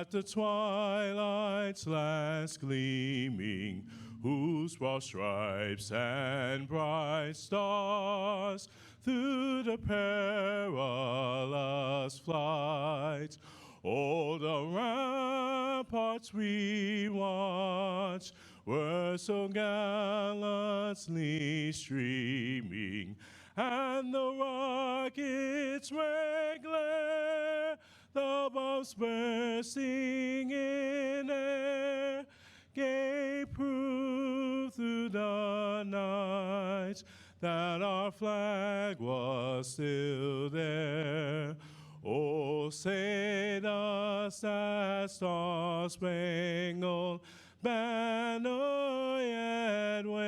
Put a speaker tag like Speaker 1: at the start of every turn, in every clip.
Speaker 1: at the twilight's last gleaming, whose broad stripes and bright stars through the perilous flight all the ramparts we watch were so gallantly streaming, and the rockets' red glare, the bombs bursting in air, gave proof through the night that our flag was still there. Oh, say does that star-spangled banner yet wave?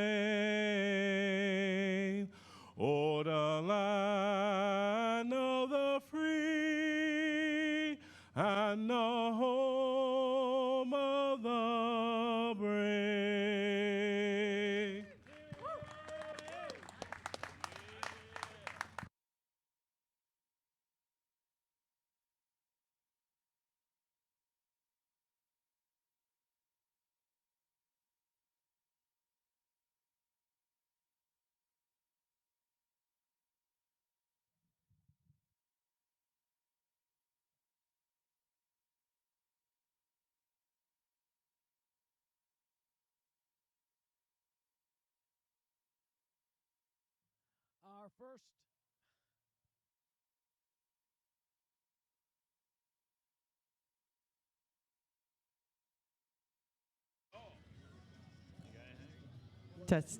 Speaker 1: Oh, the land of the free and the home of the brave.
Speaker 2: Our first
Speaker 3: Test.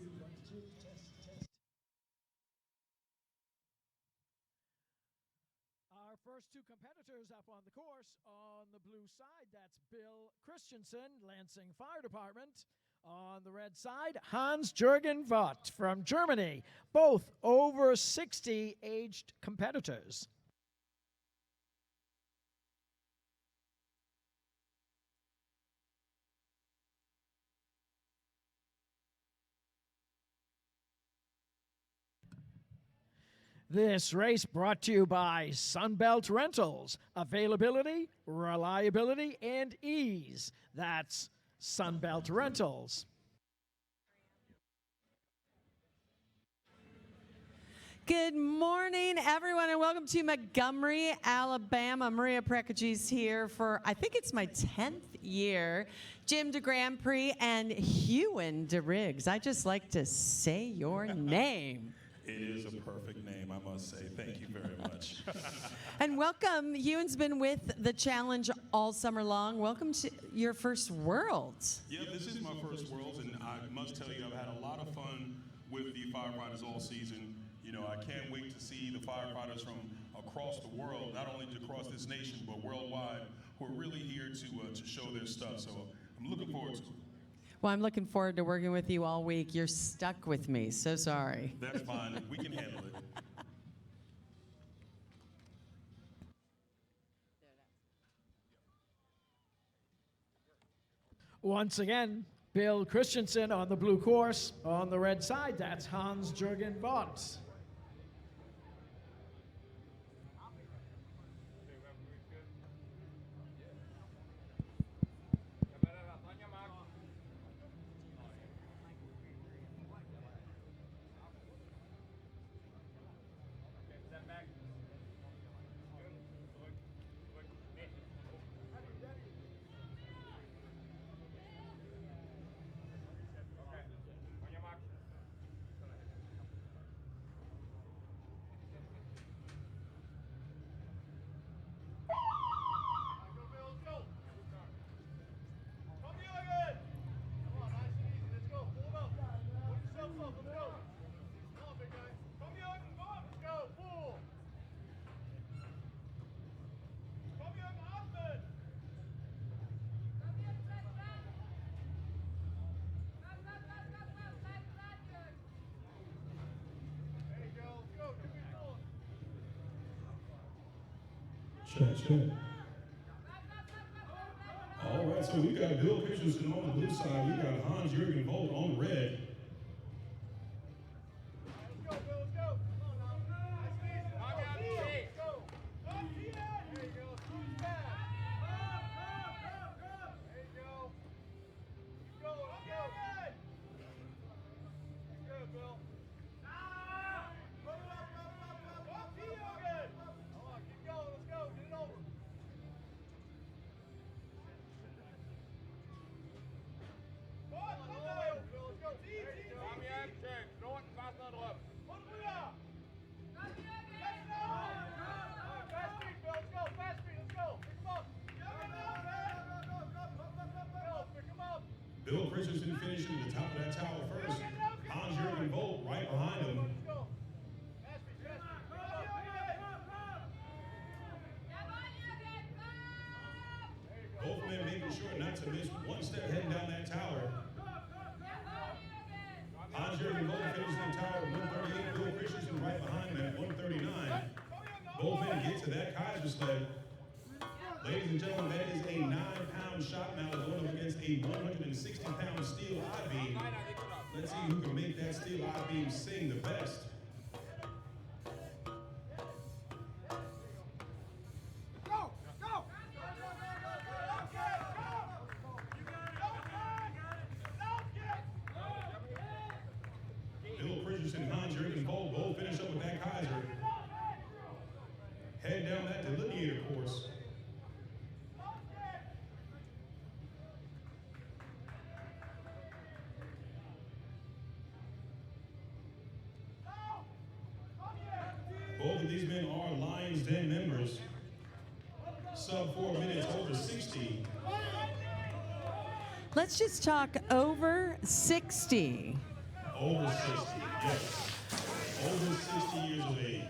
Speaker 2: Our first two competitors up on the course, on the blue side, that's Bill Christensen, Lansing Fire Department. On the red side, Hans-Jürgen Vott from Germany, both over 60 aged competitors. This race brought to you by Sunbelt Rentals. Availability, reliability, and ease. That's Sunbelt Rentals.
Speaker 3: Good morning, everyone, and welcome to Montgomery, Alabama. Maria Prekagis here for, I think it's my 10th year. Jim de Grand Prix and Ewan de Riggs. I just like to say your name.
Speaker 1: It is a perfect name, I must say. Thank you very much.
Speaker 3: And welcome. Ewan's been with the challenge all summer long. Welcome to your first Worlds.
Speaker 1: Yeah, this is my first Worlds, and I must tell you, I've had a lot of fun with the firefighters all season. You know, I can't wait to see the firefighters from across the world, not only across this nation, but worldwide, who are really here to show their stuff. So I'm looking forward to it.
Speaker 3: Well, I'm looking forward to working with you all week. You're stuck with me. So sorry.
Speaker 1: That's fine. We can handle it.
Speaker 2: Once again, Bill Christensen on the blue course. On the red side, that's Hans-Jürgen Vott.
Speaker 1: Check. All right, so we got Bill Christensen on the blue side. We got Hans-Jürgen Vott on red. Bill Christensen finishing at the top of that tower first. Hans-Jurgen Vogt right behind him. Both men making sure not to miss one step heading down that tower. Hans-Jurgen Vogt finishes in the tower at 138. Bill Christensen right behind him at 139. Both men get to that Kaiser sled. Ladies and gentlemen, that is a 9-pound shot mallet going up against a 160-pound steel I-beam. Let's see who can make that steel I-beam sing the best. Bill Christensen and Hans-Jurgen Vogt both finish up with that Kaiser. Head down that delineator course. Both of these men are Lions Den members. Sub 4 minutes, over 60.
Speaker 3: Let's just talk over 60.
Speaker 1: Over 60, yes. Over 60 years of age.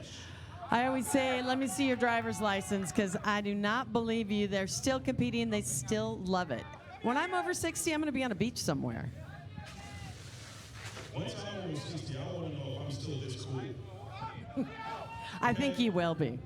Speaker 3: I always say, let me see your driver's license, because I do not believe you. They're still competing. They still love it. When I'm over 60, I'm going to be on a beach somewhere.
Speaker 1: Once I'm over 60, I want to know if I'm still this cool.
Speaker 3: I think you will be.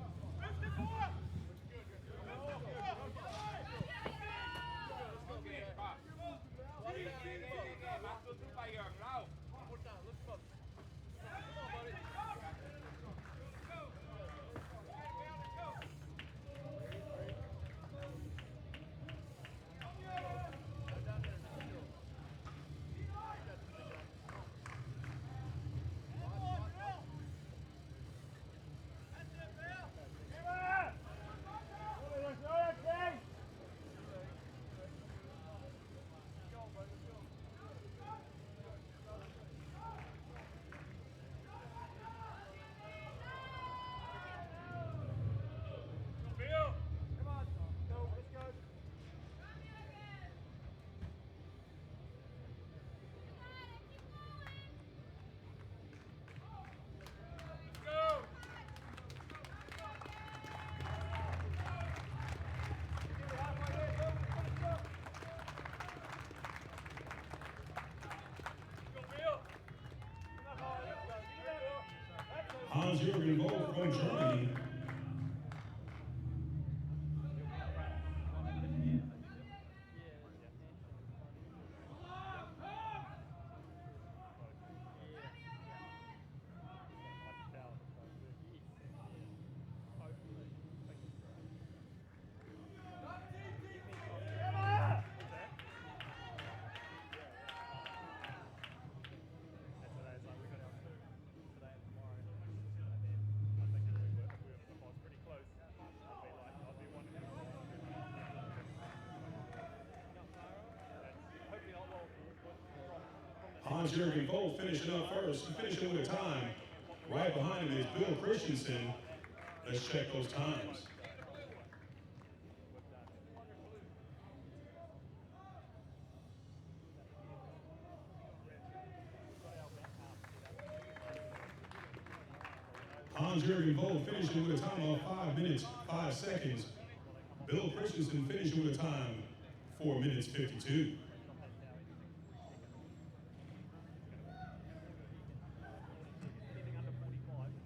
Speaker 1: Hans-Jurgen Vogt from Germany. Hans-Jurgen Vogt finishing up first. He's finishing with a time. Right behind him is Bill Christensen. Let's check those times. Hans-Jurgen Vogt finishing with a time of 5 minutes, 5 seconds. Bill Christensen finishing with a time 4 minutes, 52.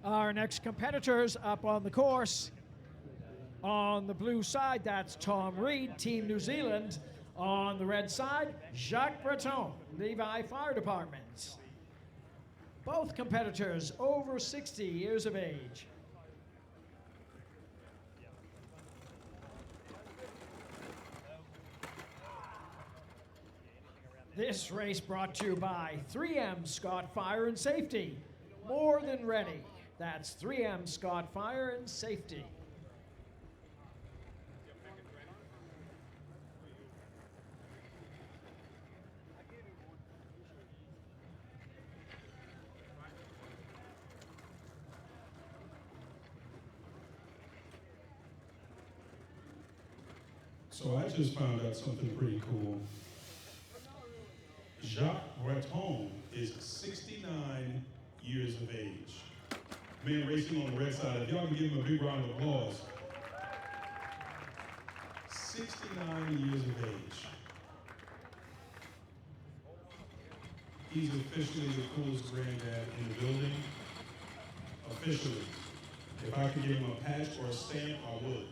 Speaker 2: Our next competitors up on the course. On the blue side, that's Tom Reed, Team New Zealand. On the red side, Jacques Breton, Levi Fire Department. Both competitors over 60 years of age. This race brought to you by 3M Scott Fire and Safety. More than ready. That's 3M Scott Fire and Safety.
Speaker 1: So I just found out something pretty cool. Jacques Breton is 69 years of age. Man racing on the red side. If y'all can give him a big round of applause. 69 years of age. He's officially the coolest granddad in the building. Officially. If I could give him a patch or a stamp, I would.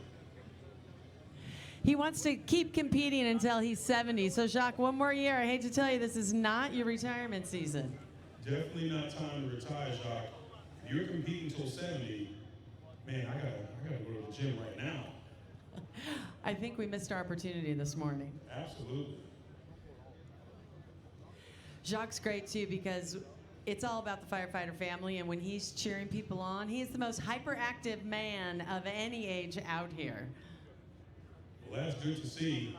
Speaker 3: He wants to keep competing until he's 70. So, Jacques, one more year. I hate to tell you, this is not your retirement season.
Speaker 1: Definitely not time to retire, Jacques. If you're competing until 70, man, I gotta go to the gym right now.
Speaker 3: I think we missed our opportunity this morning.
Speaker 1: Absolutely.
Speaker 3: Jacques' great too because it's all about the firefighter family, and when he's cheering people on, he's the most hyperactive man of any age out here.
Speaker 1: Well, that's good to see.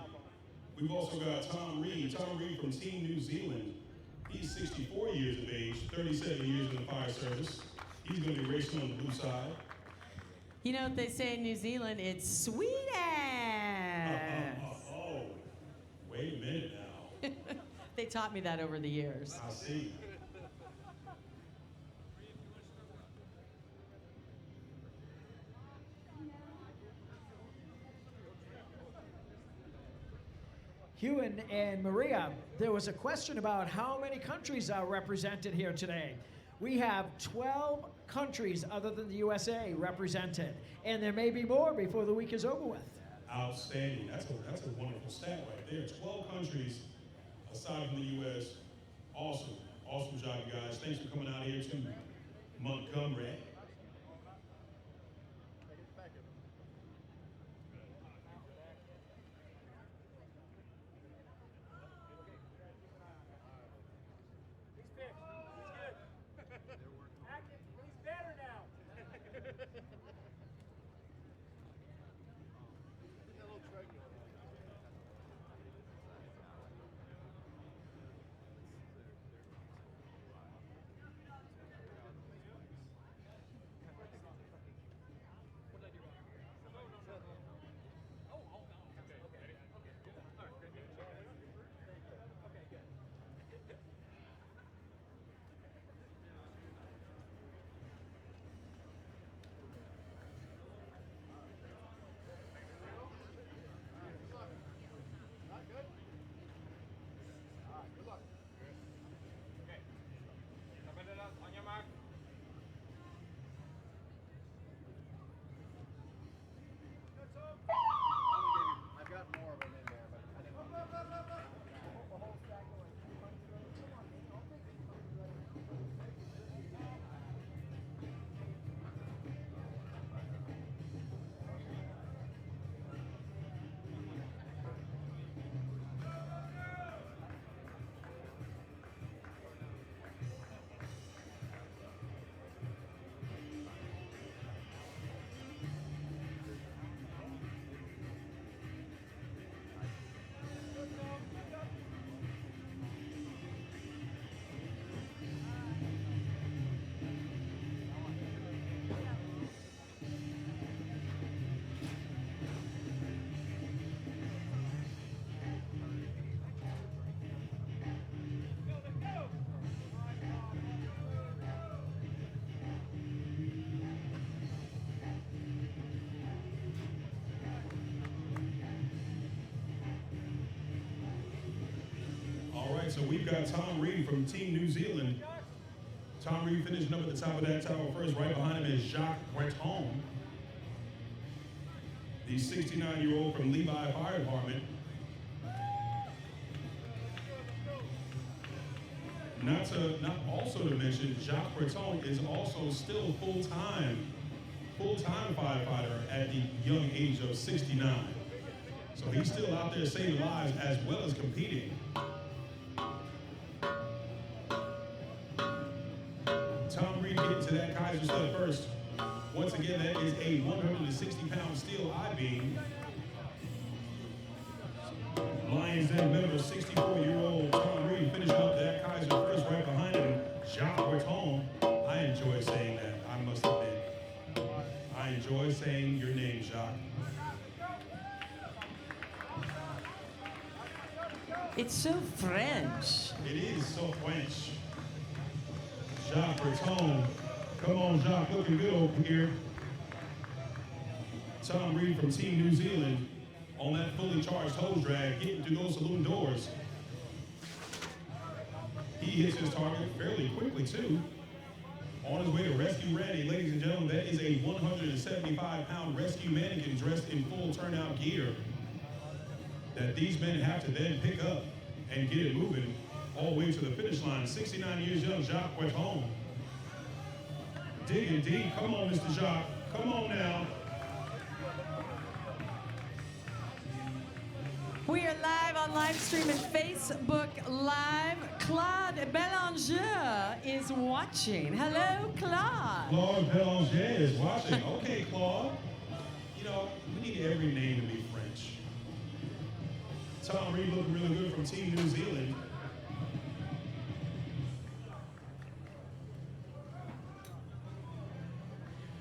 Speaker 1: We've also got Tom Reed. Tom Reed from Team New Zealand. He's 64 years of age, 37 years in the fire service. He's going to be racing on the blue side.
Speaker 3: You know what they say in New Zealand? It's Sweden.
Speaker 1: Oh, wait a minute now.
Speaker 3: They taught me that over the years.
Speaker 1: I see.
Speaker 2: Ewan and Maria, there was a question about how many countries are represented here today. We have 12 countries other than the USA represented, and there may be more before the week is over with.
Speaker 1: Outstanding. That's a wonderful stat right there. 12 countries aside from the U.S. Awesome. Awesome job, you guys. Thanks for coming out here to Montgomery. So we've got Tom Reed from Team New Zealand. Tom Reed finishing up at the top of that tower first. Right behind him is Jacques Breton, the 69-year-old from Levi Fire Department. Not also to mention, Jacques Breton is also still full-time firefighter at the young age of 69. So he's still out there saving lives as well as competing. Tom Reed getting to that Kaiser stud first. Once again, that is a 160-pound steel I-beam. Lions Den member, 64-year-old Tom Reed finishing up that Kaiser first. Right behind him, Jacques Breton. I enjoy saying that, I must admit. I enjoy saying your name, Jacques.
Speaker 3: It's so French.
Speaker 1: It is so French. Jacques Breton. Come on, Jacques, looking good over here. Tom Reed from Team New Zealand on that fully charged hose drag, getting to those saloon doors. He hits his target fairly quickly, too. On his way to Rescue Randy, ladies and gentlemen, that is a 175-pound rescue mannequin dressed in full turnout gear that these men have to then pick up and get it moving all the way to the finish line. 69 years young, Jacques Breton. Digging deep. Come on, Mr. Jacques. Come on now.
Speaker 3: We are live on live stream and Facebook Live. Claude Bélanger is watching. Hello, Claude.
Speaker 1: Claude Bélanger is watching. Okay, Claude. You know, we need every name to be French. Tom Reed looking really good from Team New Zealand.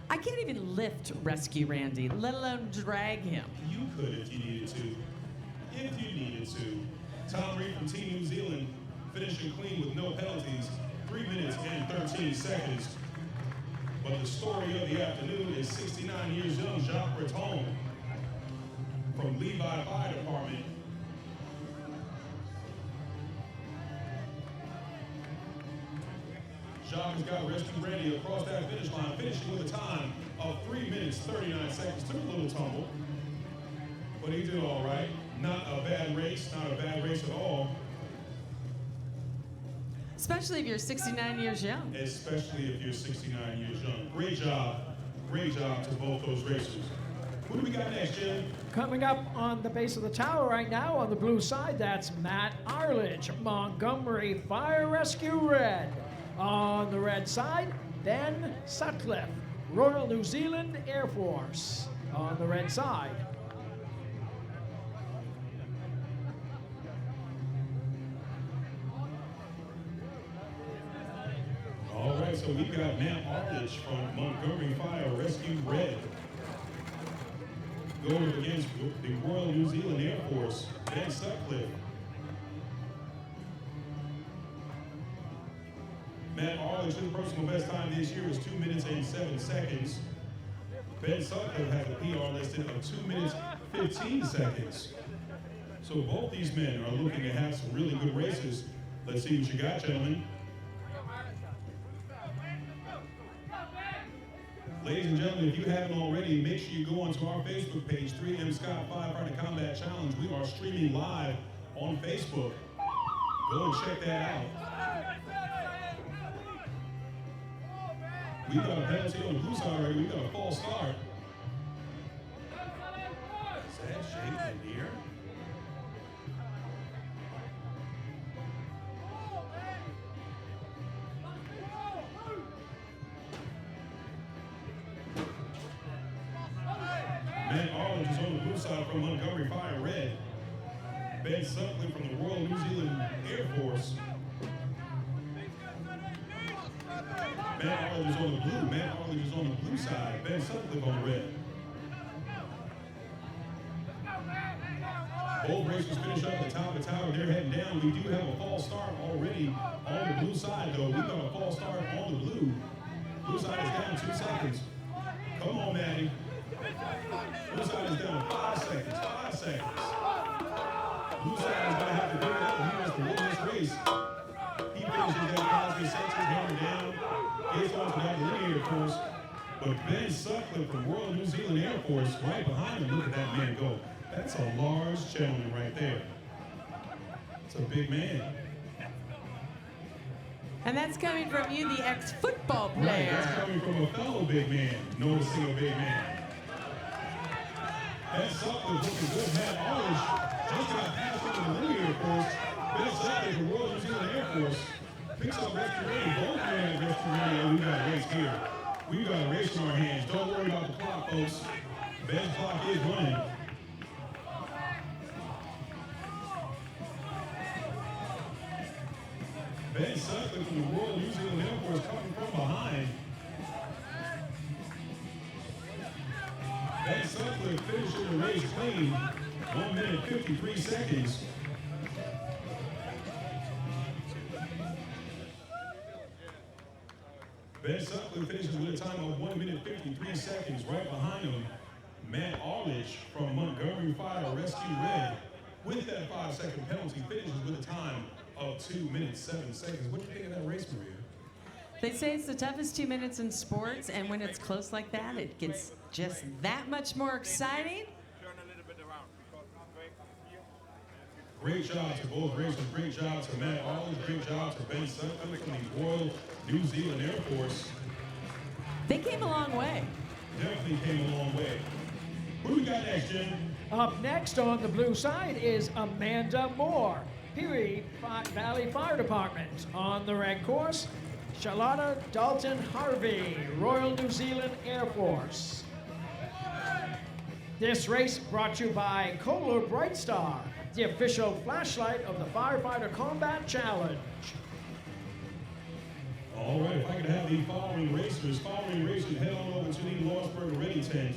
Speaker 3: I can't even lift Rescue Randy, let alone drag him.
Speaker 1: You could if you needed to. If you needed to. Tom Reed from Team New Zealand finishing clean with no penalties, 3 minutes and 13 seconds. But the story of the afternoon is 69 years young, Jacques Breton from Levi Fire Department. Jacques has got Rescue Randy across that finish line, finishing with a time of 3 minutes, 39 seconds. Took a little tumble, but he did all right. Not a bad race, not a bad race at all.
Speaker 3: Especially if you're 69 years young.
Speaker 1: Especially if you're 69 years young. Great job to both those racers. Who do we got next, Jim?
Speaker 2: Coming up on the base of the tower right now on the blue side, that's Matt Arledge, Montgomery Fire Rescue Red. On the red side, Ben Sutcliffe, Royal New Zealand Air Force. On the red side.
Speaker 1: All right, so we've got Matt Arledge from Montgomery Fire Rescue Red going against the Royal New Zealand Air Force, Ben Sutcliffe. Matt Arledge's personal best time this year is 2 minutes and 7 seconds. Ben Sutcliffe has a PR listed of 2 minutes 15 seconds. So both these men are looking to have some really good races. Let's see what you got, gentlemen. Ladies and gentlemen, if you haven't already, make sure you go onto our Facebook page, 3M Scott Firefighter Combat Challenge. We are streaming live on Facebook. Go and check that out. We've got a penalty on the blue side already. We've got a false start. Is that shaking in here? Matt Arledge is on the blue side from Montgomery Fire Red. Ben Sutcliffe from the Royal New Zealand Air Force. Matt Arledge is on the blue. Matt Arledge is on the blue side. Ben Sutcliffe on the red. Both racers finish up at the top of the tower. They're heading down. We do have a false start already on the blue side, though. We've got a false start on the blue. Blue side is down 2 seconds. Come on, Maddie. Blue side is down 5 seconds. 5 seconds. Blue side is going to have to pick it up. He wants to win this race. He finishes that Cosby Sexton hammer down. Gets off of that linear course. But Ben Sutcliffe from Royal New Zealand Air Force right behind him. Look at that man go. That's a large gentleman right there. It's a big man.
Speaker 3: And that's coming from you, the ex-football player.
Speaker 1: Right, that's coming from a fellow big man, noticing a big man. Ben Sutcliffe looking good. Matt Arledge just got passed over the linear course. Ben Sutcliffe from Royal New Zealand Air Force picks up Rescue Randy. Both men have Rescue Randy. We got a race here. We got a race in our hands. Don't worry about the clock, folks. Ben's clock is running. Ben Sutcliffe from the Royal New Zealand Air Force coming from behind. Ben Sutcliffe finishing the race clean. 1 minute 53 seconds. Ben Sutcliffe finishes with a time of 1 minute 53 seconds. Right behind him, Matt Arledge from Montgomery Fire Rescue Red. With that 5-second penalty, finishes with a time of 2 minutes 7 seconds. What do you think of that race, Maria?
Speaker 3: They say it's the toughest 2 minutes in sports, and when it's close like that, it gets just that much more exciting.
Speaker 1: Great job to both racers. Great job to Matt Arledge. Great job to Ben Sutcliffe from the Royal New Zealand Air Force.
Speaker 3: They came a long way.
Speaker 1: Definitely came a long way. Who we got next, Jim?
Speaker 2: Up next on the blue side is Amanda Moore, Peewee Valley Fire Department. On the red course, Charlotta Dalton Harvey, Royal New Zealand Air Force. This race brought to you by Kohler Bright Star, the official flashlight of the Firefighter Combat Challenge.
Speaker 1: All right, if I could have the following racers head on over to the Lawrenceburg Ready Tent.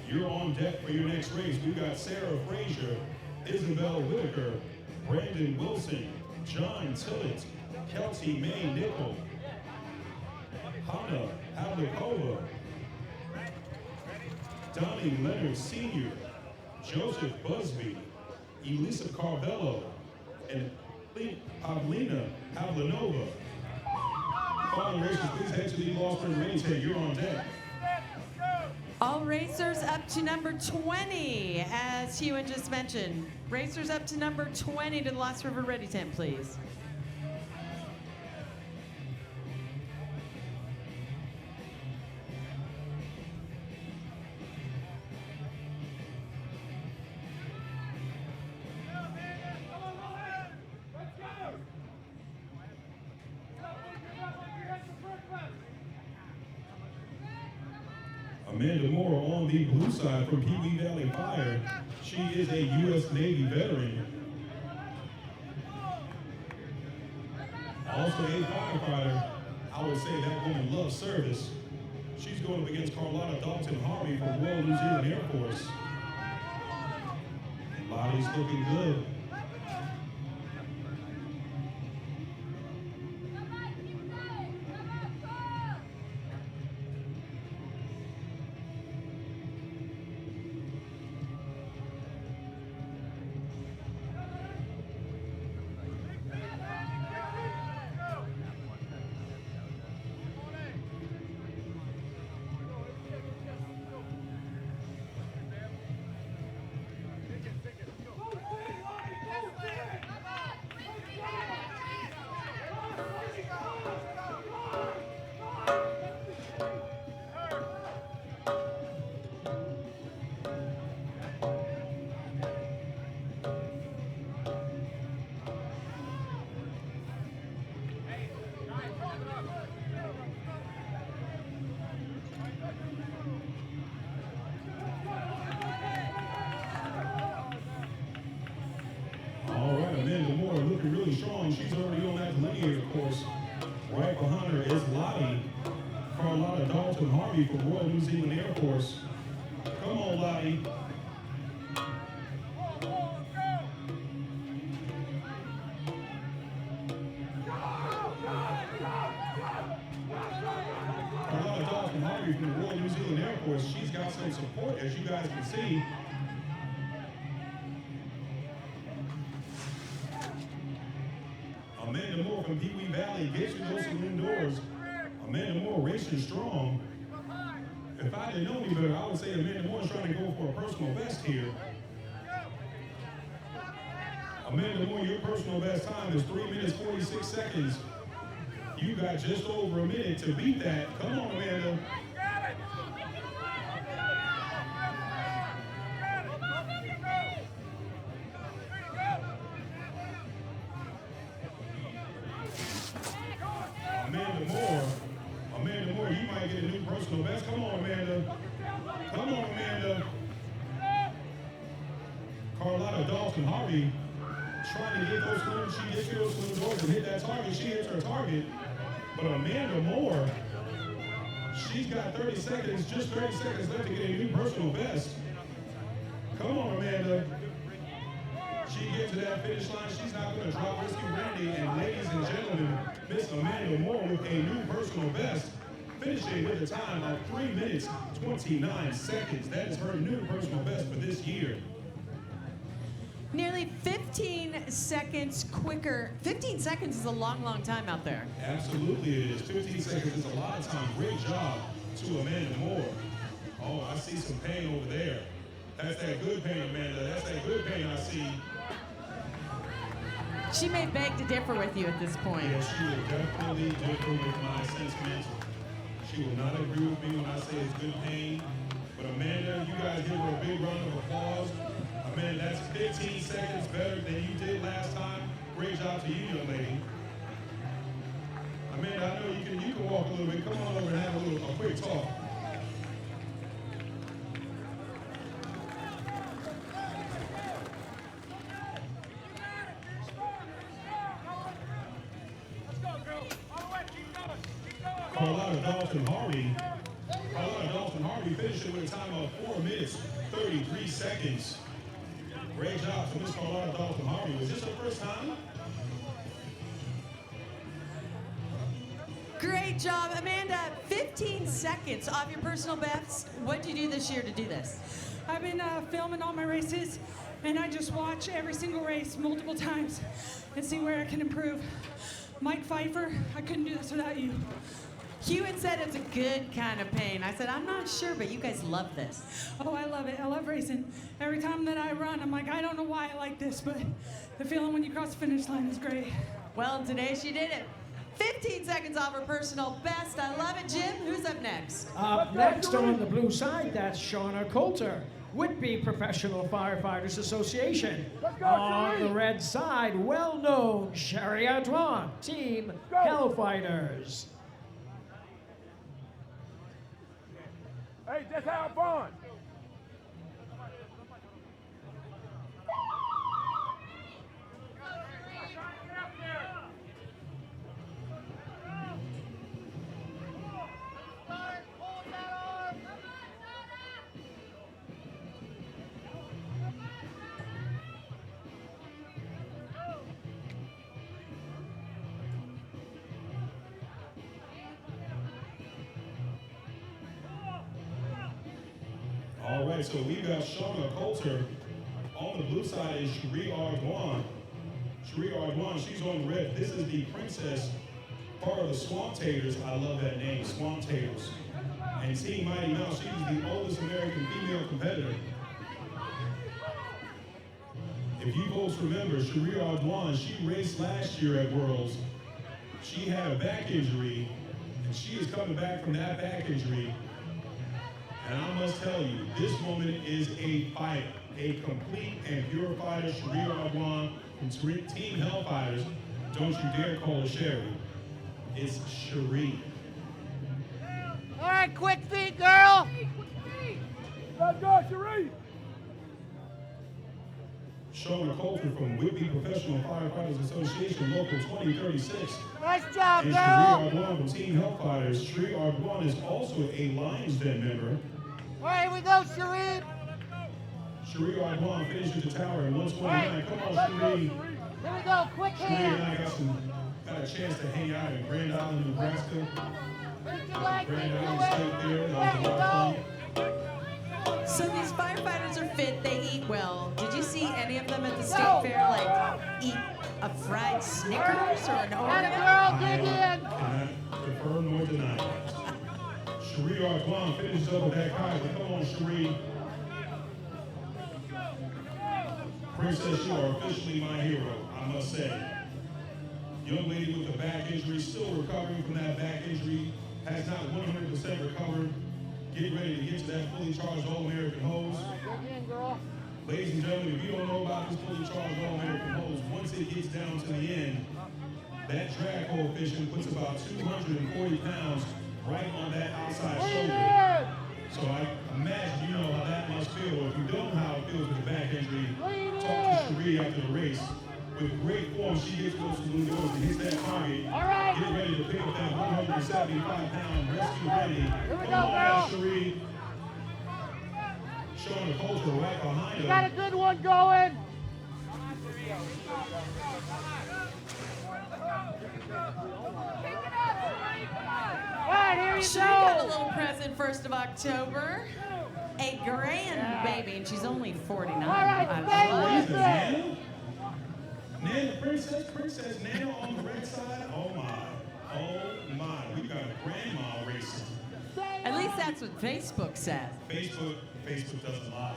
Speaker 1: You're on deck for your next race. We've got Sarah Frazier, Isabel Whitaker, Brandon Wilson, John Tillett, Kelsey May Nickel, Hannah Avdokova, Donnie Leonard Sr., Joseph Busby, Elisa Carvello, and Pavlina Havlanova. Following racers, please head to the Lawrenceburg Ready Tent. You're on deck.
Speaker 3: All racers up to number 20, as Hewan just mentioned. Racers up to number 20 to the Lost River Ready Tent, please.
Speaker 1: Amanda Moore on the blue side from Peewee Valley Fire. She is a U.S. Navy veteran. Also a firefighter. I would say that woman loves service. She's going up against Carlotta Dalton Harvey from Royal New Zealand Air Force. Body's looking good. Really strong. She's already on that linear course. Right behind her is Lottie Carlotta Dalton Harvey from Royal New Zealand Air Force. Come on, Lottie. Carlotta Dalton Harvey from the Royal New Zealand Air Force. She's got some support, as you guys can see. Amanda Moore from Peewee Valley gets you those indoors. Amanda Moore racing strong. If I didn't know any better, I would say Amanda Moore is trying to go for a personal best here. Amanda Moore, your personal best time is 3 minutes 46 seconds. You got just over a minute to beat that. Come on, Amanda. Amanda Moore, you might get a new personal best. Come on, Amanda. Come on, Amanda. Carlotta Dalton Harvey trying to get those swimmers. She gets those swimmers over and hit that target. She hits her target. But Amanda Moore, she's got 30 seconds, just 30 seconds left to get a new personal best. Come on, Amanda. she gets to that finish line, she's not going to drop Risky Randy. And ladies and gentlemen, Miss Amanda Moore with a new personal best, finishing with a time of 3 minutes, 29 seconds. That is her new personal best for this year.
Speaker 3: Nearly 15 seconds quicker. 15 seconds is a long, long time out there.
Speaker 1: Absolutely it is. 15 seconds is a lot of time. Great job to Amanda Moore. Oh, I see some pain over there. That's that good pain, Amanda. That's that good pain I see.
Speaker 3: She may beg to differ with you at this point.
Speaker 1: Yeah, she will definitely differ with my sentiments. She will not agree with me when I say it's good pain. But Amanda, you guys give her a big round of applause. Amanda, that's 15 seconds better than you did last time. Great job to you, young lady. Amanda, I know you can walk a little bit. Come on over and have a quick talk. Carlotta Dalton Harvey finishing with a time of 4 minutes, 33 seconds. Great job to Miss Carlotta Dalton Harvey. Was this her first time?
Speaker 3: Great job, Amanda. 15 seconds off your personal best. What did you do this year to do this?
Speaker 4: I've been filming all my races, and I just watch every single race multiple times and see where I can improve. Mike Pfeiffer, I couldn't do this without you.
Speaker 3: Hewitt said it's a good kind of pain. I said, I'm not sure, but you guys love this.
Speaker 4: Oh, I love it. I love racing. Every time that I run, I'm like, I don't know why I like this, but the feeling when you cross the finish line is great.
Speaker 3: Well, today she did it. 15 seconds off her personal best. I love it. Jim, who's up next?
Speaker 2: Up next on the blue side, that's Shauna Coulter, Whitby Professional Firefighters Association. On the red side, well-known Sherry Adwan, Team Hellfighters.
Speaker 5: Hey, just have fun.
Speaker 1: All right, so we got Shauna Coulter. On the blue side is Cherie Ardwan. Cherie Ardwan, she's on the red. This is the princess, part of the Swamp Taters. I love that name, Swamp Taters. And Team Mighty Mouse, she's the oldest American female competitor. If you folks remember, Cherie Ardwan, she raced last year at Worlds. She had a back injury, and she is coming back from that back injury. And I must tell you, this woman is a fighter, a complete and pure fighter. Cherie Ardwan from Team Hellfighters. Don't you dare call her Sherry. It's Cherie.
Speaker 5: All right, quick feet, girl. Let's go, Cherie.
Speaker 1: Shauna Coulter from Whitby Professional Firefighters Association, Local 2036.
Speaker 5: Nice job,
Speaker 1: And
Speaker 5: girl.
Speaker 1: Cherie Ardwan from Team Hellfighters. Cherie Ardwan is also a Lions Den member.
Speaker 5: All right, here we go, Cherie.
Speaker 1: Cherie Ardwan finishes the tower at 129.
Speaker 5: All right,
Speaker 1: Come
Speaker 5: let's
Speaker 1: on,
Speaker 5: go,
Speaker 1: Cherie.
Speaker 5: Here we go, quick
Speaker 1: Cherie and
Speaker 5: hand.
Speaker 1: I got a chance to hang out in Grand Island, Nebraska.
Speaker 5: Lift your leg,
Speaker 1: Grand
Speaker 5: keep
Speaker 1: Island
Speaker 5: going.
Speaker 1: State there. That
Speaker 5: There
Speaker 1: was
Speaker 5: you
Speaker 1: a lot of
Speaker 5: go.
Speaker 1: fun.
Speaker 3: So these firefighters are fit, they eat well. Did you see any of them at the state
Speaker 5: Go.
Speaker 3: fair like eat a fried Snickers or an
Speaker 5: Get
Speaker 3: Oreo?
Speaker 5: it, girl, dig in.
Speaker 1: Cannot confirm nor deny. Cherie Ardwan finishes up with that kite. Come on, Cherie. Princess, you are officially my hero, I must say. Young lady with a back injury, still recovering from that back injury, has not 100% recovered. Get ready to get to that fully charged All-American hose.
Speaker 5: Dig in, girl.
Speaker 1: Ladies and gentlemen, if you don't know about this fully charged All-American hose, once it gets down to the end, that drag coefficient puts about 240 pounds right on that outside
Speaker 5: Lean
Speaker 1: shoulder.
Speaker 5: in.
Speaker 1: So I imagine you know how that must feel. If you don't know how it feels with a back injury,
Speaker 5: Lean
Speaker 1: talk to
Speaker 5: in.
Speaker 1: Cherie after the race. With great form, she gets close to Blue Doors and hits that target.
Speaker 5: All right.
Speaker 1: Get ready to pick up that 175-pound rescue ready.
Speaker 5: Here we
Speaker 1: Come
Speaker 5: go,
Speaker 1: on now,
Speaker 5: girl.
Speaker 1: Cherie. Shauna Coulter right behind
Speaker 5: You got a
Speaker 1: her.
Speaker 5: good one going.
Speaker 3: Cherie got a little present 1st of October. A grandbaby, and she's only 49.
Speaker 5: All right,
Speaker 3: I
Speaker 5: stay
Speaker 3: love
Speaker 5: with
Speaker 3: it.
Speaker 5: it.
Speaker 1: Nana, Princess Nana on the red side. Oh my. We got a grandma racing.
Speaker 3: At least that's what Facebook said.
Speaker 1: Facebook doesn't lie.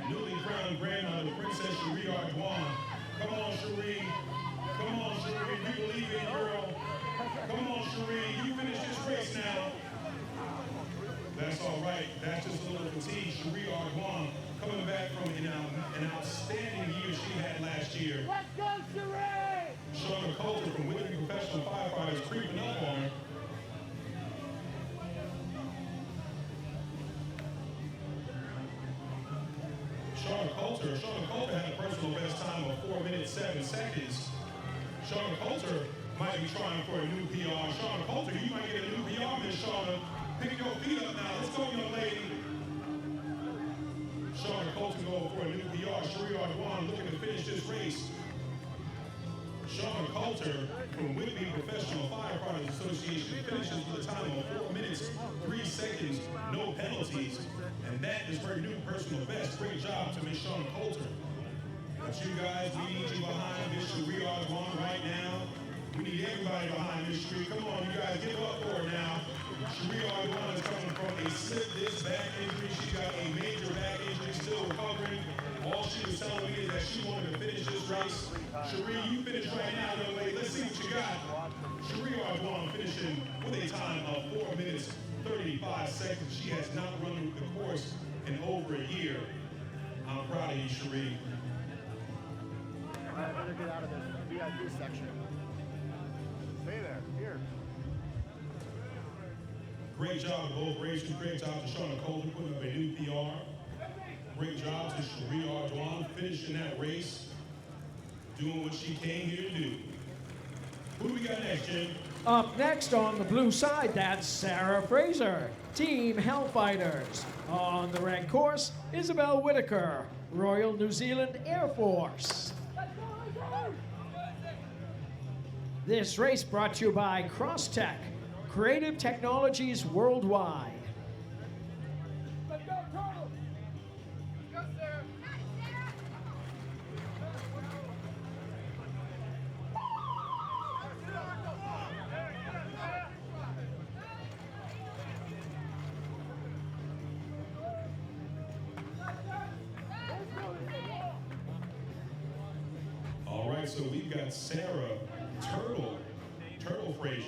Speaker 1: Newly crowned grandmother, Princess Cherie Ardoin. Come on, Cherie. We believe in you, girl. Come on, Cherie. You finish this race now. That's all right. That's just a little fatigue. Cherie Ardoin coming back from an outstanding year she had last year.
Speaker 5: Let's go, Cherie!
Speaker 1: Shauna Coulter from Whitney Professional Firefighters creeping up on her. Shauna Coulter had a personal best time of 4 minutes, 7 seconds. Shauna Coulter might be trying for a new PR. Shauna Coulter, you might get a new PR, Miss Shauna. Pick your feet up now. Let's go, young lady. Shauna Coulter going for a new PR. Cherie Ardoin looking to finish this race. Shauna Coulter from Whitney Professional Firefighters Association finishes with a time of 4 minutes, 3 seconds, no penalties. And that is her new personal best. Great job to Miss Shauna Coulter. But you guys, we need you behind Miss Cherie Ardoin right now. We need everybody behind Miss Cherie. Come on, you guys, give up for her now. Cherie Ardoin is coming from a slip disc back injury. She got a major back injury, still recovering. All she was telling me is that she wanted to finish this race. Cherie, you finish right now, young lady. Let's see what you got. Cherie Ardoin finishing with a time of 4 minutes, 35 seconds. She has not run the course in over a year. I'm proud of you, Cherie.
Speaker 6: I better get out of this VIP section. Stay there. Here.
Speaker 1: Great job to both racers. Great job to Shauna Coulter putting up a new PR. Great job to Cherie Ardoin finishing that race, doing what she came here to do. Who do we got next, Jim?
Speaker 2: Up next on the blue side, that's Sarah Fraser, Team Hellfighters. On the red course, Isabel Whitaker, Royal New Zealand Air Force. This race brought to you by Crosstech, creative technologies worldwide.
Speaker 1: All right, so we've got Sarah Turtle Fraser.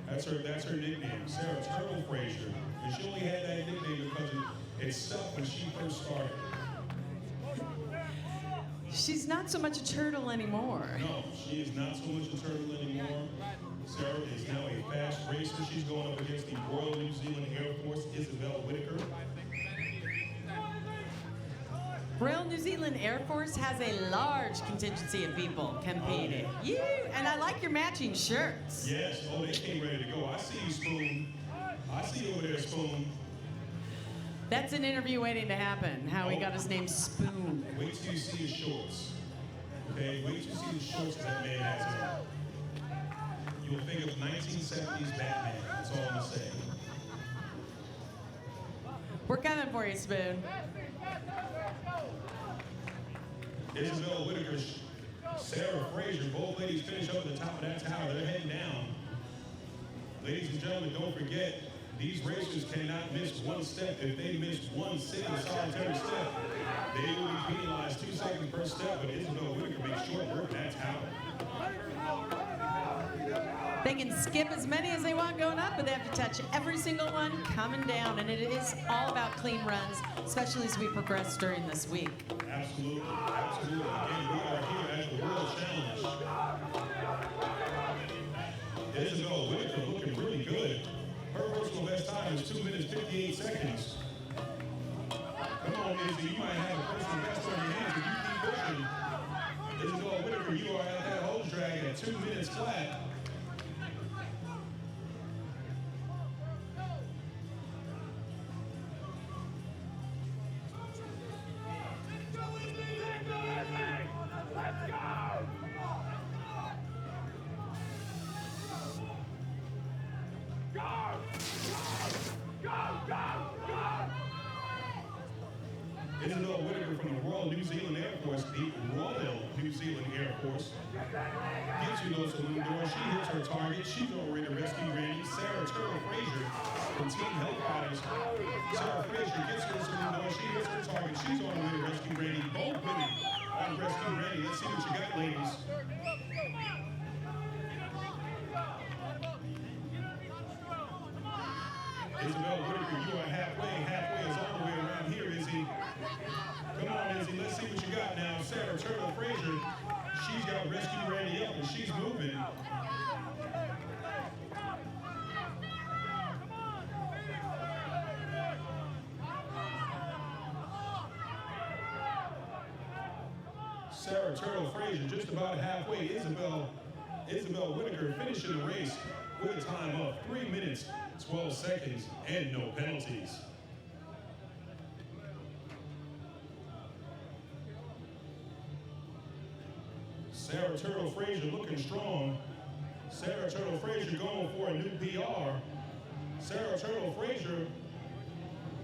Speaker 1: That's her nickname, Sarah Turtle Fraser. And she only had that nickname because it stuck when she first started.
Speaker 3: She's not so much a turtle anymore.
Speaker 1: No, she is not so much a turtle anymore. Sarah is now a fast racer. She's going up against the Royal New Zealand Air Force, Isabel Whitaker.
Speaker 3: Royal New Zealand Air Force has a large contingency of people competing. And I like your matching shirts.
Speaker 1: Yes, oh, they came ready to go. I see you, Spoon. I see you over there, Spoon.
Speaker 3: That's an interview waiting to happen, how he got his name Spoon.
Speaker 1: Wait till you see his shorts. Okay, wait till you see the shorts that man has on. You'll think of 1970s Batman, that's all I'm gonna say.
Speaker 3: We're coming for you, Spoon.
Speaker 1: Isabel Whitaker, Sarah Fraser, both ladies finish up at the top of that tower. They're heading down. Ladies and gentlemen, don't forget, these racers cannot miss one step. If they miss one single solitary step, they will be penalized 2 seconds per step. But Isabel Whitaker makes short work of that tower.
Speaker 3: They can skip as many as they want going up, but they have to touch every single one coming down. And it is all about clean runs, especially as we progress during this week.
Speaker 1: Absolutely, absolutely. Again, we are here at the World Challenge. Isabel Whitaker looking really good. Her personal best time is 2 minutes, 58 seconds. Come on, Izzy, you might have a personal best on your hands, but you keep pushing. Isabel Whitaker, you are at that hose drag at 2 minutes flat. Isabel Whitaker from the Royal New Zealand Air Force, the Royal New Zealand Air Force, gets you those saloon doors. She hits her target. She's already to rescue Randy. Sarah Turtle Frazier from Team Health Fighters. Sarah Frazier gets you those saloon doors. She hits her target. She's on the way to rescue Randy. Both women on rescue Randy. Let's see what you got, ladies. Isabel Whitaker, you are halfway. Halfway is all the way around here, Izzy. Come on, Izzy. Let's see what you got now. Sarah Turtle Frazier, she's got rescue Randy up and she's moving. Sarah Turtle Frazier just about halfway. Isabel Whitaker finishing the race with a time of 3 minutes, 12 seconds, and no penalties. Sarah Turtle Frazier looking strong. Sarah Turtle Frazier going for a new PR. Sarah Turtle Frazier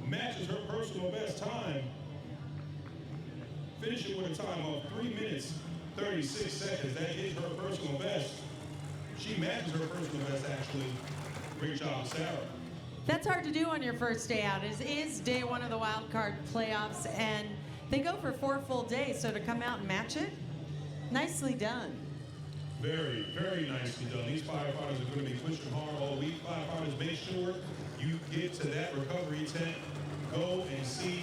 Speaker 1: matches her personal best time, finishing with a time of 3 minutes, 36 seconds. That is her personal best. She matches her personal best, actually. Great job, Sarah.
Speaker 3: That's hard to do on your first day out. It is day one of the wild card playoffs, and they go for 4 full days, so to come out and match it, nicely done.
Speaker 1: Very, very nicely done. These firefighters are going to be pushing hard all week. Firefighters, make sure you get to that recovery tent. Go and see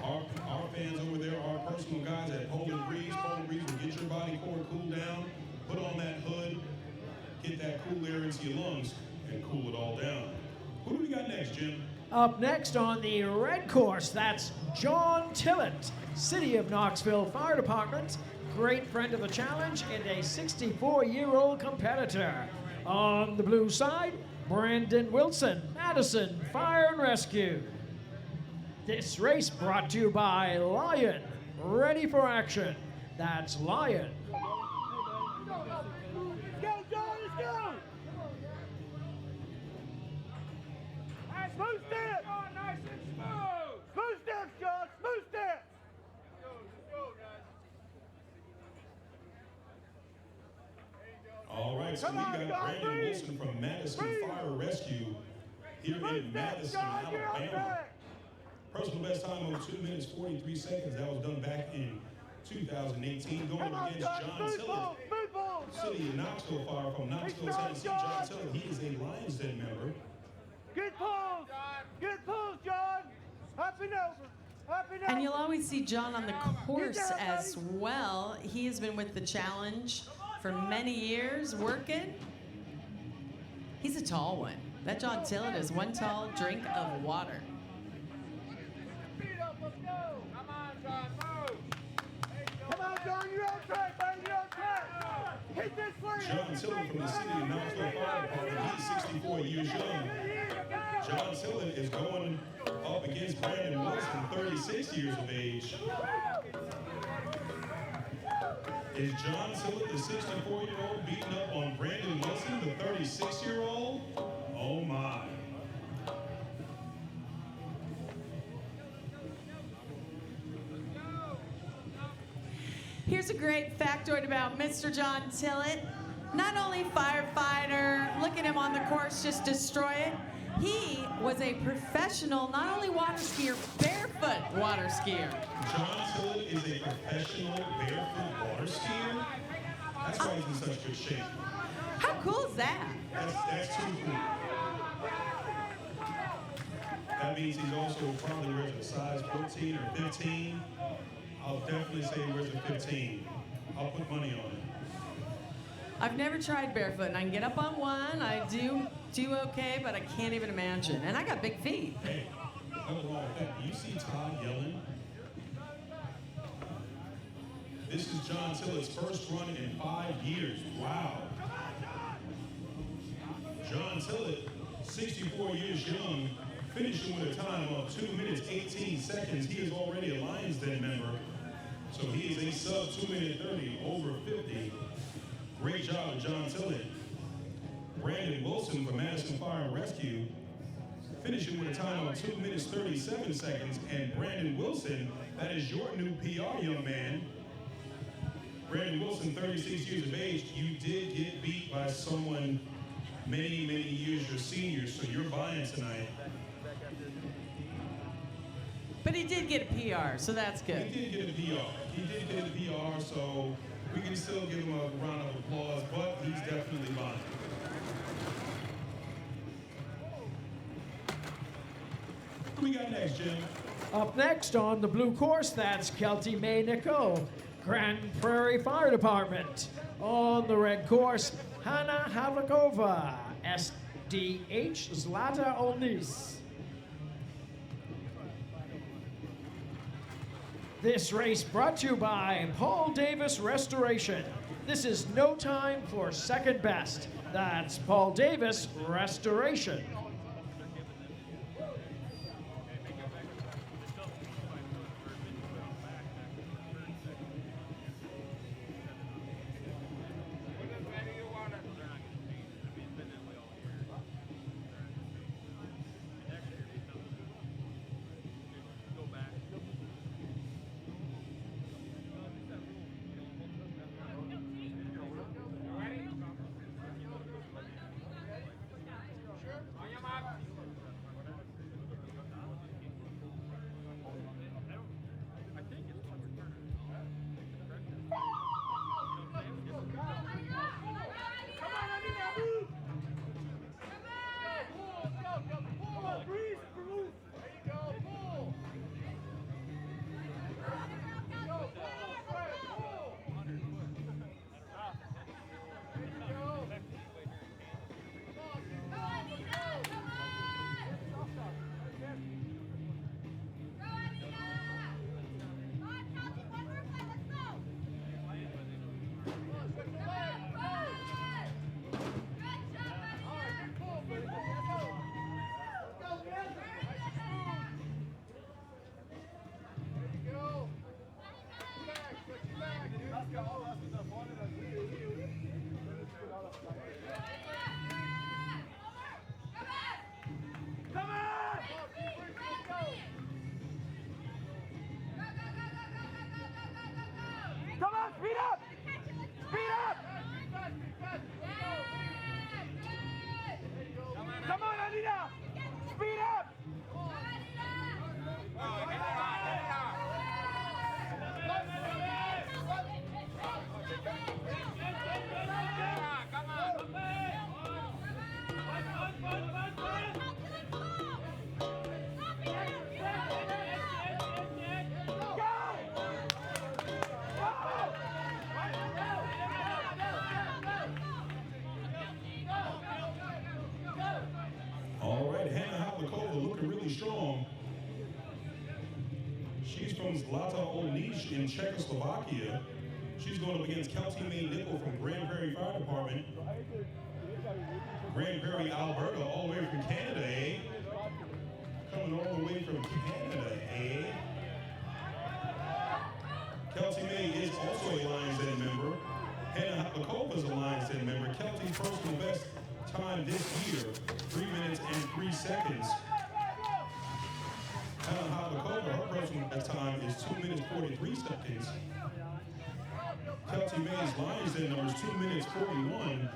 Speaker 1: our fans over there, our personal guys at Poland Breeze. Poland Breeze will get your body core cool down, put on that hood, get that cool air into your lungs, and cool it all down. Who do we got next, Jim?
Speaker 2: Up next on the red course, that's John Tillett, City of Knoxville Fire Department, great friend of the challenge and a 64-year-old competitor. On the blue side, Brandon Wilson, Madison Fire and Rescue. This race brought to you by Lion, ready for action. That's Lion.
Speaker 5: Let's go, John, let's go! Smooth steps! Nice and smooth! Smooth steps, John, smooth steps!
Speaker 1: All right, so we got Brandon Wilson from Madison Fire Rescue here in Madison, Alabama. Personal best time of 2 minutes, 43 seconds. That was done back in 2018. Going up against John Tillett, City of Knoxville Fire from Knoxville, Tennessee. John Tillett, he is a Lions Den member.
Speaker 5: Good pulls! Good pulls, John! Up and over! Up and over!
Speaker 3: And you'll always see John on the course as well. He has been with the challenge for many years, working. He's a tall one. That John Tillett is one tall drink of water.
Speaker 5: Let's go! Come on, John, move! Come on, John, you're on track, buddy, you're on track! Hit this lane!
Speaker 1: John Tillett from the City of Knoxville Fire Department. He's 64 years young. John Tillett is going up against Brandon Wilson, 36 years of age. Is John Tillett, the 64-year-old, beating up on Brandon Wilson, the 36-year-old? Oh my.
Speaker 3: Here's a great factoid about Mr. John Tillett. Not only firefighter, look at him on the course, just destroy it. He was a professional, not only water skier, barefoot water skier.
Speaker 1: John Tillett is a professional barefoot water skier? That's why he's in such good shape.
Speaker 3: How cool is that?
Speaker 1: That's too cool. That means he's also probably wears a size 14 or 15. I'll definitely say he wears a 15. I'll put money on it.
Speaker 3: I've never tried barefoot, and I can get up on one. I do okay, but I can't even imagine. And I got big feet.
Speaker 1: Hey, nothing wrong with that. You see Todd yelling? This is John Tillett's first run in 5 years. Wow. John Tillett, 64 years young, finishing with a time of 2 minutes, 18 seconds. He is already a Lions Den member. So he is a sub 2 minute 30, over 50. Great job, John Tillett. Brandon Wilson from Madison Fire and Rescue. finishing with a time of 2 minutes 37 seconds. And Brandon Wilson, that is your new PR, young man. Brandon Wilson, 36 years of age. You did get beat by someone many, many years your senior, so you're buying tonight.
Speaker 3: But he did get a PR, so that's good.
Speaker 1: He did get a PR. He did get a PR, so we can still give him a round of applause, but he's definitely buying. Who we got next, Jim?
Speaker 2: Up next on the blue course, that's Kelty May Nicole, Grand Prairie Fire Department. On the red course, Hanna Havlikova, SDH Zlata Olnis. This race brought to you by Paul Davis Restoration. This is no time for second best. That's Paul Davis Restoration.
Speaker 5: Come on, speed up! Speed up! Come on, Anita! Speed up!
Speaker 1: All right, Hanna Havlikova looking really strong. She's from Zlata Olnice in Czechoslovakia. She's going up against Kelty May Nickel from Grand Prairie Fire Department. Grand Prairie, Alberta, all the way from Canada, eh? Coming all the way from Canada, eh? Kelty May is also a Lions Den member. Hanna Havlikova is a Lions Den member. Kelty's personal best time this year, 3 minutes and 3 seconds. Hanna Havlikova, her personal best time is 2 minutes 43 seconds. Kelty May's Lions Den number is 2 minutes 41.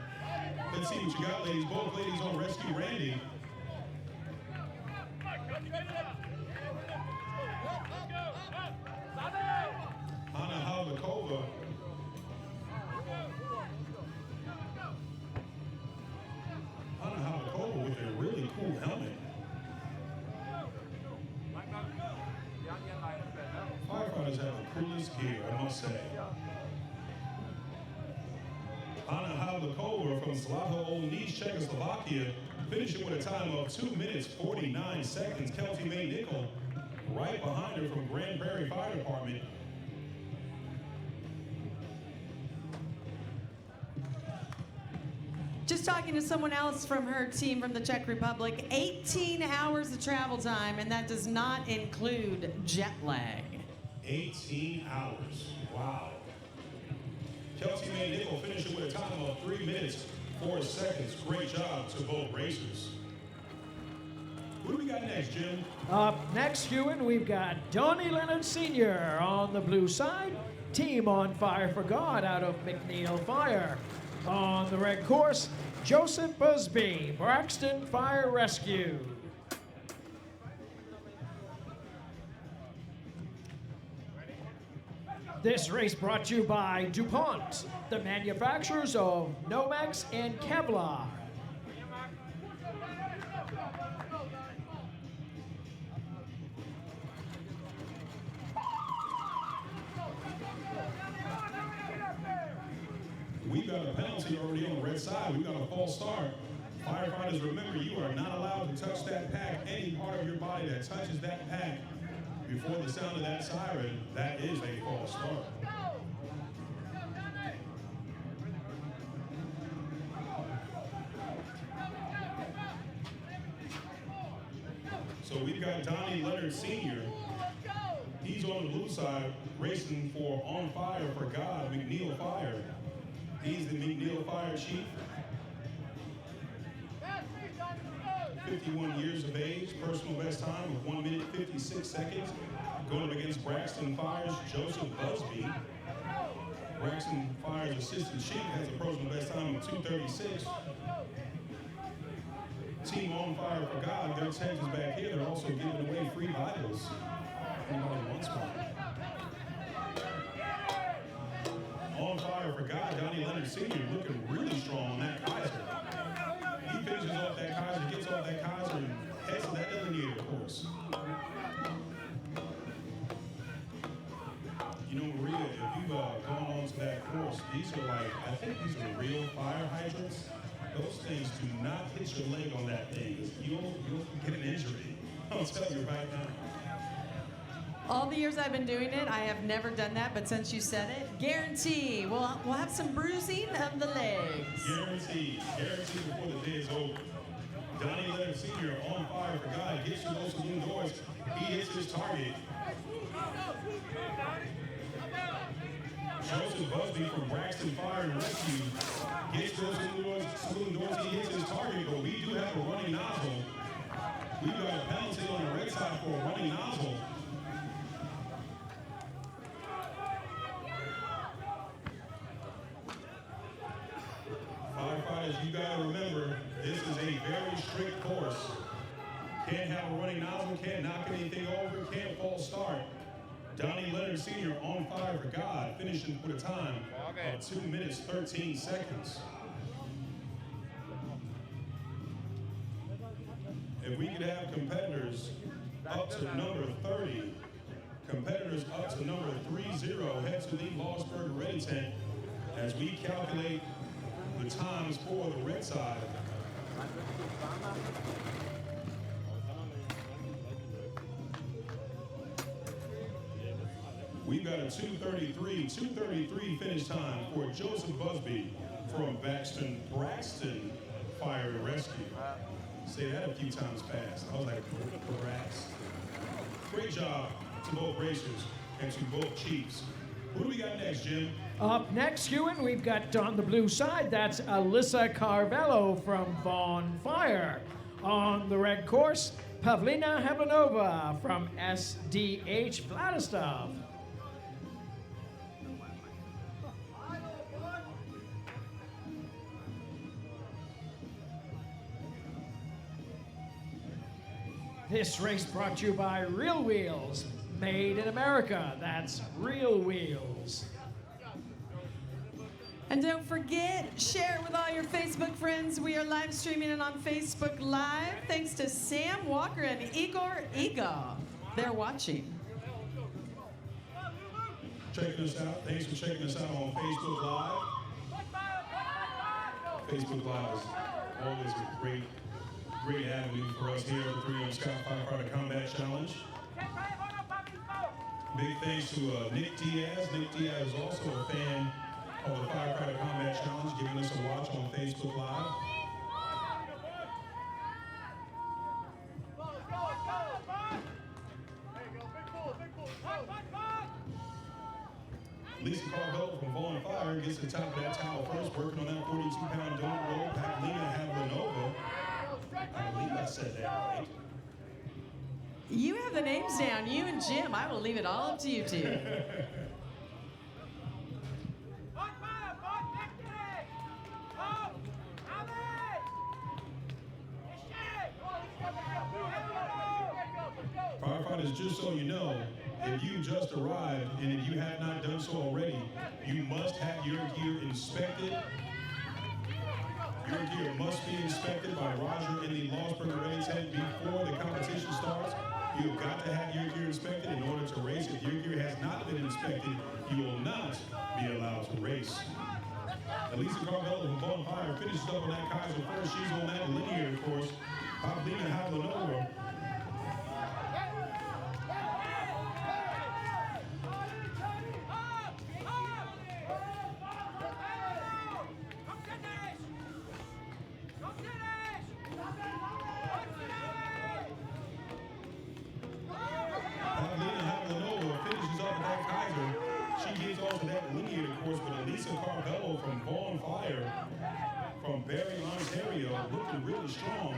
Speaker 1: Let's see what you got, ladies. Both ladies on Rescue Randy. Hanna Havlikova. Hanna Havlikova with a really cool helmet. Firefighters have the coolest gear, I must say. Hanna Havlikova from Zlata Olnice, Czechoslovakia, finishing with a time of 2 minutes 49 seconds. Kelty May Nickel right behind her from Grand Prairie Fire Department.
Speaker 3: Just talking to someone else from her team from the Czech Republic, 18 hours of travel time, and that does not include jet lag.
Speaker 1: 18 hours. Wow. Kelty May Nickel finishing with a time of 3 minutes 4 seconds. Great job to both racers. What do we got next, Jim?
Speaker 2: Up next, Ewan, we've got Donnie Leonard Sr. on the blue side. Team on Fire for God out of McNeil Fire. On the red course, Joseph Busby, Braxton Fire Rescue. This race brought to you by DuPont, the manufacturers of Nomex and Kevlar.
Speaker 1: We've got a penalty already on the red side. We've got a false start. Firefighters, remember, you are not allowed to touch that pack. Any part of your body that touches that pack before the sound of that siren, that is a false start. So we've got Donnie Leonard Sr. He's on the blue side, racing for On Fire for God, McNeil Fire. He's the McNeil Fire Chief. 51 years of age, personal best time of 1 minute 56 seconds. Going up against Braxton Fire's Joseph Busby. Braxton Fire's assistant chief has a personal best time of 2:36. Team On Fire for God, their tent is back here. They're also giving away free Bibles. Anybody wants one? On Fire for God, Donnie Leonard Sr. looking really strong on that Kaiser. He finishes off that Kaiser, gets off that Kaiser, and heads to that delineator course. You know, Maria, if you've gone on to that course, these are like, I think these are real fire hydrants. Those things do not hit your leg on that thing. You'll get an injury. I'll tell you right now.
Speaker 3: All the years I've been doing it, I have never done that, but since you said it, guarantee we'll have some bruising of the legs.
Speaker 1: Guaranteed before the day is over. Donnie Leonard Sr. On Fire for God gets through those saloon doors. He hits his target. Joseph Busby from Braxton Fire and Rescue gets through those saloon doors. He hits his target, but we do have a running nozzle. We've got a penalty on the red side for a running nozzle. Firefighters, you gotta remember, this is a very strict course. Can't have a running nozzle, can't knock anything over, can't false start. Donnie Leonard Sr. On Fire for God, finishing with a time of 2 minutes, 13 seconds. If we could have competitors up to number 30, competitors up to number 30, head to the Lawsburg Ready Tent as we calculate the times for the red side. We've got a 2:33 finish time for Joseph Busby from Braxton Fire and Rescue. Say that a few times fast. I was like, Braxton. Great job to both racers and to both chiefs. Who do we got next, Jim?
Speaker 2: Up next, Ewan, we've got on the blue side, that's Alyssa Carvello from Vaughn Fire. On the red course, Pavlina Heblanova from SDH Vladislav. This race brought to you by Real Wheels, made in America. That's Real Wheels.
Speaker 3: And don't forget, share it with all your Facebook friends. We are live streaming it on Facebook Live. Thanks to Sam Walker and Igor Ego. They're watching.
Speaker 1: Checking us out. Thanks for checking us out on Facebook Live. Facebook Live is always a great avenue for us here at the 3M Scott Firefighter Combat Challenge. Big thanks to Nick Diaz. Nick Diaz is also a fan of the Firefighter Combat Challenge, giving us a watch on Facebook Live. Lisa Carvel from Vaughn Fire gets the top of that tower first, working on that 42-pound donut roll. Pavlina Havlanova, I believe I said that right.
Speaker 3: You have the names down, you and Jim. I will leave it all up to you two.
Speaker 1: Firefighters, just so you know, if you just arrived and if you have not done so already, you must have your gear inspected. Your gear must be inspected by Roger in the Lawsburg Ready tent before the competition starts. You've got to have your gear inspected in order to race. If your gear has not been inspected, you will not be allowed to race. Elisa Carvello from Bonfire finishes up on that Kaiser first. She's on that linear course. Pavlina Havlanova. Pavlina Havlanova finishes up at that Kaiser. She gets off to that linear course, but Elisa Carvello from Bonfire from Barrie, Ontario, looking really strong.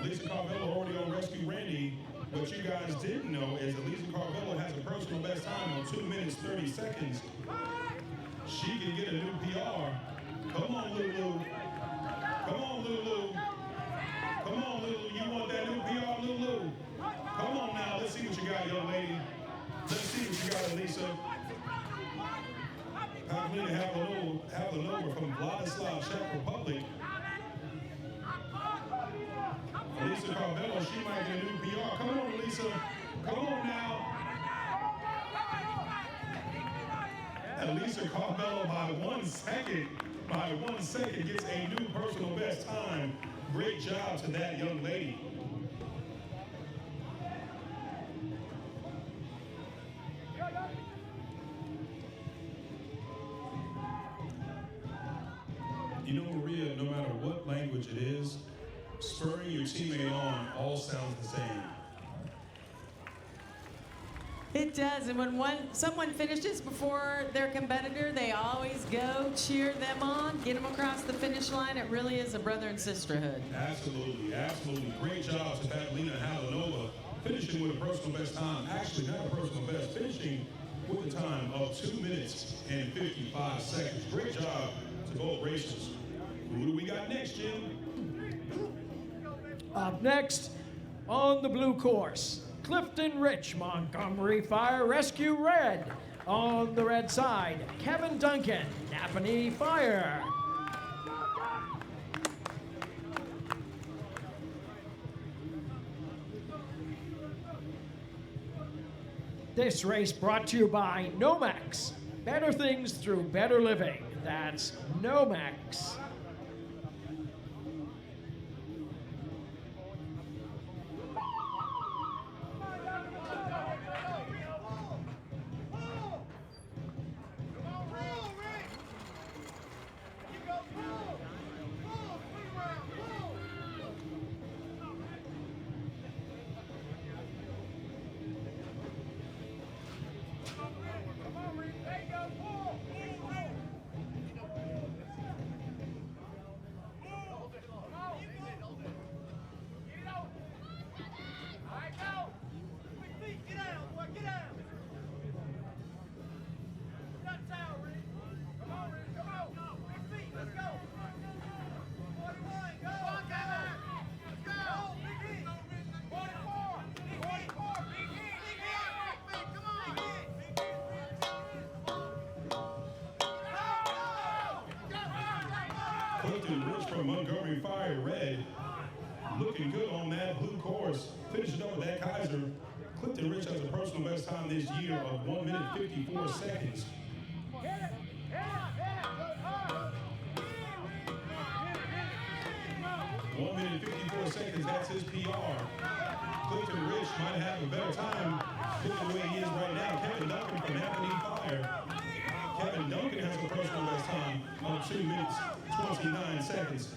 Speaker 1: Elisa Carvello already on Rescue Randy. What you guys didn't know is Elisa Carvello has a personal best time on 2 minutes 30 seconds. She can get a new PR. Come on, Lulu. Come on, Lulu. Come on, Lulu. You want that new PR, Lulu? Come on now. Let's see what you got, young lady. Let's see what you got, Elisa. Pavlina Havlanova from Vladislav, Czech Republic. Elisa Carvello, she might get a new PR. Come on, Elisa. Come on now. Elisa Carvello by 1 second. By 1 second gets a new personal best time. Great job to that young lady. You know, Maria, no matter what language it is, spurring your teammate on all sounds the same.
Speaker 3: It does, and when someone finishes before their competitor, they always go cheer them on, get them across the finish line. It really is a brother and sisterhood.
Speaker 1: Absolutely, absolutely. Great job to Pavlina Havlanova, finishing with a personal best time. Actually, not a personal best, finishing with a time of 2 minutes and 55 seconds. Great job to both racers. Who do we got next, Jim?
Speaker 2: Up next, on the blue course, Clifton Rich, Montgomery Fire Rescue Red. On the red side, Kevin Duncan, Napanee Fire. This race brought to you by Nomex. Better things through better living. That's Nomex.
Speaker 1: Clifton Rich from Montgomery Fire Red, looking good on that blue course. Finishing up with that Kaiser. Clifton Rich has a personal best time this year of 1 minute 54 seconds. 1 minute 54 seconds, that's his PR. Clifton Rich might have a better time looking the way he is right now. Kevin Duncan from Napanee Fire. Kevin Duncan has a personal best time of 2 minutes 29 seconds.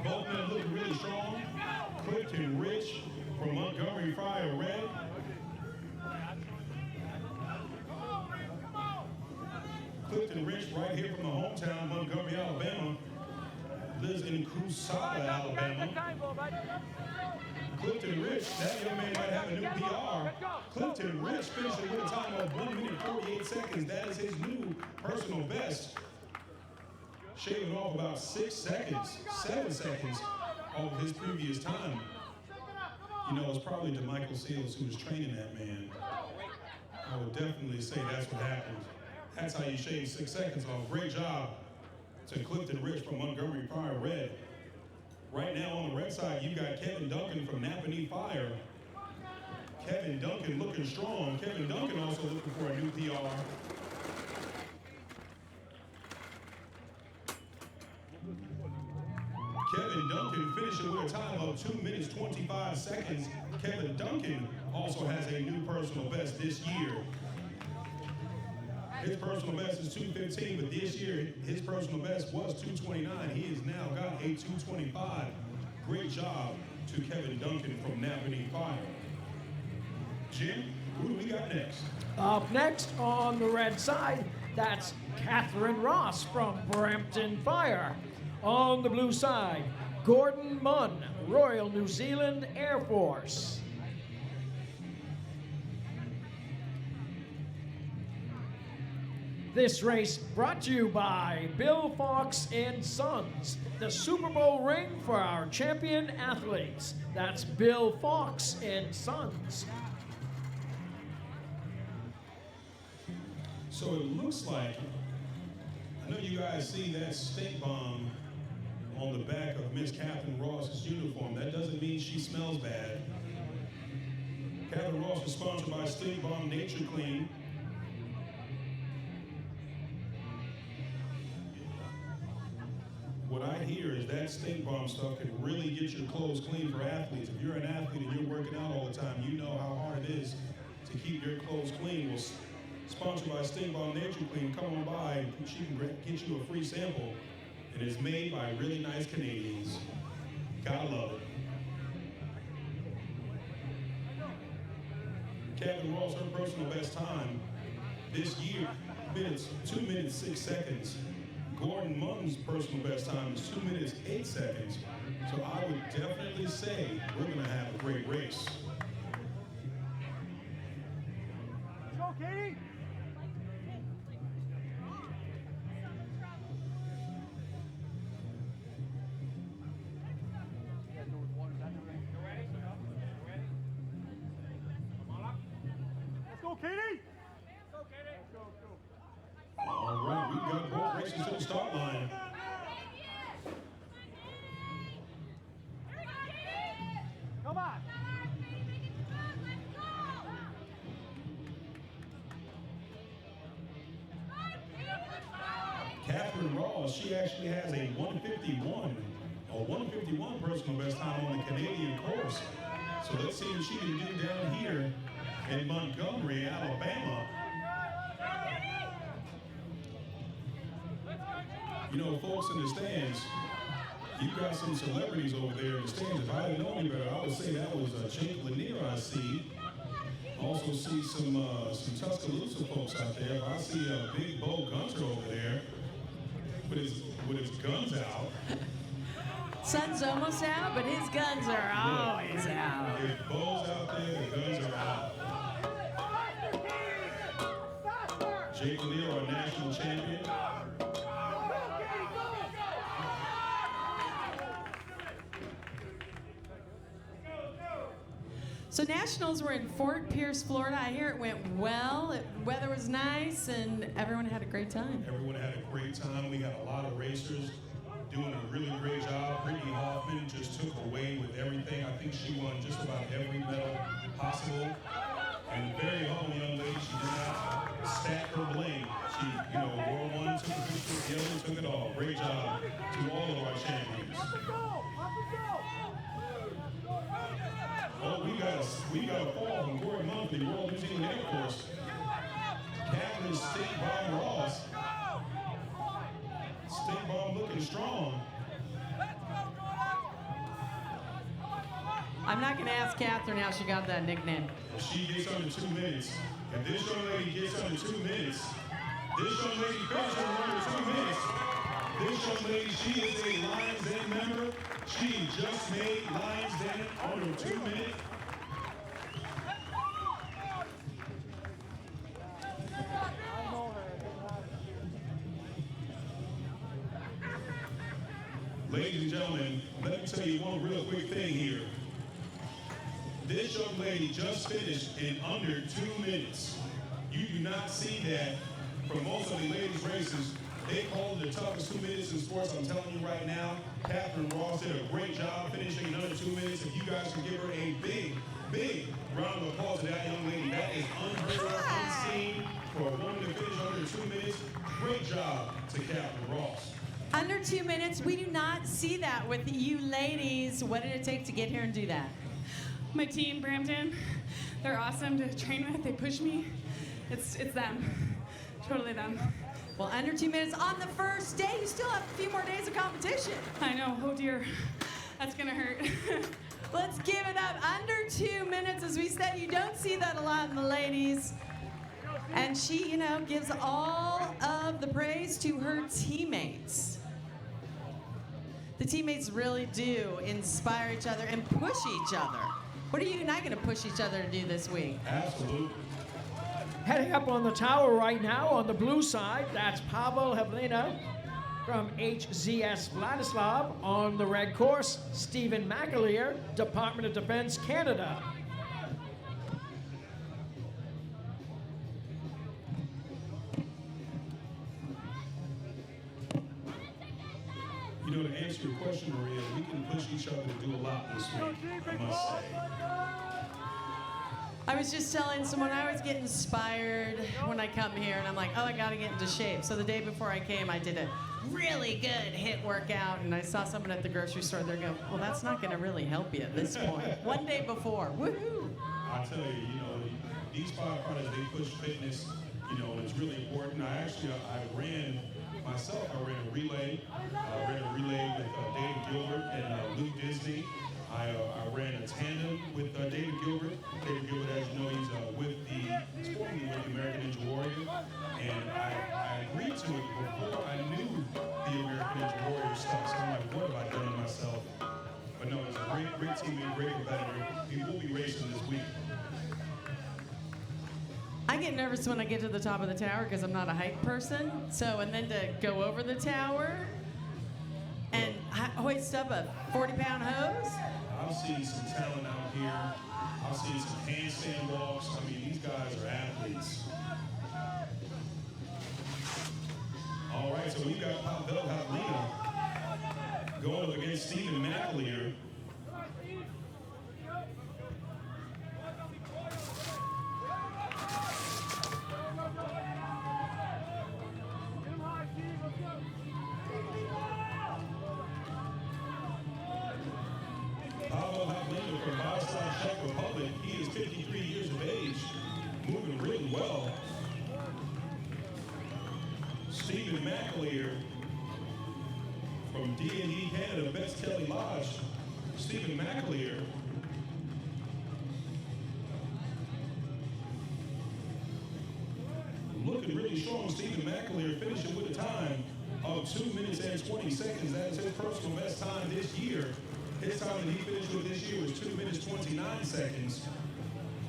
Speaker 1: Both men look really strong. Clifton Rich from Montgomery Fire Red. Clifton Rich right here from the hometown, Montgomery, Alabama. lives in Cruzada, Alabama. Clifton Rich, that young man might have a new PR. Clifton Rich finishing with a time of 1 minute 48 seconds. That is his new personal best. Shaving off about 7 seconds off his previous time. You know, it's probably DeMichael Seals who was training that man. I would definitely say that's what happened. That's how you shave 6 seconds off. Great job to Clifton Rich from Montgomery Fire Red. Right now on the red side, you got Kevin Duncan from Napanee Fire. Kevin Duncan looking strong. Kevin Duncan also looking for a new PR. Kevin Duncan finishing with a time of 2 minutes 25 seconds. Kevin Duncan also has a new personal best this year. His personal best is 2:15, but this year his personal best was 2:29. He has now got a 2:25. Great job to Kevin Duncan from Napanee Fire. Jim, who do we got next?
Speaker 2: Up next on the red side, that's Catherine Ross from Brampton Fire. On the blue side, Gordon Munn, Royal New Zealand Air Force. This race brought to you by Bill Fox and Sons, the Super Bowl ring for our champion athletes. That's Bill Fox and Sons.
Speaker 1: So it looks like, I know you guys see that stink bomb on the back of Miss Catherine Ross's uniform. That doesn't mean she smells bad. Catherine Ross is sponsored by Stink Bomb Nature Clean. What I hear is that stink bomb stuff can really get your clothes clean for athletes. If you're an athlete and you're working out all the time, you know how hard it is to keep your clothes clean. Well, sponsored by Stink Bomb Nature Clean, come on by and she can get you a free sample. And it's made by really nice Canadians. Gotta love it. Catherine Ross, her personal best time this year, 2 minutes 6 seconds. Gordon Munn's personal best time is 2 minutes 8 seconds. So I would definitely say we're gonna have a great race.
Speaker 5: Let's go, Katie! Let's go, Katie!
Speaker 1: All right, we've got both races to the start line.
Speaker 5: Come on!
Speaker 1: Catherine Ross, she actually has a 151 personal best time on the Canadian course. So let's see what she can do down here in Montgomery, Alabama. You know, folks in the stands, you've got some celebrities over there in the stands. If I didn't know any better, I would say that was Jake Lanier I see. Also see some Tuscaloosa folks out there. If I see a big Bo Gunter over there with his guns out.
Speaker 3: Sun's almost out, but his guns are always out.
Speaker 1: If Bo's out there, the guns are out. Jake Lanier, our national champion.
Speaker 3: So Nationals were in Fort Pierce, Florida. I hear it went well. Weather was nice, and everyone had a great time.
Speaker 1: Everyone had a great time. We had a lot of racers doing a really great job. Brittany Hoffman just took away with everything. I think she won just about every medal possible. And very humble young lady, she did not stack her bling. She, wore one, took a picture, the other took it all. Great job to all of our champions. Oh, we got a fall from Gordon Munn, the Royal New Zealand Air Force. Catherine Stink Bomb Ross. Stink Bomb looking strong.
Speaker 3: I'm not going to ask Catherine how she got that nickname.
Speaker 1: She gets under 2 minutes. If this young lady gets under 2 minutes, this young lady finishes under 2 minutes. This young lady, she is a Lions Den member. She just made Lions Den under 2 minutes. Ladies and gentlemen, let me tell you one real quick thing here. This young lady just finished in under 2 minutes. You do not see that from most of the ladies' races. They call it the toughest 2 minutes in sports. I'm telling you right now, Catherine Ross did a great job finishing in under 2 minutes. If you guys can give her a big, big round of applause to that young lady. That is unheard of, unseen for a woman to finish under 2 minutes. Great job to Catherine Ross.
Speaker 3: Under 2 minutes, we do not see that with you ladies. What did it take to get here and do that?
Speaker 4: My team, Brampton, they're awesome to train with. They push me. It's them. Totally them.
Speaker 3: Well, under 2 minutes on the first day. You still have a few more days of competition.
Speaker 4: I know. Oh, dear. That's going to hurt.
Speaker 3: Let's give it up. Under 2 minutes. As we said, you don't see that a lot in the ladies. And she, you know, gives all of the praise to her teammates. The teammates really do inspire each other and push each other. What are you and I going to push each other to do this week?
Speaker 1: Absolutely.
Speaker 2: Heading up on the tower right now on the blue side, that's Pavel Havlina from HZS Vladislav. On the red course, Stephen McAleer, Department of Defense, Canada.
Speaker 1: You know, to answer your question, Maria, we can push each other to do a lot this week, I must say.
Speaker 3: I was just telling someone I always get inspired when I come here, and I'm like, oh, I got to get into shape. So the day before I came, I did a really good HIIT workout, and I saw someone at the grocery store. They're going, well, that's not going to really help you at this point. One day before, woohoo!
Speaker 1: I tell you, these firefighters, they push fitness, and it's really important. I ran myself, I ran a relay. I ran a relay with David Gilbert and Luke Disney. I ran a tandem with David Gilbert. David Gilbert, as you know, he's formerly with the American Ninja Warrior. And I agreed to it before I knew the American Ninja Warrior stuff. So I'm like, what have I done to myself? But no, it's a great teammate, great competitor. We will be racing this week.
Speaker 3: I get nervous when I get to the top of the tower because I'm not a height person. So, and then to go over the tower and hoist up a 40-pound hose.
Speaker 1: I've seen some talent out here. I've seen some handstand walks. I mean, these guys are athletes. All right, so we got Pavel Havlina going up against Stephen McAleer. Pavel Havlina from Boston, Czech Republic. He is 53 years of age, moving really well. Stephen McAleer from D&D Canada, Best Kelly Lodge. Stephen McAleer. Looking really strong. Stephen McAleer finishing with a time of 2 minutes and 20 seconds. That is his personal best time this year. His time that he finished with this year was 2 minutes 29 seconds.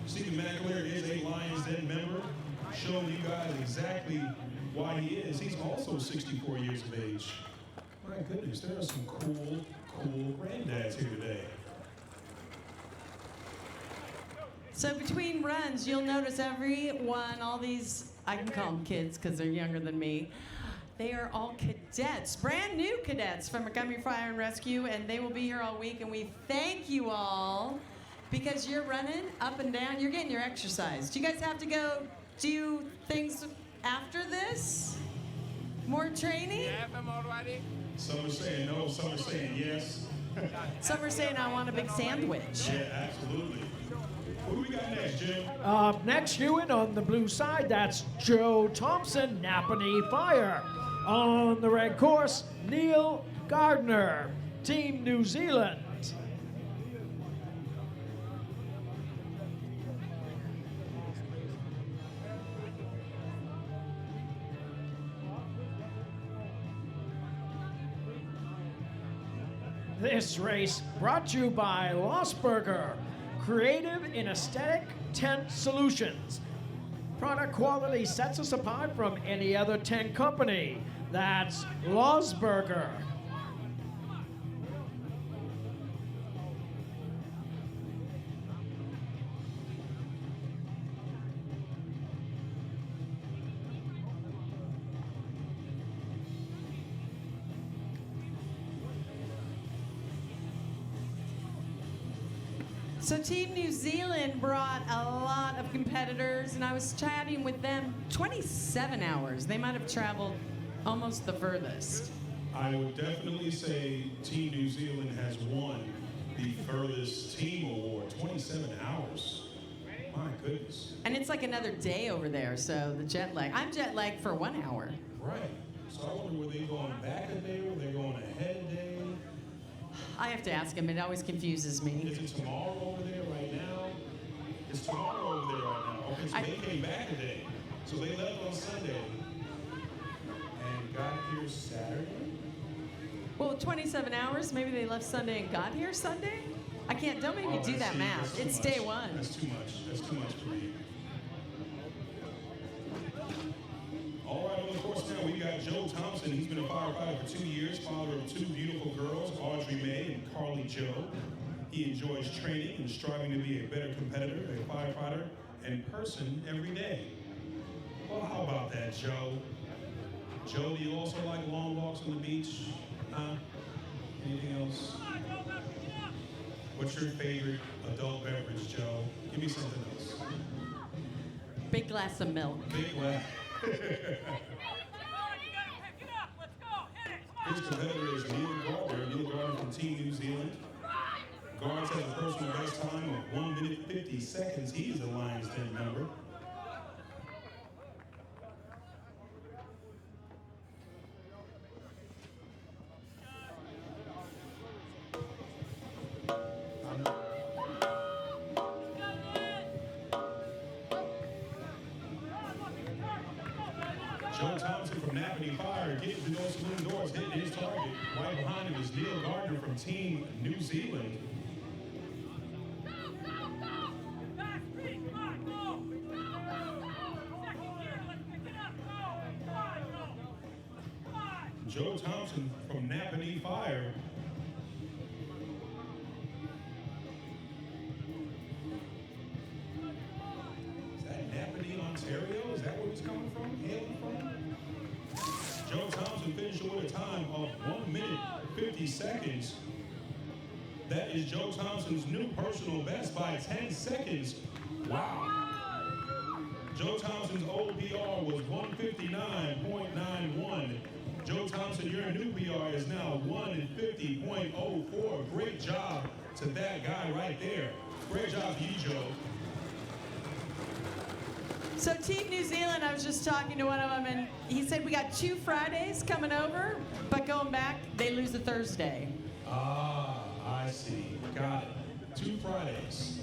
Speaker 1: Stephen McAleer is a Lions Den member, showing you guys exactly why he is. He's also 64 years of age. My goodness, there are some cool granddads here today.
Speaker 3: So between runs, you'll notice everyone, all these, I can call them kids because they're younger than me, they are all cadets, brand new cadets from Montgomery Fire and Rescue, and they will be here all week, and we thank you all because you're running up and down, you're getting your exercise. Do you guys have to go do things after this? More training?
Speaker 1: Some are saying no, some are saying yes.
Speaker 3: Some are saying I want a big sandwich.
Speaker 1: Yeah, absolutely. What do we got next, Jim?
Speaker 2: Up next, Hewitt on the blue side, that's Joe Thompson, Napanee Fire. On the red course, Neil Gardner, Team New Zealand. This race brought to you by Losberger, creative and aesthetic tent solutions. Product quality sets us apart from any other tent company. That's Losberger.
Speaker 3: So Team New Zealand brought a lot of competitors, and I was chatting with them. 27 hours. They might have traveled almost the furthest.
Speaker 1: I would definitely say Team New Zealand has won the furthest team award, 27 hours. My goodness.
Speaker 3: And it's like another day over there, so the jet lag. I'm jet lagged for 1 hour.
Speaker 1: Right. So I wonder, were they going back a day or were they going ahead a day?
Speaker 3: I have to ask him. It always confuses me.
Speaker 1: Is it tomorrow over there right now? It's tomorrow over there right now. Okay, so they came back a day. So they left on Sunday and got here Saturday?
Speaker 3: Well, 27 hours. Maybe they left Sunday and got here Sunday? I can't. Don't make me do that math. It's day one.
Speaker 1: That's too much. That's too much for me. All right, on the course now, we got Joe Thompson. He's been a firefighter for 2 years, father of 2 beautiful girls, Audrey Mae and Carly Joe. He enjoys training and striving to be a better competitor, a firefighter, and person every day. Well, how about that, Joe? Joe, do you also like long walks on the beach? Anything else? What's your favorite adult beverage, Joe? Give me something else.
Speaker 3: Big glass of milk.
Speaker 1: Big laugh. His competitor is Neil Gardner. Neil Gardner from Team New Zealand. Gardner has a personal best time of 1 minute 50 seconds. He's a Lions Den member. Joe Thompson from Napanee Fire getting to those swing doors, hitting his target. Right behind him is Neil Gardner from Team New Zealand. Joe Thompson from Napanee Fire. Is that Napanee, Ontario? Is that where he's coming from? Hailing from? Joe Thompson finishing with a time of 1 minute 50 seconds. That is Joe Thompson's new personal best by 10 seconds. Wow. Joe Thompson's old PR was 159.91. Joe Thompson, your new PR is now 1:50.04. Great job to that guy right there. Great job to you, Joe.
Speaker 3: So Team New Zealand, I was just talking to one of them, and he said we got 2 Fridays coming over, but going back, they lose a Thursday.
Speaker 1: Ah, I see. Got it. 2 Fridays.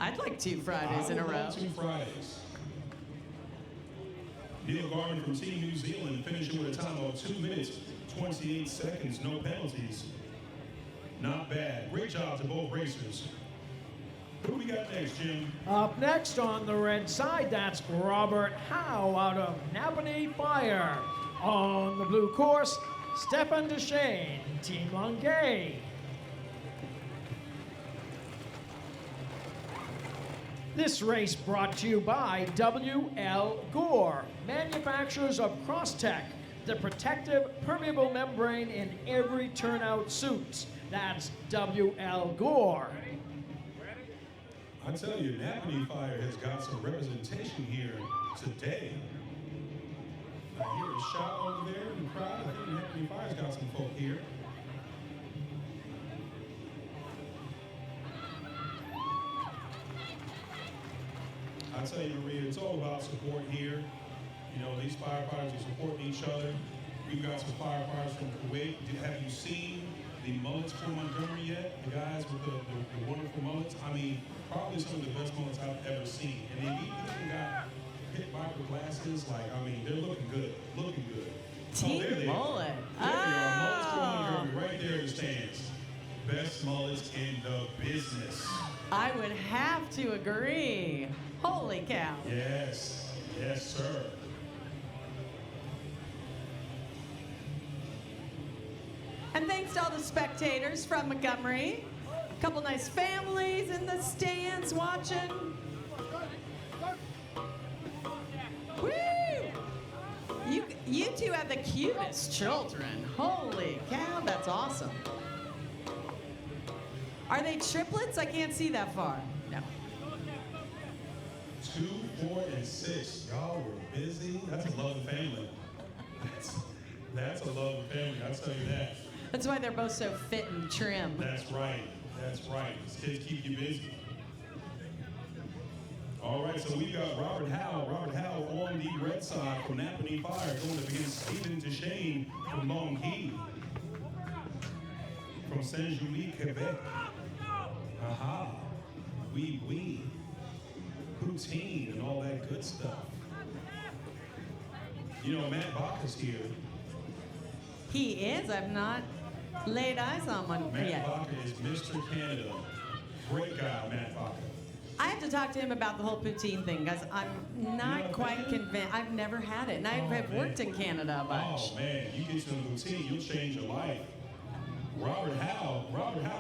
Speaker 3: I'd like 2 Fridays in a row.
Speaker 1: 2 Fridays. Neil Gardner from Team New Zealand finishing with a time of 2 minutes, 28 seconds, no penalties. Not bad. Great job to both racers. Who we got next, Jim?
Speaker 2: Up next on the red side, that's Robert Howe out of Napanee Fire. On the blue course, Stefan Deshane, Team Langay. This race brought to you by W.L. Gore, manufacturers of Crosstech, the protective permeable membrane in every turnout suit. That's W.L. Gore.
Speaker 1: I tell you, Napanee Fire has got some representation here today. I hear a shout over there in the crowd. I think Napanee Fire's got some folk here. I tell you, Maria, it's all about support here. You know, these firefighters are supporting each other. We've got some firefighters from Kuwait. Have you seen the mullets from Montgomery yet? The guys with the wonderful mullets? I mean, probably some of the best mullets I've ever seen. And they even got pit viper glasses. Like, I mean, they're looking good. Looking good.
Speaker 3: Team
Speaker 1: there they
Speaker 3: mullet.
Speaker 1: are. There they are. Mullets from Montgomery right there in the stands. best mullets in the business.
Speaker 3: I would have to agree. Holy cow.
Speaker 1: Yes, yes, sir.
Speaker 3: And thanks to all the spectators from Montgomery. A couple nice families in the stands watching. Woo! You two have the cutest children. Holy cow, that's awesome. Are they triplets? I can't see that far. No.
Speaker 1: 2, 4, and 6. Y'all were busy. That's a loving family. That's a loving family, I'll tell you that.
Speaker 3: That's why they're both so fit and trim.
Speaker 1: That's right. That's right. These kids keep you busy. All right, so we've got Robert Howe. Robert Howe on the red side from Napanee Fire, going up against Stephen Deshane from Longueuil. From Saint-Julie, Quebec. Aha. Oui, oui. Poutine and all that good stuff. You know, Matt Bacchus here.
Speaker 3: He is. I've not laid eyes on one
Speaker 1: Matt
Speaker 3: yet.
Speaker 1: Bacchus is Mr. Canada. Great guy, Matt Bacchus.
Speaker 3: I have to talk to him about the whole poutine thing because I'm not quite convinced. I've never had it, and I have worked in Canada a bunch.
Speaker 1: Oh man, you get some poutine, you'll change your life. Robert Howe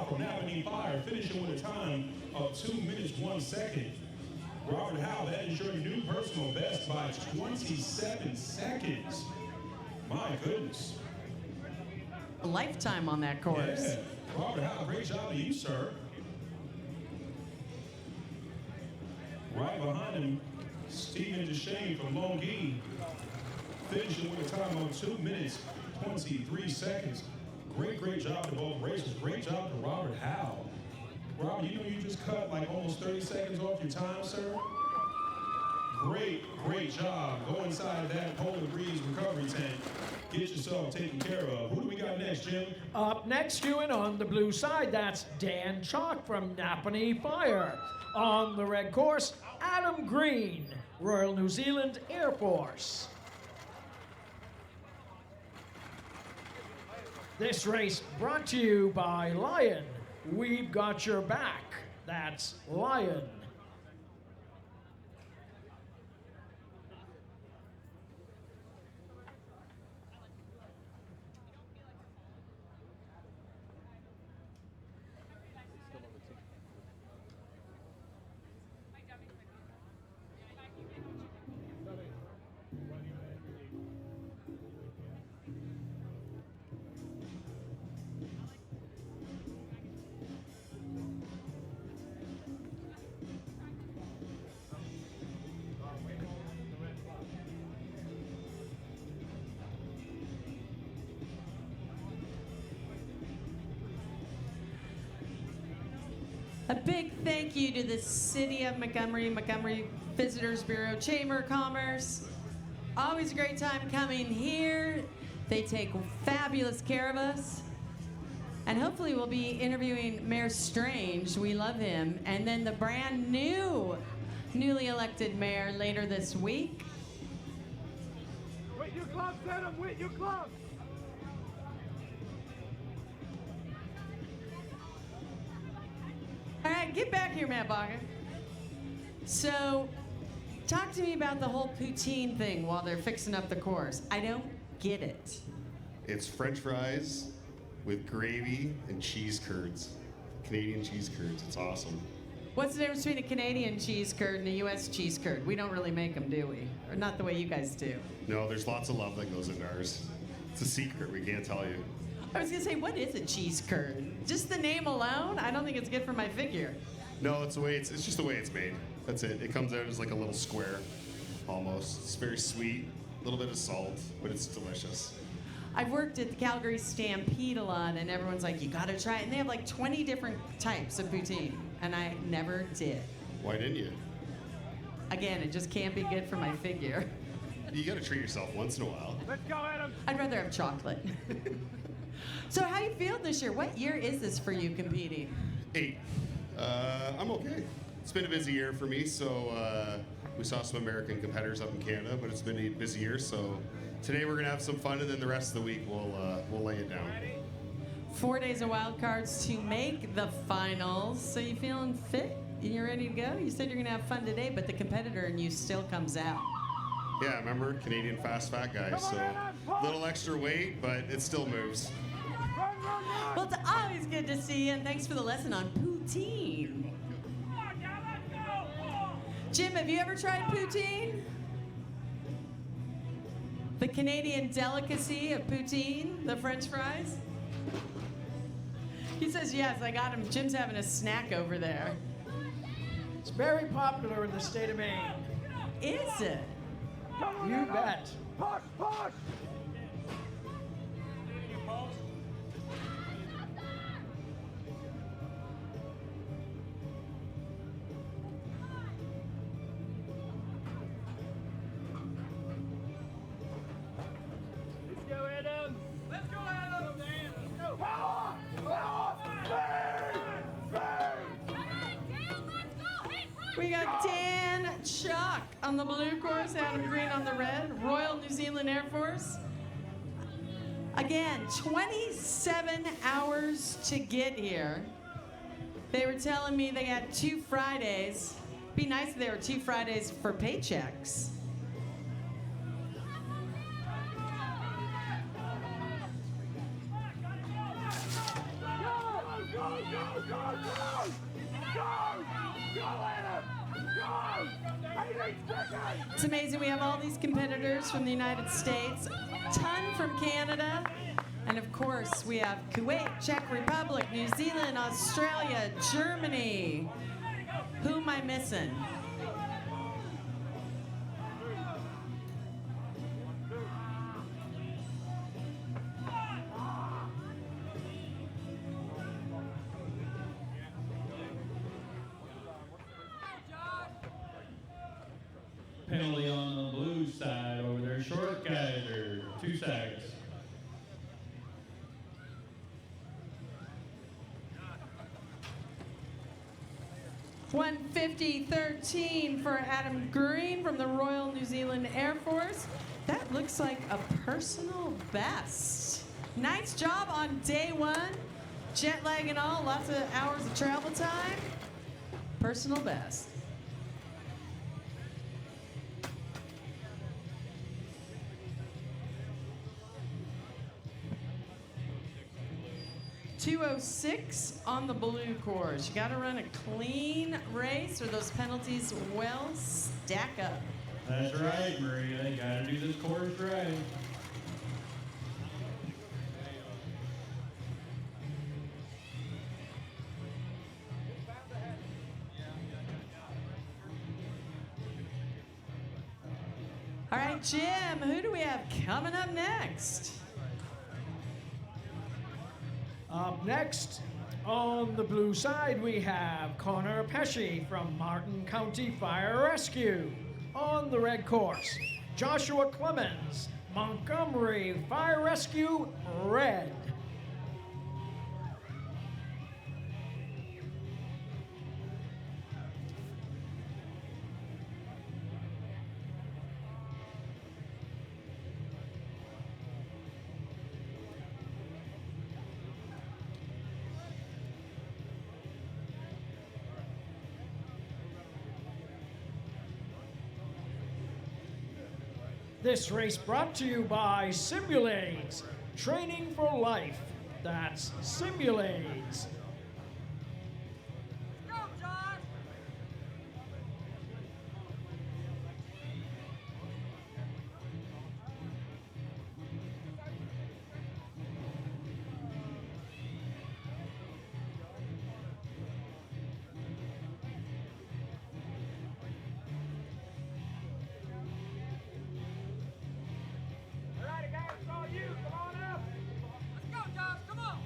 Speaker 1: from Napanee Fire, finishing with a time of 2 minutes, 1 second. Robert Howe, that is your new personal best by 27 seconds. My goodness.
Speaker 3: A lifetime on that course.
Speaker 1: Yeah. Robert Howe, great job to you, sir. Right behind him, Stephen Deshane from Longueuil, finishing with a time of 2 minutes, 23 seconds. Great job to both racers. Great job to Robert Howe. Robert, you know you just cut like almost 30 seconds off your time, sir? Great job. Go inside that Polar Breeze recovery tank. Get yourself taken care of. Who do we got next, Jim?
Speaker 2: Up next, Ewan, on the blue side, that's Dan Chalk from Napanee Fire. On the red course, Adam Green, Royal New Zealand Air Force. This race brought to you by Lion. We've got your back. That's Lion.
Speaker 3: A big thank you to the City of Montgomery, Montgomery Visitors Bureau, Chamber of Commerce. Always a great time coming here. They take fabulous care of us. And hopefully we'll be interviewing Mayor Strange. We love him. And then the brand new, newly elected mayor later this week.
Speaker 5: Wait your clubs, Adam, wait your clubs.
Speaker 3: All right, get back here, Matt Bogger. So, talk to me about the whole poutine thing while they're fixing up the course. I don't get it.
Speaker 7: It's French fries with gravy and cheese curds. Canadian cheese curds. It's awesome.
Speaker 3: What's the difference between a Canadian cheese curd and a U.S. cheese curd? We don't really make them, do we? Or not the way you guys do.
Speaker 7: No, there's lots of love that goes into ours. It's a secret. We can't tell you.
Speaker 3: I was gonna say, what is a cheese curd? Just the name alone? I don't think it's good for my figure.
Speaker 7: No, it's the way it's just the way it's made. That's it. It comes out as like a little square, almost. It's very sweet, a little bit of salt, but it's delicious.
Speaker 3: I've worked at the Calgary Stampede a lot, and everyone's like, you gotta try it. And they have like 20 different types of poutine, and I never did.
Speaker 7: Why didn't you?
Speaker 3: Again, it just can't be good for my figure.
Speaker 7: You gotta treat yourself once in a while.
Speaker 5: Let's go, Adam.
Speaker 3: I'd rather have chocolate. So how you feel this year? What year is this for you competing?
Speaker 7: 8. I'm okay. It's been a busy year for me, so we saw some American competitors up in Canada, but it's been a busy year, so today we're gonna have some fun, and then the rest of the week we'll lay it down.
Speaker 3: 4 days of wild cards to make the finals. So you feeling fit? You ready to go? You said you're gonna have fun today, but the competitor in you still comes out.
Speaker 7: Yeah, remember Canadian fast fat guy. So a little extra weight, but it still moves.
Speaker 3: Well, it's always good to see you, and thanks for the lesson on poutine. Jim, have you ever tried poutine? The Canadian delicacy of poutine, the French fries? He says yes, I got him. Jim's having a snack over there.
Speaker 2: It's very popular in the state of Maine.
Speaker 3: Is it?
Speaker 2: You bet.
Speaker 5: Push, push! Let's go, Adam! Let's go, Adam! Let's go! Power! Power!
Speaker 3: We got Dan Chuck on the blue course, Adam Green on the red, Royal New Zealand Air Force. Again, 27 hours to get here. They were telling me they had 2 Fridays. Be nice if there were 2 Fridays for paychecks. It's amazing we have all these competitors from the United States, a ton from Canada, and of course we have Kuwait, Czech Republic, New Zealand, Australia, Germany. Who am I missing?
Speaker 8: Penalty on the blue side over there. Short guys are 2 seconds.
Speaker 3: .150.13 for Adam Green from the Royal New Zealand Air Force. That looks like a personal best. Nice job on day 1. Jet lag and all, lots of hours of travel time. Personal best. .206 on the blue course. You got to run a clean race or those penalties will stack up.
Speaker 8: That's right, Maria. They got to do this course right.
Speaker 3: All right, Jim, who do we have coming up next?
Speaker 2: Up next, on the blue side, we have Connor Pesci from Martin County Fire Rescue. On the red course, Joshua Clemens, Montgomery Fire Rescue, red. This race brought to you by Simulades, training for life. That's Simulades.
Speaker 5: All right, guys, it's all you. Come on up. Let's go, Josh. Come on.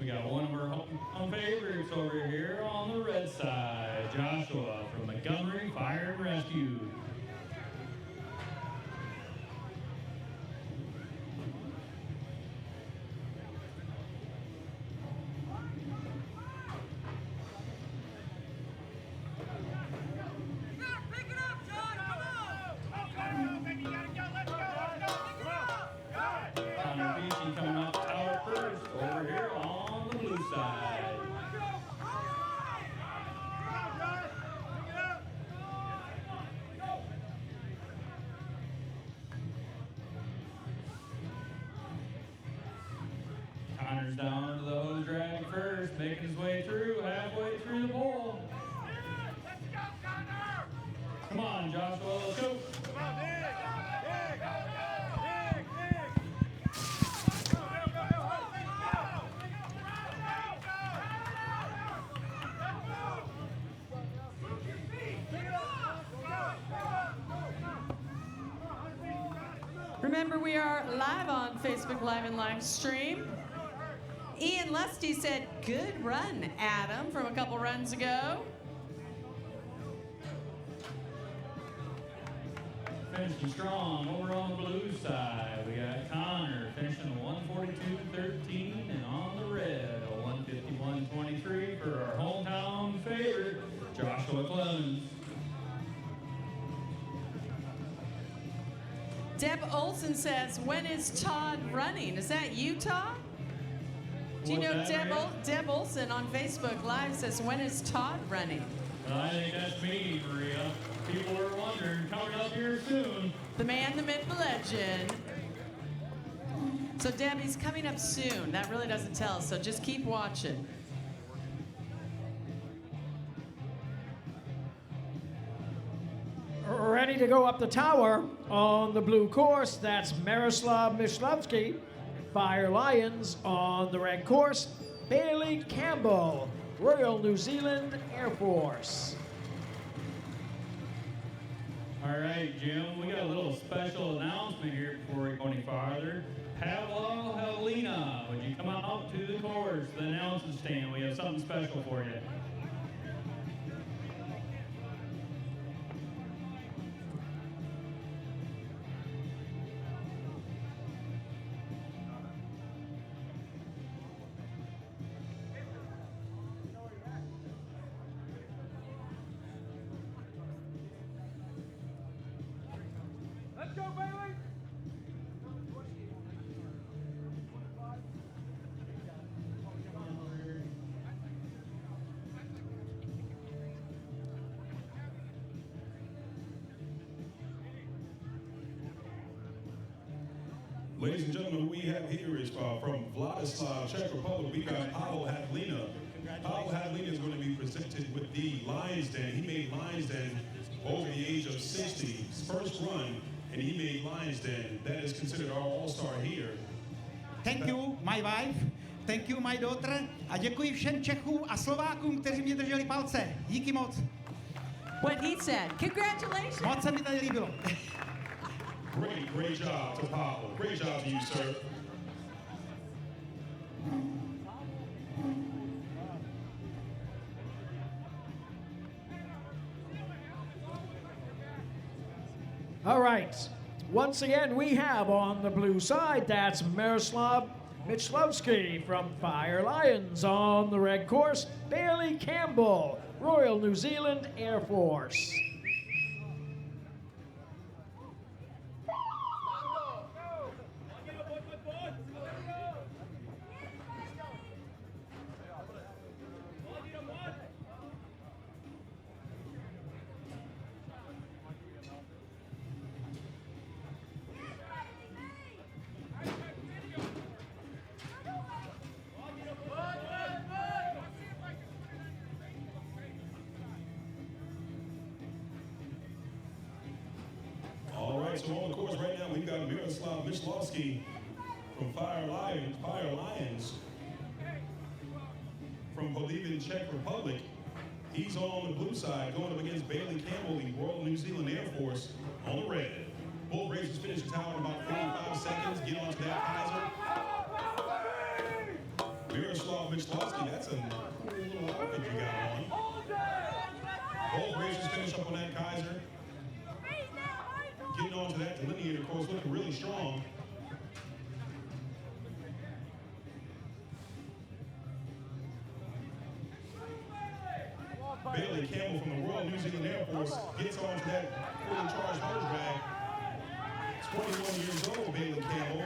Speaker 8: got one of our home favorites over here on the red side, Joshua from Montgomery Fire and Rescue. Connor Beachy coming up tower first over here on the blue side. Connor's down to the hose drag first, making his way through, halfway through the bowl. Come on, Joshua, let's go.
Speaker 3: Remember, we are live on Facebook Live and live stream. Ian Lusty said, "Good run, Adam," from a couple runs ago.
Speaker 8: Finishing strong over on the blue side. We got Connor finishing 142.13, and on the red, a 151.23 for our hometown favorite, Joshua Clemens.
Speaker 3: Deb Olson says, "When is Todd running?" Is that you, Todd? Do you
Speaker 8: What's
Speaker 3: know
Speaker 8: that, Maria?
Speaker 3: Deb Olson on Facebook Live says, "When is Todd running?"
Speaker 8: I think that's me, Maria. People are wondering, coming up here soon.
Speaker 3: The man, the myth, the legend. So Debbie's coming up soon. That really doesn't tell us, so just keep watching.
Speaker 2: Ready to go up the tower on the blue course, that's Miroslav Mishlovsky. Fire Lions on the red course, Bailey Campbell, Royal New Zealand Air Force.
Speaker 8: All right, Jim, we got a little special announcement here before we go any farther. Pavlo Helena, would you come out to the course, the announcement stand? We have something special for you.
Speaker 5: Let's go, Bailey!
Speaker 1: Ladies and gentlemen, who we have here is from Vladislav, Czech Republic. We got Pavel Hadlina. Pavel Hadlina is going to be presented with the Lions Den. He made Lions Den over the age of 60. His first run, and he made Lions Den. That is considered our all-star here.
Speaker 9: Thank you, my wife. Thank you, my daughter. A děkuji všem Čechům a Slovákům, kteří mě drželi palce. Díky moc.
Speaker 3: What he said. Congratulations.
Speaker 9: Moc se mi tady líbilo.
Speaker 1: Great job to Pavel. Great job to you, sir.
Speaker 2: All right. Once again, we have on the blue side, that's Miroslav Mishlovsky from Fire Lions. On the red course, Bailey Campbell, Royal New Zealand Air Force.
Speaker 1: All right, so on the course right now, we've got Miroslav Mishlovsky from Fire Lions from Bolivian Czech Republic. He's on the blue side, going up against Bailey Campbell, the Royal New Zealand Air Force, on the red. Both races finish the tower in about 45 seconds. Get on to that Kaiser. Miroslav Miroslav Michalowski, that's a cool little outfit you got on. Both racers finish up on that Kaiser. Getting onto that delineator course, looking really strong. Bailey Campbell from the Royal New Zealand Air Force gets onto that fully charged hose drag. 21 years old, Bailey Campbell.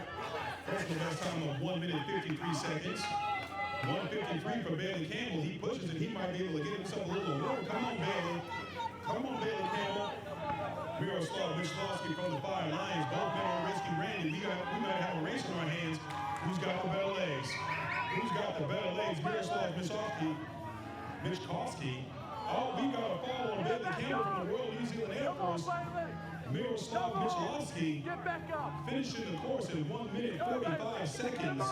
Speaker 1: Personal best time of 1 minute 53 seconds. 1:53 for Bailey Campbell. He pushes it. He might be able to get himself a little room. Come on, Bailey. Come on, Bailey Campbell. Miroslav Michalowski from the Fire Lions. Both men on Rescue Randy. We might have a race in our hands. Who's got the better legs? Who's got the better legs? Miroslav Michalowski. Oh, we got a fall on Bailey Campbell from the Royal New Zealand Air Force. Miroslav Michalowski finishing the course in 1 minute 45 seconds.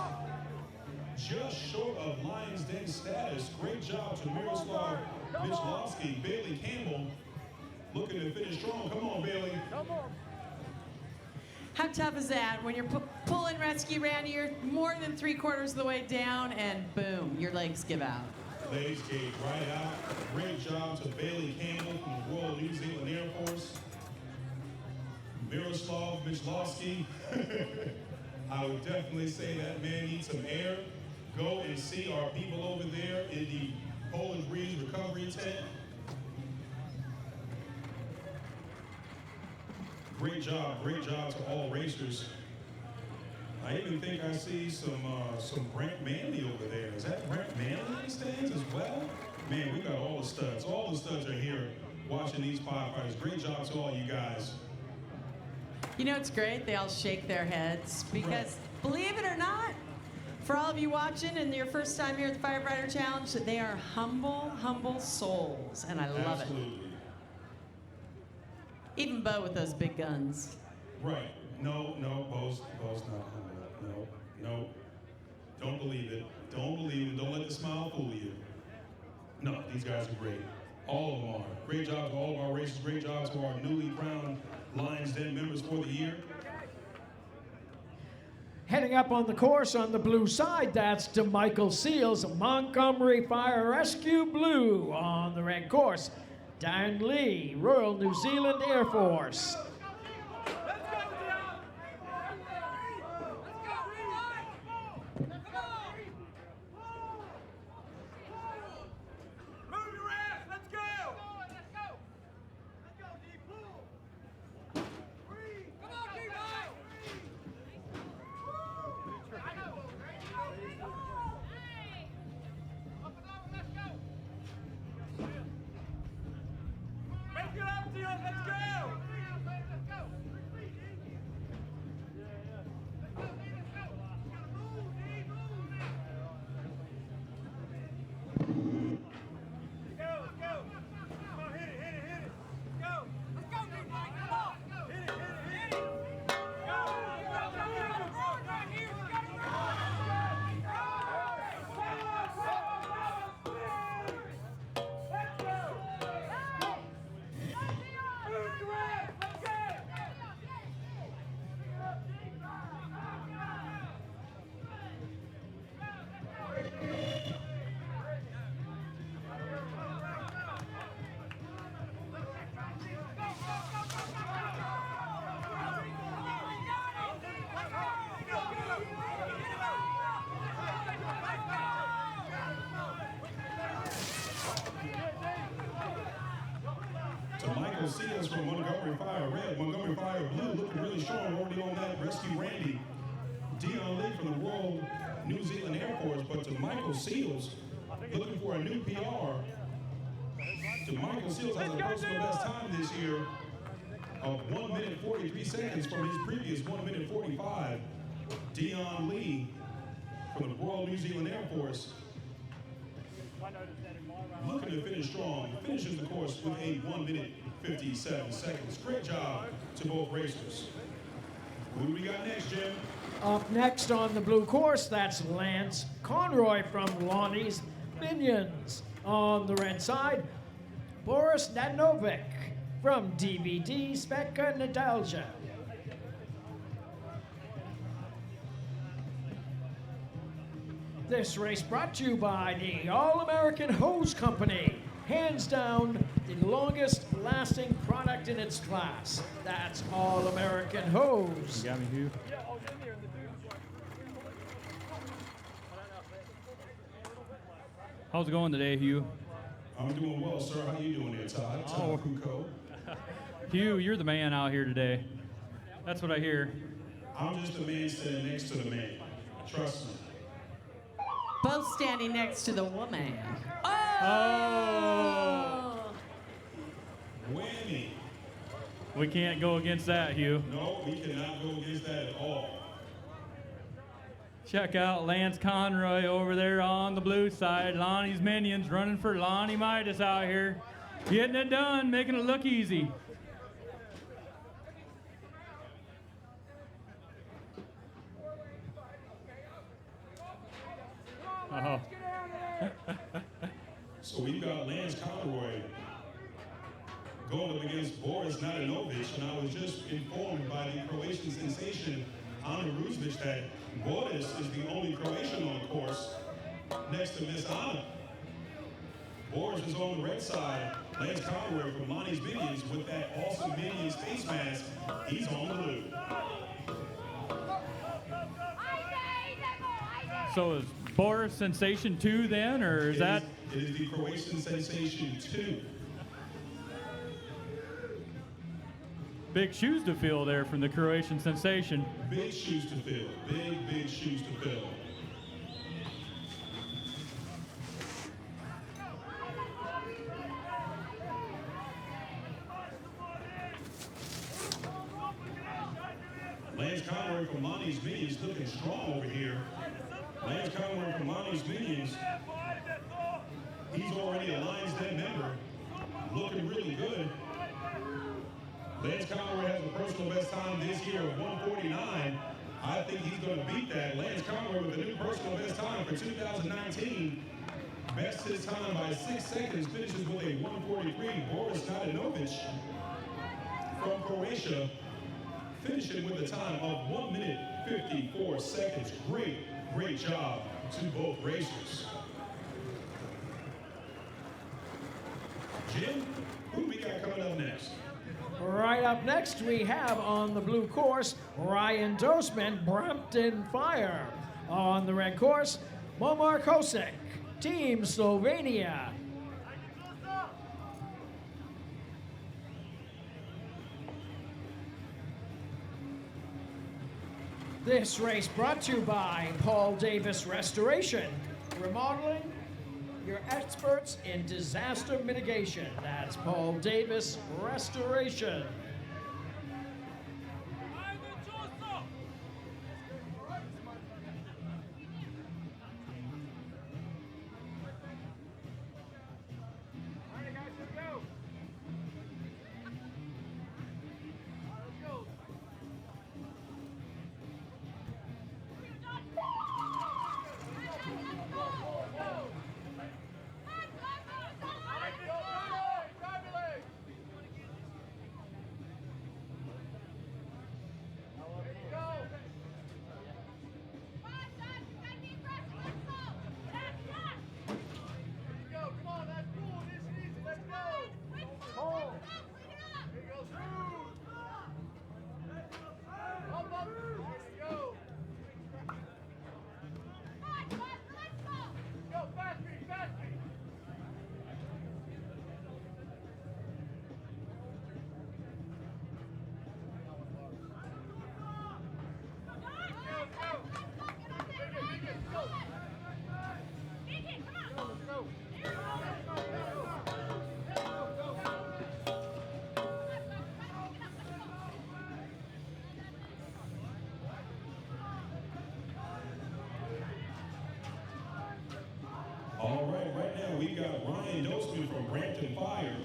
Speaker 1: Just short of Lions Den status. Great job to Miroslav Michalowski. Bailey Campbell looking to finish strong. Come on, Bailey.
Speaker 3: How tough is that when you're pulling Rescue Randy, you're more than 3/4 of the way down, and boom, your legs give out.
Speaker 1: Legs gave right out. Great job to Bailey Campbell from the Royal New Zealand Air Force. Miroslav Michalowski. I would definitely say that man needs some air. Go and see our people over there in the Poland Breeze Recovery Tent. Great job to all racers. I even think I see some Brent Manley over there. Is that Brent Manley in the stands as well? Man, we got all the studs. All the studs are here watching these firefighters. Great job to all you guys.
Speaker 3: You know, it's great. They all shake their heads because, believe it or not, for all of you watching and your first time here at the Firefighter Challenge, they are humble, humble souls, and I love
Speaker 1: Absolutely.
Speaker 3: it. Even Bo with those big guns.
Speaker 1: Right. No, Bo's not humble. No. Don't believe it. Don't believe it. Don't let the smile fool you. No, these guys are great. All of them are. Great job to all of our racers. Great job to our newly crowned Lions Den members for the year.
Speaker 2: Heading up on the course on the blue side, that's DeMichael Seals, Montgomery Fire Rescue Blue. On the red course, Darren Lee, Royal New Zealand Air Force.
Speaker 1: DeMichael Seals from Montgomery Fire Red, Montgomery Fire Blue, looking really strong already on that Rescue Randy. Dion Lee from the Royal New Zealand Air Force, but DeMichael Seals looking for a new PR. DeMichael Seals has a personal best time this year of 1 minute 43 seconds from his previous 1 minute 45. Dion Lee from the Royal New Zealand Air Force looking to finish strong. Finishes the course with a 1 minute 57 seconds. Great job to both racers. Who do we got next, Jim?
Speaker 2: Up next on the blue course, that's Lance Conroy from Lonnie's Minions. On the red side, Boris Nadnovic from DVD Spekka Nadalja. This race brought to you by the All-American Hose Company. Hands down, the longest lasting product in its class. That's All-American Hose.
Speaker 8: You got me, Hugh? How's it going today, Hugh?
Speaker 1: I'm doing well, sir. How you doing there, Todd? Todd Kuko.
Speaker 8: Hugh, you're the man out here today. That's what I hear.
Speaker 1: I'm just the man standing next to the man. Trust me.
Speaker 3: Both standing next to the woman.
Speaker 8: Oh!
Speaker 1: Whammy.
Speaker 8: We can't go against that, Hugh.
Speaker 1: No, we cannot go against that at all.
Speaker 8: Check out Lance Conroy over there on the blue side. Lonnie's Minions running for Lonnie Midas out here. Getting it done, making it look easy. Oh.
Speaker 1: So we've got Lance Conroy going up against Boris Nadanovic, and I was just informed by the Croatian sensation Ana Rusvic that Boris is the only Croatian on course next to Miss Ana. Boris is on the red side. Lance Conroy from Lonnie's Minions with that awesome Minions face mask. He's on the blue.
Speaker 8: So is Boris Sensation 2 then, or is that?
Speaker 1: It is the Croatian sensation 2.
Speaker 8: Big shoes to fill there from the Croatian Sensation.
Speaker 1: Big shoes to fill. Big, big shoes to fill. Lance Conroy from Lonnie's Minions looking strong over here. Lance Conroy from Lonnie's Minions. He's already a Lions Den member. Looking really good. Lance Conroy has a personal best time this year of 1:49. I think he's going to beat that. Lance Conroy with a new personal best time for 2019. Bests his time by 6 seconds, finishes with a 1:43. Boris Nadanovic from Croatia finishing with a time of 1 minute 54 seconds. Great job to both racers. Jim, who we got coming up next?
Speaker 2: Right up next, we have on the blue course, Ryan Dosman, Brampton Fire. On the red course, Momar Kosic, Team Slovenia. This race brought to you by Paul Davis Restoration, remodeling, your experts in disaster mitigation. That's Paul Davis Restoration.
Speaker 1: All right now we got Ryan Dosman from Brampton Fire.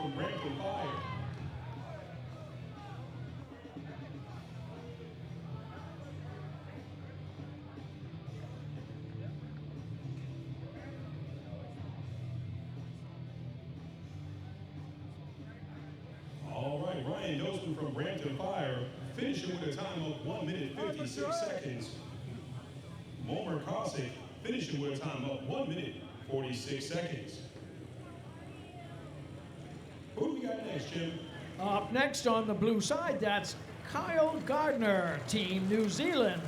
Speaker 1: from Brampton Fire. All right, Ryan Dosman from Brampton Fire, finishing with a time of 1 minute 56 seconds. Momer Kosick, finishing with a time of 1 minute 46 seconds. Who do we got next, Jim?
Speaker 2: Up next on the blue side, that's Kyle Gardner, Team New Zealand.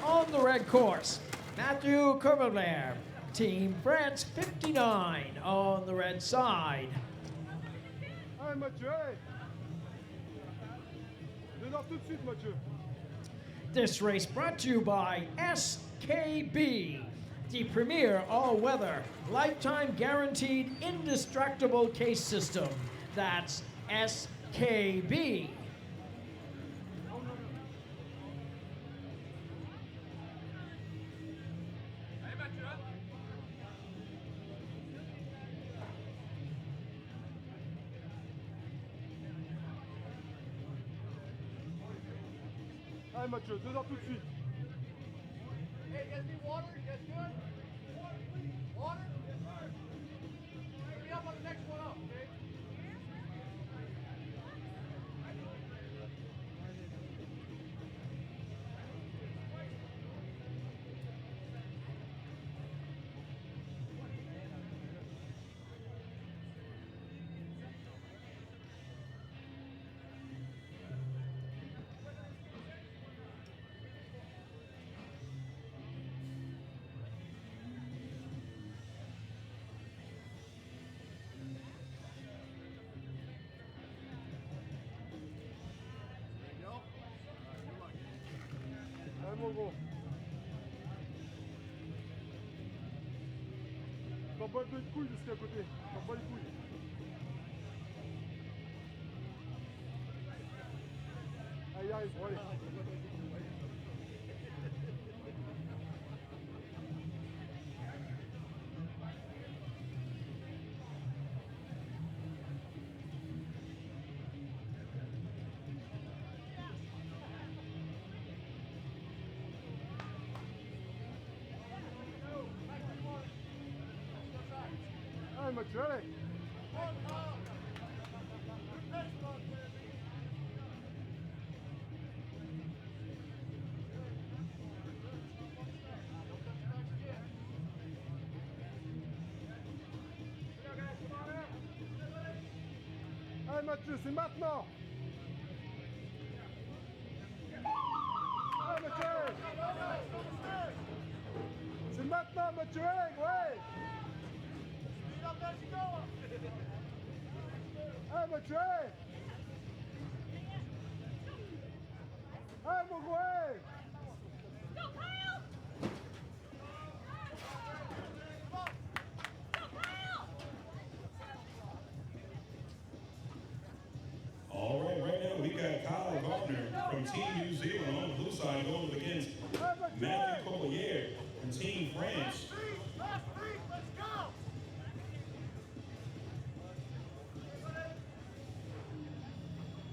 Speaker 2: On the red course, Matthew Kervelblair, Team France 59 on the red side.
Speaker 5: Allez Mathieu, allez. Dedans tout de suite Mathieu.
Speaker 2: This race brought to you by SKB, the premier all-weather, lifetime guaranteed indestructible case system. That's SKB.
Speaker 5: Allez Mathieu, dedans tout de suite.
Speaker 6: Hey, you guys need water? You guys good? Water? Be up on the next one up, okay?
Speaker 5: Allez mon gros. T'en bats deux couilles de ce qu'il y a à côté. T'en bats les couilles. Allez, y arrive, bon, allez. Allez Mathieu, allez. Allez Mathieu, c'est maintenant. Allez Mathieu. C'est maintenant Mathieu, allez, ouais. Allez Mathieu, allez. Allez mon gros, allez.
Speaker 1: All right, right now we got Kyle Gardner from Team New Zealand on the blue side going up against Matthew Collier from Team France.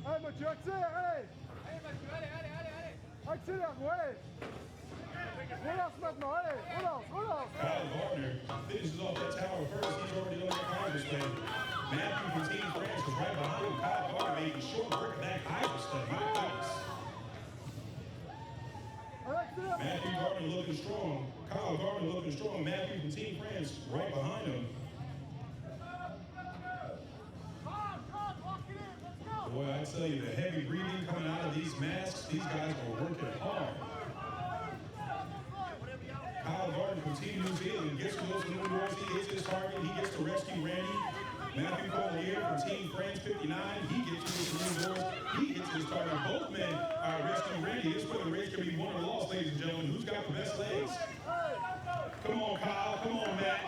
Speaker 5: Allez Mathieu, accélère, allez.
Speaker 6: Allez Mathieu, allez, allez, allez, allez.
Speaker 5: Accélère, ouais. Relance maintenant, allez, relance, relance.
Speaker 1: Kyle Gardner finishes off that tower first. He's already on the Kaiserslav. Matthew from Team France was right behind him. Kyle Gardner made a short work of that Kaiserslav. My goodness.
Speaker 5: Allez, accélère.
Speaker 1: Matthew Gardner looking strong. Kyle Gardner looking strong. Matthew from Team France right behind him. Boy, I tell you, the heavy breathing coming out of these masks, these guys are working hard. Kyle Gardner from Team New Zealand gets to those new doors. He hits his target. He gets to rescue Randy. Matthew Collier from Team France 59. He gets to those new doors. He hits his target. Both men are rescuing Randy. This is where the race can be won or lost, ladies and gentlemen. Who's got the best legs? Come on, Kyle. Come on, Matt.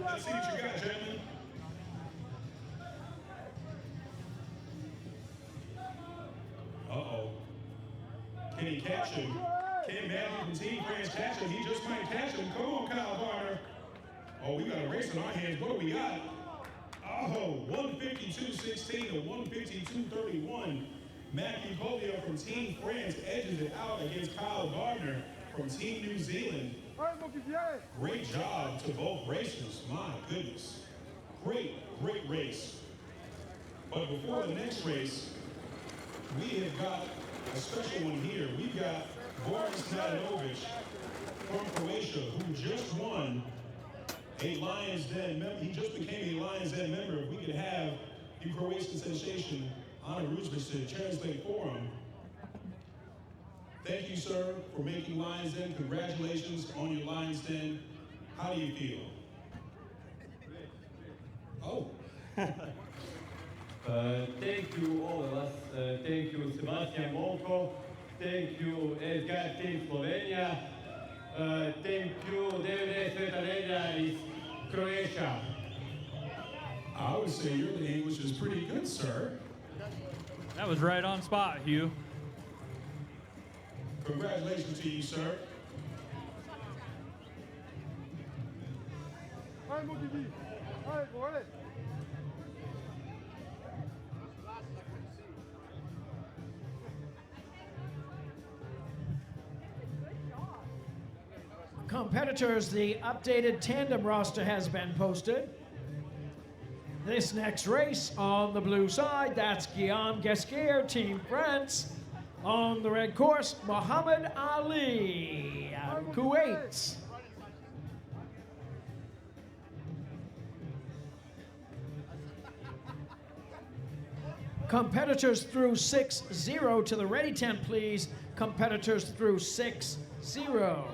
Speaker 1: Let's see what you got, gentlemen. Uh-oh. Can he catch him? Can Matthew from Team France catch him? He just might catch him. Come on, Kyle Gardner. Oh, we got a race on our hands. What do we got? Oh, 152.16 to 152.31. Matthew Collier from Team France edges it out against Kyle Gardner from Team New Zealand. Great job to both racers. My goodness. Great race. But before the next race, we have got a special one here. We've got Boris Nadanovic from Croatia, who just won a Lions Den member. He just became a Lions Den member. If we could have the Croatian sensation, Ana Rusmic, to translate for him. Thank you, sir, for making Lions Den. Congratulations on your Lions Den. How do you feel? Oh.
Speaker 8: Thank you all of us. Thank you Sebastian Volko. Thank you Edgar Team Slovenia. Thank you Davide Svetanelja iz Croatia.
Speaker 1: I would say your English is pretty good, sir.
Speaker 8: That was right on spot, Hugh.
Speaker 1: Congratulations to you, sir.
Speaker 2: Competitors, the updated tandem roster has been posted. This next race on the blue side, that's Guillaume Gesquier, Team France. On the red course, Muhammad Ali, Kuwait. Competitors through 6-0 to the ready tent, please. Competitors through 6-0.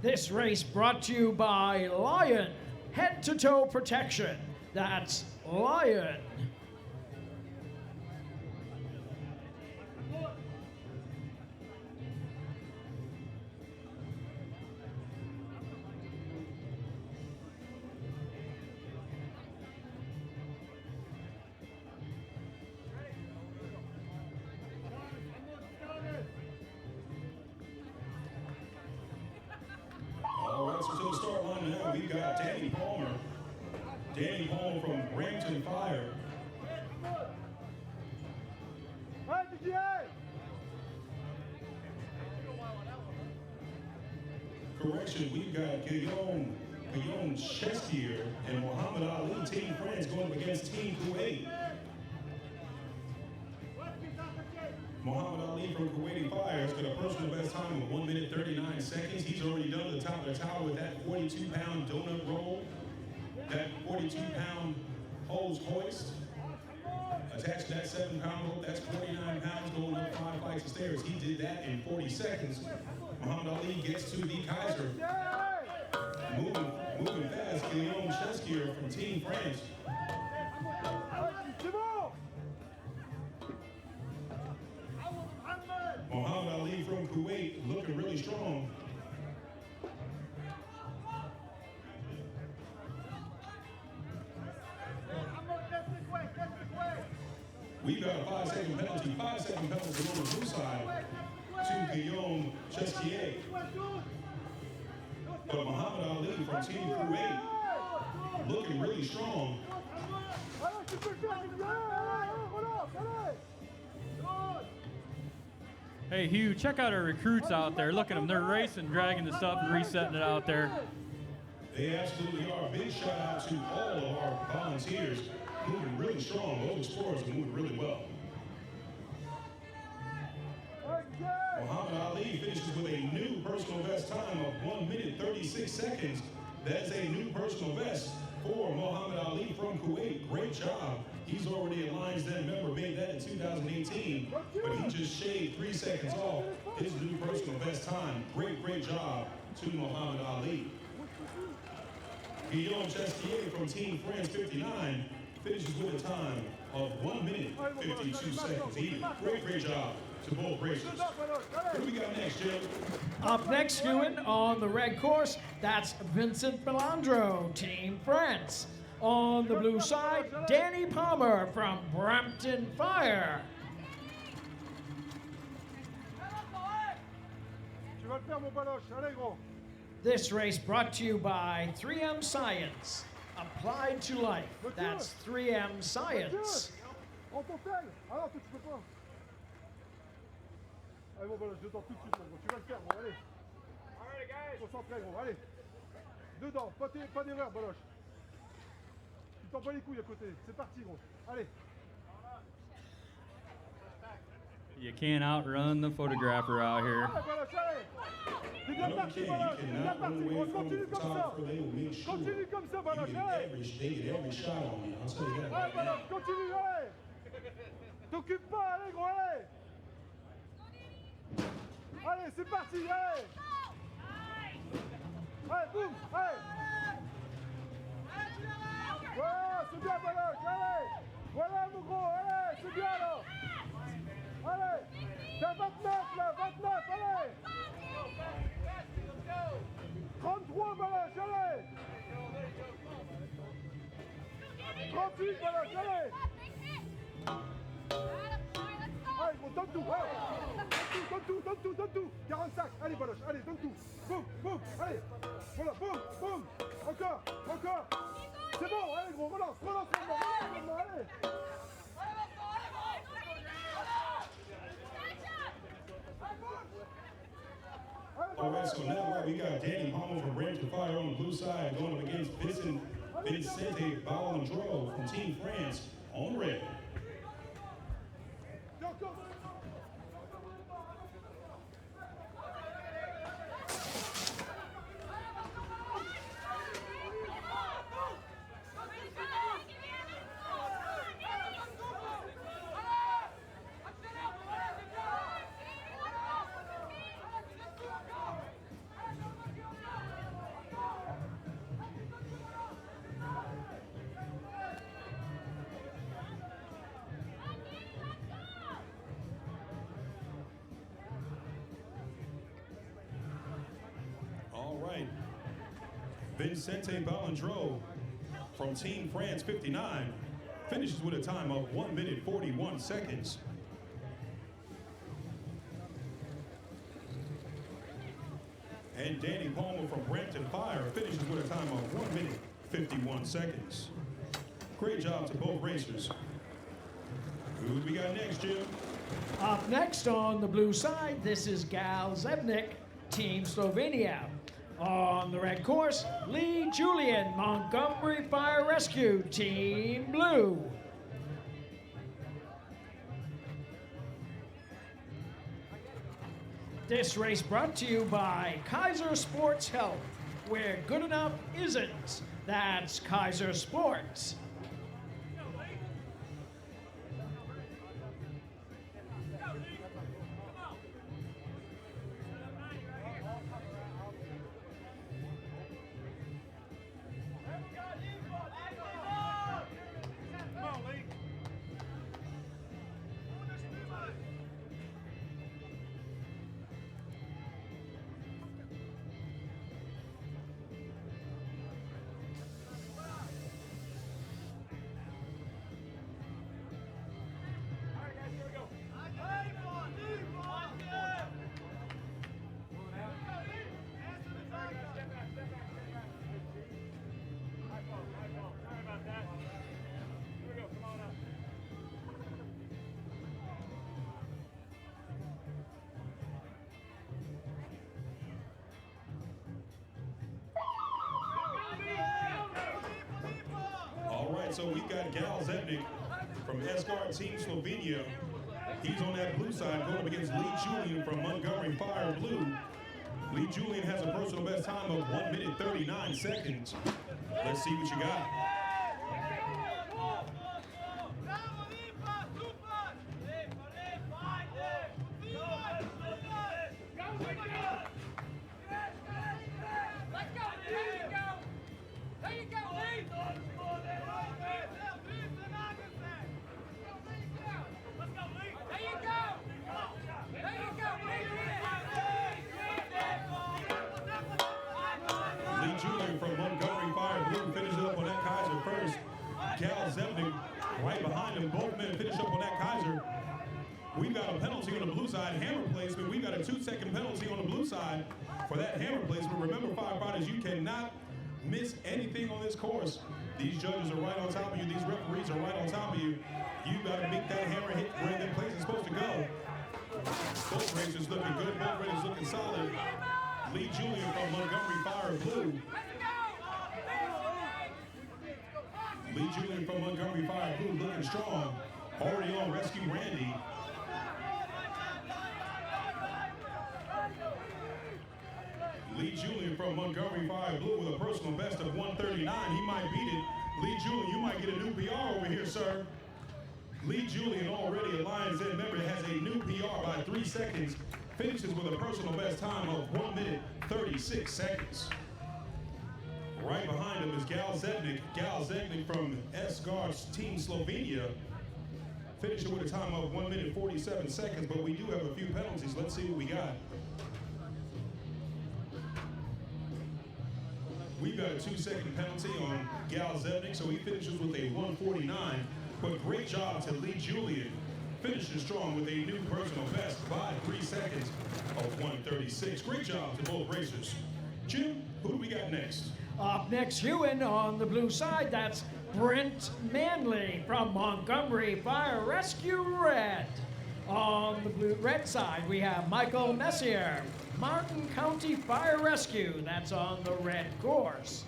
Speaker 2: This race brought to you by Lion, head-to-toe protection. That's Lion.
Speaker 1: All right, so to the start line now, we've got Danny Palmer. Danny Palmer from Brampton Fire. Correction, we've got Guillaume Chestier and Muhammad Ali, Team France, going up against Team Kuwait. Muhammad Ali from Kuwaiti Fire has got a personal best time of 1 minute 39 seconds. He's already done the top of the tower with that 42-pound donut roll, that 42-pound hose hoist. Attached to that 7-pound rope, that's 49 pounds going up 5 flights of stairs. He did that in 40 seconds. Muhammad Ali gets to the Kaiser. Moving fast, Guillaume Chestier from Team France. Muhammad Ali from Kuwait looking really strong. We've got a 5-second penalty. 5-second penalty on the blue side to Guillaume Chestier. But Muhammad Ali from Team Kuwait looking really strong.
Speaker 8: Hey Hugh, check out our recruits out there. Look at them. They're racing, dragging the stuff and resetting it out there.
Speaker 1: They absolutely are. Big shout out to all of our volunteers moving really strong. Those explorers are moving really well. Muhammad Ali finishes with a new personal best time of 1 minute 36 seconds. That's a new personal best for Muhammad Ali from Kuwait. Great job. He's already a Lions Den member, made that in 2018, but he just shaved 3 seconds off his new personal best time. Great job to Muhammad Ali. Guillaume Chestier from Team France 59 finishes with a time of 1 minute 52 seconds. Great job to both racers. What do we got next, Jim?
Speaker 2: Up next, Ewan, on the red course, that's Vincent Melandro, Team France. On the blue side, Danny Palmer from Brampton Fire. This race brought to you by 3M Science, applied to life. That's 3M Science.
Speaker 5: En ton tel. Ah non, toi tu peux pas. Allez, bon, voilà, dedans tout de suite, mon gros. Tu vas le faire, bon, allez. Concentré, gros, allez. Dedans, pas d'erreur, Boloche. Tu t'en bats les couilles à côté. C'est parti, gros. Allez.
Speaker 8: You can't outrun the photographer out here.
Speaker 5: Allez, Boloche, allez. T'es bien parti, Boloche. T'es bien parti, gros. Continue comme ça. Continue comme ça, Boloche, allez. Allez, Boloche, continue, allez. T'occupe pas, allez, gros, allez. Allez, c'est parti, allez. Allez, boum, allez. Voilà, c'est bien, Boloche, allez. Voilà, mon gros, allez, c'est bien, là. Allez, t'as 29, là, 29, allez. 33, Boloche, allez. 38, Boloche, allez. Allez, gros, donne tout, allez. Donne tout. 45, allez, Boloche, allez, donne tout. Boum, boum, allez. Voilà, boum, boum. Encore. C'est bon, allez, gros, relance, allez.
Speaker 1: All right, so now we got Danny Palmer from Brampton Fire on the blue side going up against Vincente Ballandro from Team France on the red. All right. Vincente Ballandro from Team France 59 finishes with a time of 1 minute 41 seconds. And Danny Palmer from Brampton Fire finishes with a time of 1 minute 51 seconds. Great job to both racers. Who do we got next, Jim?
Speaker 2: Up next on the blue side, this is Gal Zebnik, Team Slovenia. On the red course, Lee Julian, Montgomery Fire Rescue, Team Blue. This race brought to you by Kaiser Sports Health, where good enough isn't. That's Kaiser Sports.
Speaker 1: All right, so we've got Gal Zebnik from Esgard Team Slovenia. He's on that blue side going up against Lee Julian from Montgomery Fire Blue. Lee Julian has a personal best time of 1 minute 39 seconds. Let's see what you got. Lee Julian from Montgomery Fire Blue finishes up on that Kaiser first. Gal Zebnik right behind him. Both men finish up on that Kaiser. We've got a penalty on the blue side, hammer placement. We've got a 2-second penalty on the blue side for that hammer placement. Remember, firefighters, you cannot miss anything on this course. These judges are right on top of you. These referees are right on top of you. You've got to make that hammer hit where that place is supposed to go. Both racers looking good. Both racers looking solid. Lee Julian from Montgomery Fire Blue. Lee Julian from Montgomery Fire Blue looking strong. Already on Rescue Randy. Lee Julian from Montgomery Fire Blue with a personal best of 139. He might beat it. Lee Julian, you might get a new PR over here, sir. Lee Julian, already a Lions Den member, has a new PR by 3 seconds. Finishes with a personal best time of 1 minute 36 seconds. Right behind him is Gal Zednik. Gal Zednik from S-Guards Team Slovenia. Finishing with a time of 1 minute 47 seconds, but we do have a few penalties. Let's see what we got. We've got a 2-second penalty on Gal Zednik, so he finishes with a 149. But great job to Lee Julian, finishing strong with a new personal best by 3 seconds of 136. Great job to both racers. Jim, who do we got next?
Speaker 2: Up next, Ewan on the blue side, that's Brent Manley from Montgomery Fire Rescue Red. On the red side, we have Michael Messier, Martin County Fire Rescue. That's on the red course.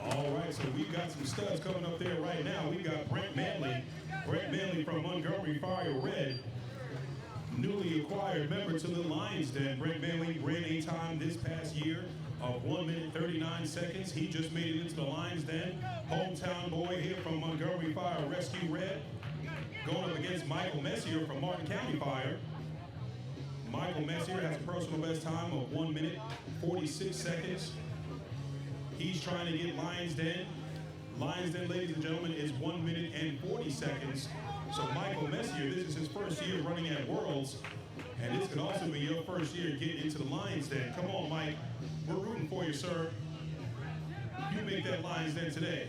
Speaker 1: All right, so we've got some studs coming up there right now. We've got Brent Manley. Brent Manley from Montgomery Fire Red. Newly acquired member to the Lions Den. Brent Manley ran a time this past year of 1 minute 39 seconds. He just made it into the Lions Den. Hometown boy here from Montgomery Fire Rescue Red. Going up against Michael Messier from Martin County Fire. Michael Messier has a personal best time of 1 minute 46 seconds. He's trying to get Lions Den. Lions Den, ladies and gentlemen, is 1 minute and 40 seconds. So Michael Messier, this is his first year running at Worlds, and this could also be your first year getting into the Lions Den. Come on, Mike. We're rooting for you, sir. You make that Lions Den today.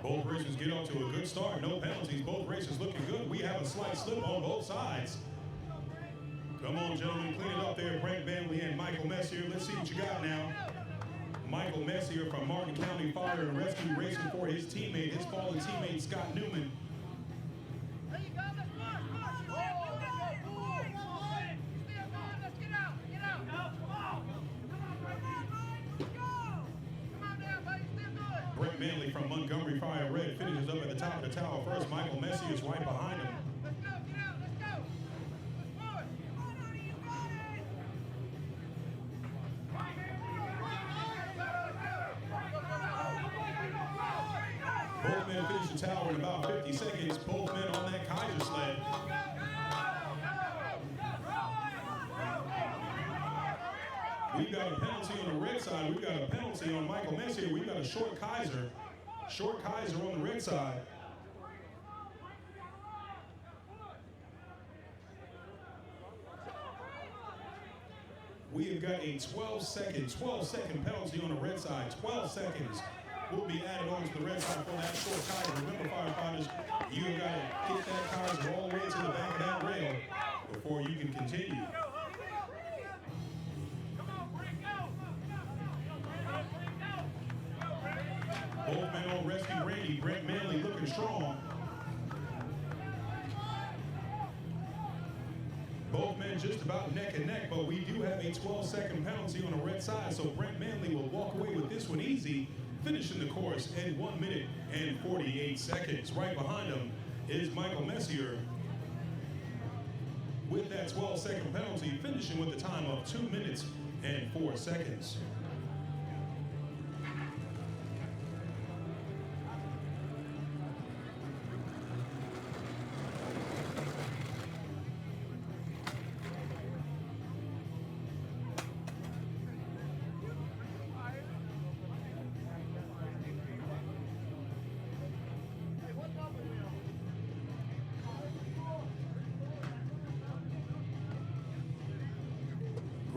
Speaker 1: Both racers get off to a good start. No penalties. Both racers looking good. We have a slight slip on both sides. Come on, gentlemen. Clean it up there. Brent Manley and Michael Messier. Let's see what you got now. Michael Messier from Martin County Fire and Rescue racing for his teammate, his fallen teammate, Scott Newman. Brent Manley from Montgomery Fire Red finishes up at the top of the tower first. Michael Messier is right behind him. Both men finish the tower in about 50 seconds. Both men on that Kaiser sled. We've got a penalty on the red side. We've got a penalty on Michael Messier. We've got a short Kaiser. Short Kaiser on the red side. We have got a 12-second penalty on the red side. 12 seconds will be added on to the red side for that short Kaiser. Remember, firefighters, you have got to get that Kaiser all the way to the back of that rail before you can continue. Both men on Rescue Randy. Brent Manley looking strong. Both men just about neck and neck, but we do have a 12-second penalty on the red side, so Brent Manley will walk away with this one easy, finishing the course in 1 minute and 48 seconds. Right behind him is Michael Messier with that 12-second penalty, finishing with a time of 2 minutes and 4 seconds.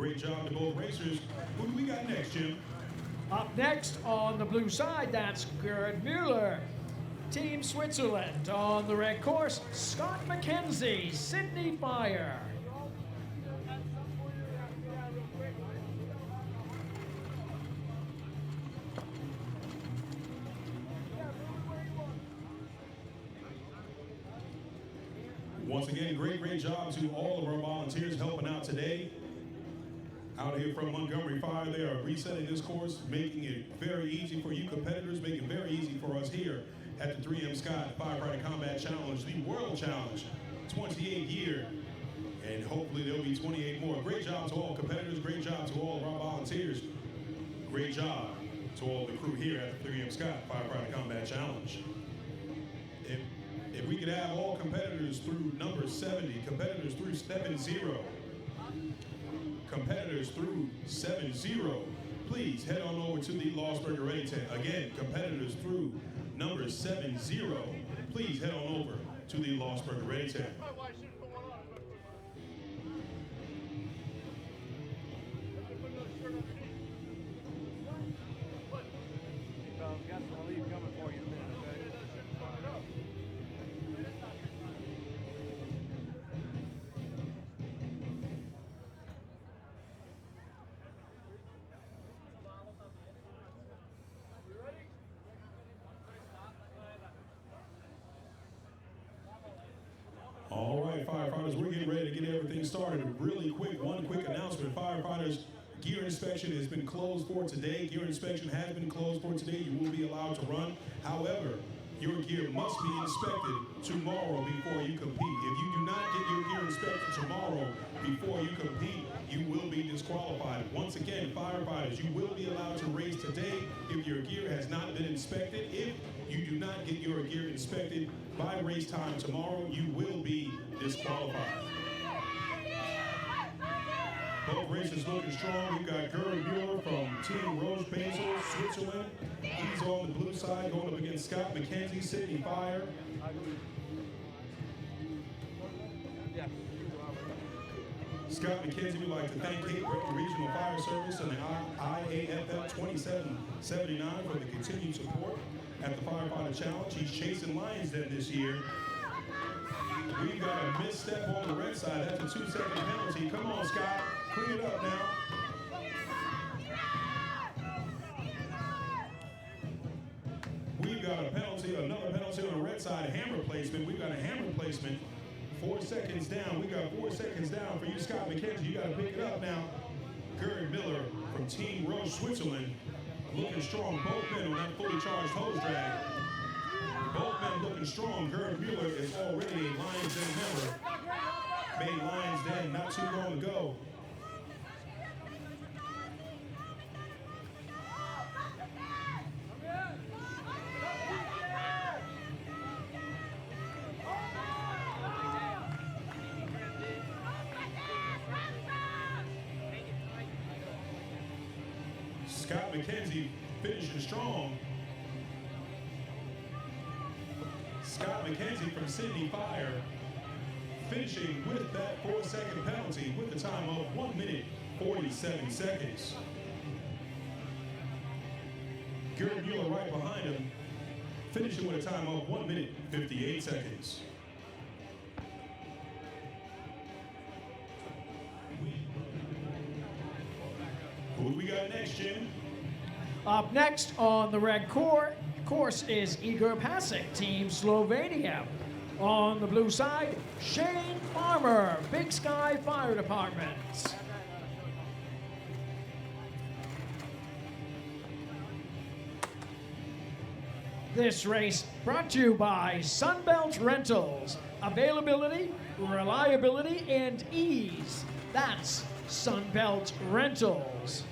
Speaker 1: Great job to both racers. Who do we got next, Jim?
Speaker 2: Up next on the blue side, that's Gerd Mueller, Team Switzerland. On the red course, Scott McKenzie, Sydney Fire.
Speaker 1: Once again, great job to all of our volunteers helping out today. Out here from Montgomery Fire, they are resetting this course, making it very easy for you competitors, making it very easy for us here at the 3M Scott Firefighter Combat Challenge, the World Challenge, 28th year, and hopefully there'll be 28 more. Great job to all competitors, great job to all of our volunteers, great job to all the crew here at the 3M Scott Firefighter Combat Challenge. If we could have all competitors through number 70, competitors through 70, competitors through 70, please head on over to the Lost Burger Ready tent. Again, competitors through number 70, please head on over to the Lost Burger Ready tent. All right, firefighters, we're getting ready to get everything started. Really quick, one quick announcement. Firefighters, gear inspection has been closed for today. Gear inspection has been closed for today. You will be allowed to run. However, your gear must be inspected tomorrow before you compete. If you do not get your gear inspected tomorrow before you compete, you will be disqualified. Once again, firefighters, you will be allowed to race today if your gear has not been inspected. If you do not get your gear inspected by race time tomorrow, you will be disqualified. Both races looking strong. We've got Gerd Mueller from Team Roche Basel, Switzerland. He's on the blue side going up against Scott McKenzie, Sydney Fire. Scott McKenzie, we'd like to thank Cape Breton Regional Fire Service and the IAFF 2779 for the continued support at the Firefighter Challenge. He's chasing Lions Den this year. We've got a misstep on the red side. That's a 2-second penalty. Come on, Scott. Clean it up now. We've got a penalty, another penalty on the red side, hammer placement. We've got a hammer placement. 4 seconds down. We got 4 seconds down for you, Scott McKenzie. You got to pick it up now. Gerd Mueller from Team Roche, Switzerland, looking strong. Both men on that fully charged hose drag. Both men looking strong. Gerd Mueller is already a Lions Den member. Made Lions Den not too long ago. Scott McKenzie finishing strong. Scott McKenzie from Sydney Fire finishing with that 4-second penalty with a time of 1 minute 47 seconds. Gerd Mueller right behind him, finishing with a time of 1 minute 58 seconds. Who do we got next, Jim?
Speaker 2: Up next on the red course is Igor Pasic, Team Slovenia. On the blue side, Shane Farmer, Big Sky Fire Department. This race brought to you by Sunbelt Rentals. Availability, reliability, and ease. That's Sunbelt Rentals.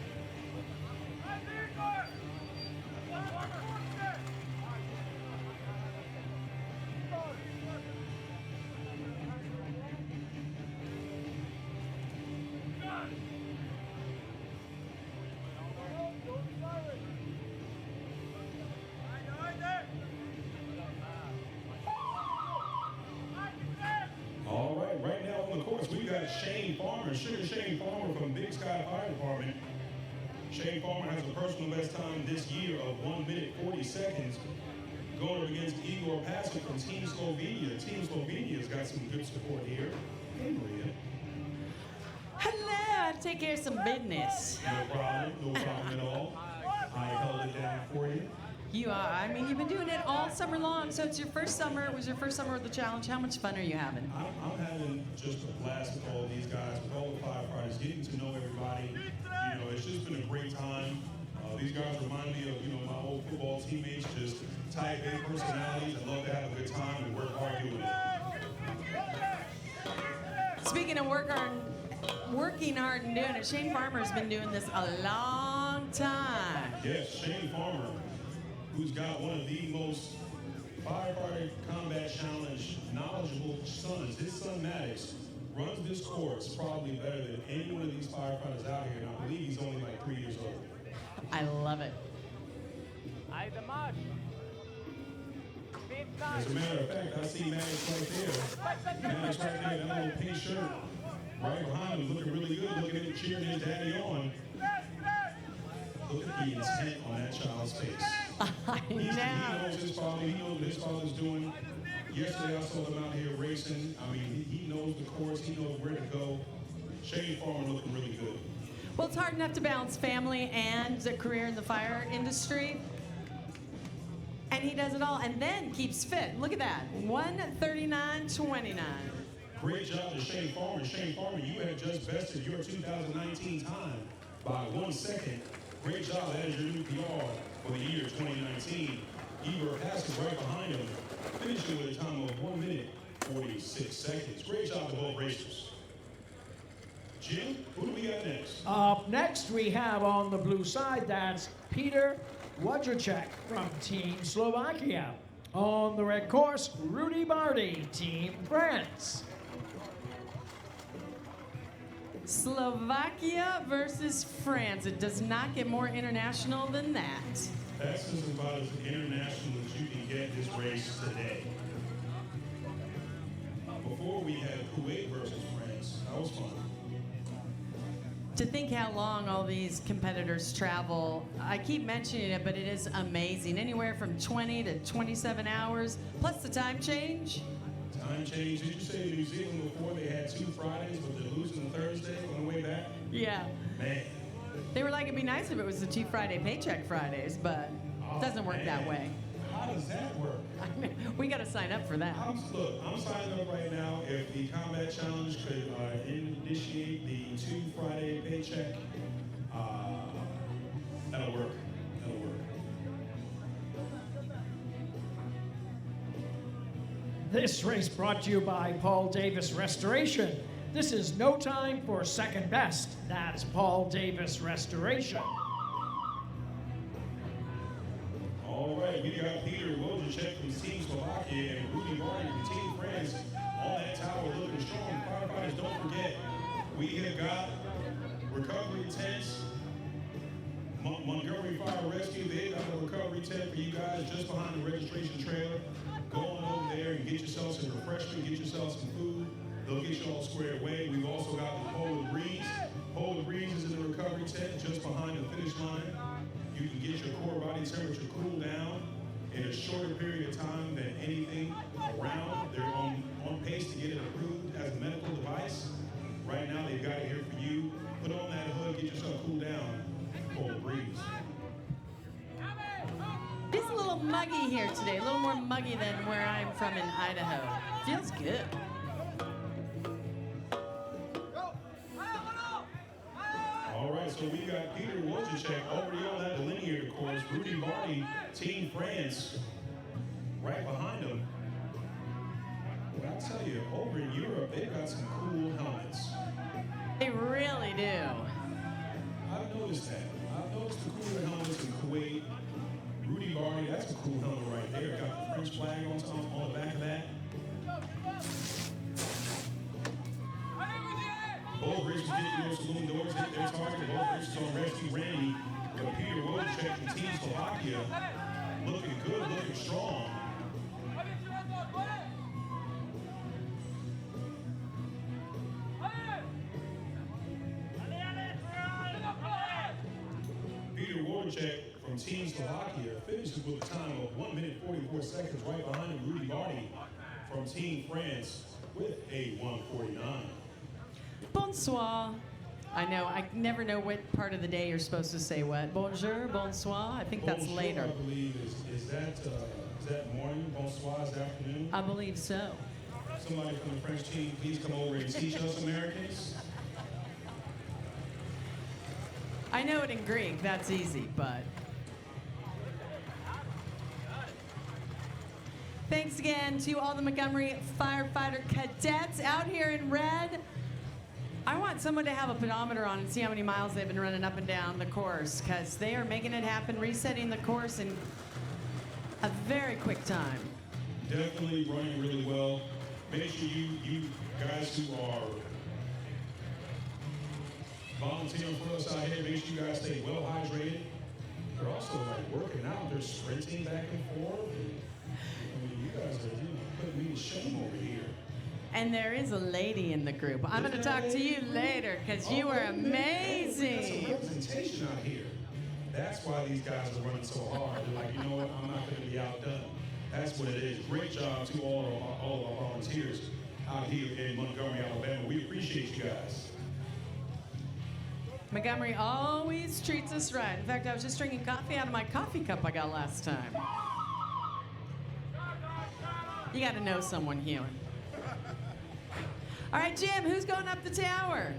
Speaker 1: All right, right now on the course, we got Shane Farmer, Sugar Shane Farmer from Big Big Sky Fire Department. Shane Farmer has a personal best time this year of 1 minute 40 seconds, going up against Igor Pasic from Team Slovenia. Team Slovenia's got some good support here. Hey, Maria.
Speaker 3: Hello, I take care of some business.
Speaker 1: No problem at all. I held it down for you.
Speaker 3: You are. I mean, you've been doing it all summer long, so it's your first summer. It was your first summer with the challenge. How much fun are you having?
Speaker 1: I'm having just a blast with all these guys, with all the firefighters, getting to know everybody. You know, it's just been a great time. These guys remind me of, you know, my old football teammates, just type A personalities and love to have a good time and work hard doing it.
Speaker 3: Speaking of working hard and doing it, Shane Farmer's been doing this a long time.
Speaker 1: Yes, Shane Farmer, who's got one of the most firefighter combat challenge knowledgeable sons. His son Maddox runs this course probably better than any one of these firefighters out here, and I believe he's only like 3 years old.
Speaker 3: I love it.
Speaker 1: As a matter of fact, I see Maddox right there. Maddox right there, that little pink shirt. Right behind him, looking really good, looking at him, cheering his daddy on. Look at the intent on that child's face. He knows his father, he knows what his father's doing. Yesterday I saw him out here racing. I mean, he knows the course, he knows where to go. Shane Farmer looking really good.
Speaker 3: Well, it's hard enough to balance family and a career in the fire industry. And he does it all and then keeps fit. Look at that, 1:39.29.
Speaker 1: Great job to Shane Farmer. Shane Farmer, you had just bested your 2019 time by 1 second. Great job. That is your new PR for the year 2019. Igor Pasic right behind him, finishing with a time of 1 minute 46 seconds. Great job to both racers. Jim, who do we got next?
Speaker 2: Up next, we have on the blue side, that's Peter Wojciech from Team Slovakia. On the red course, Rudy Barty, Team France.
Speaker 3: Slovakia versus France. It does not get more international than that.
Speaker 1: That's just about as international as you can get this race today. Before we had Kuwait versus France. That was fun.
Speaker 3: To think how long all these competitors travel, I keep mentioning it, but it is amazing. Anywhere from 20 to 27 hours, plus the time change.
Speaker 1: Time change. Did you say in New Zealand before they had 2 Fridays, but they're losing the Thursday on the way back?
Speaker 3: Yeah.
Speaker 1: Man.
Speaker 3: They were like, it'd be nice if it was the 2 Friday paycheck Fridays, but it doesn't work that way.
Speaker 1: How does that work?
Speaker 3: I mean, we got to sign up for that.
Speaker 1: Look, I'm signing up right now. If the Combat Challenge could initiate the 2 Friday paycheck, that'll work. That'll work.
Speaker 2: This race brought to you by Paul Davis Restoration. This is no time for second best. That's Paul Davis Restoration.
Speaker 1: All right, we got Peter Wojciech from Team Slovakia and Rudy Barty from Team France on that tower looking strong. Firefighters, don't forget, we have got recovery tents. Montgomery Fire Rescue, they got a recovery tent for you guys just behind the registration trailer. Go on over there and get yourself some refreshment, get yourself some food. They'll get you all squared away. We've also got the Polar Breeze. Polar Breeze is in the recovery tent just behind the finish line. You can get your core body temperature cooled down in a shorter period of time than anything around. They're on pace to get it approved as a medical device. Right now, they've got it here for you. Put on that hood, get yourself cooled down. Polar Breeze.
Speaker 3: It's a little muggy here today, a little more muggy than where I'm from in Idaho. Feels good.
Speaker 1: All right, so we got Peter Wojciech already on that delineator course. Rudy Barty, Team France, right behind him. But I tell you, over in Europe, they've got some cool helmets.
Speaker 3: They really do.
Speaker 1: I've noticed that. I've noticed the cooler helmets in Kuwait. Rudy Barty, that's a cool helmet right there. Got the French flag on the back of that. Both races get those saloon doors, hit their target. Both races on Rescue Randy. But Peter Wojciech from Team Slovakia looking good, looking strong. Voracek from Team Slovakia finishes with a time of 1 minute 44 seconds. Right behind him, Rudy Barty from Team France with a 1:49.
Speaker 3: Bonsoir. I know, I never know what part of the day you're supposed to say what. Bonjour, bonsoir. I think that's
Speaker 1: Bonjour,
Speaker 3: later.
Speaker 1: I believe is that morning? Bonsoir is afternoon.
Speaker 3: I believe so.
Speaker 1: Somebody from the French team, please come over and teach us Americans.
Speaker 3: I know it in Greek, that's easy, but. Thanks again to all the Montgomery firefighter cadets out here in red. I want someone to have a pedometer on and see how many miles they've been running up and down the course, because they are making it happen, resetting the course in a very quick time.
Speaker 1: Definitely running really well. Make sure you guys who are volunteering for us out here, make sure you guys stay well hydrated. They're also like working out. They're sprinting back and forth. I mean, you guys are putting me to shame over here.
Speaker 3: And there is a lady in the group. I'm going to talk to you later because you were amazing.
Speaker 1: That's a representation out here. That's why these guys are running so hard. They're like, you know what? I'm not going to be outdone. That's what it is. Great job to all of our volunteers out here in Montgomery, Alabama. We appreciate you guys.
Speaker 3: Montgomery always treats us right. In fact, I was just drinking coffee out of my coffee cup I got last time. You got to know someone here. All right, Jim, who's going up the tower?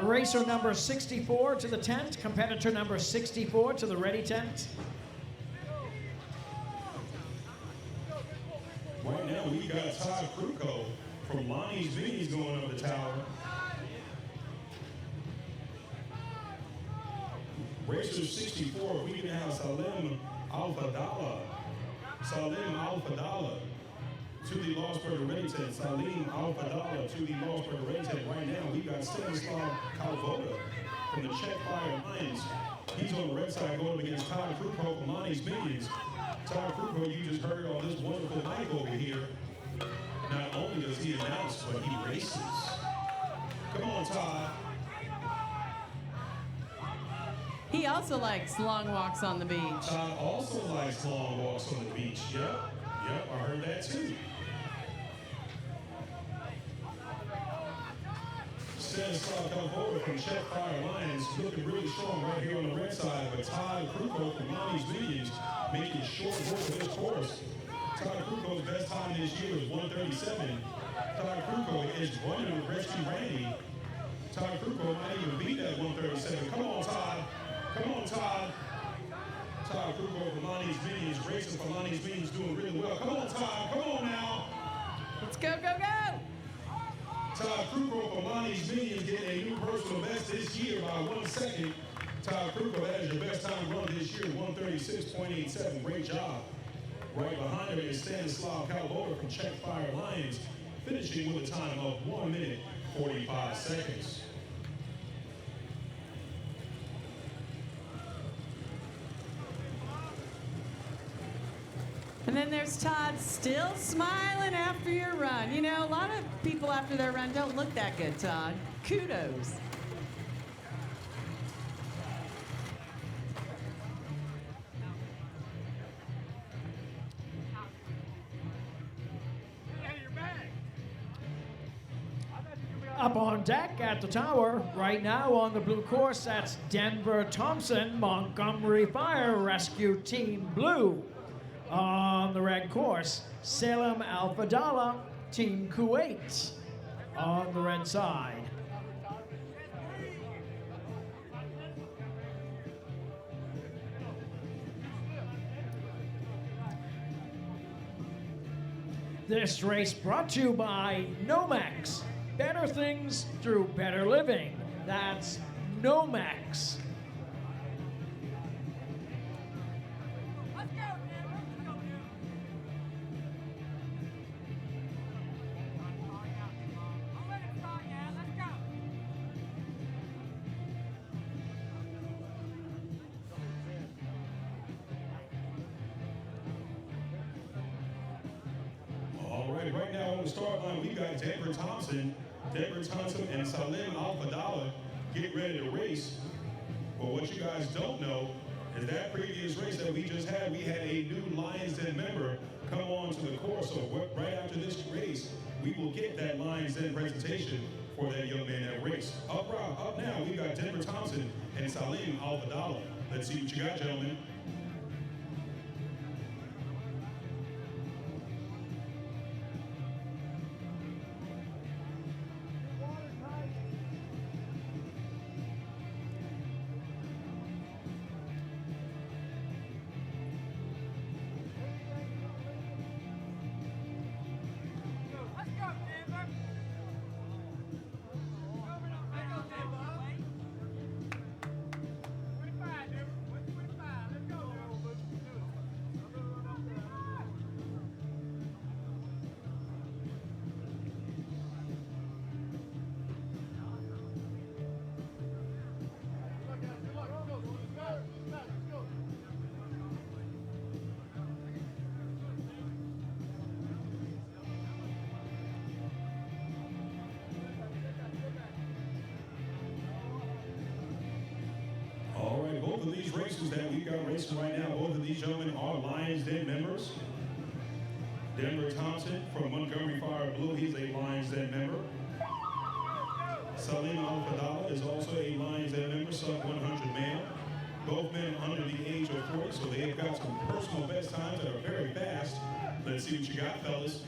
Speaker 2: Racer number 64 to the tent, competitor number 64 to the ready tent.
Speaker 1: Right now, we got Todd Kruko from Lonnie's Vinny's going up the tower. Racer 64, we can have Salim Al-Fadala. Salim Al-Fadala to the Losberg ready tent. Salim Al-Fadala to the Losberg ready tent. Right now, we got Stanislav Kalvoda from the Czech Fire Lions. He's on the red side going up against Todd Kruko from Lonnie's Minions. Todd Kruko, you just heard on this wonderful mic over here. Not only does he announce, but he races. Come on, Todd.
Speaker 3: He also likes long walks on the beach.
Speaker 1: Todd also likes long walks on the beach. Yep, I heard that too. Stanislav Kalvoda from Czech Fire Lions looking really strong right here on the red side, but Todd Kruko from Lonnie's Minions making short work of this course. Todd Kruko's best time this year is 1:37. Todd Kruko is running with Rescue Randy. Todd Kruko might even beat that 1:37. Come on, Todd. Come on, Todd. Todd Kruko from Lonnie's Minions, racing for Lonnie's Minions, doing really well. Come on, Todd. Come on now.
Speaker 3: Let's go, go, go.
Speaker 1: Todd Kruko from Lonnie's Minions getting a new personal best this year by 1 second. Todd Kruko, that is your best time run this year, 1:36.87. Great job. Right behind her is Stanislav Kalvoda from Czech Fire Lions, finishing with a time of 1 minute 45 seconds.
Speaker 3: And then there's Todd still smiling after your run. You know, a lot of people after their run don't look that good, Todd. Kudos.
Speaker 2: Up on deck at the tower, right now on the blue course, that's Denver Thompson, Montgomery Fire Rescue Team Blue. On the red course, Salim Al-Fadala, Team Kuwait. On the red side. This race brought to you by Nomex. Better things through better living. That's Nomex.
Speaker 1: All right, right now on the start line, we got Denver Thompson and Salim Al-Fadala get ready to race. But what you guys don't know is that previous race that we just had, we had a new Lions Den member come on to the course. So right after this race, we will get that Lions Den presentation for that young man that race. Up now, we've got Denver Thompson and Salim Al-Fadala. Let's see what you got, gentlemen. Both of these races that we've got racing right now, both of these gentlemen are Lions Den members. Denver Thompson from Montgomery Fire Blue, he's a Lions Den member. Salim Al-Fadala is also a Lions Den member, sub 100 male. Both men under the age of 40, so they've got some personal best times that are very fast. Let's see what you got, fellas.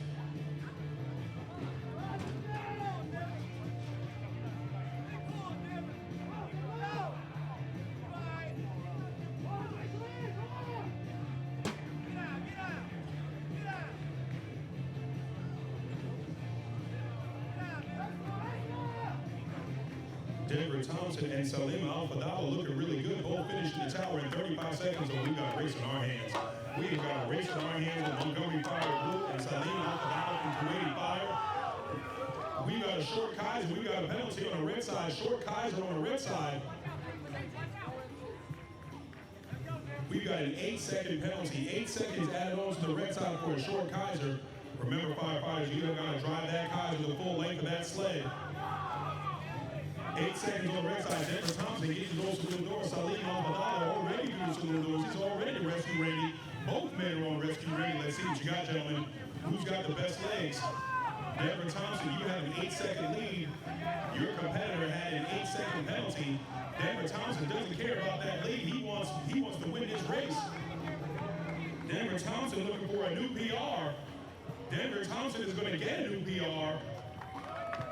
Speaker 1: Denver Thompson and Salim Al-Fadala looking really good. Both finished in the tower in 35 seconds, and we've got a race in our hands. We've got a race in our hands with Montgomery Fire Blue and Salim Al-Fadala from Kuwaiti Fire. We've got a short Kaiser. We've got a penalty on the red side. Short Kaiser on the red side. We've got an 8-second penalty. 8 seconds added on to the red side for a short Kaiser. Remember, firefighters, you don't got to drive that Kaiser the full length of that sled. 8 seconds on the red side. Denver Thompson gets those saloon doors. Salim Al-Fadala already through the saloon doors. He's already rescue ready. Both men are on rescue ready. Let's see what you got, gentlemen. Who's got the best legs? Denver Thompson, you have an 8-second lead. Your competitor had an 8-second penalty. Denver Thompson doesn't care about that lead. He wants to win this race. Denver Thompson looking for a new PR. Denver Thompson is going to get a new PR.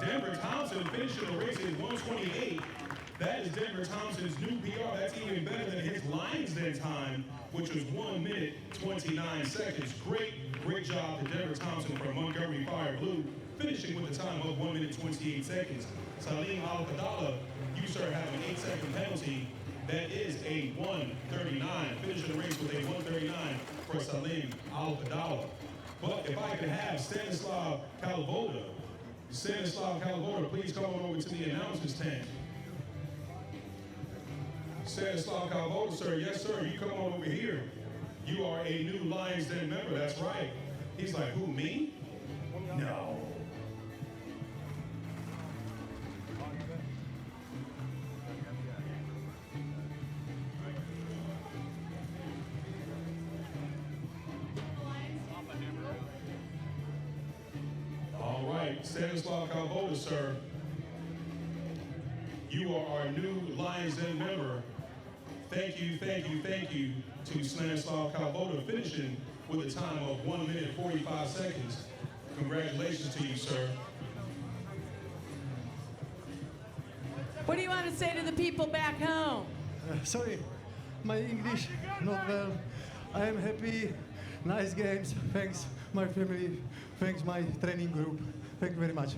Speaker 1: Denver Thompson finishing the race at 1:28. That is Denver Thompson's new PR. That's even better than his Lions Den time, which was 1 minute, 29 seconds. Great job to Denver Thompson from Montgomery Fire Blue, finishing with a time of 1 minute, 28 seconds. Salim Al-Fadala, you, sir, have an 8-second penalty. That is a 1:39. Finishing the race with a 1:39 for Salim Al-Fadala. But if I could have Stanislav Kalvoda, please come on over to the announcers tent. Stanislav Kalvoda, sir, yes, sir, you come on over here. You are a new Lions Den member, that's right. He's like, who, me? No. All right, Stanislav Kalvoda, sir. You are our new Lions Den member. Thank you to Stanislav Kalvoda, finishing with a time of 1 minute, 45 seconds. Congratulations to you, sir.
Speaker 3: What do you want to say to the people back home?
Speaker 10: Sorry, my English not well. I am happy. Nice games. Thanks, my family. Thanks, my training group. Thank you very much.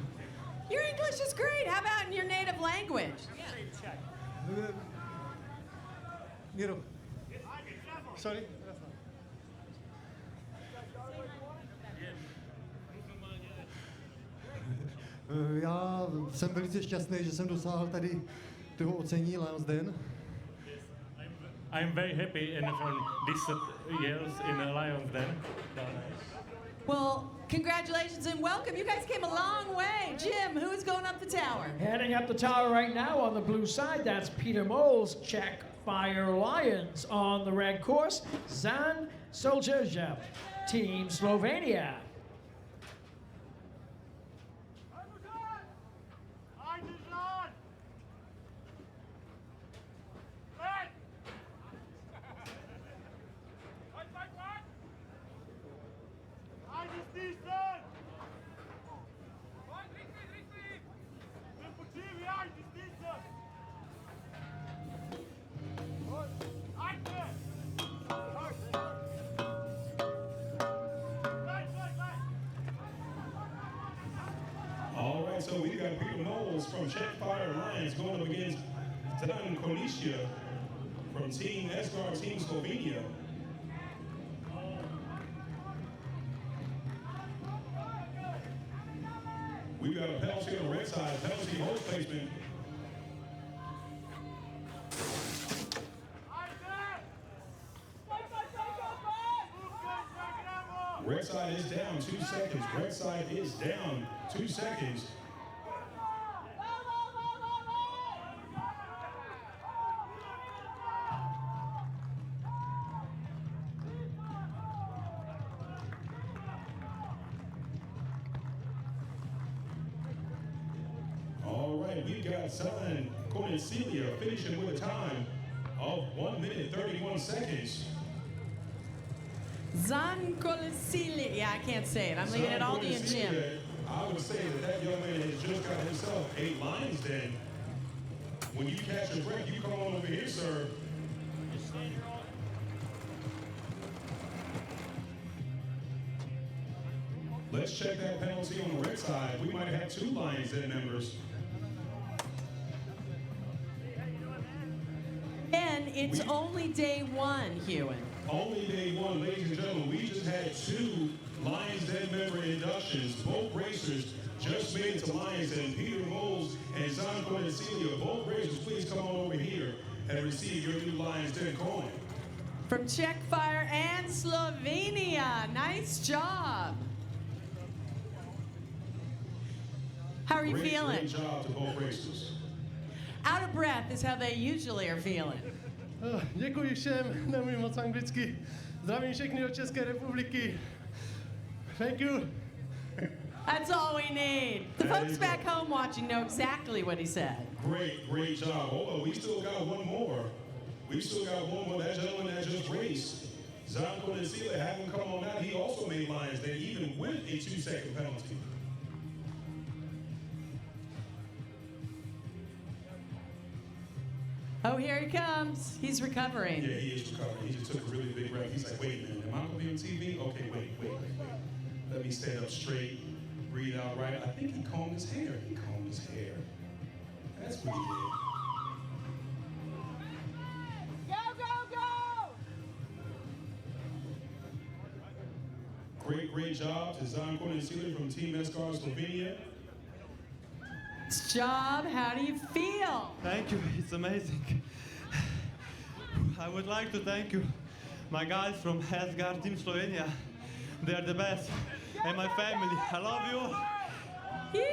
Speaker 3: Your English is great. How about in your native language?
Speaker 10: Giro. Sorry. Já jsem velice šťastný, že jsem dosáhl tady toho ocenění Lions Den.
Speaker 11: I'm very happy in these years in the Lions Den.
Speaker 3: Well, congratulations and welcome. You guys came a long way. Jim, who's going up the tower?
Speaker 2: Heading up the tower right now on the blue side, that's Peter Moles, Czech Fire Lions. On the red course, Zan Soljev, Team Slovenia.
Speaker 1: All right, so we got Peter Knowles from Czech Fire Lions going up against Dan Konishia from Team Esgar, Team Slovenia. We've got a penalty on the red side, penalty hose placement. Red side is down 2 seconds. Red side is down 2 seconds. All right, we've got Zan Konisilia finishing with a time of 1 minute 31 seconds.
Speaker 3: Zan Kolesili. Yeah, I can't say it. I'm leaving it all to you, Jim.
Speaker 1: I would say that young man has just got himself 8 lines then. When you catch your breath, you come on over here, sir. Let's check that penalty on the red side. We might have 2 Lions Den members.
Speaker 3: And it's only day 1, Hewan.
Speaker 1: Only day 1, ladies and gentlemen. We just had 2 Lions Den member inductions. Both racers just made it to Lions Den. Peter Knowles and Zan Konisilia. Both racers, please come on over here and receive your new Lions Den coin.
Speaker 3: From Czech Fire and Slovenia. Nice job. How are you feeling?
Speaker 1: Great job to both racers.
Speaker 3: Out of breath is how they usually are feeling.
Speaker 10: Děkuji všem, nemluvím moc anglicky. Zdravím všechny do České republiky. Thank you.
Speaker 3: That's all we need. The folks back home watching know exactly what he said.
Speaker 1: Great job. Hold on, we still got one more. That gentleman that just raced, Zan Konisilia, have him come on out. He also made Lions Den, even with a 2-second penalty.
Speaker 3: Oh, here he comes. He's recovering.
Speaker 1: Yeah, he is recovering. He just took a really big breath. He's like, wait a minute, am I going to be on TV? Okay, wait. Let me stand up straight, breathe out right. I think he combed his hair. That's what he did. Great job to Zan Konisilia from Team Esgar, Slovenia.
Speaker 3: Nice job. How do you feel?
Speaker 10: Thank you, it's amazing. I would like to thank you, my guys from Esgar Team Slovenia. They are the best. And my family, I love you.
Speaker 3: Yee!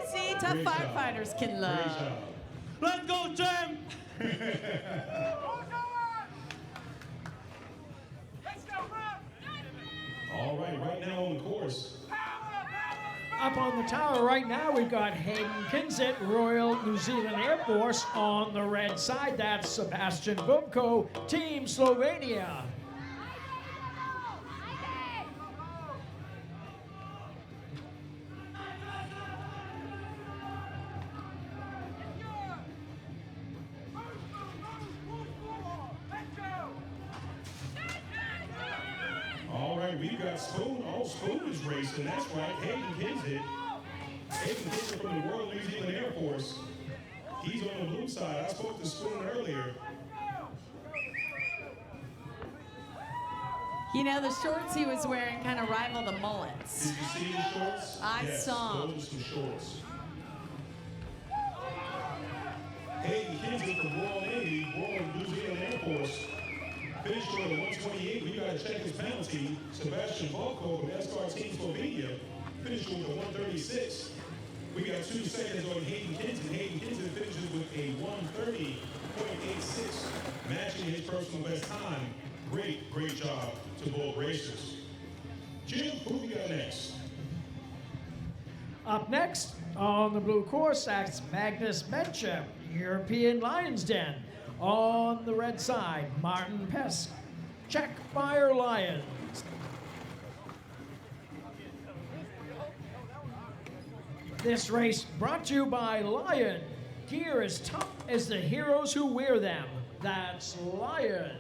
Speaker 3: See, tough
Speaker 1: Great job.
Speaker 3: firefighters can love.
Speaker 1: Great job.
Speaker 10: Let's go, champ!
Speaker 1: All right now on the course.
Speaker 2: Up on the tower right now, we've got Hayden Kinsit, Royal New Zealand Air Force. On the red side, that's Sebastian Bubko, Team Slovenia.
Speaker 1: All right, we've got Spoon. Oh, Spoon is racing. That's right. Hayden Kinsit. Hayden Kinsit from the Royal New Zealand Air Force. He's on the blue side. I spoke to Spoon earlier.
Speaker 3: You know, the shorts he was wearing kind of rival the mullets.
Speaker 1: Did you see the shorts?
Speaker 3: I
Speaker 1: yes,
Speaker 3: saw.
Speaker 1: Those are some shorts. Hayden Kinsit from Royal Navy, Royal New Zealand Air Force. Finished on the 128. We got to check his penalty. Sebastian Volko from Esgar Team Slovenia finished with a 136. We got 2 seconds on Hayden Kinsit. Hayden Kinsit finishes with a 130.86. personal best time. Great job to both racers. Jim, who we got next?
Speaker 2: Up next on the blue course, that's Magnus Menchep, European Lions Den. On the red side, Martin Pesk, Czech Fire Lions. This race brought to you by Lion. Gear as tough as the heroes who wear them. That's Lion.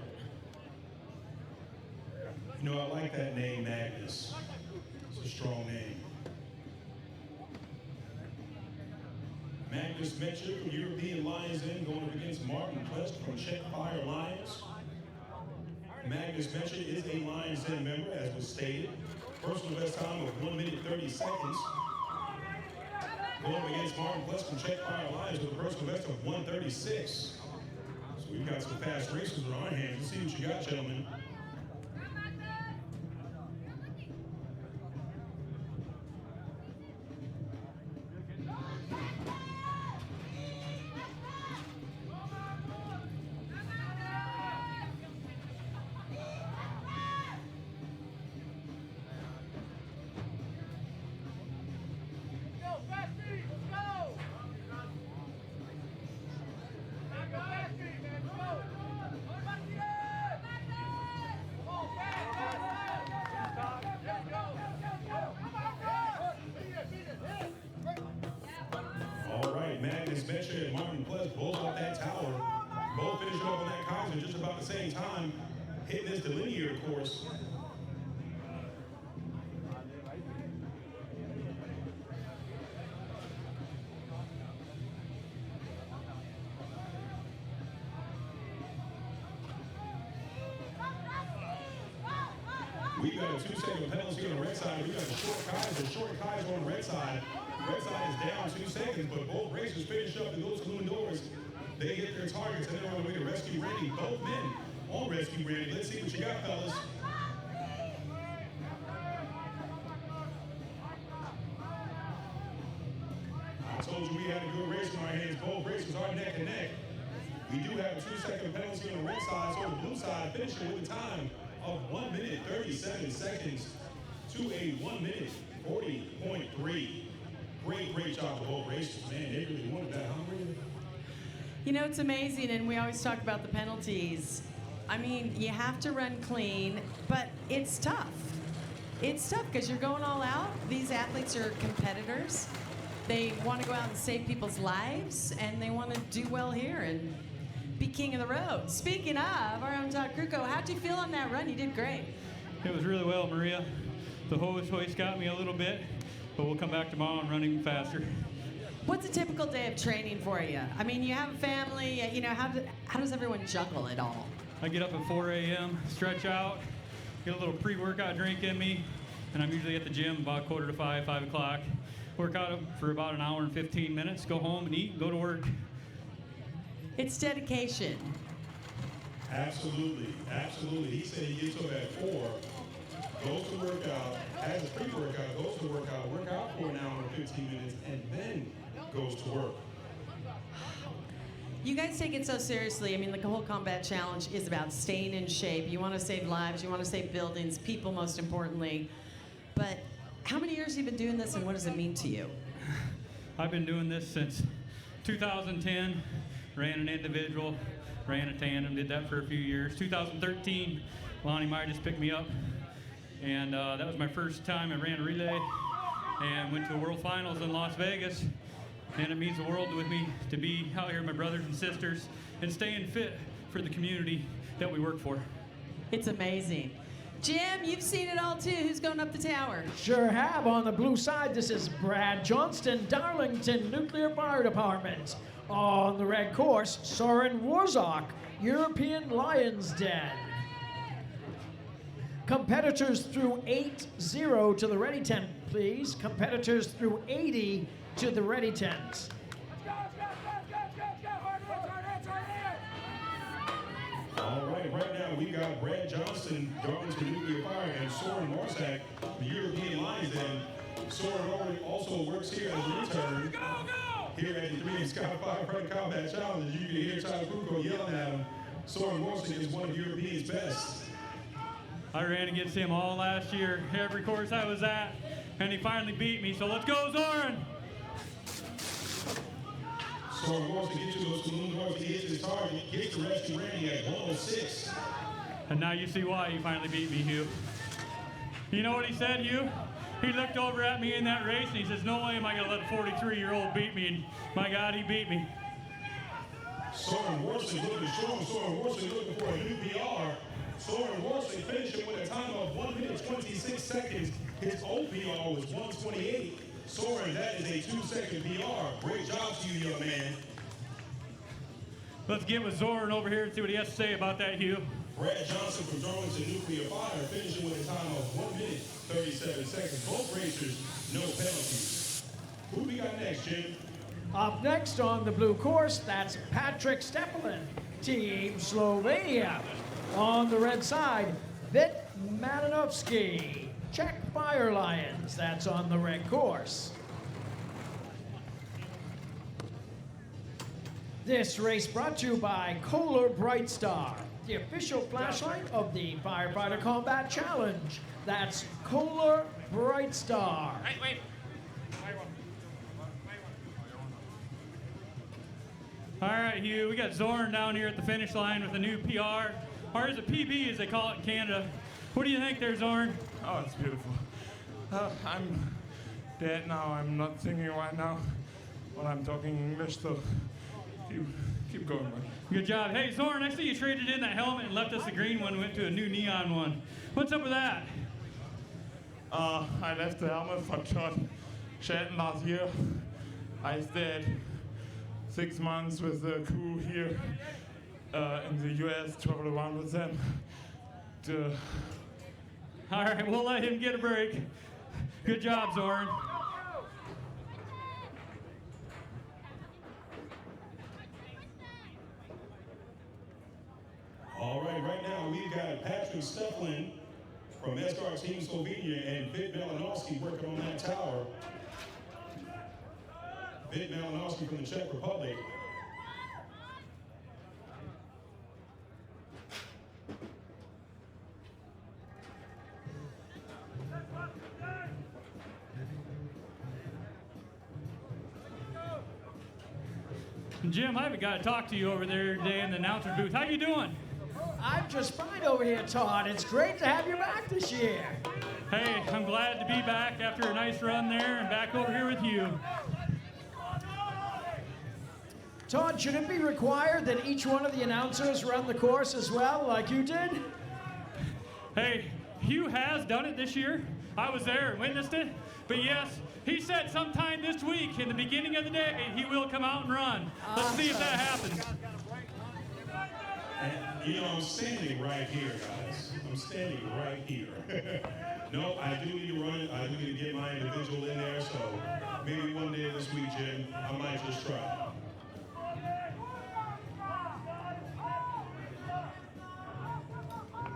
Speaker 1: You know, I like that name, Magnus. It's a strong name. Magnus Menchep from European Lions Den going up against Martin Plesk from Czech Fire Lions. Magnus Menchep is a Lions Den member, as was stated. Personal best time of 1 minute 30 seconds. Going up against Martin Plesk from Czech Fire Lions with a personal best of 1:36. So we've got some fast racers on our hands. Let's see what you got, gentlemen. All right, Magnus Menchep and Martin Plesk both off that tower. Both finishing up on that Kaiser just about the same time, hitting this delineator course. We got a 2-second penalty on the red side. We got a short Kaiser on the red side. Red side is down 2 seconds, but both racers finish up in those saloon doors. They hit their targets and they're on the way to Rescue Randy. Both men on Rescue Randy. Let's see what you got, fellas. I told you we had a good race in our hands. Both racers are neck and neck. We do have a 2-second penalty on the red side, so the blue side finishing with a time of 1 minute 37 seconds to a 1 minute 40.3. Great job to both racers, man. They really wanted that hungry.
Speaker 3: You know, it's amazing, and we always talk about the penalties. I mean, you have to run clean, but it's tough. It's tough because you're going all out. These athletes are competitors. They want to go out and save people's lives, and they want to do well here and be king of the road. Speaking of, our own Todd Kruko, how'd you feel on that run? You did great.
Speaker 8: It was really well, Maria. The hose hoist got me a little bit, but we'll come back tomorrow and run even faster.
Speaker 3: What's a typical day of training for you? I mean, you have a family, you know, how does everyone juggle it all?
Speaker 8: I get up at 4 a.m., stretch out, get a little pre-workout drink in me, and I'm usually at the gym about 4:45, 5 o'clock. Work out for about an hour and 15 minutes, go home and eat, go to work.
Speaker 3: It's dedication.
Speaker 1: Absolutely. He said he gets up at 4, goes to work out, has a pre-workout, goes to work out for an hour and 15 minutes, and then goes to work.
Speaker 3: You guys take it so seriously. I mean, the whole combat challenge is about staying in shape. You want to save lives, you want to save buildings, people most importantly. But how many years have you been doing this, and what does it mean to you?
Speaker 8: I've been doing this since 2010. Ran an individual, ran a tandem, did that for a few years. 2013, Lonnie Meyer just picked me up, and that was my first time I ran a relay, and went to the World Finals in Las Vegas. And it means the world with me to be out here with my brothers and sisters and staying fit for the community that we work for.
Speaker 3: It's amazing. Jim, you've seen it all too. Who's going up the tower?
Speaker 2: Sure have. On the blue side, this is Brad Johnston, Darlington Nuclear Fire Department. On the red course, Soren Warzak, European Lions Den. Competitors through 8-0 to the ready tent, please. Competitors through 80 to the ready tent.
Speaker 1: All right now we got Brad Johnston, Darlington Nuclear Fire, and Soren Warzak, the European Lions Den. Soren also works here as an intern. Here at the 3 Sky Firefighter Combat Challenge, you can hear Todd Kruko yelling at him Soren Morrison is one of Europe's best.
Speaker 8: I ran against him all last year, every course I was at, and he finally beat me. So let's go, Zoran!
Speaker 1: Soren Morrison gets to those balloon doors, he hits his target, gets the rescue Randy at 106.
Speaker 8: And now you see why he finally beat me, Hugh. You know what he said, Hugh? He looked over at me in that race and he says, no way am I going to let a 43-year-old beat me. And my God, he beat me.
Speaker 1: Soren Morrison looking strong. Soren Morrison looking for a new PR. Soren Morrison finishing with a time of 1 minute 26 seconds. His old PR was 1:28. Soren, that is a 2-second PR. Great job to you, young man.
Speaker 8: Let's get with Zoran over here and see what he has to say about that, Hugh.
Speaker 1: Brad Johnson from Darlington Nuclear Fire finishing with a time of 1 minute 37 seconds. Both racers, no penalties. Who we got next, Jim?
Speaker 2: Up next on the blue course, that's Patrick Stepelin, Team Slovenia. On the red side, Vit Malinovsky, Czech Fire Lions. That's on the red course. This race brought to you by Kohler Bright Star, the official flashlight of the Firefighter Combat Challenge. That's Kohler Bright Star.
Speaker 8: Wait. All right, Hugh, we got Zoran down here at the finish line with a new PR, or is it PB as they call it in Canada. What do you think there, Zoran?
Speaker 11: Oh, it's beautiful. I'm dead now. I'm not singing right now, but I'm talking English, so keep going, man.
Speaker 8: Good job. Hey, Zoran, I see you traded in that helmet and left us a green one and went to a new neon one. What's up with that?
Speaker 11: I left the helmet for John Shelton last year. I stayed 6 months with the crew here in the US, traveled around with them.
Speaker 8: All right, we'll let him get a break. Good job, Zoran.
Speaker 1: All right now we've got Patrick Stepelin from SR Team Slovenia and Vit Malinovsky working on that tower. Vit Malinovsky from the Czech Republic.
Speaker 8: Jim, I haven't got to talk to you over there today in the announcer booth. How you doing?
Speaker 2: I'm just fine over here, Todd. It's great to have you back this year.
Speaker 8: Hey, I'm glad to be back after a nice run there and back over here with you.
Speaker 2: Todd, should it be required that each one of the announcers run the course as well, like you did?
Speaker 8: Hey, Hugh has done it this year. I was there and witnessed it. But yes, he said sometime this week, in the beginning of the day, he will come out and run. Let's see if that happens.
Speaker 1: And, you know, I'm standing right here, guys. I'm standing right here. No, I do need to run. I do need to get my individual in there, so maybe one day this week, Jim, I might just try.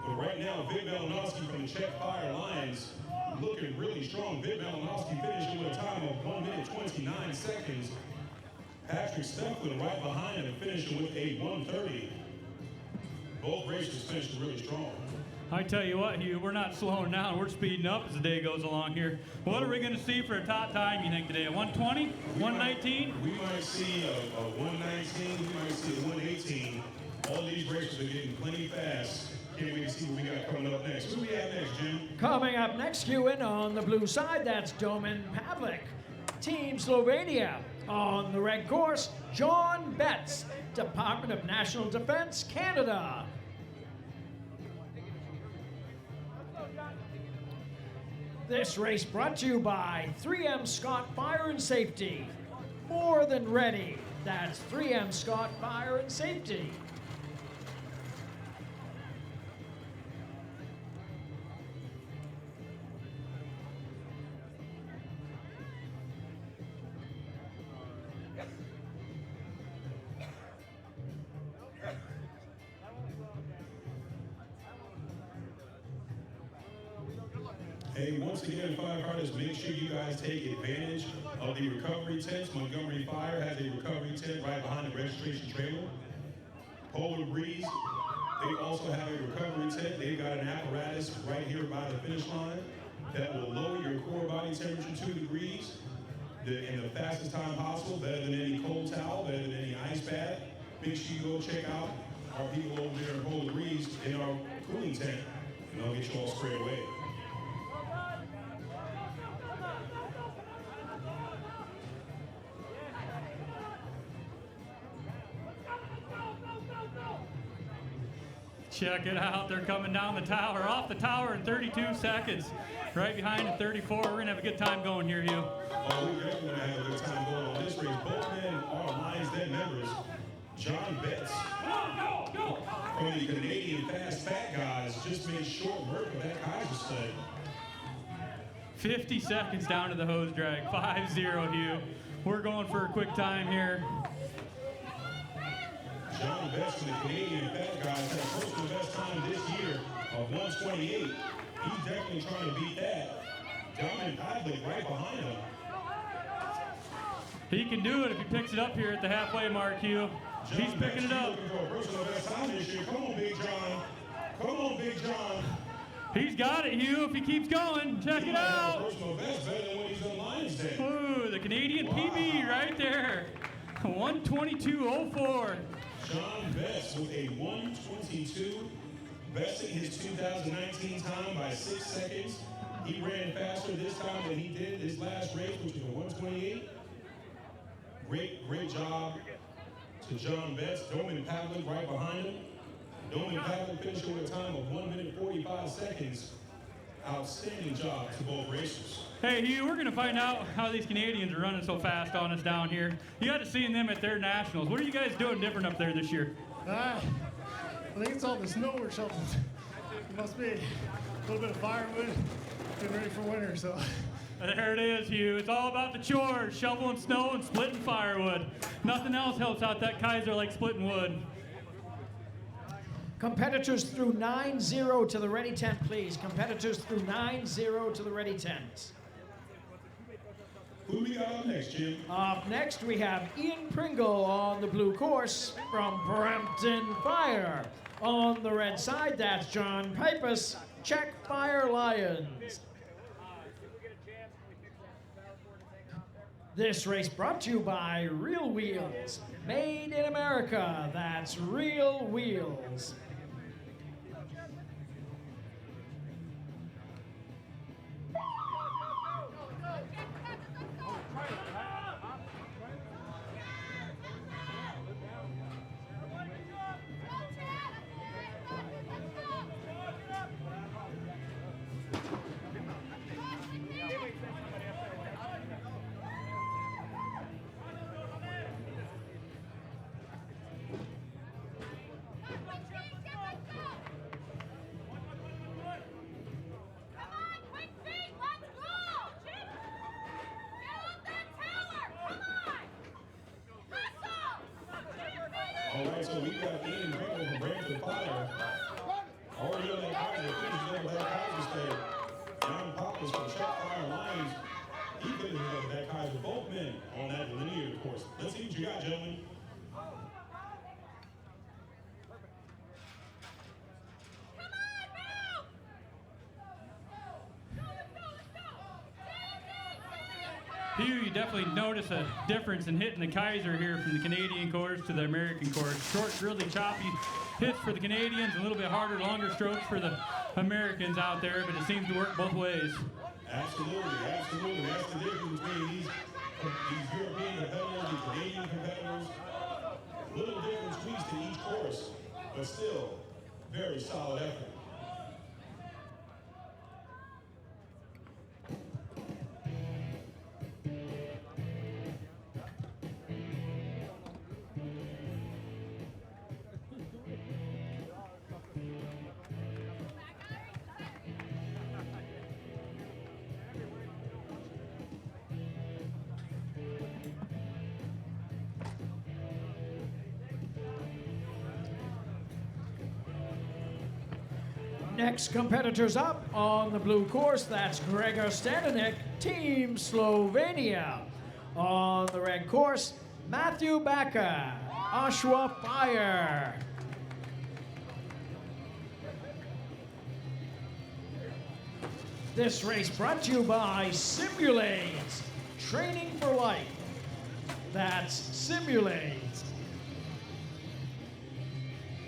Speaker 1: But right now, Vit Malinovsky from the Czech Fire Lions looking really strong. Vit Malinovsky finishing with a time of 1 minute 29 seconds. Patrick Stepelin right behind him finishing with a 1:30. Both racers finished really strong.
Speaker 8: I tell you what, Hugh, we're not slowing down. We're speeding up as the day goes along here. What are we going to see for a top time, you think, today? A 120? 119?
Speaker 1: We might see a 119. We might see a 118. All these racers are getting plenty fast. Can't wait to see what we got coming up next. Who do we have next, Jim?
Speaker 2: Coming up next, Ewan, on the blue side, that's Domen Pavlik, Team Slovenia. On the red course, John Betts, Department of National Defense, Canada. This race brought to you by 3M Scott Fire and Safety. More than ready. That's 3M Scott Fire and Safety.
Speaker 1: Hey, once again, firefighters, make sure you guys take advantage of the recovery tents. Montgomery Fire has a recovery tent right behind the registration trailer. Polar Breeze. They also have a recovery tent. They've got an apparatus right here by the finish line that will lower your core body temperature 2 degrees in the fastest time possible, better than any cold towel, better than any ice bath. Make sure you go check out our people over there in Polar Breeze in our cooling tent, and they'll get you all sprayed away.
Speaker 8: Check it out. They're coming down the tower, off the tower in 32 seconds. Right behind at 34. We're going to have a good time going here, Hugh.
Speaker 1: Oh, we're definitely going to have a good time going on this race. Both men are Lions Den members. John Betts from the Canadian Fast Fat Guys just made short work of that Kaiser stud.
Speaker 8: 50 seconds down to the hose drag. 5-0, Hugh. We're going for a quick time here.
Speaker 1: John Betts from the Canadian Fat Guys had a personal best time this year of 1:28. He's definitely trying to beat that. Dominic Pavlik right behind him.
Speaker 8: He can do it if he picks it up here at the halfway mark, Hugh. He's picking it up.
Speaker 1: Looking for a personal best time this year. Come on, Big John. Come on, Big John.
Speaker 8: He's got it, Hugh, if he keeps going. Check it out.
Speaker 1: Personal best better than what he's done Lions Den.
Speaker 8: Ooh, the Canadian PB right there. 1:22.04.
Speaker 1: John Betts with a 1:22, besting his 2019 time by 6 seconds. He ran faster this time than he did his last race, which was a 1:28. Great job to John Betts. Doman Pavlik right behind him. Doman Pavlik finishing with a time of 1 minute 45 seconds. Outstanding job to both racers.
Speaker 8: Hey, Hugh, we're going to find out how these Canadians are running so fast on us down here. You got to see them at their nationals. What are you guys doing different up there this year?
Speaker 6: I think it's all the snow or something. It must be a little bit of firewood, getting ready for winter, so.
Speaker 8: There it is, Hugh. It's all about the chores, shoveling snow and splitting firewood. Nothing else helps out that Kaiser like splitting wood.
Speaker 2: Competitors through 9-0 to the ready tent, please. Competitors through 9-0 to the ready tent.
Speaker 1: Who do we got up next, Jim?
Speaker 2: Up next, we have Ian Pringle on the blue course from Brampton Fire. On the red side, that's John Pipus, Czech Fire Lions. This race brought to you by Real Wheels. Made in America, that's Real Wheels.
Speaker 1: All right, so we got Ian Pringle from Brampton Fire. Already on that Kaiser, finishing up that Kaiser stage. John Pipus from Czech Fire Lions. He finished up that Kaiser. Both men on that linear course. Let's see what you got, gentlemen.
Speaker 8: Hugh, you definitely notice a difference in hitting the Kaiser here from the Canadian course to the American course. Short, really choppy hits for the Canadians, a little bit harder, longer strokes for the Americans out there, but it seems to work both ways.
Speaker 1: Absolutely. That's the difference between these European competitors, these Canadian competitors. Little different tweaks to each course, but still very solid effort.
Speaker 2: Next competitors up on the blue course, that's Gregor Staninik, Team Slovenia. On the red course, Matthew Bacca, Oshawa Fire. This race brought to you by Simulades, training for life. That's Simulades.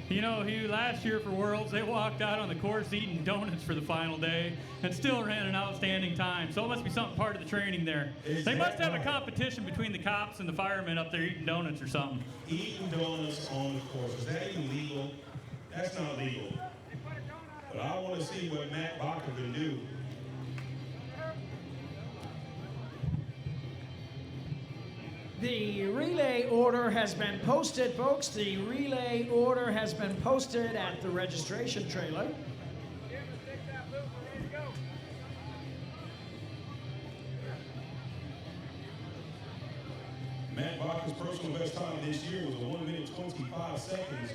Speaker 8: You know, Hugh, last year for Worlds, they walked out on the course eating donuts for the final day and still ran an outstanding time. So it must be something part of the training there. They must have a competition between the cops and the firemen up there eating donuts or something.
Speaker 1: Eating donuts on the course, is that even legal? That's not legal. But I want to see what Matt Baca can do.
Speaker 2: The relay order has been posted, folks. The relay order has been posted at the registration trailer.
Speaker 1: Matt Baca's personal best time this year was 1 minute 25 seconds.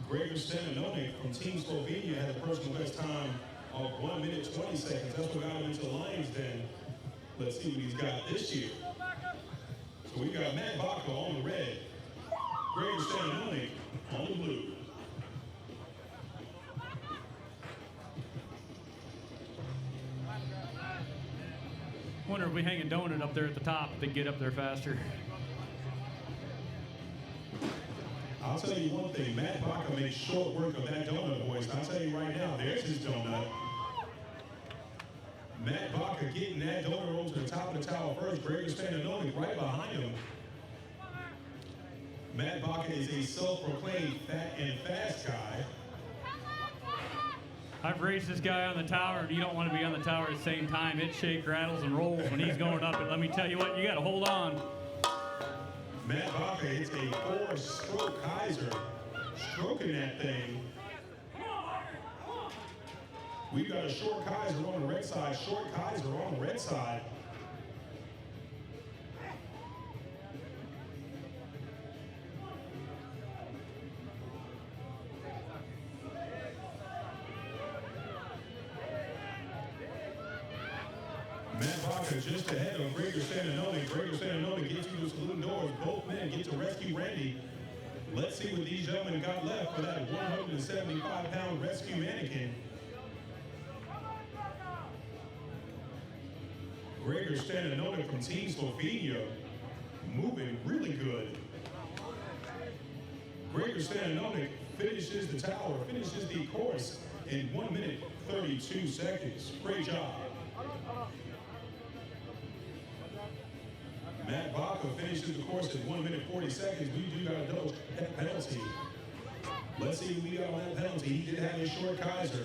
Speaker 1: Gregor Stananovic from Team Slovenia had a personal best time of 1 minute 20 seconds. That's what got him into the Lions Den. Let's see what he's got this year. So we got Matt Baca on the red, Gregor Stananovic on the blue.
Speaker 8: Wonder if we hang a donut up there at the top, if they get up there faster.
Speaker 1: I'll tell you one thing, Matt Baca makes short work of that donut, boys. I'll tell you right now, there's his donut. Matt Baca getting that donut roll to the top of the tower first. Gregor Stananovic right behind him. Matt Baca is a self-proclaimed fat and fast guy.
Speaker 8: I've raced this guy on the tower, and you don't want to be on the tower at the same time. It shakes, rattles, and rolls when he's going up. But let me tell you what, you got to hold on.
Speaker 1: Matt Baca hits a 4-stroke Kaiser, stroking that thing. We've got a short Kaiser on the red side, short Kaiser on the red side. Matt Baca just ahead of Gregor Stananovic. Gregor Stananovic gets through the saloon doors. Both men get to rescue Randy. Let's see what these gentlemen got left for that 175-pound rescue mannequin. Gregor Stananovic from Team Slovenia, moving really good. Gregor Stananovic finishes the tower, finishes the course in 1 minute 32 seconds. Great job. Matt Baca finishes the course in 1 minute 40 seconds. We do got a double penalty. Let's see who we got on that penalty. He did have a short Kaiser.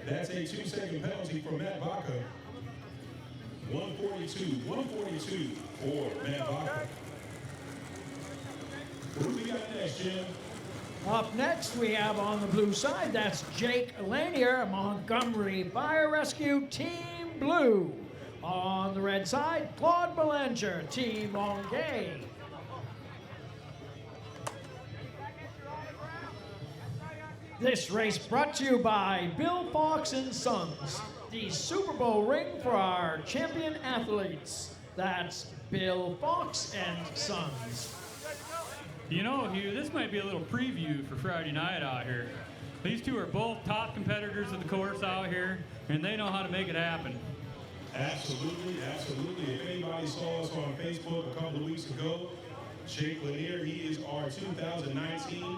Speaker 1: That's a 2-second penalty for Matt Baca. 142 for Matt Baca. Who do we got next, Jim?
Speaker 2: Up next, we have on the blue side, that's Jake Lanier, Montgomery Fire Rescue Team Blue. On the red side, Claude Belanger, Team Longueuil. This race brought to you by Bill Fox and Sons, the Super Bowl ring for our champion athletes. That's Bill Fox and Sons.
Speaker 8: You know, Hugh, this might be a little preview for Friday night out here. These two are both top competitors of the course out here, and they know how to make it happen.
Speaker 1: Absolutely, absolutely. If anybody saw us on Facebook a couple of weeks ago, Jake Lanier, he is our 2019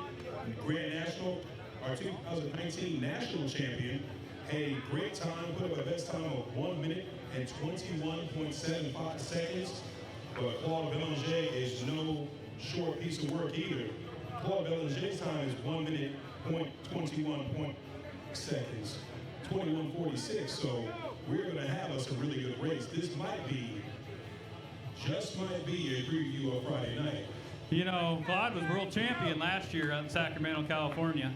Speaker 1: Grand National, our 2019 National Champion. Had a great time, put up a best time of 1 minute and 21.75 seconds. But Claude Belanger is no short piece of work either. Claude Belanger's time is 1 minute, 21 seconds, 21:46. So we're going to have us a really good race. This might be, just might be a preview of Friday night.
Speaker 8: You know, Claude was world champion last year out in Sacramento, California.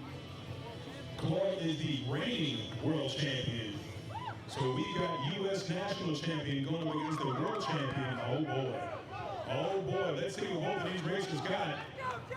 Speaker 1: Claude is the reigning world champion. So we got U.S. national champion going up against the world champion. Oh boy. Oh boy, let's see what both of these racers got.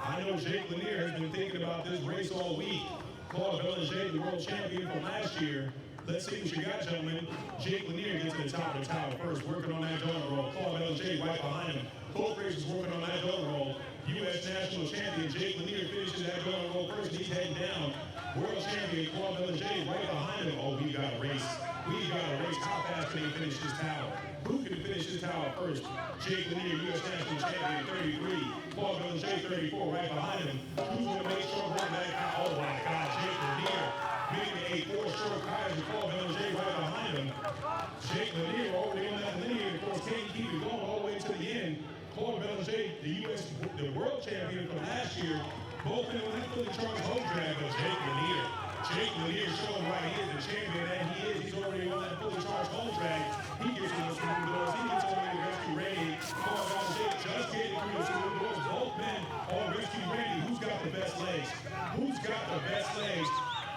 Speaker 1: I know Jake Lanier has been thinking about this race all week. Claude Belanger, the world champion from last year. Let's see what you got, gentlemen. Jake Lanier gets to the top of the tower first, working on that donut roll. Claude Belanger right behind him. Both racers working on that donut roll. U.S. national champion Jake Lanier finishes that donut roll first. He's heading down. World champion Claude Belanger right behind him. Oh, we got a race. We got a race. How fast can he finish this tower? Who can finish this tower first? Jake Lanier, U.S. National Champion, 33. Claude Belanger, 34, right behind him. Who's going to make sure run back? Oh, my God, Jake Lanier making a 4-stroke higher than Claude Belanger right behind him. Jake Lanier already on that linear. Of course, can't keep it going all the way to the end. Claude Belanger, the world champion from last year, both in that fully charged home drag of Jake Lanier. Jake Lanier showing why he is the champion that he is. He's already on that fully charged home drag. He gets in those smooth doors. He gets over to rescue Randy. Claude Belanger just getting through the smooth doors. Both men on rescue Randy. Who's got the best legs? Who's got the best legs?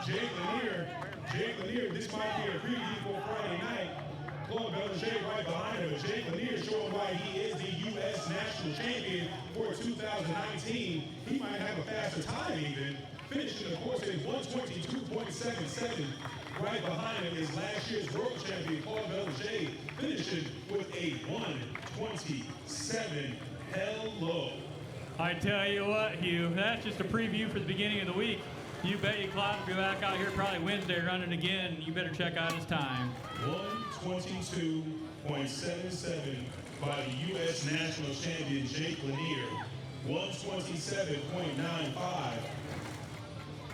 Speaker 1: Jake Lanier. Jake Lanier, this might be a preview for Friday night. Claude Belanger right behind him. Jake Lanier showing why he is the U.S. National Champion for 2019. He might have a faster time even. Finishing, of course, at 122.77. Right behind him is last year's world champion, Claude Belanger, finishing with a 127. Hello.
Speaker 8: I tell you what, Hugh, that's just a preview for the beginning of the week. You bet you Claude will be back out here probably Wednesday running again. You better check out his time.
Speaker 1: 122.77 by the U.S. National Champion, Jake Lanier. 127.95.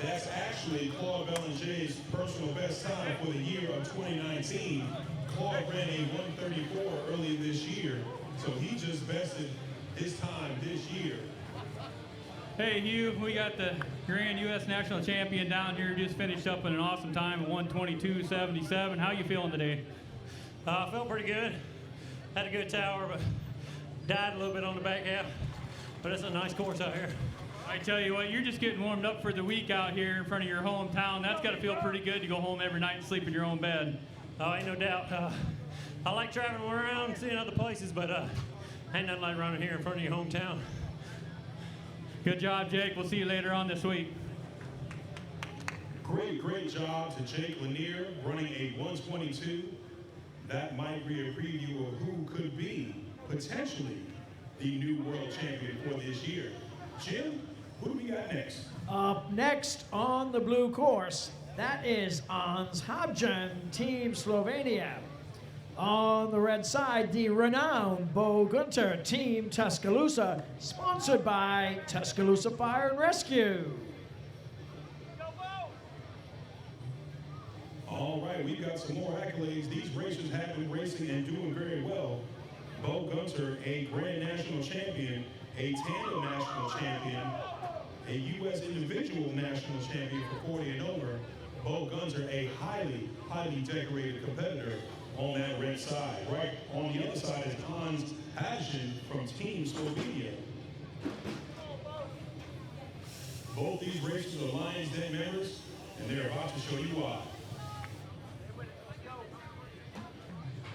Speaker 1: That's actually Claude Belanger's personal best time for the year of 2019. Claude ran a 134 earlier this year, so he just bested his time this year.
Speaker 8: Hey Hugh, we got the grand U.S. National Champion down here, just finished up in an awesome time at 122.77. How you feeling today?
Speaker 10: I felt pretty good. Had a good tower, but died a little bit on the back half. But it's a nice course out here.
Speaker 8: I tell you what, you're just getting warmed up for the week out here in front of your hometown. That's got to feel pretty good to go home every night and sleep in your own bed.
Speaker 10: Oh, ain't no doubt. I like traveling around and seeing other places, but ain't nothing like running here in front of your hometown.
Speaker 8: Good job, Jake. We'll see you later on this week.
Speaker 1: Great job to Jake Lanier running a 122. That might be a preview of who could be potentially the new world champion for this year. Jim, who do we got next?
Speaker 2: Up next on the blue course, that is Ans Habjan, Team Slovenia. On the red side, the renowned Bo Gunter, Team Tuscaloosa, sponsored by Tuscaloosa Fire and Rescue.
Speaker 1: All right, we've got some more accolades. These racers have been racing and doing very well. Bo Gunter, a Grand National Champion, a Tandem National Champion, a U.S. Individual National Champion for 40 and over. Bo Gunter, a highly decorated competitor on that red side. Right on the other side is Hans Hadjian from Team Slovenia. Both these racers are Lions Den members, and they're about to show you why.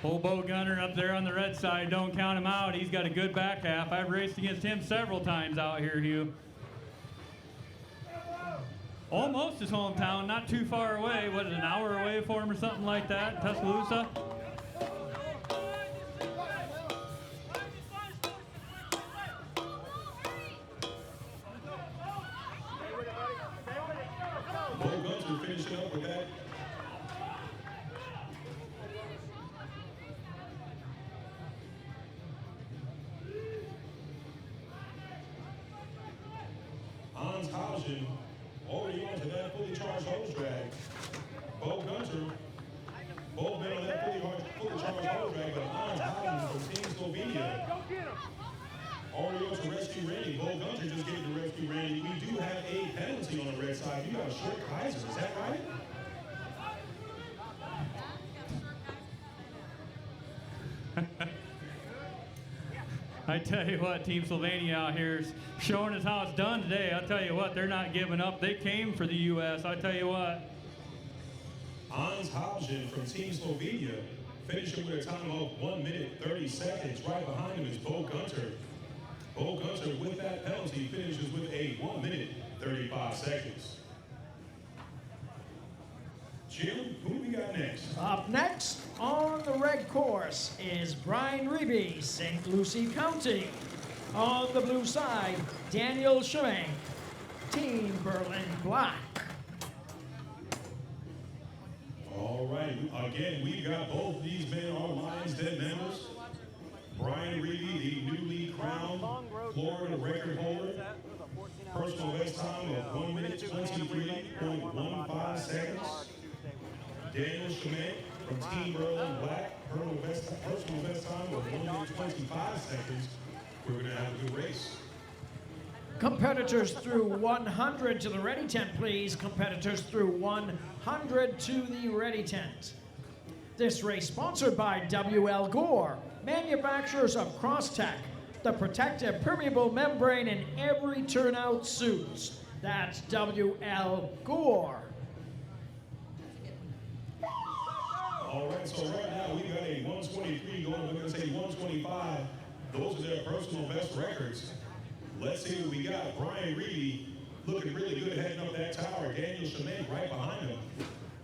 Speaker 8: Old Bo Gunter up there on the red side, don't count him out. He's got a good back half. I've raced against him several times out here, Hugh. Almost his hometown, not too far away. What is it, an hour away for him or something like that, Tuscaloosa?
Speaker 1: Bo Gunter finishing up with that. Hans Hadjian already onto that fully charged hose drag. Bo Gunter, both been on that fully charged hose drag, but Hans Hadjian from Team Slovenia already on to rescue Randy. Bo Gunter just getting to rescue Randy. We do have a penalty on the red side. You got a short Kaiser, is that right?
Speaker 8: I tell you what, Team Slovenia out here is showing us how it's done today. I'll tell you what, they're not giving up. They came for the U.S. I tell you what.
Speaker 1: Hans Hadjian from Team Slovenia finishing with a time of 1 minute 30 seconds. Right behind him is Bo Gunter. Bo Gunter with that penalty finishes with a 1 minute 35 seconds. Jim, who do we got next?
Speaker 2: Up next on the red course is Brian Reeby, St. Lucie County. On the blue side, Daniel Schmeck, Team Berlin Black.
Speaker 1: All right, again, we've got both these men are Lions Den members. Brian Reedy, the newly crowned Florida record holder. Personal best time of 1 minute 23.15 seconds. Daniel Schmidt from Team Berlin Black, personal best time of 1 minute 25 seconds. We're going to have a good race.
Speaker 2: Competitors through 100 to the ready tent, please. Competitors through 100 to the ready tent. This race sponsored by W.L. Gore, manufacturers of Crosstech, the protective permeable membrane in every turnout suit. That's W.L. Gore.
Speaker 1: All right, so right now we got a 123 going, we're going to say 125. Those are their personal best records. Let's see what we got. Brian Reedy looking really good heading up that tower. Daniel Schmidt right behind him.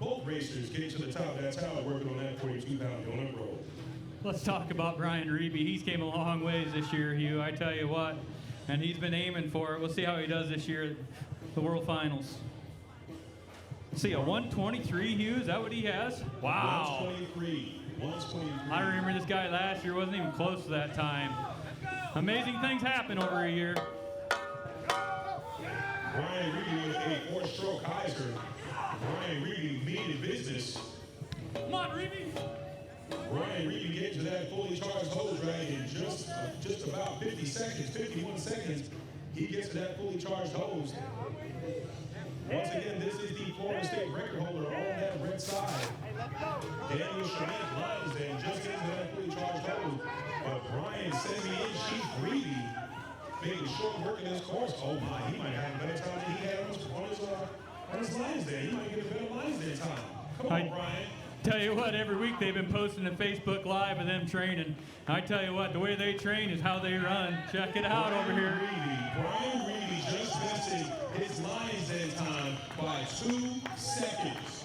Speaker 1: Both racers getting to the top of that tower working on that 42-pound donut roll.
Speaker 8: Let's talk about Brian Reeby. He's came a long ways this year, Hugh. I tell you what. And he's been aiming for it. We'll see how he does this year at the World Finals. Let's see, a 123, Hugh? Is that what he has? Wow.
Speaker 1: 123.
Speaker 8: I remember this guy last year wasn't even close to that time. Amazing things happen over a year.
Speaker 1: Brian Reedy with a 4-stroke Kaiser. Brian Reedy meaning business.
Speaker 8: Come on, Reeby.
Speaker 1: Brian Reedy getting to that fully charged hose right in just about 50 seconds, 51 seconds. He gets to that fully charged hose. Once again, this is the Florida State record holder on that red side. Daniel Schmidt Lions Den just gets to that fully charged hose. But Brian sends me in Chief Reedy, making short work in this course. Oh my, he might have a better time than he had on his Lions Den. He might get a better Lions Den time. Come on, Brian.
Speaker 8: Tell you what, every week they've been posting to Facebook Live of them training. I tell you what, the way they train is how they run. Check it out over here.
Speaker 1: Brian Reedy just bested his Lions Den time by 2 seconds.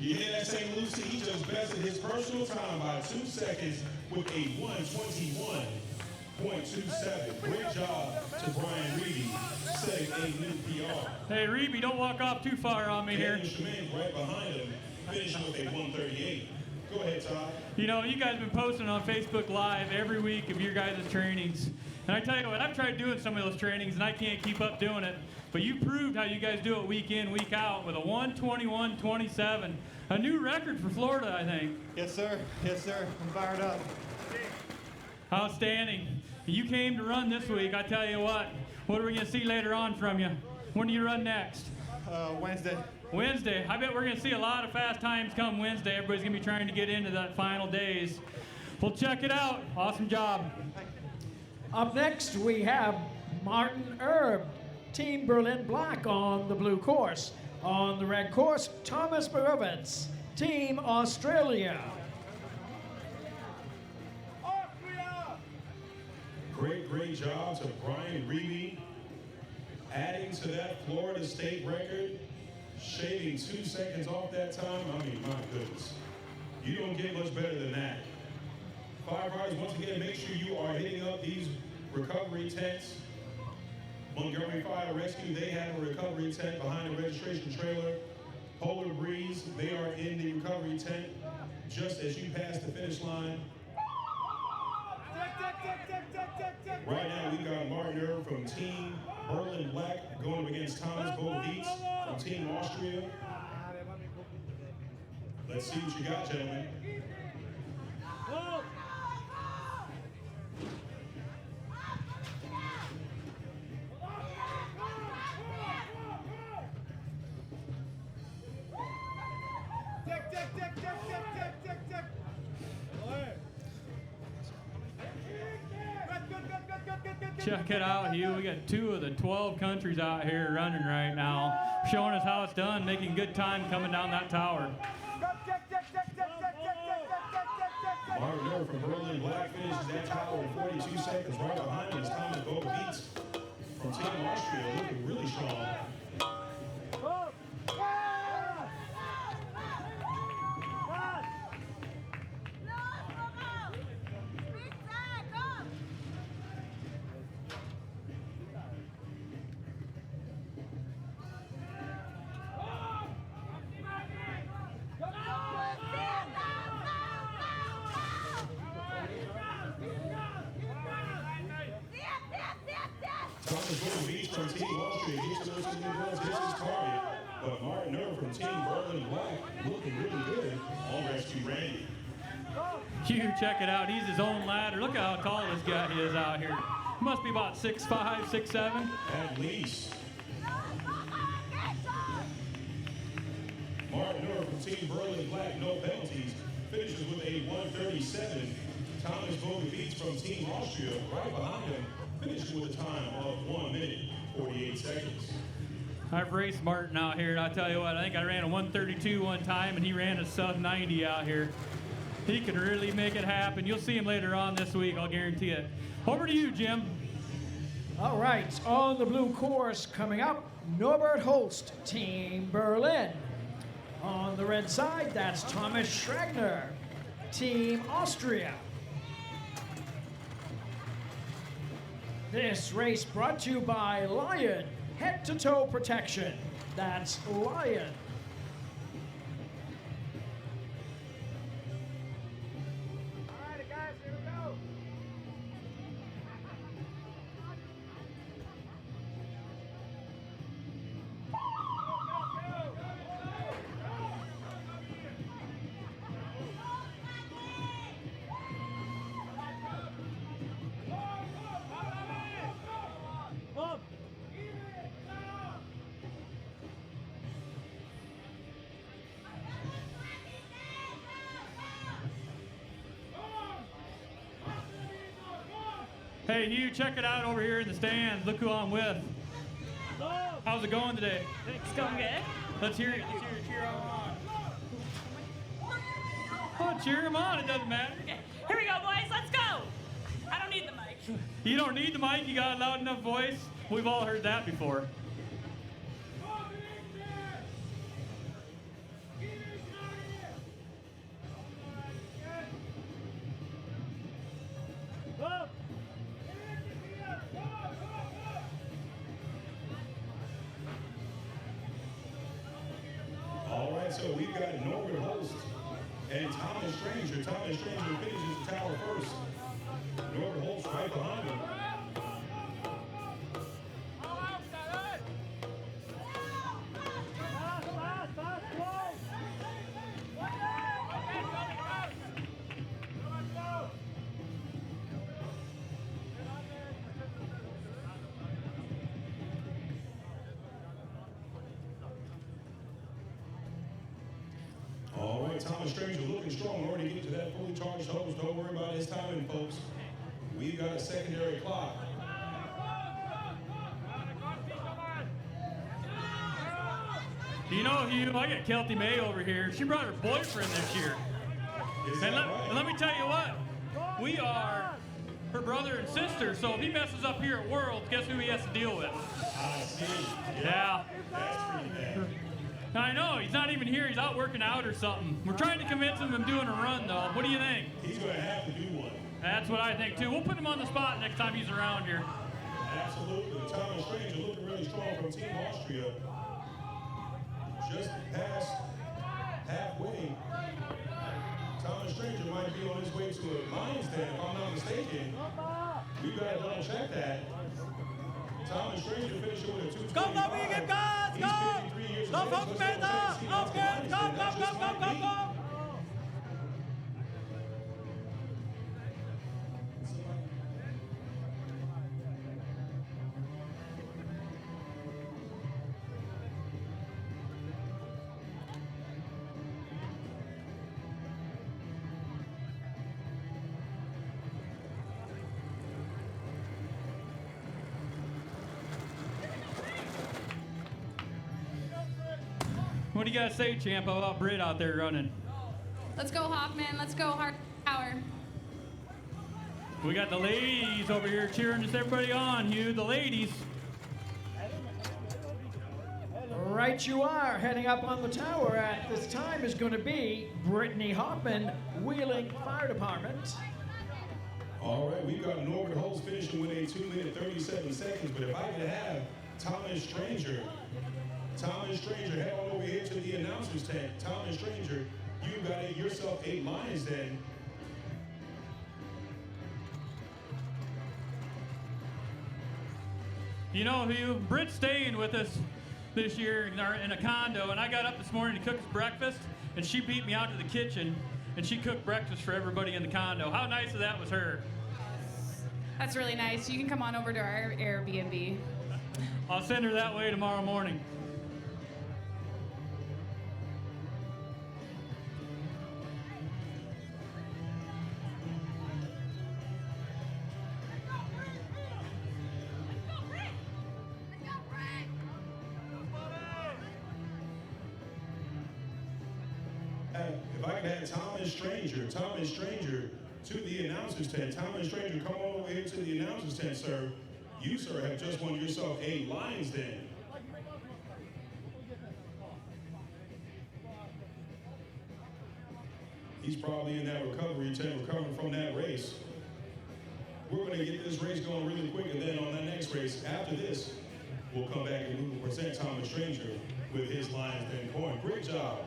Speaker 1: You hear that, St. Lucie? He just bested his personal time by 2 seconds with a 121.27. Great job to Brian Reedy, setting a new PR.
Speaker 8: Hey, Reeby, don't walk off too far on me here.
Speaker 1: Daniel Schmidt right behind him, finishing with a 138. Go ahead, Todd.
Speaker 8: You know, you guys have been posting on Facebook Live every week of your guys' trainings. And I tell you what, I've tried doing some of those trainings and I can't keep up doing it. But you proved how you guys do it week in, week out with a 121.27. A new record for Florida, I think.
Speaker 9: Yes, sir. Yes, sir. I'm fired up.
Speaker 8: Outstanding. You came to run this week. I tell you what are we going to see later on from you? When do you run next?
Speaker 9: Wednesday.
Speaker 8: Wednesday. I bet we're going to see a lot of fast times come Wednesday. Everybody's going to be trying to get into that final days. Well, check it out. Awesome job.
Speaker 2: Up next, we have Martin Erb, Team Berlin Black on the blue course. On the red course, Thomas Borovitz, Team Australia.
Speaker 1: Great job to Brian Reedy, adding to that Florida State record, shaving 2 seconds off that time. I mean, my goodness. You don't get much better than that. Firefighters, once again, make sure you are hitting up these recovery tents. Montgomery Fire Rescue, they have a recovery tent behind the registration trailer. Polar Breeze, they are in the recovery tent just as you pass the finish line. Right now, we got Martin Erb from Team Berlin Black going up against Thomas Borovitz from Team Austria. Let's see what you got, gentlemen.
Speaker 8: Check it out, Hugh. We got 2 of the 12 countries out here running right now, showing us how it's done, making good time coming down that tower.
Speaker 1: Martin Erb from Berlin Black finishes that tower in 42 seconds. Right behind him is Thomas Borovitz from Team Austria, looking really strong. Thomas Golden Beach from Team Austria gets those two girls, hits his target. But Martin Nerve from Team Berlin Black looking really good on Rescue Randy.
Speaker 8: You check it out. He's his own ladder. Look how tall this guy is out here. He must be about 6'5", 6'7".
Speaker 1: At least. Martin Nerve from Team Berlin Black, no penalties, finishes with a 137. Thomas Bogavic from Team Austria, right behind him, finishes with a time of 1 minute, 48 seconds.
Speaker 8: I've raced Martin out here, and I'll tell you what, I think I ran a 132 one time, and he ran a sub 90 out here. He can really make it happen. You'll see him later on this week, I'll guarantee it. Over to you, Jim.
Speaker 2: All right, on the blue course coming up, Norbert Holst, Team Berlin. On the red side, that's Thomas Schragner, Team Austria. This race brought to you by Lion, head-to-toe protection. That's Lion.
Speaker 8: Hey, Hugh, check it out over here in the stands. Look who I'm with. How's it going today?
Speaker 12: It's going good.
Speaker 8: Let's hear it. Let's hear it. Cheer him on. Oh, cheer him on. It doesn't matter.
Speaker 12: Okay. Here we go, boys. Let's go. I don't need the mic.
Speaker 8: You don't need the mic. You got a loud enough voice. We've all heard that before.
Speaker 1: All right, so we've got Norbert Holst and Thomas Stranger. Thomas Stranger finishes the tower first. Norbert Holst right behind him. All right, Thomas Stranger looking strong, already getting to that fully charged hose. Don't worry about his timing, folks. We've got a secondary clock.
Speaker 8: You know, Hugh, I got Kelty May over here. She brought her boyfriend this year. And let me tell you what, we are her brother and sister, so if he messes up here at Worlds, guess who he has to deal with?
Speaker 1: I see.
Speaker 8: Yeah.
Speaker 1: That's pretty bad.
Speaker 8: I know, he's not even here. He's out working out or something. We're trying to convince him of doing a run, though. What do you think?
Speaker 1: He's going to have to do one.
Speaker 8: That's what I think, too. We'll put him on the spot next time he's around here.
Speaker 1: Absolutely. Thomas Stranger looking really strong from Team Austria. Just past halfway. Thomas Stranger might be on his way to a Lions Den, if I'm not mistaken. We've got to double check that. Thomas Stranger finishing with a 220.
Speaker 9: Go, Vegan, guys, go! Go, folks, man, go, go!
Speaker 8: What do you guys say, champ, about Britt out there running?
Speaker 13: Let's go, Hoffman. Let's go, Hard Power.
Speaker 8: We got the ladies over here cheering just everybody on, Hugh. The ladies.
Speaker 2: Right you are. Heading up on the tower at this time is going to be Brittany Hoffman, Wheeling Fire Department.
Speaker 1: All right, we've got Norbert Holst finishing with a 2 minute 37 seconds, but if I could have Thomas Stranger, head on over here to the announcer's tent. Thomas Stranger, you've got yourself a Lions Den.
Speaker 8: You know, Britt's staying with us this year in a condo, and I got up this morning to cook us breakfast, and she beat me out to the kitchen, and she cooked breakfast for everybody in the condo. How nice of that was her.
Speaker 13: That's really nice. You can come on over to our Airbnb.
Speaker 8: I'll send her that way tomorrow morning.
Speaker 1: If I could have Tom and Stranger to the announcers tent. Tom and Stranger, come on over here to the announcers tent, sir. You, sir, have just won yourself a Lions Den. He's probably in that recovery tent, recovering from that race. We're going to get this race going really quick, and then on that next race, after this, we'll come back and we will present Tom and Stranger with his Lions Den coin. Great job.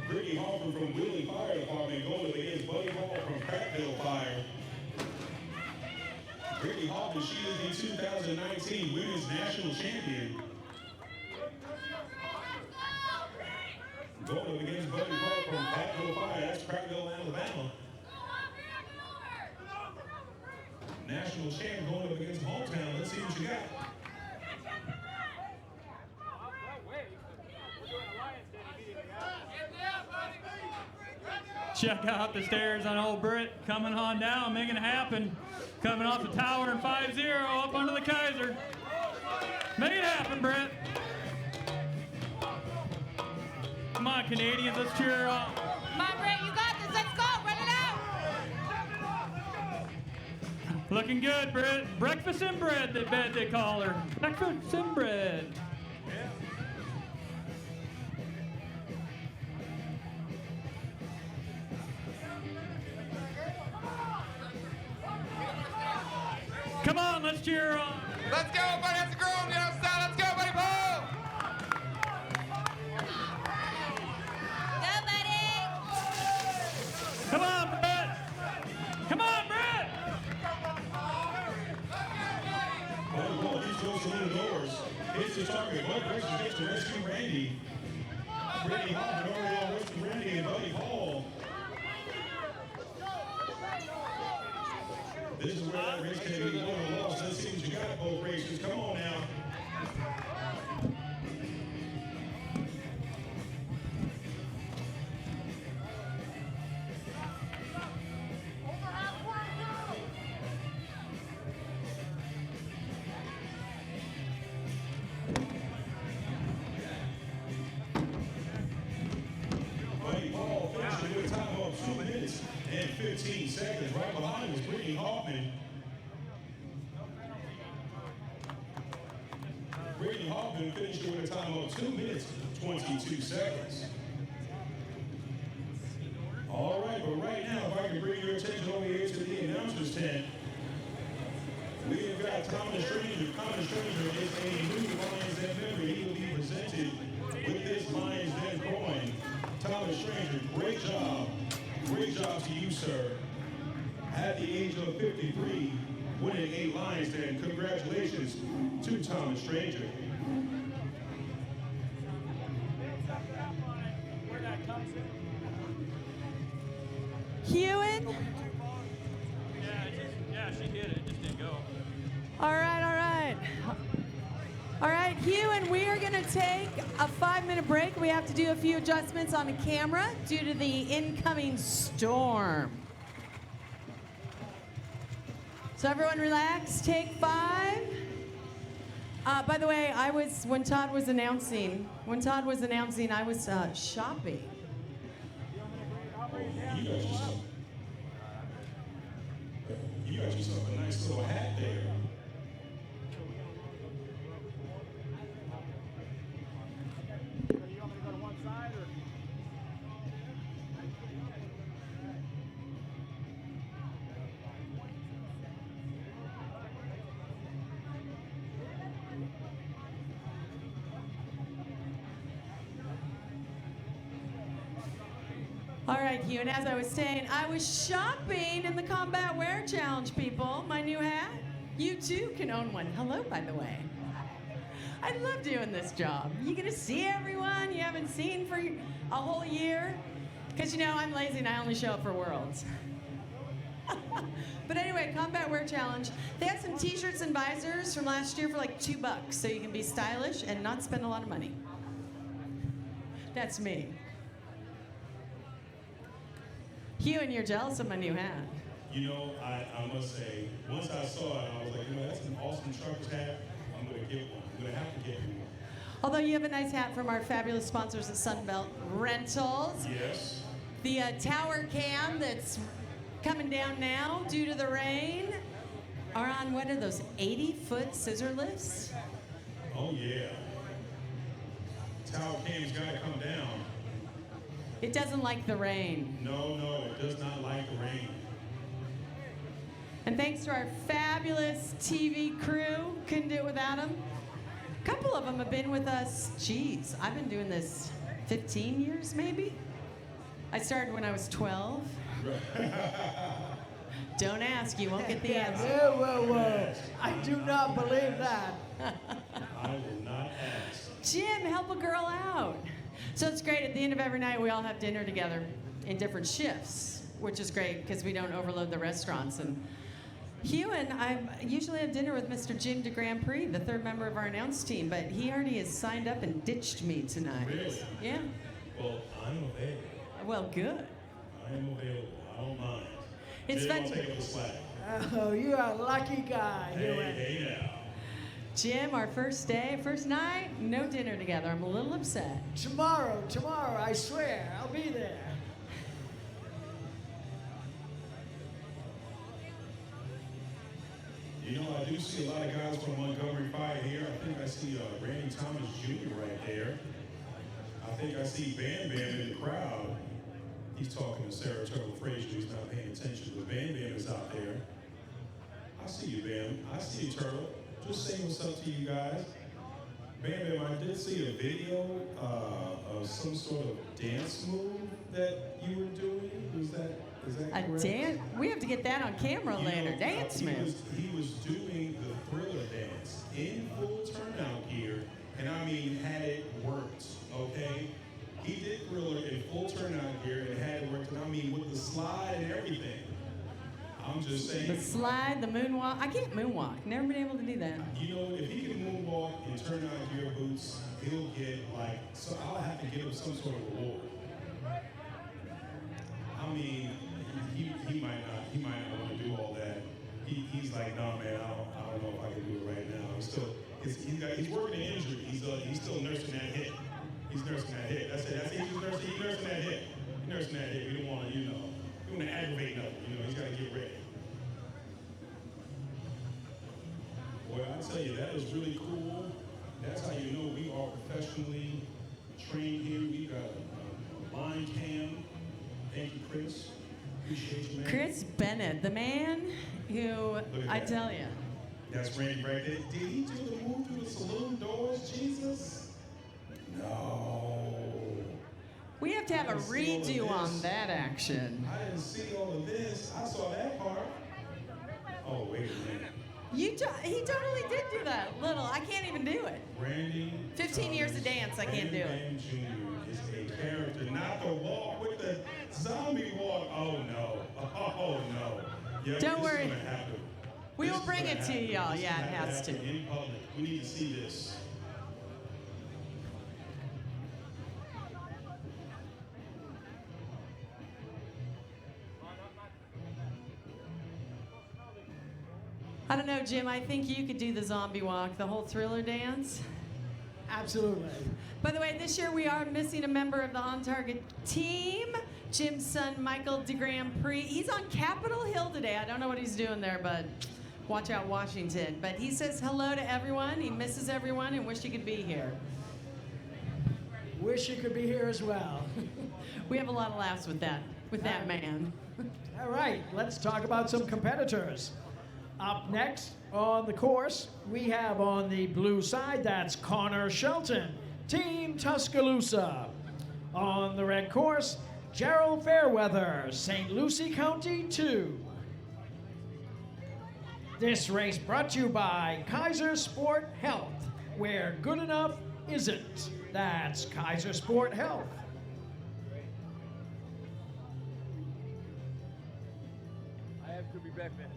Speaker 1: Brittany Hoffman from Wheeling Fire Department going up against Buddy Hall from Prattville Fire. Brittany Hoffman, she is the 2019 Women's National Champion. Going up against Buddy Hall from Prattville Fire, that's Prattville, Alabama. National champ going up against Hometown. Let's see what you got.
Speaker 8: Check out the stairs on old Britt coming on down, making it happen. Coming off the tower in 5-0 up under the Kaiser. Make it happen, Britt. Come on, Canadians, let's cheer her on.
Speaker 13: Come on, Britt, you got this. Let's go. Run it out.
Speaker 8: Looking good, Britt. Breakfast and bread, they call her. Breakfast and bread. Come on, let's cheer her on.
Speaker 14: Let's go, buddy. That's a girl on the outside. Let's go, buddy. Paul.
Speaker 13: Go, buddy.
Speaker 8: Come on, Brett. Come on, Brett.
Speaker 1: Buddy Hall keeps going to the doors. Hits the target. Bud Gracious gets to rescue Randy. Brittany Hoffman already on rescue Randy and Buddy Hall. This is where that race can be won or lost. Let's see what you got both races. Come on now. Buddy Hall finishing with a time of 2 minutes and 15 seconds. Right behind was Brittany Hoffman. Brittany Hoffman finished with a time of 2 minutes, 22 seconds. All right, but right now, if I can bring your attention over here to the announcers tent, we have got Common Stranger. Common Stranger is a new Lions Den member. He will be presented with this Lions Den coin. Thomas Stranger, great job. Great job to you, sir. At the age of 53, winning a Lions Den. Congratulations to Thomas Stranger.
Speaker 3: Hewen?
Speaker 8: Yeah, she hit it. It just didn't go.
Speaker 3: All right, all right. All right, Hewen, we are going to take a 5-minute break. We have to do a few adjustments on the camera due to the incoming storm. So everyone relax, take 5. By the way, when Todd was announcing, I was shopping.
Speaker 1: You guys got yourself a nice little hat there.
Speaker 3: All right, Hugh, and as I was saying, I was shopping in the Combat Wear Challenge, people. My new hat. You too can own one. Hello, by the way. I love doing this job. You get to see everyone you haven't seen for a whole year. Because, you know, I'm lazy and I only show up for Worlds. But anyway, Combat Wear Challenge. They have some t-shirts and visors from last year for like $2, so you can be stylish and not spend a lot of money. That's me. Hugh, and you're jealous of my new hat.
Speaker 1: You know, I must say, once I saw it, I was like, you know, that's an awesome trucker's hat. I'm going to get one. I'm going to have to get one.
Speaker 3: Although you have a nice hat from our fabulous sponsors at Sunbelt Rentals.
Speaker 1: Yes.
Speaker 3: The tower cam that's coming down now due to the rain are on, what are those, 80-foot scissor lifts?
Speaker 1: Oh, yeah. Tower cam's got to come down.
Speaker 3: It doesn't like the rain.
Speaker 1: No, it does not like the rain.
Speaker 3: And thanks to our fabulous TV crew, couldn't do it without them. A couple of them have been with us, geez, I've been doing this 15 years maybe? I started when I was 12. Don't ask, you won't get the answer.
Speaker 2: Whoa. I do not believe that.
Speaker 1: I will not ask.
Speaker 3: Jim, help a girl out. So it's great. At the end of every night, we all have dinner together in different shifts, which is great because we don't overload the restaurants. And Hugh and I usually have dinner with Mr. Jim de Grand Prix, the third member of our announce team, but he already has signed up and ditched me tonight.
Speaker 1: Really?
Speaker 3: Yeah.
Speaker 1: Well, I'm available.
Speaker 3: Well, good.
Speaker 1: I am available. I don't mind.
Speaker 3: It's
Speaker 1: Jim,
Speaker 3: fun.
Speaker 1: I'll take up the slack.
Speaker 2: Oh, you're a lucky guy.
Speaker 1: Hey now.
Speaker 3: Jim, our first day, first night, no dinner together. I'm a little upset.
Speaker 2: Tomorrow, I swear, I'll be there.
Speaker 1: You know, I do see a lot of guys from Montgomery Fire here. I think I see Randy Thomas Jr. right there. I think I see Bam Bam in the crowd. He's talking to Sarah Turtle Frazier. He's not paying attention, but Bam Bam is out there. I see you, Bam. I see you, Turtle. Just saying what's up to you guys. Bam Bam, I did see a video of some sort of dance move that you were doing. Is that correct?
Speaker 3: A dance? We have to get that on camera later. Dance move.
Speaker 1: He was doing the Thriller dance in full turnout gear, and I mean, had it worked, okay? He did Thriller in full turnout gear and had it worked, and I mean, with the slide and everything. I'm just saying.
Speaker 3: The slide, the moonwalk. I can't moonwalk. Never been able to do that.
Speaker 1: You know, if he can moonwalk and turn out gear boots, he'll get like, so I'll have to give him some sort of reward. I mean, he might not want to do all that. He's like, no, man, I don't know if I can do it right now. He's working an injury. He's still nursing that hip. He's nursing that hip. That's it. He's nursing that hip. He's nursing that hip. You don't want to, you don't want to aggravate nothing. He's got to get ready. Boy, I tell you, that is really cool. That's how you know we are professionally trained here. We got a line cam. Thank you, Chris. Appreciate you, man.
Speaker 3: Chris Bennett, the man who, I tell you.
Speaker 1: That's Randy right there. Did he do the move through the saloon doors, Jesus? No.
Speaker 3: We have to have a redo on that action.
Speaker 1: I didn't see all of this. I saw that part. Oh, wait a minute.
Speaker 3: He totally did do that. Little, I can't even do it.
Speaker 1: Randy
Speaker 3: 15 years of dance, I can't do it.
Speaker 1: Randy Jr. is a character, not the walk with the zombie walk. Oh no. Oh no. Yeah,
Speaker 3: Don't
Speaker 1: this
Speaker 3: worry.
Speaker 1: Is gonna happen.
Speaker 3: We will
Speaker 1: This is
Speaker 3: bring
Speaker 1: gonna
Speaker 3: it to
Speaker 1: happen.
Speaker 3: y'all.
Speaker 1: This is
Speaker 3: Yeah, it
Speaker 1: gonna
Speaker 3: has to.
Speaker 1: happen in public. We need to see this.
Speaker 3: I don't know, Jim. I think you could do the zombie walk, the whole Thriller dance.
Speaker 2: Absolutely.
Speaker 3: By the way, this year we are missing a member of the On Target team. Jim's son, Michael DeGrand-Prix. He's on Capitol Hill today. I don't know what he's doing there, but watch out, Washington. But he says hello to everyone. He misses everyone and wish he could be here.
Speaker 2: Wish you could be here as well.
Speaker 3: We have a lot of laughs with that man.
Speaker 2: All right, let's talk about some competitors. Up next on the course, we have on the blue side, that's Connor Shelton, Team Tuscaloosa. On the red course, Gerald Fairweather, St. Lucie County 2. This race brought to you by Kaiser Sport Health, where good enough isn't. That's Kaiser Sport Health.
Speaker 15: I have to be back, man.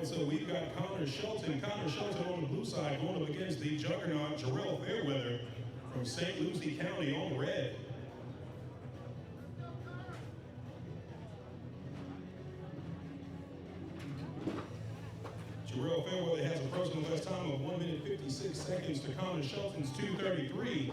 Speaker 1: So we've got Connor Shelton. Connor Shelton on the blue side going up against the juggernaut Jarrell Fairweather from St. Lucie County on red. Jarrell Fairweather has a personal best time of 1 minute 56 seconds to Connor Shelton's 2:33.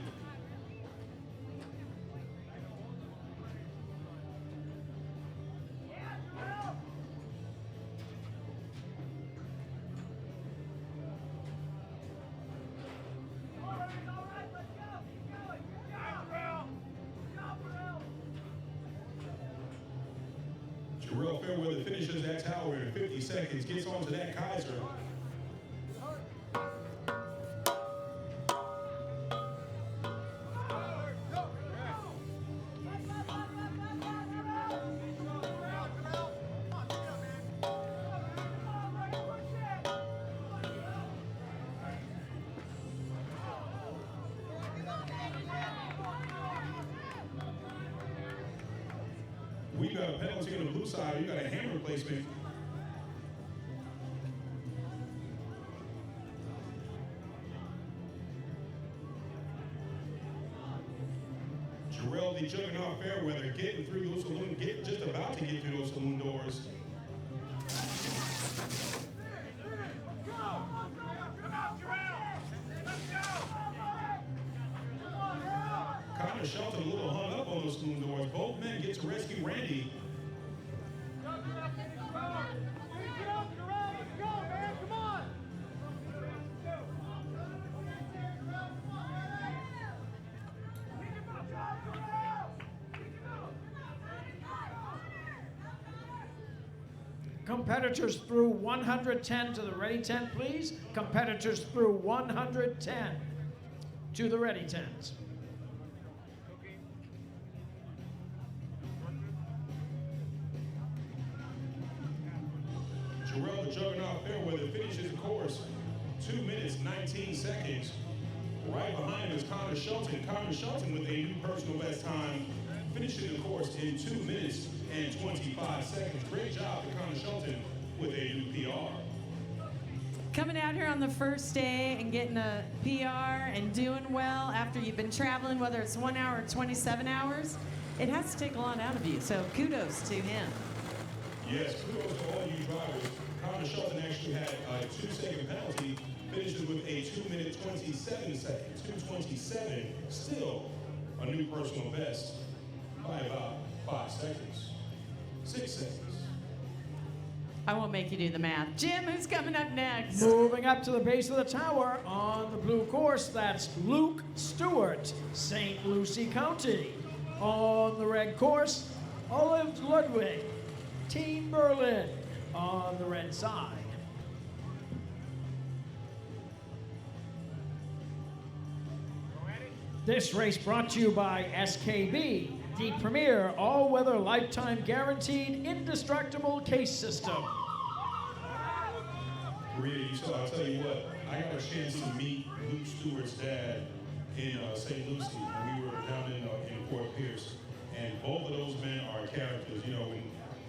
Speaker 1: Jarrell Fairweather finishes that tower in 50 seconds, gets onto that Kaiser. We got a penalty on the blue side. You got a hand replacement. Jarrell the Juggernaut Fairweather getting through those saloon, just about to get through those saloon doors. Connor Shelton a little hung up on those saloon doors. Both men get to rescue Randy.
Speaker 2: Competitors through 110 to the ready tent, please. Competitors through 110 to the ready tent.
Speaker 1: Jarrell the Juggernaut Fairweather finishes the course 2 minutes 19 seconds. Right behind him is Connor Shelton. Connor Shelton with a new personal best time, finishing the course in 2 minutes and 25 seconds. Great job to Connor Shelton with a new PR.
Speaker 3: Coming out here on the first day and getting a PR and doing well after you've been traveling, whether it's 1 hour or 27 hours, it has to take a lot out of you. So kudos to him.
Speaker 1: Yes, kudos to all you drivers. Connor Shelton actually had a 2-second penalty, finishes with a 2 minute 27 seconds. 2:27, still a new personal best by about 5 seconds, 6 seconds.
Speaker 3: I won't make you do the math. Jim, who's coming up next?
Speaker 2: Moving up to the base of the tower on the blue course, that's Luke Stewart, St. Lucie County. On the red course, Olive Ludwig, Team Berlin on the red side. This race brought to you by SKB, the premier all-weather lifetime guaranteed indestructible case system.
Speaker 1: Maria, I'll tell you what, I got a chance to meet Luke Stewart's dad in St. Lucie, and we were down in Fort Pierce, and both of those men are characters. You know,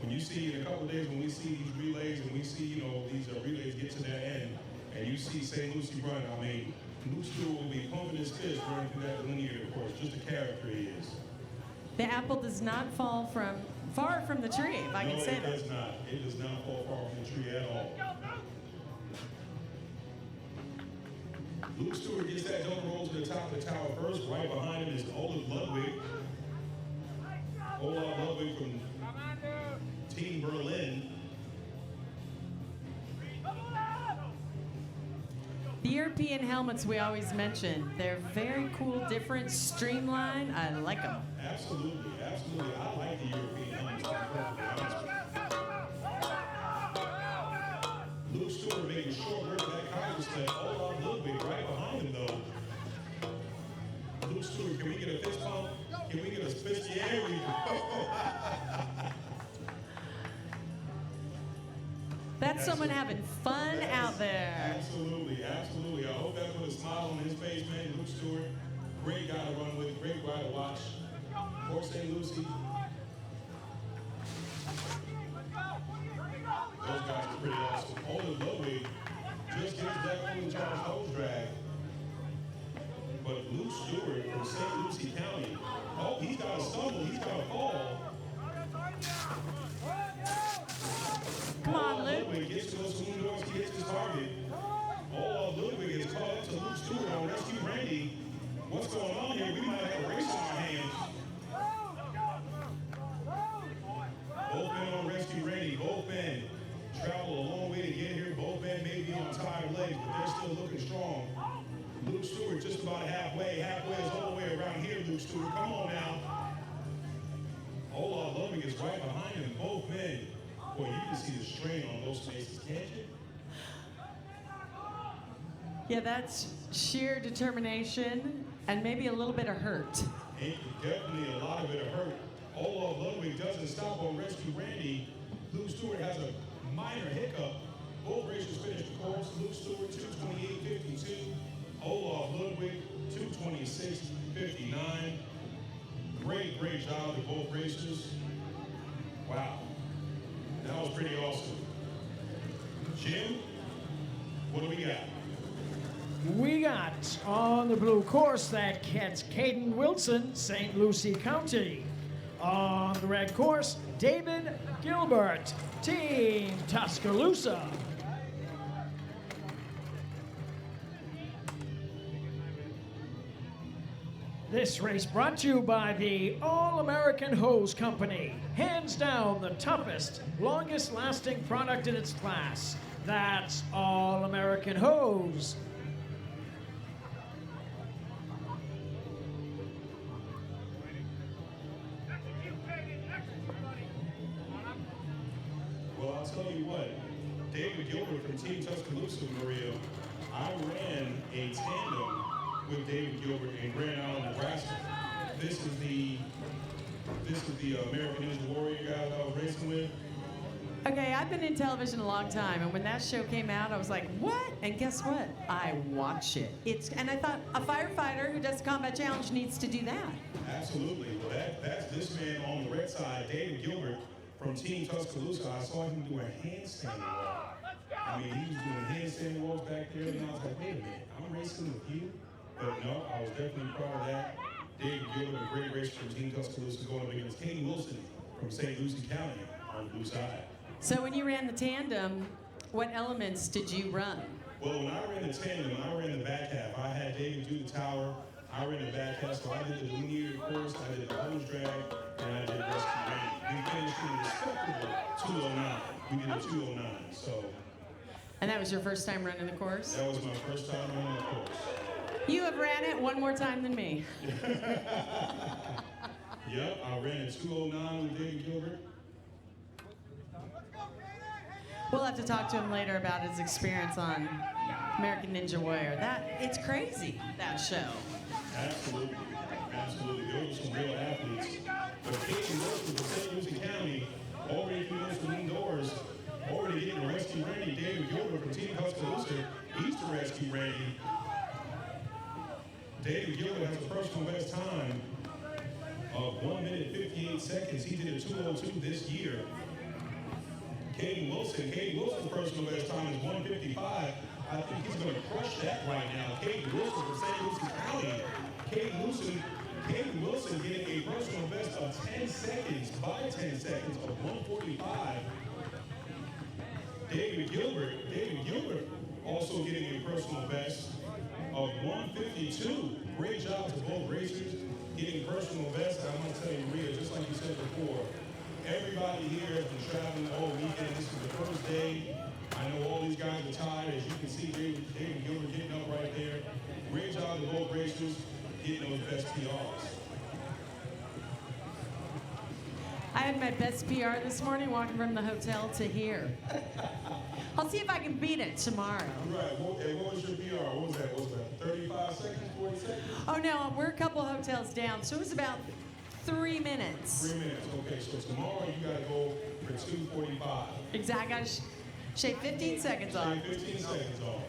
Speaker 1: when you see in a couple of days, when we see these relays, and we see, you know, these relays get to their end, and you see St. Lucie run, I mean, Luke Stewart will be pumping his fist running through that linear course, just the character he is.
Speaker 3: The apple does not fall far from the tree, if I can say that.
Speaker 1: No, it does not. It does not fall far from the tree at all. Luke Stewart gets that double roll to the top of the tower first. Right behind him is Olaf Ludwig. Olaf Ludwig from Team Berlin.
Speaker 3: The European helmets we always mention, they're very cool, different, streamlined. I like them.
Speaker 1: Absolutely, absolutely. I like the European helmets, to be perfectly honest. Luke Stewart making short work of that Kaiser step. Olaf Ludwig right behind him, though. Luke Stewart, can we get a fist pump? Can we get a fist? Yeah, there we go.
Speaker 3: That's someone having fun out there.
Speaker 1: Absolutely, absolutely. I hope that put a smile on his face, man. Luke Stewart, great guy to run with, great guy to watch. For St. Lucie. Those guys are pretty awesome. Olaf Ludwig just gets that King Charles hose drag. But Luke Stewart from St. Lucie County, oh, he's got a stumble, he's got a fall.
Speaker 3: Come on, Luke.
Speaker 1: Ludwig gets to those swing doors, he gets his target. Olaf Ludwig is caught up to Luke Stewart on Rescue Randy. What's going on here? We might have a race on our hands. Both men on Rescue Randy, both men travel a long way to get here. Both men may be on tired legs, but they're still looking strong. Luke Stewart just about halfway. Halfway is all the way around here, Luke Stewart. Come on now. Olaf Ludwig is right behind him. Both men. Boy, you can see the strain on those faces, can't you?
Speaker 3: Yeah, that's sheer determination and maybe a little bit of hurt.
Speaker 1: Definitely a lot of it hurt. Olaf Ludwig doesn't stop on Rescue Randy. Luke Stewart has a minor hiccup. Both racers finished the course. Luke Stewart, 2:28.52. Olaf Ludwig, 2:26.59. Great job to both racers. Wow. That was pretty awesome. Jim, what do we got?
Speaker 2: We got on the blue course that gets Caden Wilson, St. Lucie County. On the red course, David Gilbert, Team Tuscaloosa. This race brought to you by the All-American Hose Company. Hands down the toughest, longest lasting product in its class. That's All-American Hose.
Speaker 1: Well, I'll tell you what, David Gilbert from Team Tuscaloosa, Maria, I ran a tandem with David Gilbert in Grand Island, Nebraska. This is the American Ninja Warrior guy that I was racing with.
Speaker 3: Okay, I've been in television a long time, and when that show came out, I was like, what? And guess what? I watch it. And I thought, a firefighter who does Combat Challenge needs to do that.
Speaker 1: Absolutely. Well, that's this man on the red side, David Gilbert from Team Tuscaloosa. I saw him do a handstand walk. I mean, he was doing handstand walks back there, and I was like, wait a minute, I'm racing with you? But no, I was definitely proud of that. David Gilbert, a great racer from Team Tuscaloosa, going up against Caden Wilson from St. Lucie County on the blue side.
Speaker 3: So when you ran the tandem, what elements did you run?
Speaker 1: Well, when I ran the tandem, I ran the back half. I had David do the tower. I ran a back test, so I did the linear course, I did the hose drag, and I did rescue rain. We finished in a respectable 209. We did a 209, so.
Speaker 3: And that was your first time running the course?
Speaker 1: That was my first time running the course.
Speaker 3: You have ran it one more time than me.
Speaker 1: Yep, I ran a 209 with David Gilbert.
Speaker 3: We'll have to talk to him later about his experience on American Ninja Warrior. It's crazy, that show.
Speaker 1: Absolutely, absolutely. There were some real athletes. But Caden Wilson from St. Lucie County, already through those balloon doors, already getting to rescue Randy. David Gilbert from Team Tuscaloosa, he's to rescue Randy. David Gilbert has a personal best time of 1 minute 58 seconds. He did a 2:02 this year. Caden Wilson's personal best time is 1:55. I think he's going to crush that right now. Caden Wilson from St. Lucie County. Caden Wilson getting a personal best of 10 seconds, by 10 seconds of 1:45. David Gilbert also getting a personal best of 1:52. Great job to both racers getting personal best. I'm going to tell you, Maria, just like you said before, everybody here has been traveling all weekend. This is the first day. I know all these guys are tired. As you can see, David Gilbert getting up right there. Great job to both racers getting those best PRs.
Speaker 3: I had my best PR this morning walking from the hotel to here. I'll see if I can beat it tomorrow.
Speaker 1: Right. What was your PR? What was that? 35 seconds, 40 seconds?
Speaker 3: Oh, no, we're a couple hotels down, so it was about 3 minutes.
Speaker 1: 3 minutes. Okay, so tomorrow you got to go for 2:45.
Speaker 3: Exactly. I got to shave 15 seconds off.
Speaker 1: Shave 15 seconds off.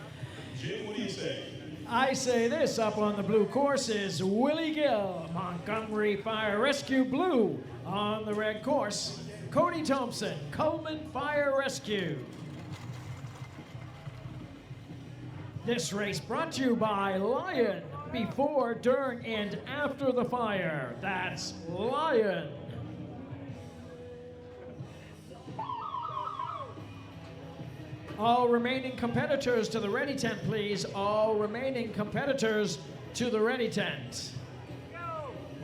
Speaker 1: Jim, what do you say?
Speaker 2: I say this up on the blue course is Willie Gill, Montgomery Fire Rescue Blue. On the red course, Cody Thompson, Coleman Fire Rescue. This race brought to you by Lion, before, during, and after the fire. That's Lion. All remaining competitors to the ready tent, please. All remaining competitors to the ready tent.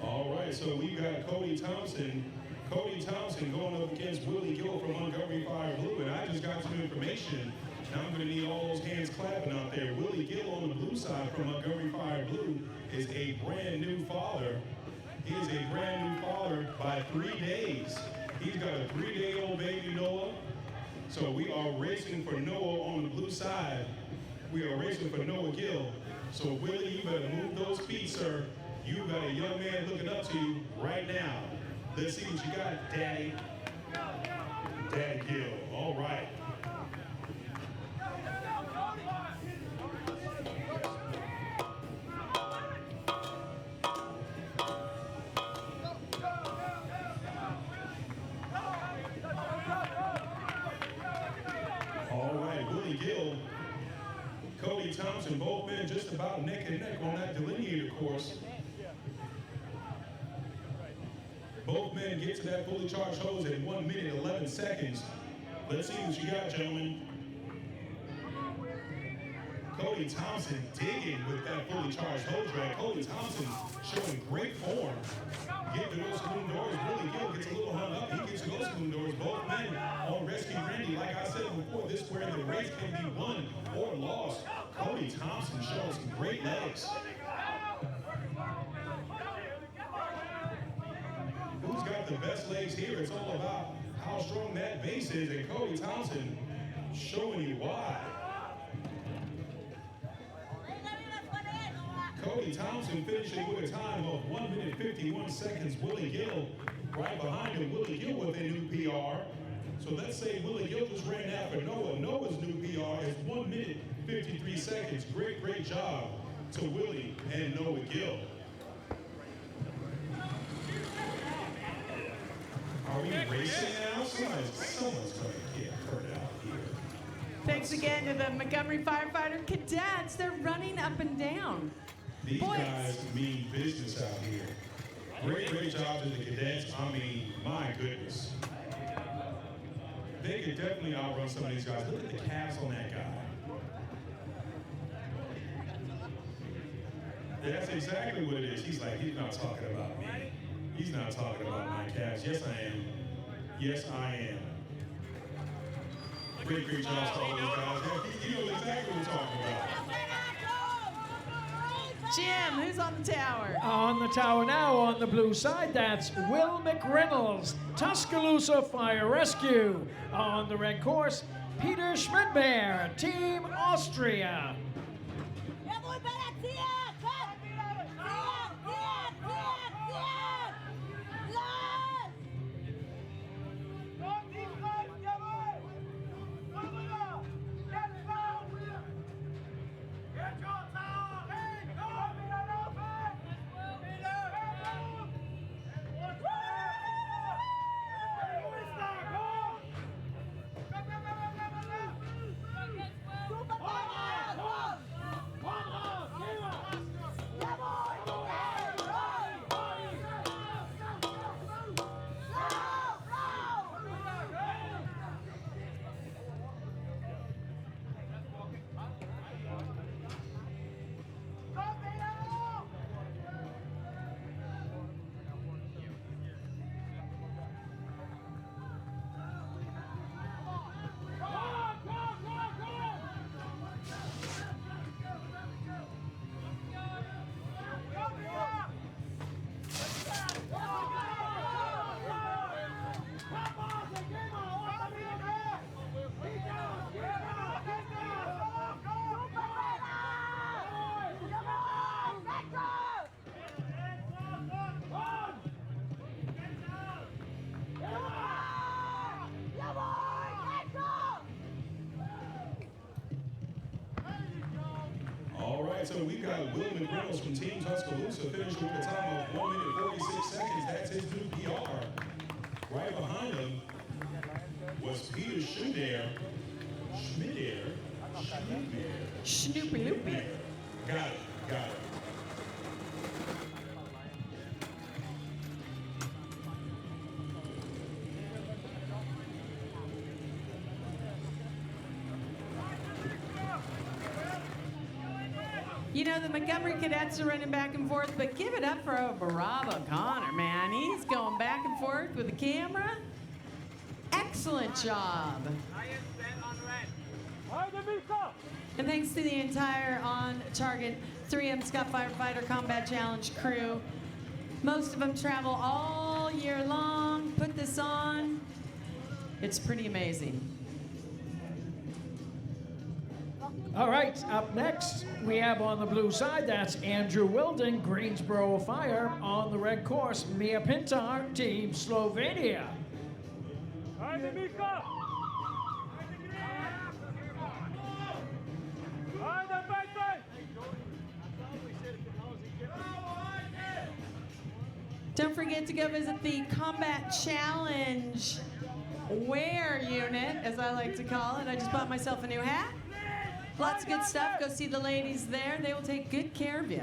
Speaker 1: All right, so we got Cody Thompson going up against Willie Gill from Montgomery Fire Blue, and I just got some information. Now I'm going to need all those hands clapping out there. Willie Gill on the blue side from Montgomery Fire Blue is a brand new father. He is a brand new father by 3 days. He's got a 3-day-old baby, Noah. So we are racing for Noah on the blue side. We are racing for Noah Gill. So Willie, you better move those feet, sir. You got a young man looking up to you right now. Let's see what you got, Daddy. Daddy Gill. All right. All right, Willie Gill, Cody Thompson, both men just about neck and neck on that delineator course. Both men get to that fully charged hose in 1 minute, 11 seconds. Let's see what you got, gentlemen. Cody Thompson digging with that fully charged hose drag. Cody Thompson showing great form. Get to those saloon doors. Willie Gill gets a little hung up. He gets to those saloon doors. Both men on Rescue Randy. Like I said before, this is where the race can be won or lost. Cody Thompson shows some great legs. Who's got the best legs here? It's all about how strong that base is, and Cody Thompson showing you why. Cody Thompson finishing with a time of 1 minute 51 seconds. Willie Gill right behind him. Willie Gill with a new PR. So let's say Willie Gill just ran after Noah. Noah's new PR is 1 minute 53 seconds. Great job to Willie and Noah Gill. Are we racing now? Someone's going to get hurt out here.
Speaker 3: Thanks again to the Montgomery Firefighter Cadets. They're running up and down.
Speaker 1: These guys mean business out here. Great job to the cadets. I mean, my goodness. They could definitely outrun some of these guys. Look at the calves on that guy. That's exactly what it is. He's like, he's not talking about me. He's not talking about my calves. Yes, I am. Yes, I am. Great job to all those guys. He knows exactly what we're talking about.
Speaker 3: Jim, who's on the tower?
Speaker 2: On the tower now on the blue side, that's Will McReynolds, Tuscaloosa Fire Rescue. On the red course, Peter Schmidbeer, Team Austria.
Speaker 1: So we've got Will McReynolds from Team Tuscaloosa finishing with a time of 1 minute 46 seconds. That's his new PR. Right behind him was Peter Schmidbeer.
Speaker 3: Snoopy Loopy.
Speaker 1: Got it.
Speaker 3: You know, the Montgomery cadets are running back and forth, but give it up for Bravo Connor, man. He's going back and forth with the camera. Excellent job. And thanks to the entire On Target 3M Scott Firefighter Combat Challenge crew. Most of them travel all year long, put this on. It's pretty amazing.
Speaker 2: All right, up next, we have on the blue side, that's Andrew Wilden, Greensboro Fire. On the red course, Mia Pintar, Team Slovenia.
Speaker 3: Don't forget to go visit the Combat Challenge wear unit, as I like to call it. I just bought myself a new hat. Lots of good stuff. Go see the ladies there. They will take good care of you.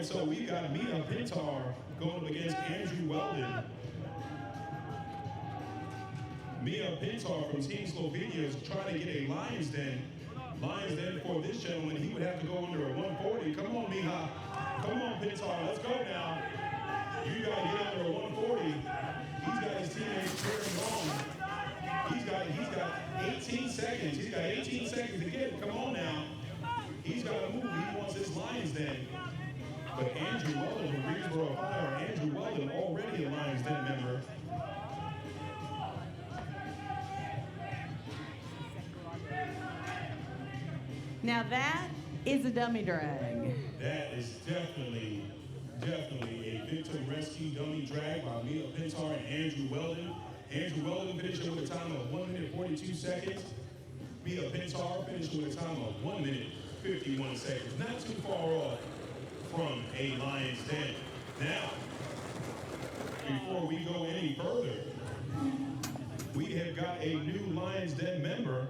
Speaker 1: So we got Mia Pintar going up against Andrew Weldon. Mia Pintar from Team Slovenia is trying to get a Lions Den. Lions Den for this gentleman, he would have to go under a 140. Come on, Mia. Come on, Pintar. Let's go now. You got to get under a 140. He's got his teammates cheering on. He's got 18 seconds. He's got 18 seconds to get it. Come on now. He's got to move. He wants his Lions Den. But Andrew Weldon from Greensboro Fire, Andrew Weldon already a Lions Den member.
Speaker 3: Now that is a dummy drag.
Speaker 1: That is definitely a victim rescue dummy drag by Mia Pintar and Andrew Weldon. Andrew Weldon finished with a time of 1 minute 42 seconds. Mia Pintar finished with a time of 1 minute 51 seconds. Not too far off from a Lions Den. Now, before we go any further, we have got a new Lions Den member.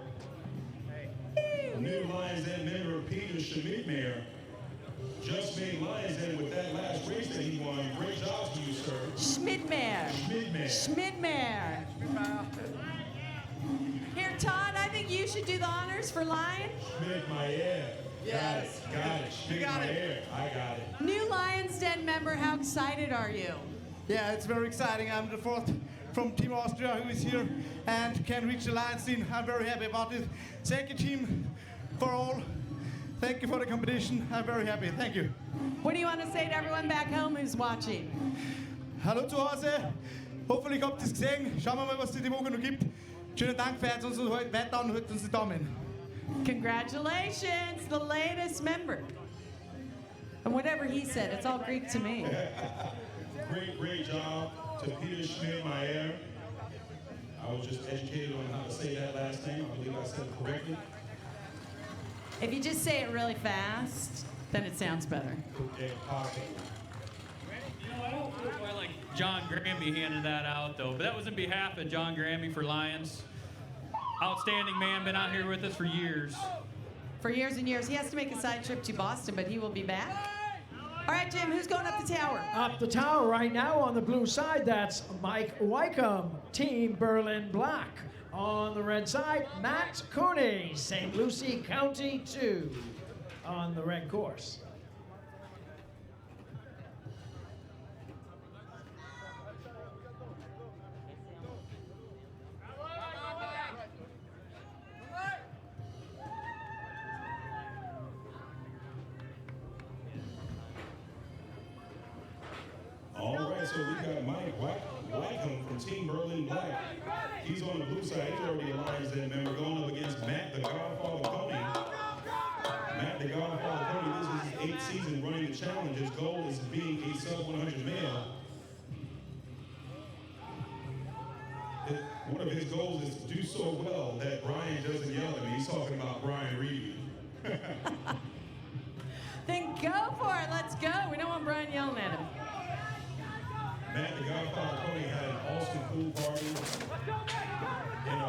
Speaker 1: New Lions Den member Peter Schmidtmeyer just made Lions Den with that last race that he won. Great job to you, sir.
Speaker 3: Schmidtmeyer. Schmidtmeyer. Here, Todd, I think you should do the honors for Lion.
Speaker 1: Schmidtmeyer.
Speaker 3: Yes.
Speaker 1: Got it. Schmidtmeyer. I got it.
Speaker 3: New Lions Den member, how excited are you?
Speaker 6: Yeah, it's very exciting. I'm the fourth from Team Austria who is here and can reach the Lions Den. I'm very happy about it. Thank you, team, for all. Thank you for the competition. I'm very happy. Thank you.
Speaker 3: What do you want to say to everyone back home who's watching?
Speaker 6: Hallo zu Hause. Hoffentlich habt ihr es gesehen. Schauen wir mal, was es die Woche noch gibt. Schönen Dank, feiert uns weiter und hört uns die Daumen.
Speaker 3: Congratulations, the latest member. And whatever he said, it's all Greek to me.
Speaker 1: Great job to Peter Schmidtmeyer. I was just educated on how to say that last name. I believe I said it correctly.
Speaker 3: If you just say it really fast, then it sounds better.
Speaker 1: Okay, awesome.
Speaker 8: I don't feel quite like John Grammy handed that out, though. But that was in behalf of John Grammy for Lions. Outstanding man, been out here with us for years.
Speaker 3: For years and years. He has to make a side trip to Boston, but he will be back. All right, Jim, who's going up the tower?
Speaker 2: Up the tower right now on the blue side, that's Mike Wycombe, Team Berlin Black. On the red side, Matt Cooney, St. Lucie County 2 on the red course.
Speaker 1: All right, so we got Mike Wycombe from Team Berlin Black. He's on the blue side. He's already a Lions Den member going up against Matt the Godfather Coney. Matt the Godfather Coney, this is his 8th season running the challenge. His goal is being a sub-100 male. One of his goals is to do so well that Brian doesn't yell at me. He's talking about Brian Reed.
Speaker 3: Then go for it. Let's go. We don't want Brian yelling at him.
Speaker 1: Matt the Godfather Coney had an awesome pool party in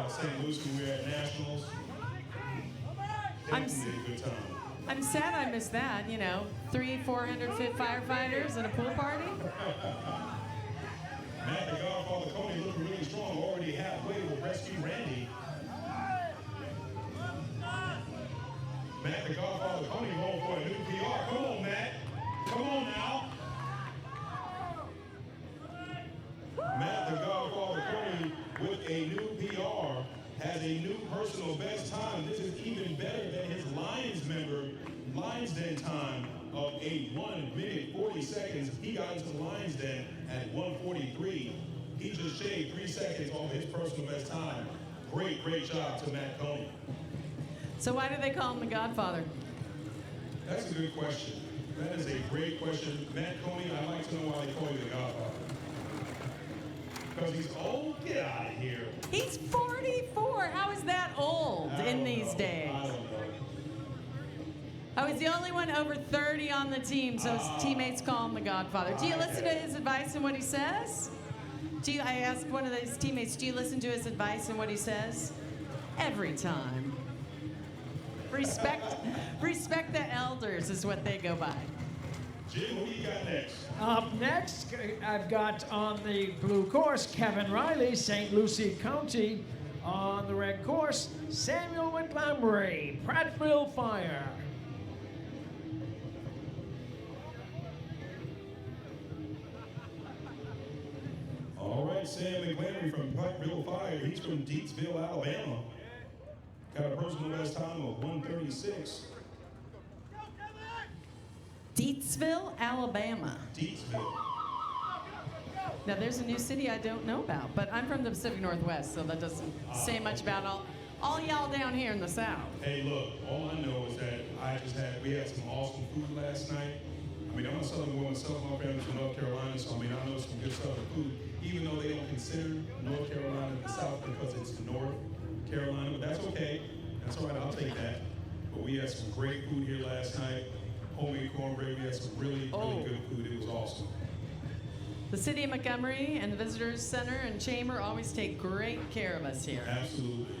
Speaker 1: St. Louis when we were at Nationals. Definitely a good time.
Speaker 3: I'm sad I missed that, 300-400 fit firefighters and a pool party.
Speaker 1: Matt the Godfather Coney looking really strong, already halfway with Rescue Randy. Matt the Godfather Coney going for a new PR. Come on, Matt. Come on now. Matt the Godfather Coney with a new PR has a new personal best time. This is even better than his Lions Den time of a 1 minute 40 seconds. He got into the Lions Den at 1:43. He just shaved 3 seconds off his personal best time. Great job to Matt Coney.
Speaker 3: So why do they call him the Godfather?
Speaker 1: That's a good question. That is a great question. Matt Coney, I'd like to know why they call you the Godfather. Because he's old? Get out of here.
Speaker 3: He's 44. How is that old in these days?
Speaker 1: I don't know.
Speaker 3: Oh, he's the only one over 30 on the team, so his teammates call him the Godfather. Do you listen to his advice and what he says? I asked one of his teammates, do you listen to his advice and what he says? Every time. Respect the elders is what they go by.
Speaker 1: Jim, who you got next?
Speaker 2: Up next, I've got on the blue course, Kevin Riley, St. Lucie County. On the red course, Samuel Montgomery, Prattville Fire.
Speaker 1: All right, Sam McLeary from Prattville Fire. He's from Deatsville, Alabama. Got a personal best time of 1:36.
Speaker 3: Deatsville, Alabama.
Speaker 1: Deatsville.
Speaker 3: Now, there's a new city I don't know about, but I'm from the Pacific Northwest, so that doesn't say much about all y'all down here in the South.
Speaker 1: Hey, look, all I know is that we had some awesome food last night. I mean, I'm a Southern boy myself. My family's from North Carolina, so I mean, I know some good Southern food, even though they don't consider North Carolina the South because it's North Carolina, but that's okay. That's all right, I'll take that. But we had some great food here last night. Homemade cornbread, we had some really good food. It was awesome.
Speaker 3: The city of Montgomery and the Visitors Center and Chamber always take great care of us here.
Speaker 1: Absolutely.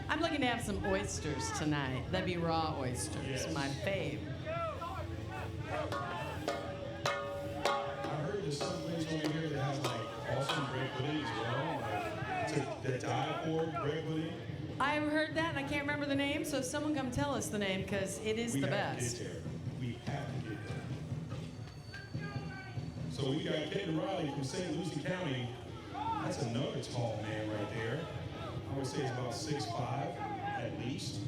Speaker 3: I'm looking to have some oysters tonight. That'd be raw oysters,
Speaker 1: Yes.
Speaker 3: my fave.
Speaker 1: I heard there's some place over here that has like awesome bread pudding as well, like the die-for bread pudding.
Speaker 3: I've heard that, and I can't remember the name, so someone come tell us the name, because it is the best.
Speaker 1: We have to get there. So we got Kevin Riley from St. Lucie County. That's another tall man right there. I would say it's about 6'5", at least.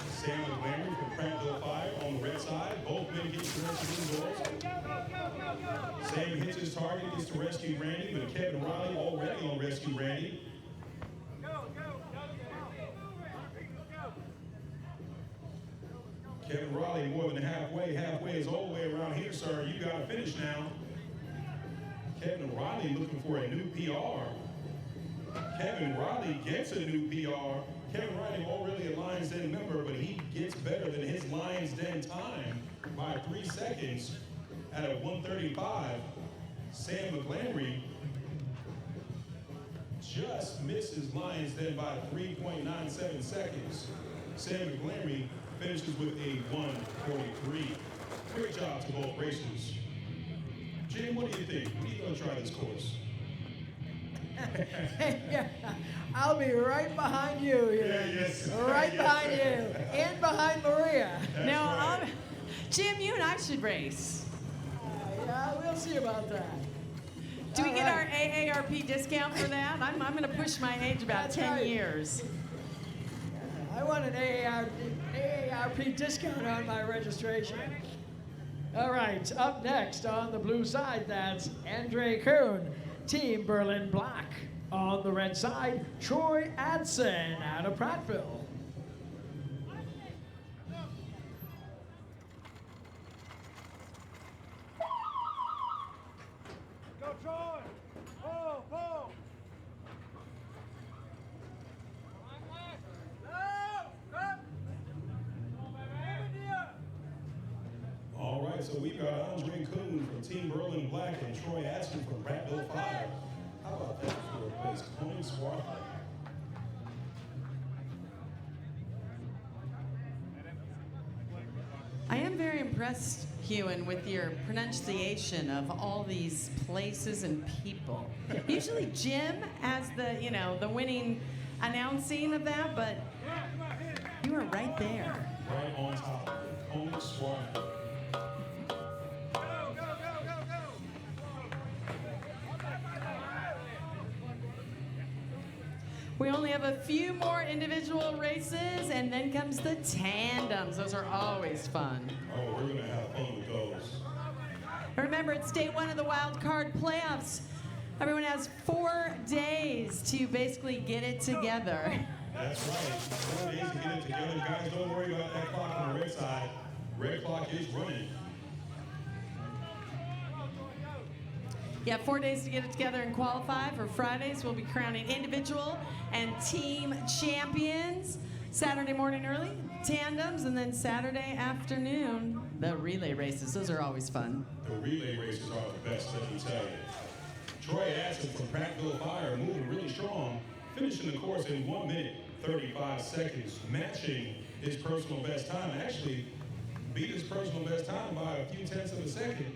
Speaker 1: Sam McLaren from Prattville Fire on the red side. Both men get to rescue indoors. Sam hits his target, gets to rescue Randy, but Kevin Riley already on rescue Randy. Kevin Riley more than halfway. Halfway is all the way around here, sir. You got to finish now. Kevin Riley looking for a new PR. Kevin Riley gets a new PR. Kevin Riley already a Lions Den member, but he gets better than his Lions Den time by 3 seconds at a 1:35. Sam McLandry just misses Lions Den by 3.97 seconds. Sam McLandry finishes with a 1:43. Great job to both racers. Jim, what do you think? When are you going to try this course?
Speaker 2: Yeah, I'll be right behind you.
Speaker 1: Yes.
Speaker 2: Right behind you. And behind Maria.
Speaker 3: Now, Jim, you and I should race.
Speaker 2: Yeah, we'll see about that.
Speaker 3: Do we
Speaker 2: All
Speaker 3: get
Speaker 2: right.
Speaker 3: our AARP discount for that? I'm going to push my age about
Speaker 2: That's
Speaker 3: 10
Speaker 2: right.
Speaker 3: years.
Speaker 2: I want an AARP discount on my registration. All right, up next on the blue side, that's Andre Kuhn, Team Berlin Black. On the red side, Troy Adson out of Prattville.
Speaker 5: Go, Troy! Pull, pull!
Speaker 1: All right, so we've got Andre Kuhn from Team Berlin Black and Troy Adson from Prattville Fire. How about that for a place? Clean squad.
Speaker 3: I am very impressed, Hewan, with your pronunciation of all these places and people. Usually Jim has the, the winning announcing of that, but you were right there.
Speaker 1: Right on top. Home squad.
Speaker 3: We only have a few more individual races, and then comes the tandems. Those are always fun.
Speaker 1: Oh, we're going to have fun with those.
Speaker 3: Remember, it's day one of the wild card playoffs. Everyone has 4 days to basically get it together.
Speaker 1: That's right. 4 days to get it together. Guys, don't worry about that clock on the red side. Red clock is running.
Speaker 3: You have 4 days to get it together and qualify. For Fridays, we'll be crowning individual and team champions. Saturday morning early, tandems, and then Saturday afternoon, the relay races. Those are always fun.
Speaker 1: The relay races are the best, let me tell you. Troy Adson from Prattville Fire moving really strong, finishing the course in 1 minute, 35 seconds, matching his personal best time. Actually, beat his personal best time by a few tenths of a second.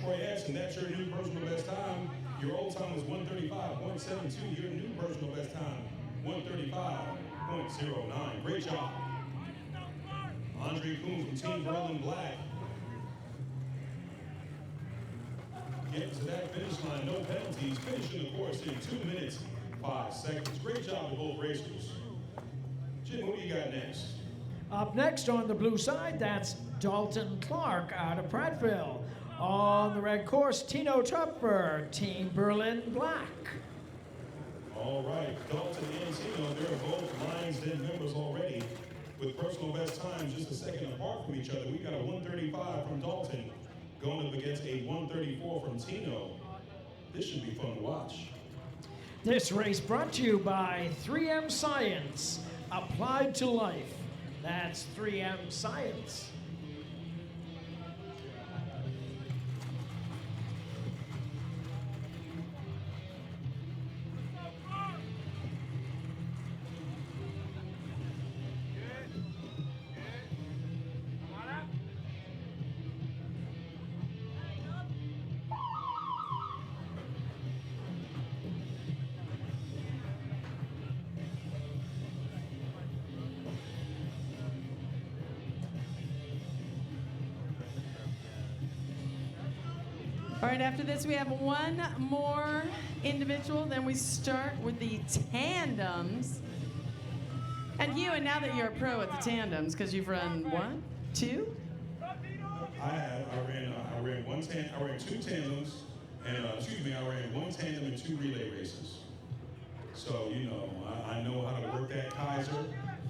Speaker 1: Troy Adson, that's your new personal best time. Your old time was 1:35, 1:72. Your new personal best time, 1:35.09. Great job. Andre Kuhn from Team Berlin Black. Getting to that finish line, no penalties, finishing the course in 2 minutes, 5 seconds. Great job to both racers. Jim, who do you got next?
Speaker 2: Up next on the blue side, that's Dalton Clark out of Prattville. On the red course, Tino Tupper, Team Berlin Black.
Speaker 1: All right, Dalton and Tino, they're both Lions Den members already. with personal best times just a second apart from each other. We got a 135 from Dalton going up against a 134 from Tino. This should be fun to watch.
Speaker 2: This race brought to you by 3M Science, applied to life. That's 3M Science.
Speaker 3: All right, after this, we have one more individual. Then we start with the tandems. And you, and now that you're a pro at the tandems, because you've run one, two?
Speaker 1: I ran two tandems, and I ran one tandem and two relay races. So, you know, I know how to work that Kaiser.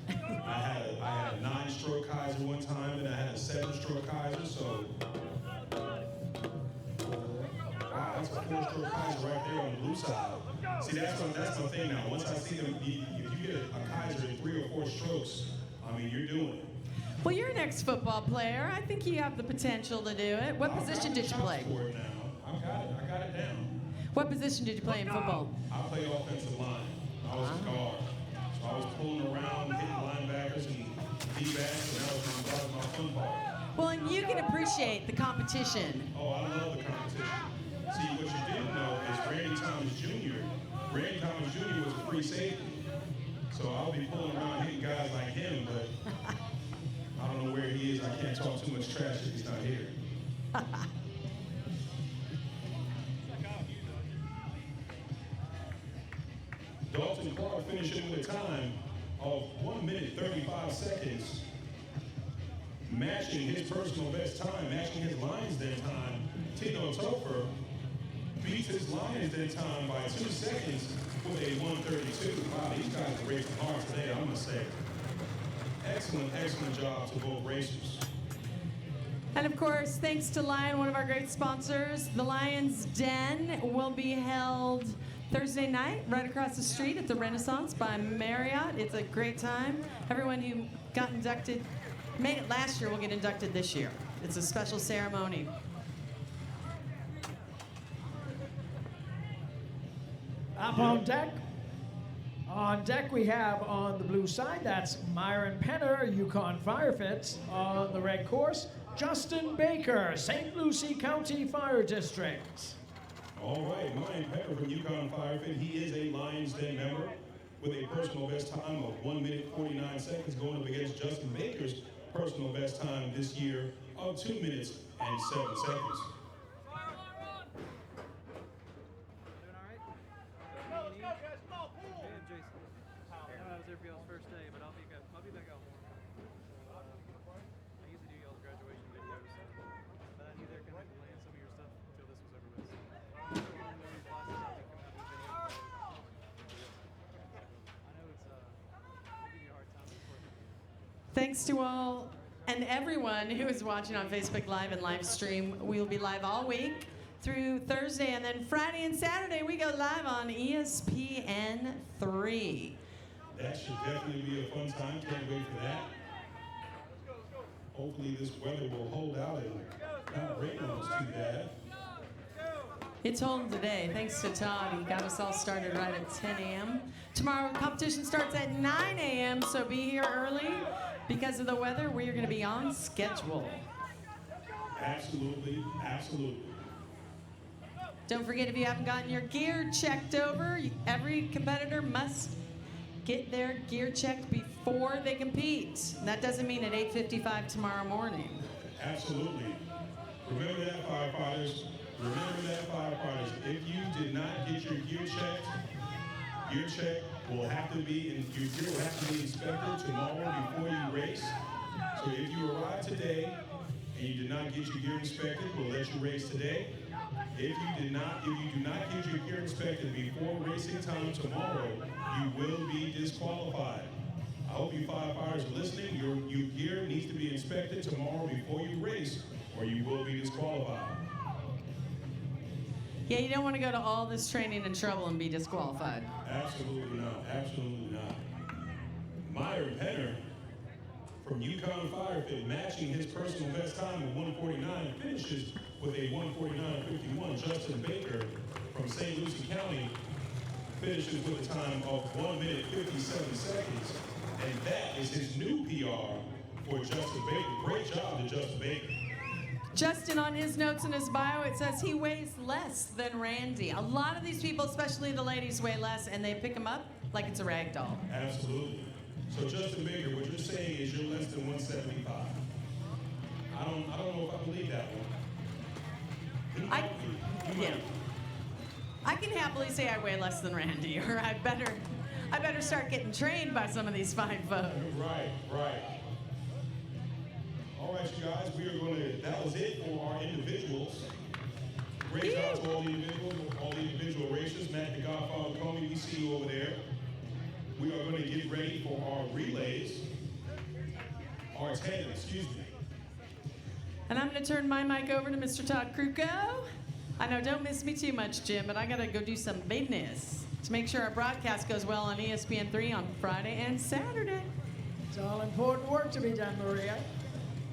Speaker 1: I had a 9-stroke Kaiser one time, and I had a 7-stroke Kaiser, so. Wow, that's a 4-stroke Kaiser right there on the blue side. See, that's my thing now. Once I see them, if you get a Kaiser in 3 or 4 strokes, I mean, you're doing it.
Speaker 3: Well, you're an ex-football player. I think you have the potential to do it. What position did you play?
Speaker 1: I got it down.
Speaker 3: What position did you play in football?
Speaker 1: I played offensive line. I was a guard. So I was pulling around, hitting linebackers and D-backs, and that was my fun part.
Speaker 3: Well, and you can appreciate the competition.
Speaker 1: Oh, I love the competition. See, what you didn't know is Randy Thomas Jr. Randy Thomas Jr. was a free safety. So I'll be pulling around hitting guys like him, but I don't know where he is. I can't talk too much trash if he's not here. Dalton Clark finishing with a time of 1 minute 35 seconds, matching his personal best time, matching his Lions Den time. Tino Topher beats his Lions Den time by 2 seconds with a 132. Wow, these guys are racing hard today, I'm gonna say. Excellent job to both racers.
Speaker 3: And of course, thanks to Lion, one of our great sponsors, the Lions Den will be held Thursday night right across the street at the Renaissance by Marriott. It's a great time. Everyone who got inducted, made it last year, will get inducted this year. It's a special ceremony.
Speaker 2: Up on deck. On deck we have on the blue side, that's Myron Penner, Yukon Firefits. On the red course, Justin Baker, St. Lucie County Fire District.
Speaker 1: All right, Myron Penner from Yukon Firefit. He is a Lions Den member with a personal best time of 1 minute 49 seconds, going up against Justin Baker's personal best time this year of 2 minutes and 7 seconds.
Speaker 3: Thanks to all and everyone who is watching on Facebook Live and live stream. We'll be live all week through Thursday, and then Friday and Saturday we go live on ESPN3.
Speaker 1: That should definitely be a fun time. Can't wait for that. Hopefully this weather will hold out and not rain on us too bad.
Speaker 3: It's holding today, thanks to Todd. He got us all started right at 10 a.m. Tomorrow competition starts at 9 a.m., so be here early. Because of the weather, we are going to be on schedule.
Speaker 1: Absolutely.
Speaker 3: Don't forget, if you haven't gotten your gear checked over, every competitor must get their gear checked before they compete. And that doesn't mean at 8:55 tomorrow morning.
Speaker 1: Absolutely. Remember that, firefighters. If you did not get your gear checked, your check will have to be, and your gear will have to be inspected tomorrow before you race. So if you arrive today and you did not get your gear inspected, we'll let you race today. If you do not get your gear inspected before racing time tomorrow, you will be disqualified. I hope you firefighters are listening. Your gear needs to be inspected tomorrow before you race, or you will be disqualified.
Speaker 3: Yeah, you don't want to go to all this training and trouble and be disqualified.
Speaker 1: Absolutely not. Absolutely not. Meyer Penner from Yukon Firefit, matching his personal best time of 1:49, finishes with a 1:49.51. Justin Baker from St. Lucie County finishes with a time of 1 minute 57 seconds. And that is his new PR for Justin Baker. Great job to Justin Baker.
Speaker 3: Justin, on his notes in his bio, it says he weighs less than Randy. A lot of these people, especially the ladies, weigh less, and they pick him up like it's a rag doll.
Speaker 1: Absolutely. So Justin Baker, what you're saying is you're less than 175. I don't know if I believe that one.
Speaker 3: I can happily say I weigh less than Randy, or I better start getting trained by some of these fine folks.
Speaker 1: Right. All right, you guys, that was it for our individuals. Great job to all the individual racers. Matt the Godfather Comey, we see you over there. We are going to get ready for our relays, our tandem, excuse me.
Speaker 3: And I'm going to turn my mic over to Mr. Todd Kruko. I know, don't miss me too much, Jim, but I got to go do some business to make sure our broadcast goes well on ESPN3 on Friday and Saturday.
Speaker 2: It's all important work to be done, Maria.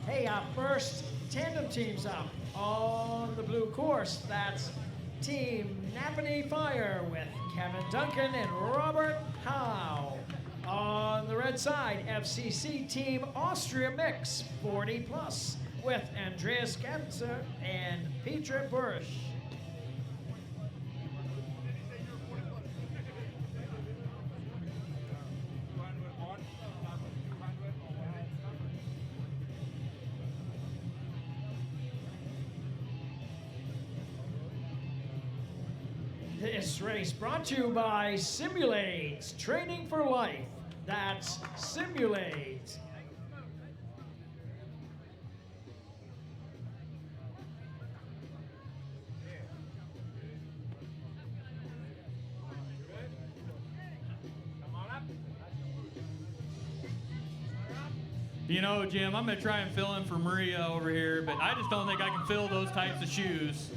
Speaker 2: Hey, our first tandem team's up on the blue course. That's Team Napanee Fire with Kevin Duncan and Robert Howe. On the red side, FCC Team Austria Mix 40 plus with Andreas Ganser and Petra Bursch. This race brought to you by Simulate, training for life. That's Simulate.
Speaker 8: You know, Jim, I'm going to try and fill in for Maria over here, but I just don't think I can fill those types of shoes.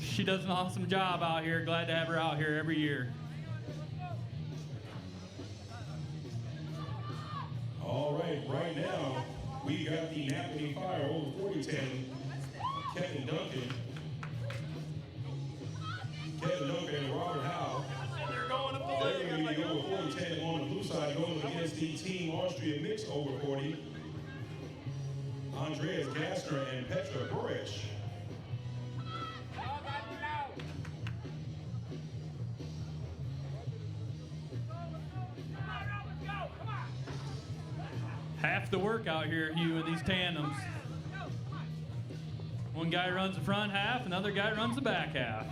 Speaker 8: She does an awesome job out here. Glad to have her out here every year.
Speaker 1: All right now, we got the Napanee Fire over 4010, Kevin Duncan and Robert Howe. They're going to be over 4010 on the blue side, going against the Team Austria Mix over 40. Andreas Gassner and Petra Burich.
Speaker 8: Half the work out here, Hugh, in these tandems. One guy runs the front half, another guy runs the back half.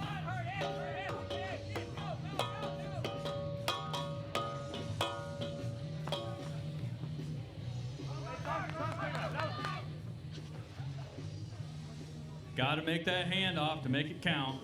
Speaker 8: Got to make that handoff to make it count.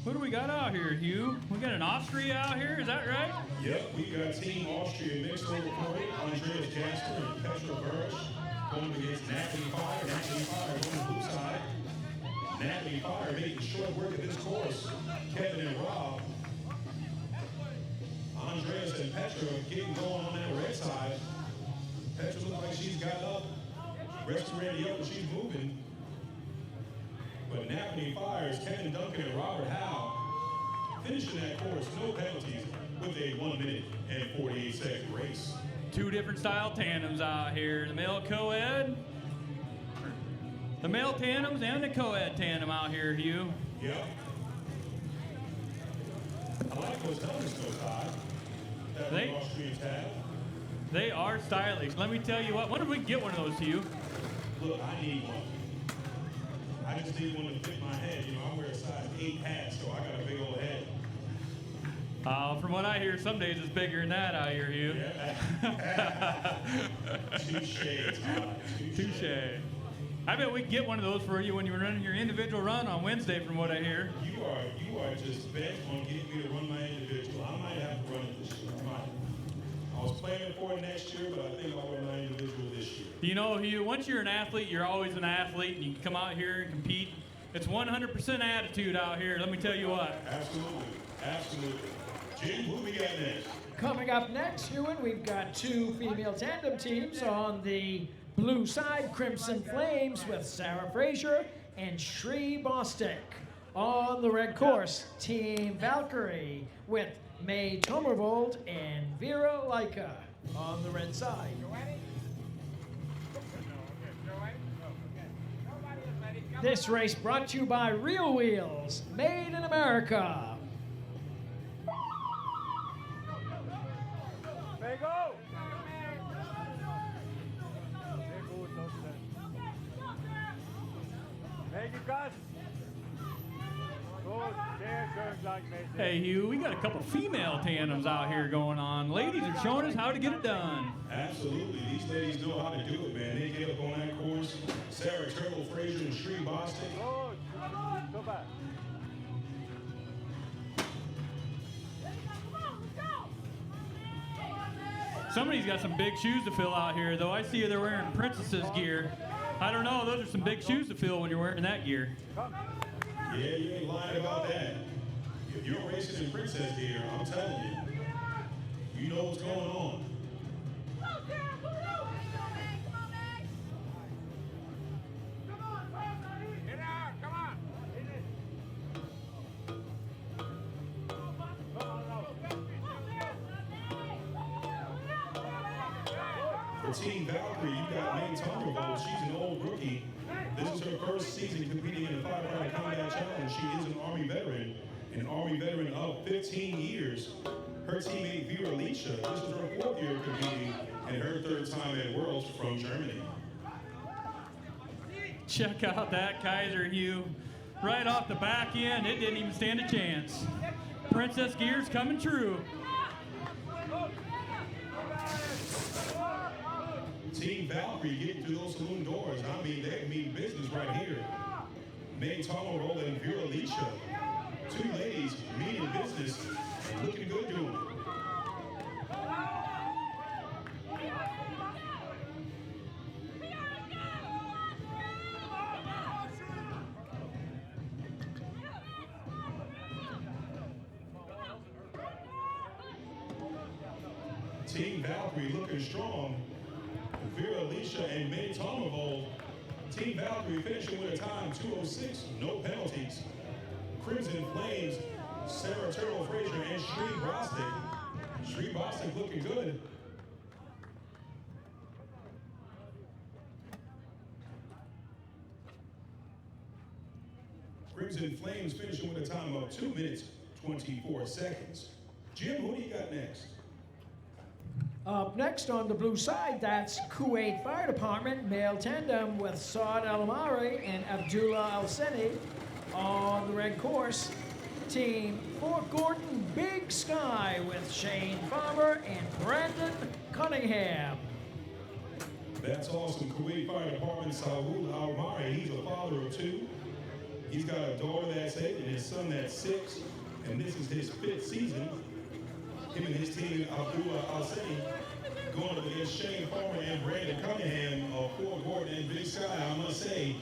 Speaker 8: What do we got out here, Hugh? We got an Austria out here, is that right?
Speaker 1: Yep, we got Team Austria mixed over 40. Andreas Gassner and Petra Burich going against Napanee Fire. Napanee Fire on the blue side. Napanee Fire making short work of this course. Kevin and Rob. Andreas and Petra getting going on that red side. Petra looks like she's got up. Rest ready up and she's moving. But Napanee Fire's Kevin Duncan and Robert Howe finishing that course, no penalties, with a 1 minute and 48 second race.
Speaker 8: Two different style tandems out here. The male co-ed, the male tandems and the co-ed tandem out here, Hugh.
Speaker 1: Yep. I like those helmets, though, Todd, that the Austrians have.
Speaker 8: They are stylish. Let me tell you what, when did we get one of those, Hugh?
Speaker 1: Look, I need one. I just need one to fit my head. You know, I wear a size 8 hat, so I got a big old head.
Speaker 8: From what I hear, some days it's bigger than that out here, Hugh.
Speaker 1: Touche, Todd.
Speaker 8: Touche. I bet we can get one of those for you when you're running your individual run on Wednesday, from what I hear.
Speaker 1: You are just bent on getting me to run my individual. I might have to run it this year. I might. I was planning for it next year, but I think I'll run my individual this year.
Speaker 8: You know, Hugh, once you're an athlete, you're always an athlete, and you can come out here and compete. It's 100% attitude out here, let me tell you what.
Speaker 1: Absolutely. Absolutely. Jim, who we got next?
Speaker 2: Coming up next, Ewan, we've got two female tandem teams on the blue side, Crimson Flames with Sarah Fraser and Shri Bostic. On the red course, Team Valkyrie with May Tomervold and Vera Laika on the red side. This race brought to you by Real Wheels, made in America.
Speaker 15: There you go. Thank you, Gus. Good. Sehr schön gleichmäßig.
Speaker 8: Hey, Hugh, we got a couple female tandems out here going on. Ladies are showing us how to get it done.
Speaker 1: Absolutely. These ladies know how to do it, man. They get up on that course. Sarah Turtle Fraser and Shri Bostic.
Speaker 15: Good. Super.
Speaker 8: Somebody's got some big shoes to fill out here, though. I see they're wearing Princess's gear. I don't know. Those are some big shoes to fill when you're wearing that gear.
Speaker 1: Yeah, you ain't lying about that. If you're racing in Princess gear, I'm telling you, you know what's going on. For Team Valkyrie, you got May Tomervold. She's an old rookie. This is her first season competing in the Firefighter Combat Challenge. She is an Army veteran of 15 years. Her teammate Vera Leisha, this is her 4th year competing and her 3rd time at Worlds from Germany.
Speaker 8: Check out that Kaiser, Hugh. Right off the back end, it didn't even stand a chance. Princess gear's coming true.
Speaker 1: Team Valkyrie getting through those saloon doors. I mean, they mean business right here. May Tomervold and Vera Leisha. Two ladies meaning business and looking good doing it. Team Valkyrie looking strong. Vera Leisha and May Tomervold. Team Valkyrie finishing with a time 2:06, no penalties. Crimson Flames, Sarah Turtle Fraser and Shri Bostic. Shri Bostic looking good. Crimson Flames finishing with a time of 2 minutes, 24 seconds. Jim, who do you got next?
Speaker 2: Up next on the blue side, that's Kuwait Fire Department, male tandem with Saad El Amari and Abdullah Al Seni. On the red course, Team Fort Gordon Big Sky with Shane Farmer and Brandon Cunningham.
Speaker 1: That's awesome. Kuwait Fire Department, Saud Al Amari, he's a father of 2. He's got a daughter that's 8 and his son that's 6. And this is his 5th season. Him and his team, Abdullah Al Seni, going up against Shane Farmer and Brandon Cunningham of Fort Gordon and Big Sky. I must say,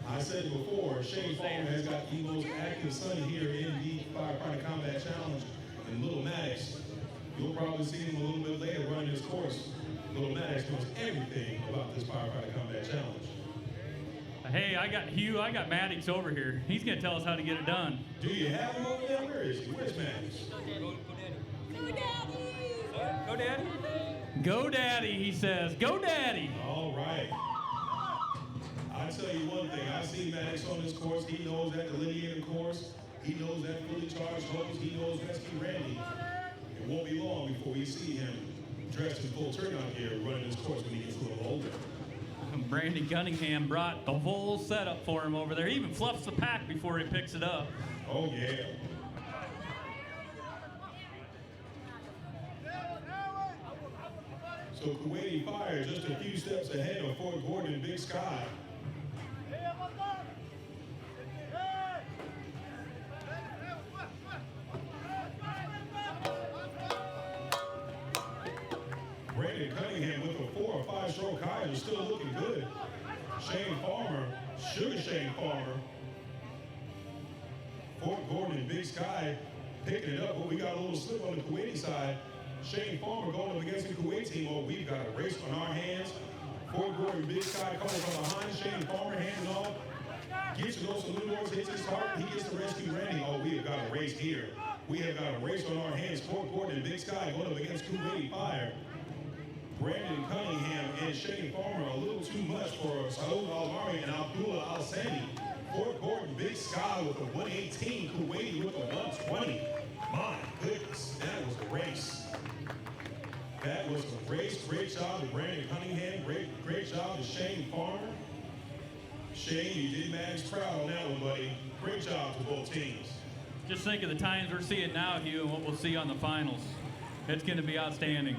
Speaker 1: I said it before, Shane Farmer has got the most active son here in the Firefighter Combat Challenge in Little Maddox. You'll probably see him a little bit later running this course. Little Maddox knows everything about this Firefighter Combat Challenge.
Speaker 8: Hey, I got Maddox over here. He's going to tell us how to get it done.
Speaker 1: Do you have him over there? Where is he? Where's Maddox?
Speaker 8: Go Daddy. Go Daddy, he says. Go Daddy.
Speaker 1: All right. I tell you one thing. I see Maddox on this course. He knows that delineated course. He knows that fully charged hose. He knows Rescue Randy. It won't be long before we see him dressed in full turnout gear running this course when he gets a little older.
Speaker 8: Brandon Cunningham brought the full setup for him over there. He even fluffs the pack before he picks it up.
Speaker 1: Oh, yeah. So Kuwaiti Fire just a few steps ahead of Fort Gordon Big Sky. Brandon Cunningham with a 4 or 5 stroke high is still looking good. Shane Farmer, Sugar Shane Farmer. Fort Gordon Big Sky picking it up, but we got a little slip on the Kuwaiti side. Shane Farmer going up against the Kuwait team. Oh, we've got a race on our hands. Fort Gordon Big Sky coming from behind. Shane Farmer handing off. Gets to those saloon doors, hits his heart. He gets to rescue Randy. Oh, we have got a race here. We have got a race on our hands. Fort Gordon Big Sky going up against Kuwaiti Fire. Brandon Cunningham and Shane Farmer a little too much for Saud Al-Mari and Abdullah Al-Sani. Fort Gordon Big Sky with a 118, Kuwaiti with a 120. My goodness, that was a race. That was a race. Great job to Brandon Cunningham. Great job to Shane Farmer. Shane, you did Max proud on that one, buddy. Great job to both teams.
Speaker 8: Just think of the times we're seeing now, Hugh, and what we'll see on the finals. It's going to be outstanding.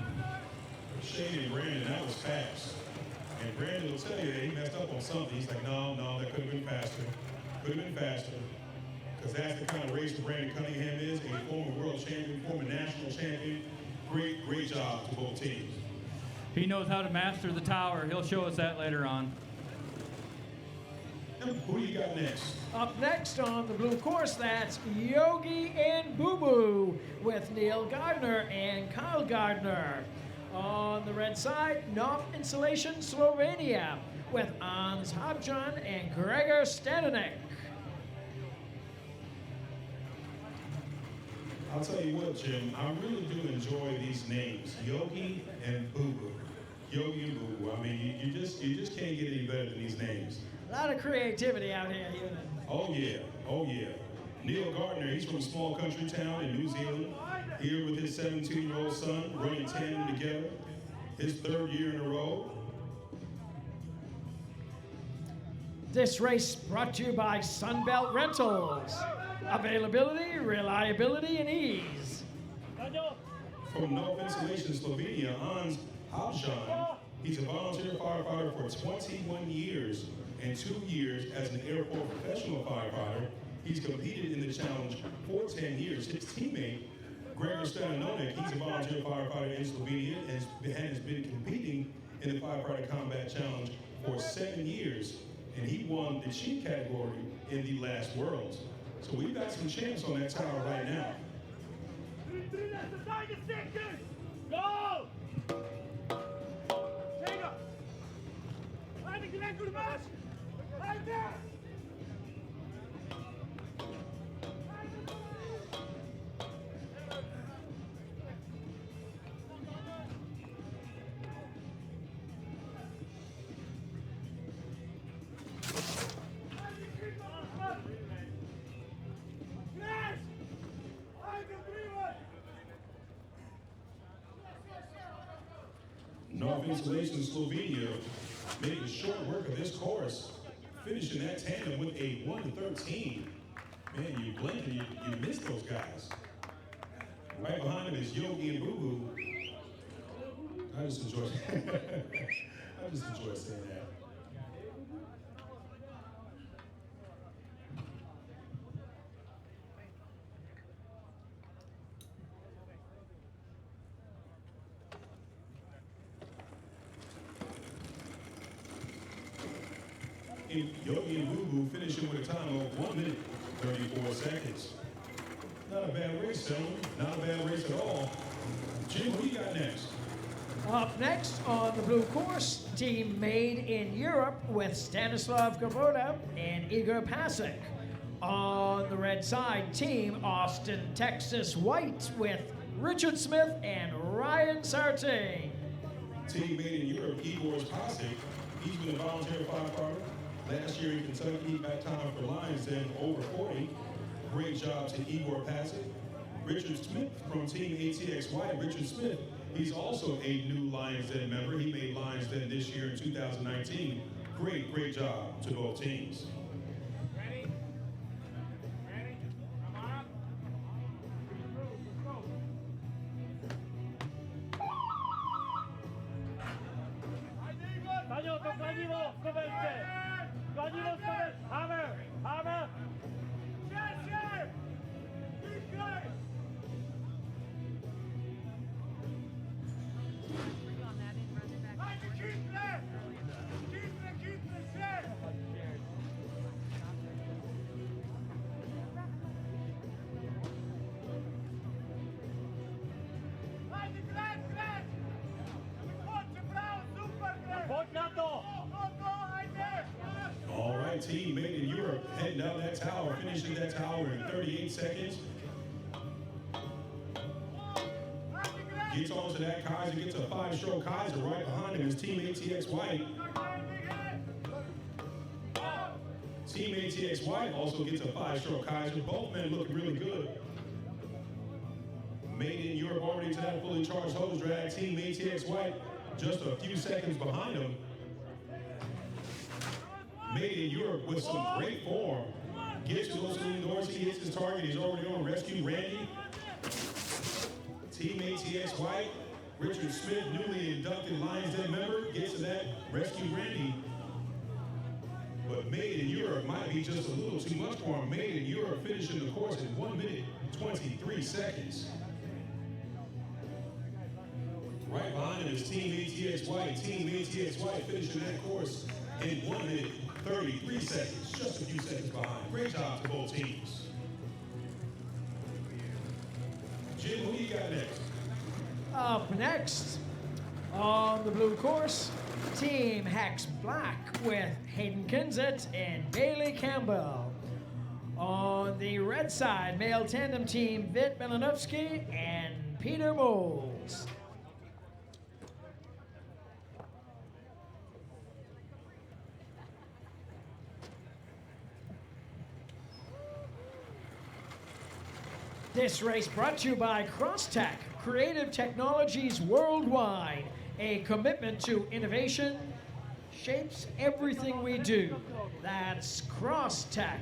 Speaker 1: Shane and Brandon, that was fast. And Brandon will tell you that he messed up on something. He's like, no, that could have been faster. Could have been faster. Because that's the kind of race that Brandon Cunningham is, a former world champion, former national champion. Great job to both teams.
Speaker 8: He knows how to master the tower. He'll show us that later on.
Speaker 1: Who do you got next?
Speaker 2: Up next on the blue course, that's Yogi and Boo Boo with Neil Gardner and Kyle Gardner. On the red side, Nov Insulation Slovenia with Ans Habjan and Gregor Staninek.
Speaker 1: I'll tell you what, Jim, I really do enjoy these names, Yogi and Boo Boo. Yogi and Boo Boo. I mean, you just can't get any better than these names.
Speaker 2: A lot of creativity out here, Ewan.
Speaker 1: Oh yeah. Neil Gardner, he's from a small country town in New Zealand, here with his 17-year-old son, running tandem together, his 3rd year in a row.
Speaker 2: This race brought to you by Sunbelt Rentals. Availability, reliability, and ease.
Speaker 1: From Nov Insulation Slovenia, Ans Habjan, he's a volunteer firefighter for 21 years and 2 years as an airport professional firefighter. He's competed in the challenge for 10 years. His teammate, Gregor Stanonek, he's a volunteer firefighter in Slovenia and has been competing in the Firefighter Combat Challenge for 7 years. And he won the chief category in the last Worlds. So we've got some champs on that tower right now.
Speaker 15: Go! Right there!
Speaker 1: Nov Insulation Slovenia making short work of this course, finishing that tandem with a 1:13. Man, you blink and you miss those guys. Right behind him is Yogi and Boo Boo. I just enjoy saying that. Yogi and Boo Boo finishing with a time of 1 minute, 34 seconds. Not a bad race, gentlemen. Not a bad race at all. Jim, what do you got next?
Speaker 2: Up next on the blue course, team made in Europe with Stanislav Gavoda and Igor Pasek. On the red side, team Austin, Texas White with Richard Smith and Ryan Sartain.
Speaker 1: Team made in Europe, Igor Pasek. He's been a volunteer firefighter. Last year in Kentucky, back time for Lions Den over 40. Great job to Igor Pasek. Richard Smith from Team ATX White. Richard Smith, he's also a new Lions Den member. He made Lions Den this year in 2019. Great job to both teams.
Speaker 15: Ready? Come on. Let's go.
Speaker 1: team Made in Europe heading down that tower, finishing that tower in 38 seconds. Gets onto that Kaiser, gets a 5-stroke Kaiser. Right behind him is Team ATX White. Team ATX White also gets a 5-stroke Kaiser. Both men look really good. Made in Europe already to that fully charged hose drag. Team ATX White just a few seconds behind him. Made in Europe with some great form. Gets to those swing doors, he hits his target. He's already on rescue Randy. Team ATX White, Richard Smith, newly inducted Lions Den member, gets to that rescue Randy. But Made in Europe might be just a little too much for him. Made in Europe finishing the course in 1 minute, 23 seconds. Right behind him is Team ATX White. Team ATX White finishing that course in 1 minute, 33 seconds. Just a few seconds behind. Great job to both teams. Jim, who do you got next?
Speaker 2: Up next on the blue course, Team Hex Black with Hayden Kinsit and Bailey Campbell. On the red side, male tandem team Vit Melanovsky and Peter Moles. This race brought to you by Crosstech, creative technologies worldwide. A commitment to innovation shapes everything we do. That's Crosstech.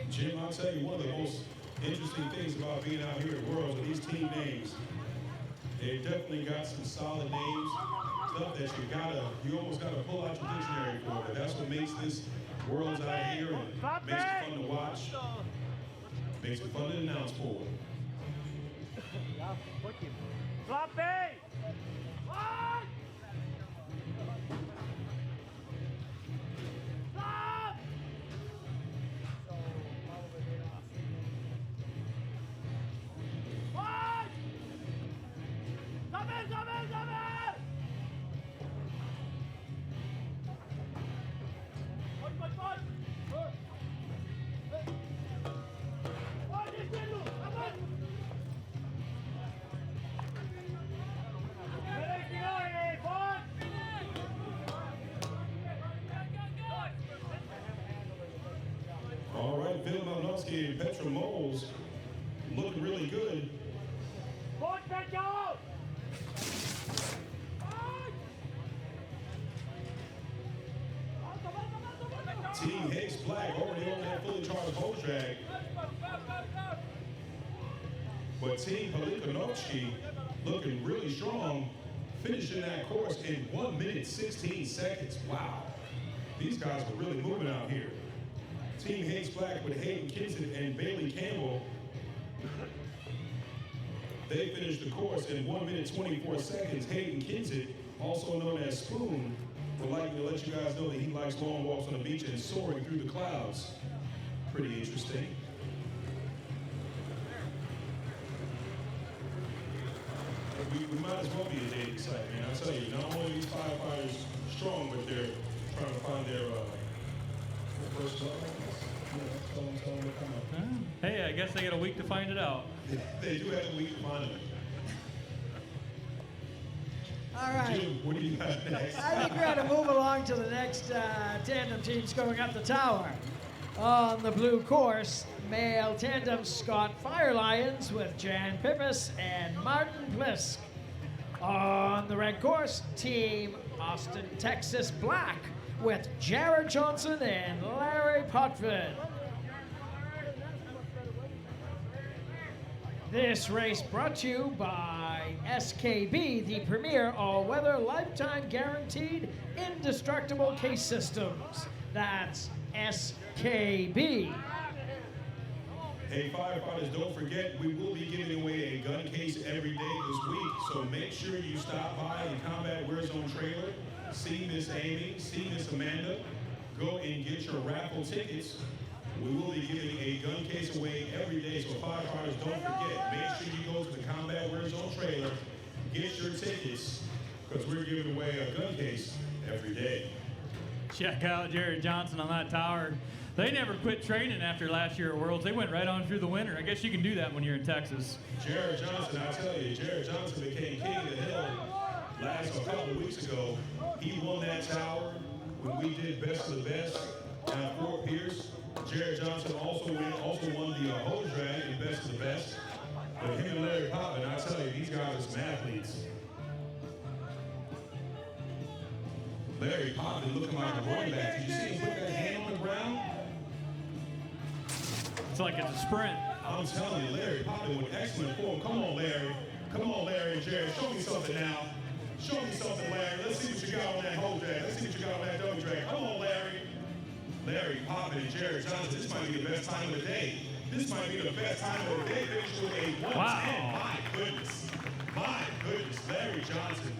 Speaker 1: Jim, I'll tell you, one of the most interesting things about being out here at Worlds with these team names, they've definitely got some solid names, stuff that you almost gotta pull out your dictionary for, but that's what makes this Worlds out here and makes it fun to watch, makes it fun to announce for.
Speaker 15: Floppy! What? Stop! What? Stop it, stop it, stop it! What? What is it? Come on!
Speaker 1: All right, Phil Melanovsky and Petra Moles looking really good. Team Hex Black already on that fully charged hose drag. But Team Pelikanovsky looking really strong, finishing that course in 1 minute, 16 seconds. Wow. These guys were really moving out here. Team Hex Black with Hayden Kinson and Bailey Campbell. They finished the course in 1 minute, 24 seconds. Hayden Kinson, also known as Spoon, would like to let you guys know that he likes long walks on the beach and soaring through the clouds. Pretty interesting. We might as well be a dating site, man. I tell you, not only are these firefighters strong, but they're trying to find their first love.
Speaker 8: Hey, I guess they got a week to find it out.
Speaker 1: They do have a week to find it.
Speaker 2: All right.
Speaker 1: Jim, what do you got next?
Speaker 2: I think we ought to move along to the next tandem teams going up the tower. On the blue course, male tandem Scott Fire Lions with Jan Pippis and Martin Plisk. On the red course, Team Austin, Texas Black with Jared Johnson and Larry Potford. This race brought to you by SKB, the premier all-weather lifetime guaranteed indestructible case systems. That's SKB.
Speaker 1: Hey, firefighters, don't forget, we will be giving away a gun case every day this week, so make sure you stop by the Combat Wear Zone trailer, see Miss Amy, see Miss Amanda, go and get your raffle tickets. We will be giving a gun case away every day, so firefighters, don't forget, make sure you go to the Combat Wear Zone trailer, get your tickets, because we're giving away a gun case every day.
Speaker 8: Check out Jared Johnson on that tower. They never quit training after last year at Worlds. They went right on through the winter. I guess you can do that when you're in Texas.
Speaker 1: Jared Johnson, I tell you, Jared Johnson became king of the hill a couple of weeks ago. He won that tower when we did best of the best at Fort Pierce. Jared Johnson also won the hose drag in best of the best. But him and Larry Poppin, I tell you, these guys are some athletes. Larry Poppin looking like a running back. Did you see him put that hand on the ground?
Speaker 8: It's like it's a sprint.
Speaker 1: I'm telling you, Larry Poppin with excellent form. Come on, Larry. Come on, Larry and Jared. Show me something now. Show me something, Larry. Let's see what you got on that hose drag. Let's see what you got on that double drag. Come on, Larry. Larry Poppin and Jared Johnson. This might be the best time of the day. This might be the best time of the day. Finish with a 110.
Speaker 8: Wow.
Speaker 1: My goodness. My goodness. Larry Johnson.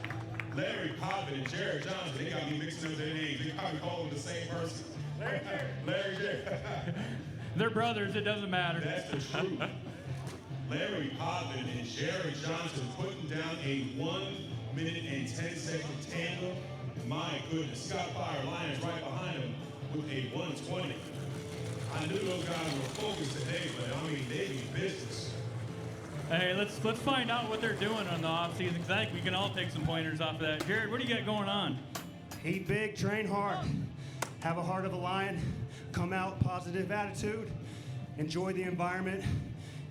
Speaker 1: Larry Poppin and Jared Johnson. They got me mixing up their names. They probably call them the same person. Larry Jared.
Speaker 8: They're brothers. It doesn't matter.
Speaker 1: That's the truth. Larry Poppin and Jared Johnson putting down a 1 minute and 10-second tandem. My goodness. Scott Fire Lions right behind him with a 120. I knew those guys were focused today, but I mean, they mean business.
Speaker 8: Hey, let's find out what they're doing on the off season, because I think we can all take some pointers off of that. Jared, what do you got going on?
Speaker 16: Eat big, train hard, have a heart of a lion, come out, positive attitude, enjoy the environment,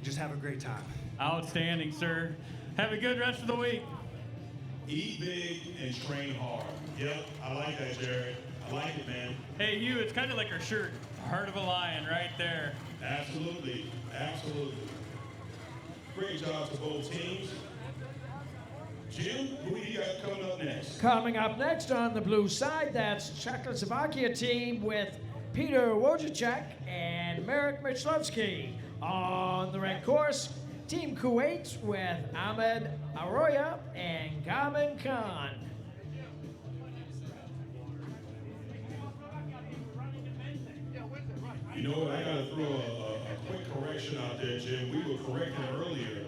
Speaker 16: just have a great time.
Speaker 8: Outstanding, sir. Have a good rest of the week.
Speaker 1: Eat big and train hard. Yep, I like that, Jared. I like it, man.
Speaker 8: Hey, you, it's kind of like our shirt. Heart of a lion right there.
Speaker 1: Absolutely, absolutely. Great job to both teams. Jim, who do you got coming up next?
Speaker 2: Coming up next on the blue side, that's Czechoslovakia team with Peter Wojciech and Marek Michlovsky. On the red course, Team Kuwait with Ahmed Arroya and Gamin Khan.
Speaker 1: You know what, I gotta throw a quick correction out there, Jim. We were correcting earlier.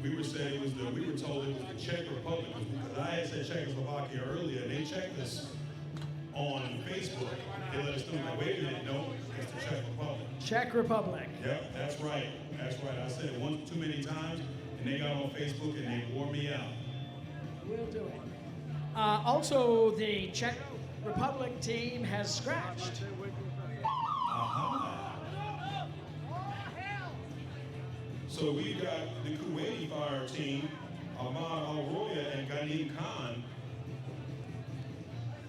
Speaker 1: We were saying we were told it was the Czech Republic, because I had said Czechoslovakia earlier, and they checked us on Facebook. They let us know, like, wait a minute, no, it's the Czech Republic.
Speaker 2: Czech Republic.
Speaker 1: Yep, that's right. That's right. I said it once too many times, and they got on Facebook and they wore me out.
Speaker 2: We'll do it. Also, the Czech Republic team has scratched.
Speaker 1: So we've got the Kuwaiti Fire team, Ahmad Al-Roya and Ghanim Khan.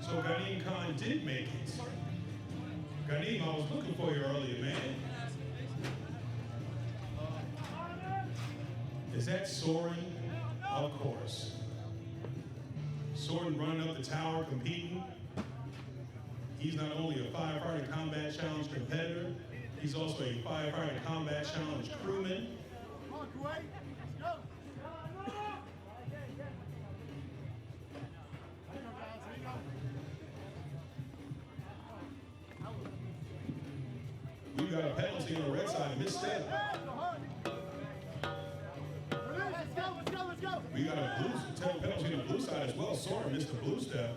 Speaker 1: So Ghanim Khan did make it. Ghanim, I was looking for you earlier, man. Is that Soren? Of course. Soren running up the tower competing. He's not only a firefighter combat challenge competitor, he's also a firefighter combat challenge crewman. We got a penalty on the red side, misstep. We got a penalty on the blue side as well. Soren missed the blue step.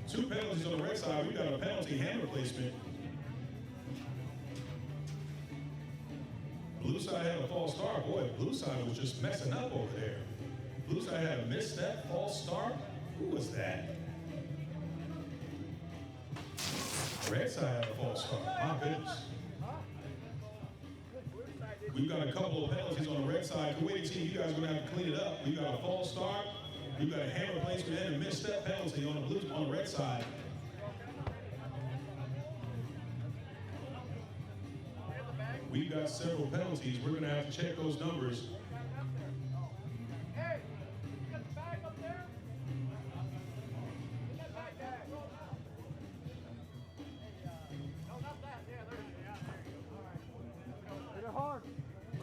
Speaker 1: 2 penalties on the red side. We got a penalty hand replacement. Blue side had a false start. Boy, blue side was just messing up over there. Blue side had a misstep, false start. Who was that? Red side had a false start. My goodness. We've got a couple of penalties on the red side. Kuwaiti team, you guys are going to have to clean it up. We've got a false start. We've got a hand replacement and a misstep penalty on the red side. We've got several penalties. We're going to have to check those numbers.
Speaker 15: Hey, you got the bag up there? Get that bag there. No, not that. Yeah, there you go. All right.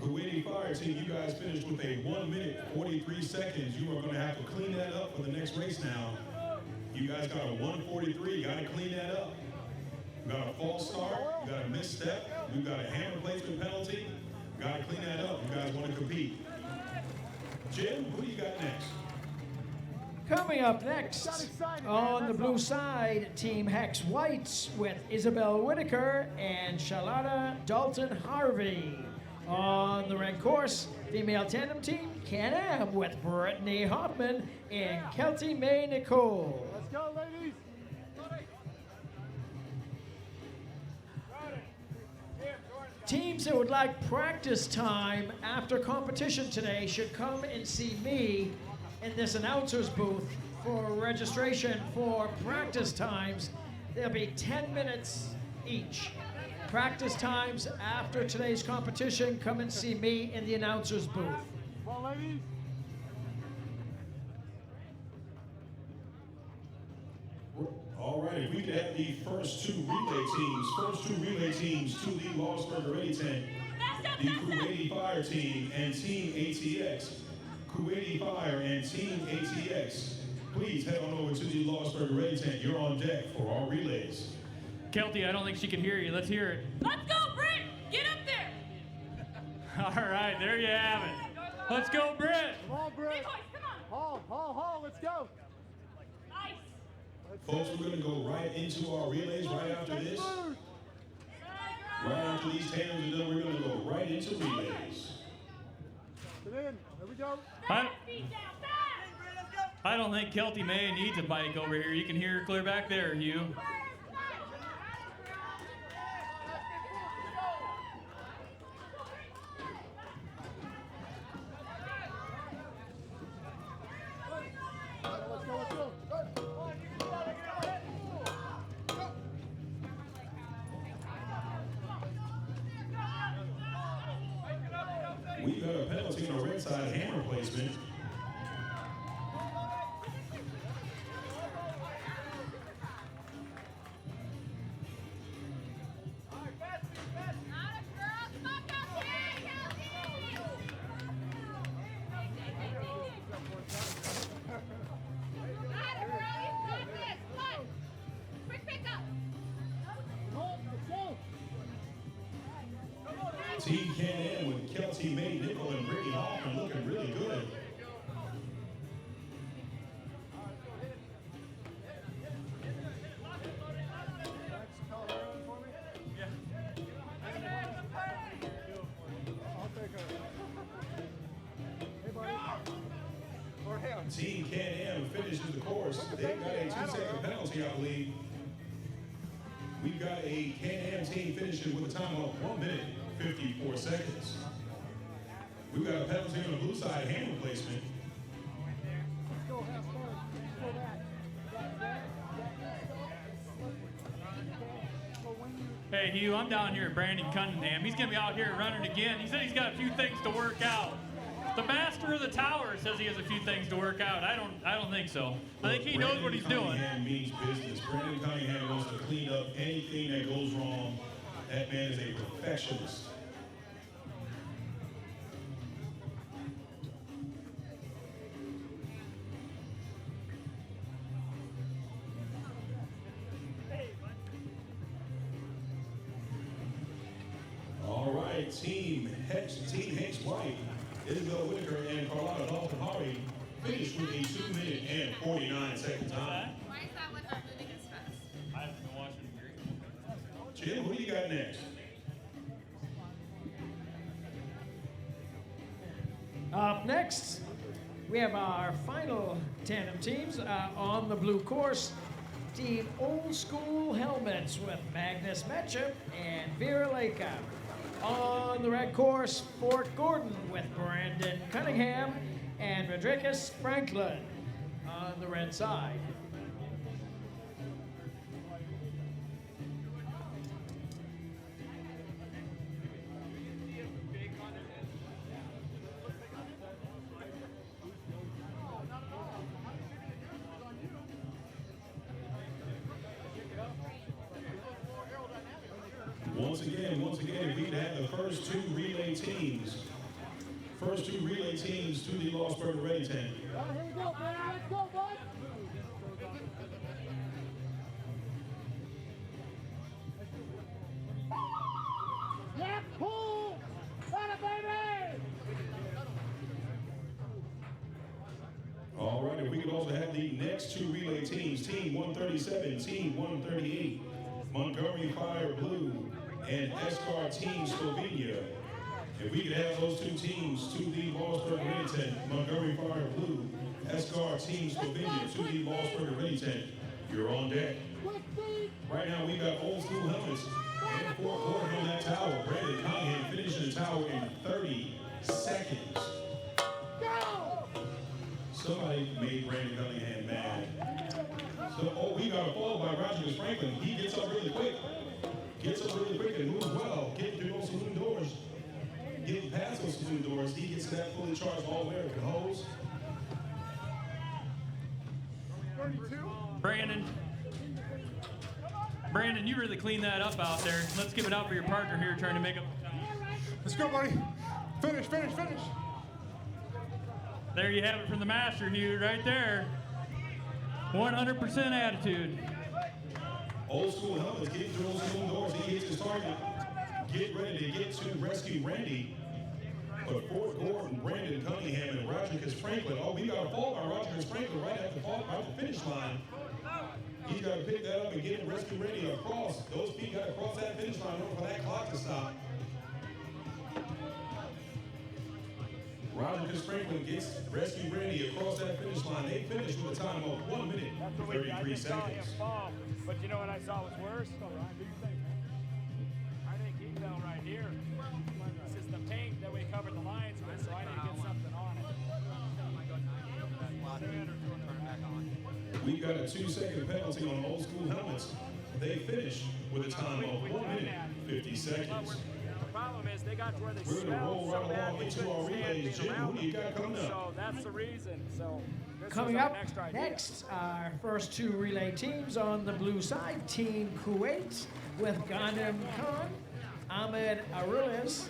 Speaker 1: Kuwaiti Fire team, you guys finished with a 1 minute, 43 seconds. You are going to have to clean that up for the next race now. You guys got a 1:43. You got to clean that up. You got a false start, you got a misstep, you got a hand replacement penalty. Got to clean that up. You guys want to compete. Jim, who do you got next?
Speaker 2: Coming up next on the blue side, Team Hex Whites with Isabel Whitaker and Charlotta Dalton Harvey. On the red course, female tandem team Can-Am with Brittany Hoffman and Kelty May Nicole.
Speaker 5: Let's go, ladies.
Speaker 2: Teams that would like practice time after competition today should come and see me in this announcer's booth for registration for practice times. There'll be 10 minutes each. Practice times after today's competition, come and see me in the announcer's booth.
Speaker 5: Come on, ladies.
Speaker 1: All right, if we could have the first two relay teams to the Lawsburger 8010, the Kuwaiti Fire Team and Team ATX. Kuwaiti Fire and Team ATX, please head on over to the Lawsburger 8010. You're on deck for our relays.
Speaker 8: Kelty, I don't think she can hear you. Let's hear it.
Speaker 12: Let's go, Britt! Get up there!
Speaker 8: All right, there you have it. Let's go, Britt.
Speaker 5: Come on, Britt.
Speaker 12: Big boys, come on!
Speaker 5: Haul, let's go.
Speaker 12: Nice!
Speaker 1: Folks, we're going to go right into our relays right after this. Right after these tandems are done, we're going to go right into relays.
Speaker 5: Get in. There we go.
Speaker 8: I don't think Kelty May needs a bike over here. You can hear her clear back there, Hugh.
Speaker 5: Let's go.
Speaker 1: We've got a penalty on the red side, hand replacement. Team Can-Am with Kelty May, Nicole, and Brittany Hoffman looking really good. Team Can-Am finishes the course. They've got a 2-second penalty, I believe. We've got a Can-Am team finishing with a time of 1 minute, 54 seconds. We've got a penalty on the blue side, hand replacement.
Speaker 8: Hey, Hugh, I'm down here at Brandon Cunningham. He's going to be out here running again. He said he's got a few things to work out. The master of the tower says he has a few things to work out. I don't think so. I think he knows what he's doing.
Speaker 1: Brandon Cunningham means business. Brandon Cunningham wants to clean up anything that goes wrong. That man is a perfectionist. All right, Team Hex White, Isabel Whitaker and Carlotta Dalton Harvey finished with a 2 minute and 49-second time.
Speaker 13: Why is that one not moving as fast?
Speaker 8: I haven't been watching it.
Speaker 1: Jim, who do you got next?
Speaker 2: Up next, we have our final tandem teams on the blue course. Team Old School Helmets with Magnus Metchup and Vera Leica. On the red course, Fort Gordon with Brandon Cunningham and Rodriguez Franklin on the red side.
Speaker 1: Once again, we have the first two relay teams. First two relay teams to the Lawsburger Ready Tent.
Speaker 5: Here we go, man. Let's go, bud.
Speaker 15: Pull! Got it, baby!
Speaker 1: All right, if we could also have the next two relay teams, Team 137, Team 138, Montgomery Fire Blue, and Escar Team Slovenia. If we could have those two teams to the Mossberg Ready Tent, Montgomery Fire Blue, Escar Team Slovenia to the Mossberg Ready Tent, you're on deck. Right now we got old school helmets and four quarters on that tower. Brandon Cunningham finishing the tower in 30 seconds. Somebody made Brandon Cunningham mad. So, oh, we got a fall by Roger Franklin. He gets up really quick. Gets up really quick and moves well. Getting through those saloon doors. Getting past those saloon doors. He gets to that fully charged All-American hose.
Speaker 8: Brandon, you really cleaned that up out there. Let's give it out for your partner here trying to make up.
Speaker 5: Let's go, buddy. Finish, finish, finish.
Speaker 8: There you have it from the master, Hugh, right there. 100% attitude.
Speaker 1: Old school helmets getting through those saloon doors. He hits his target. Get ready to get to rescue Randy. But Fort Gordon, Brandon Cunningham, and Roger Franklin. Oh, we got a fall by Roger Franklin right at the finish line. He's got to pick that up and get him rescue Randy across. Those feet got to cross that finish line in order for that clock to stop. Roger Franklin gets rescue Randy across that finish line. They finished with a time of 1 minute, 33 seconds.
Speaker 15: But you know what I saw was worse? I think he fell right here. This is the paint that we covered the lines with, so I need to get something on it.
Speaker 1: We got a 2-second penalty on old school helmets. They finished with a time of 1 minute, 50 seconds.
Speaker 15: The problem is they got to where they
Speaker 1: We're going to roll right along into our relays. Jim, who do you got coming up?
Speaker 15: So that's the reason. So this
Speaker 2: Coming
Speaker 15: was our
Speaker 2: up
Speaker 15: next idea.
Speaker 2: next, our first two relay teams on the blue side, Team Kuwait with Ghanem Khan, Ahmed Arulis,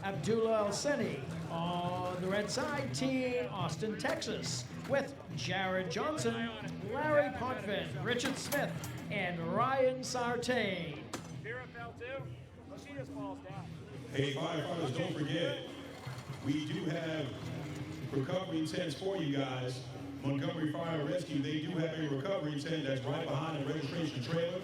Speaker 2: Abdullah Al-Seni. On the red side, Team Austin, Texas with Jared Johnson, Larry Potvin, Richard Smith, and Ryan Sartain.
Speaker 15: Vera fell too? Well, she just falls down.
Speaker 1: Hey, firefighters, don't forget, we do have recovery tents for you guys. Montgomery Fire Rescue, they do have a recovery tent that's right behind the registration trailer.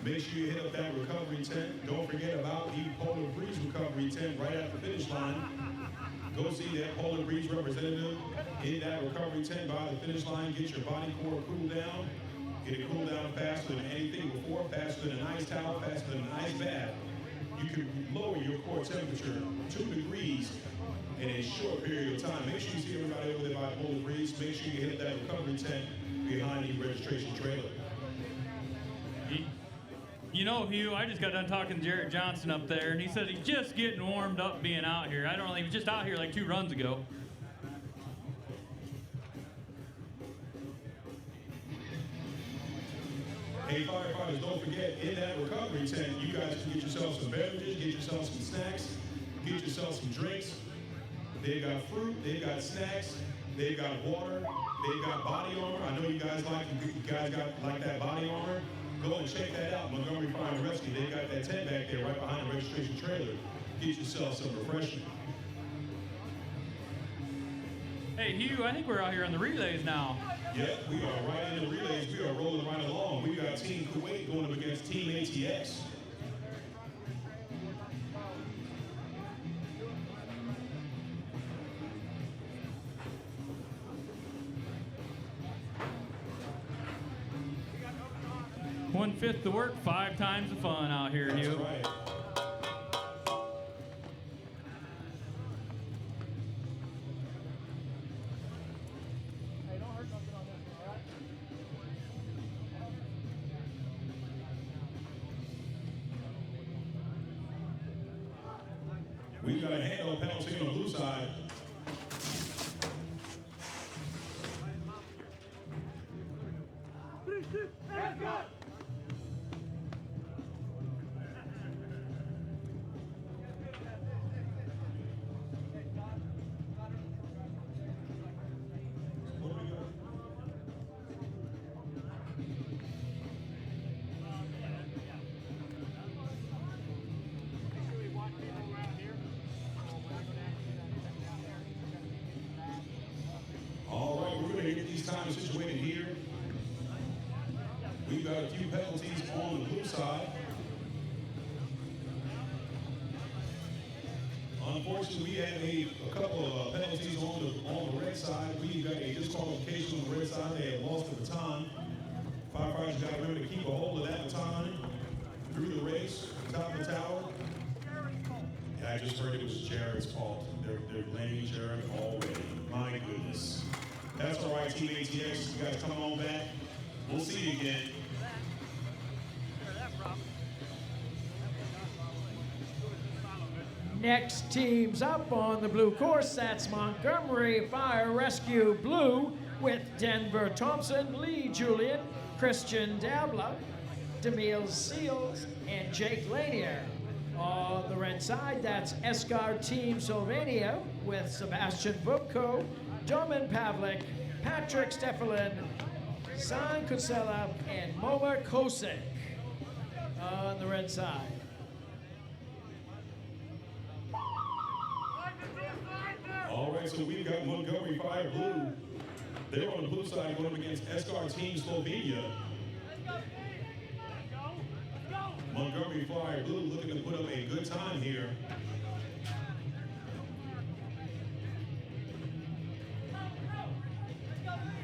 Speaker 1: Make sure you hit up that recovery tent. Don't forget about the Polar Breeze recovery tent right at the finish line. Go see that Polar Breeze representative in that recovery tent by the finish line. Get your body core cooled down. Get it cooled down faster than anything before, faster than an ice towel, faster than an ice bath. You can lower your core temperature 2 degrees in a short period of time. Make sure you see everybody over there by Polar Breeze. Make sure you hit that recovery tent behind the registration trailer.
Speaker 8: You know, Hugh, I just got done talking to Jared Johnson up there, and he said he's just getting warmed up being out here. I don't know, he was just out here like 2 runs ago.
Speaker 1: Hey, firefighters, don't forget, in that recovery tent, you guys can get yourself some beverages, get yourself some snacks, get yourself some drinks. They've got fruit, they've got snacks, they've got water, they've got body armor. I know you guys like that body armor. Go and check that out, Montgomery Fire and Rescue. They got that tent back there right behind the registration trailer. Get yourself some refreshment.
Speaker 8: Hey, Hugh, I think we're out here on the relays now.
Speaker 1: Yep, we are right in the relays. We are rolling right along. We got Team Kuwait going up against Team ATX.
Speaker 8: One-fifth the work, 5 times the fun out here,
Speaker 1: That's
Speaker 8: Hugh.
Speaker 1: right. We've got a handle penalty on the blue side. time situated here. We've got a few penalties on the blue side. Unfortunately, we had a couple of penalties on the red side. We got a disqualification on the red side. They had lost the baton. Firefighters got to remember to keep a hold of that baton through the race, top of the tower. Yeah, I just heard it was Jared's fault. They're blaming Jared already. My goodness. That's all right, Team ATX. You guys come on back. We'll see you again.
Speaker 2: Next teams up on the blue course, that's Montgomery Fire Rescue Blue with Denver Thompson, Lee Julian, Christian Dabla, Demille Seals, and Jake Lanier. On the red side, that's Escar Team Slovenia with Sebastian Vubko, Domin Pavlik, Patrick Steffelin, San Kusela, and Moma Kosic on the red side.
Speaker 1: All right, so we've got Montgomery Fire Blue. They're on the blue side going up against Escar Team Slovenia. Montgomery Fire Blue looking to put up a good time here.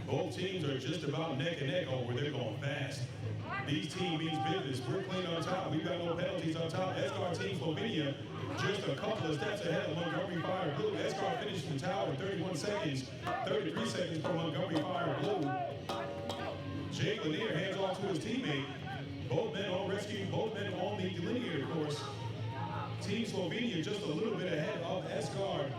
Speaker 1: Both teams are just about neck and neck. Oh, they're going fast. These team means business. We're clean on top. We've got no penalties on top. Escar Team Slovenia just a couple of steps ahead of Montgomery Fire Blue. Escar finished the tower in 31 seconds, 33 seconds for Montgomery Fire Blue. Jake Lanier hands off to his teammate. Both men on rescue, both men on the delineator course. Team Slovenia just a little bit ahead of Escar.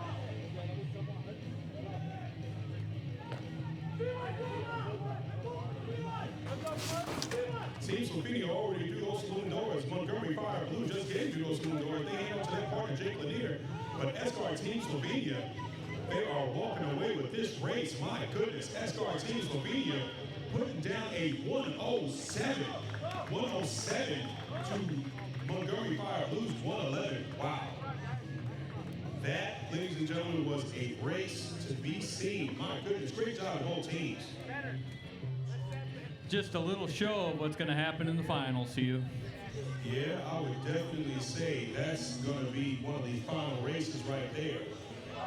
Speaker 1: Team Slovenia already threw those saloon doors. Montgomery Fire Blue just gave you those saloon doors. They hand up to that partner, Jake Lanier. But Escar Team Slovenia, they are walking away with this race. My goodness, Escar Team Slovenia putting down a 107. 107 to Montgomery Fire Blues 111. Wow. That, ladies and gentlemen, was a race to be seen. My goodness, great job of both teams.
Speaker 8: Just a little show of what's going to happen in the finals, Hugh.
Speaker 1: Yeah, I would definitely say that's going to be one of the final races right there.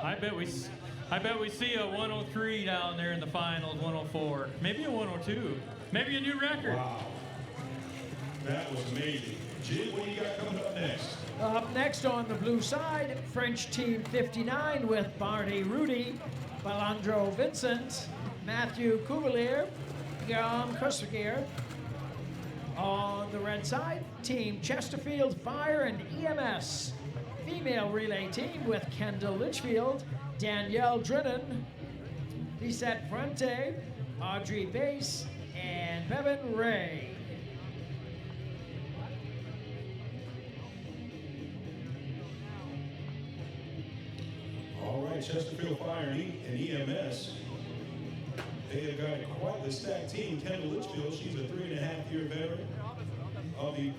Speaker 8: I bet we see a 103 down there in the finals, 104, maybe a 102, maybe a new record.
Speaker 1: Wow. That was amazing. Jim, what do you got coming up next?
Speaker 2: Up next on the blue side, French Team 59 with Barney Rudy, Balandro Vincent, Matthew Cuvelier, Guillaume Kusagier. On the red side, Team Chesterfield Fire and EMS. Female relay team with Kendall Litchfield, Danielle Drinnen, Lisette Frente, Audrey Bass, and Bevan Ray.
Speaker 1: All right, Chesterfield Fire and EMS. They have got quite the stacked team. Kendall Litchfield, she's a 3.5-year veteran of the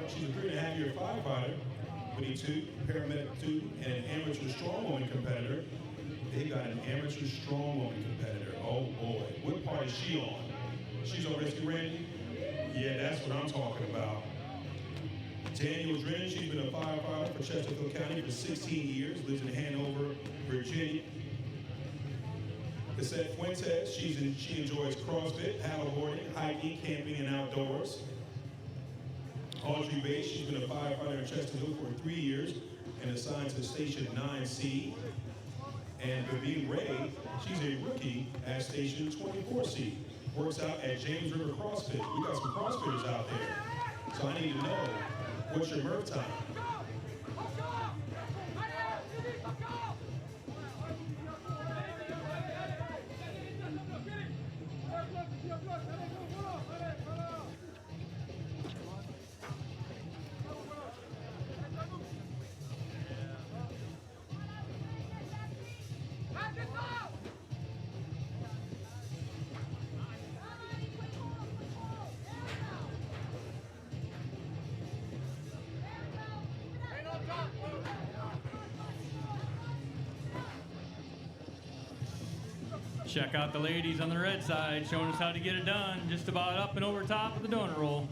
Speaker 1: she's a 3.5-year firefighter, Winnie 2, paramedic 2, and an amateur strongwoman competitor. They've got an amateur strongwoman competitor. Oh boy, what part is she on? She's on Rescue Randy? Yeah, that's what I'm talking about. Danielle Dren, she's been a firefighter for Chesterfield County for 16 years, lives in Hanover, Virginia. Lisette Fuentes, she enjoys CrossFit, paddleboarding, hiking, camping, and outdoors. Audrey Bass, she's been a firefighter in Chesterfield for 3 years and assigned to Station 9C. And Vivian Ray, she's a rookie at Station 24C. Works out at James River CrossFit. We got some CrossFitters out there. So I need to know, what's your Murph time?
Speaker 8: Check out the ladies on the red side, showing us how to get it done, just about up and over top of the donut roll.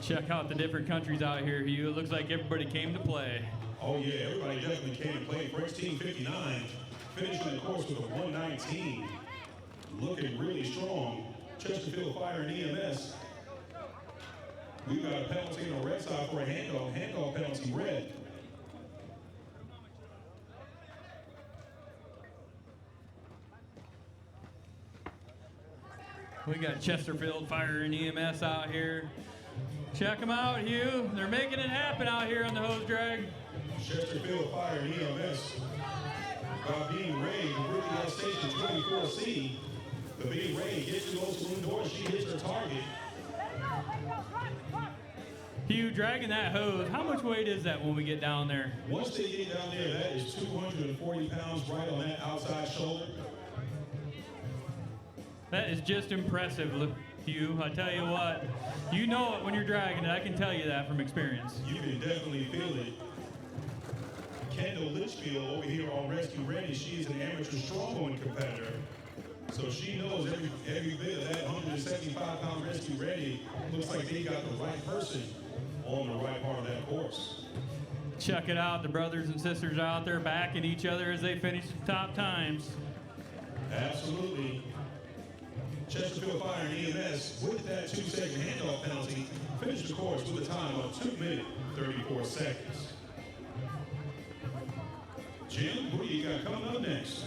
Speaker 8: Check out the different countries out here, Hugh. It looks like everybody came to play.
Speaker 1: Oh yeah, everybody definitely came and played. First team 59, finishing the course with a 119. Looking really strong. Chesterfield Fire and EMS. We've got a penalty on the red side for a handoff. Handoff penalty red.
Speaker 8: We got Chesterfield Fire and EMS out here. Check them out, Hugh. They're making it happen out here on the hose drag.
Speaker 1: Chesterfield Fire and EMS. Being Ray, rookie at station 24C. The Being Ray gets to those saloon doors. She hits her target.
Speaker 8: Hugh, dragging that hose, how much weight is that when we get down there?
Speaker 1: Once they get down there, that is 240 pounds right on that outside shoulder.
Speaker 8: That is just impressive, Hugh. I tell you what, you know it when you're dragging it. I can tell you that from experience.
Speaker 1: You can definitely feel it. Kendall Litchfield over here on Rescue Ready, she is an amateur strongman competitor. So she knows every bit of that 175-pound Rescue Ready. Looks like they got the right person on the right part of that course.
Speaker 8: Check it out, the brothers and sisters out there backing each other as they finish top times.
Speaker 1: Absolutely. Chesterfield Fire and EMS, with that 2-second handoff penalty, finished the course with a time of 2 minutes, 34 seconds. Jim, who do you got coming up next?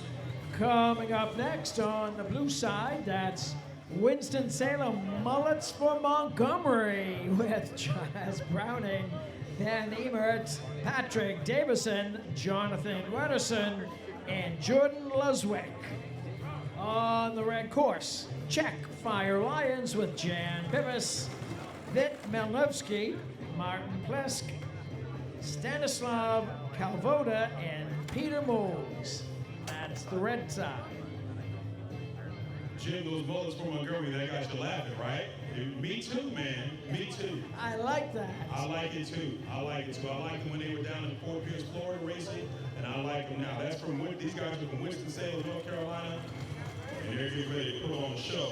Speaker 2: Coming up next on the blue side, that's Winston-Salem Mullets for Montgomery with Chaz Browning, Dan Emert, Patrick Davison, Jonathan Wetterson, and Jordan Luswick. On the red course, Czech Fire Lions with Jan Pivas, Vit Melnovsky, Martin Plesk, Stanislav Kalvoda, and Peter Moles. That's the red side.
Speaker 1: Jim, those bullets from Montgomery, that got you laughing, right? Me too, man. Me too.
Speaker 2: I like that.
Speaker 1: I like it too. I like it too. I liked them when they were down in Fort Pierce, Florida racing, and I like them now. That's from these guys are from Winston-Salem, North Carolina, and they're getting ready to put on a show.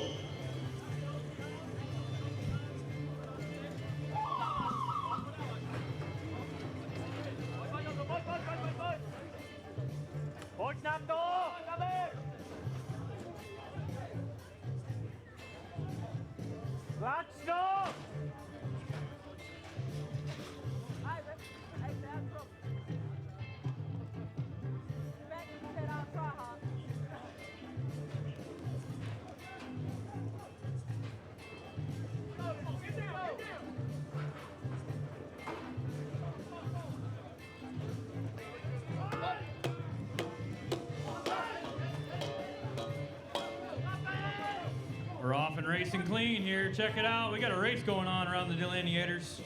Speaker 8: We're off and racing clean here. Check it out. We got a race going on around the delineators.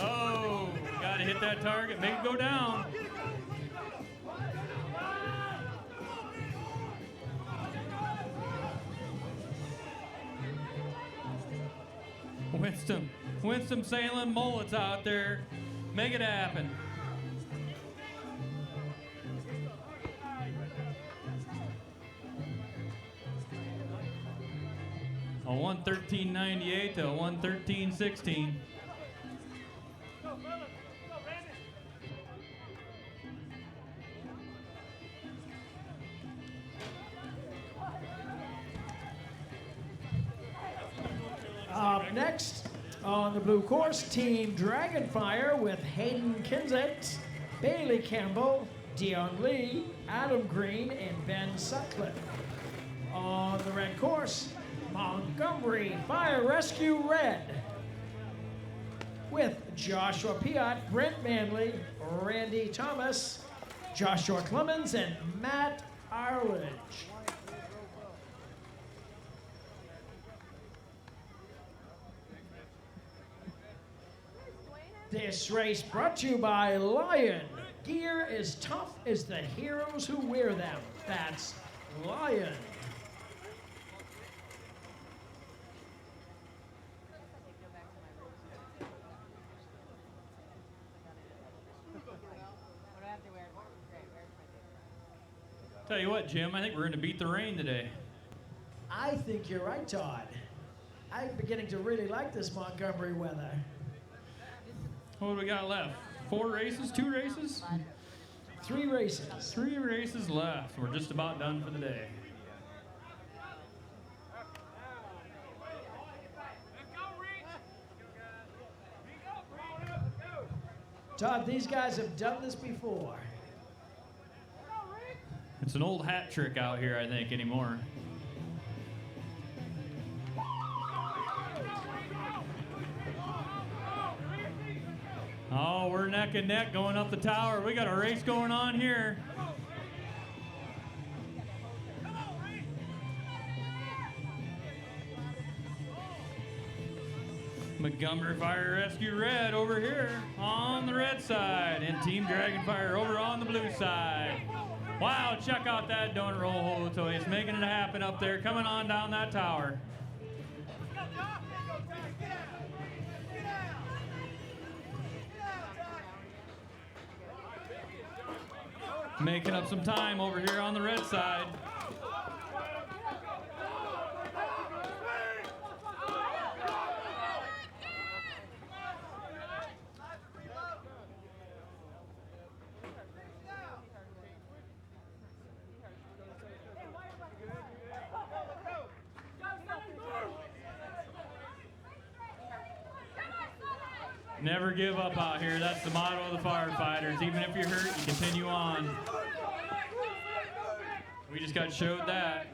Speaker 8: Oh, gotta hit that target, make it go down. Winston-Salem Mullets out there. Make it happen. A 113.98 to a 113.16.
Speaker 2: Up next on the blue course, Team Dragonfire with Hayden Kinzett, Bailey Campbell, Dion Lee, Adam Green, and Ben Sutcliffe. On the red course, Montgomery Fire Rescue Red with Joshua Piat, Brent Manley, Randy Thomas, Joshua Clemens, and Matt Arledge. This race brought to you by Lion. Gear as tough as the heroes who wear them. That's Lion.
Speaker 8: Tell you what, Jim, I think we're going to beat the rain today.
Speaker 2: I think you're right, Todd. I'm beginning to really like this Montgomery weather.
Speaker 8: What do we got left? 4 races? 2 races?
Speaker 2: 3 races.
Speaker 8: 3 races left. We're just about done for the day.
Speaker 2: Todd, these guys have done this before.
Speaker 8: It's an old hat trick out here, I think, anymore. Oh, we're neck and neck going up the tower. We got a race going on here. Montgomery Fire Rescue Red over here on the red side, and Team Dragonfire over on the blue side. Wow, check out that donut roll Holotoy. It's making it happen up there, coming on down that tower. Making up some time over here on the red side. Never give up out here. That's the motto of the firefighters. Even if you're hurt, you continue on. We just got showed that.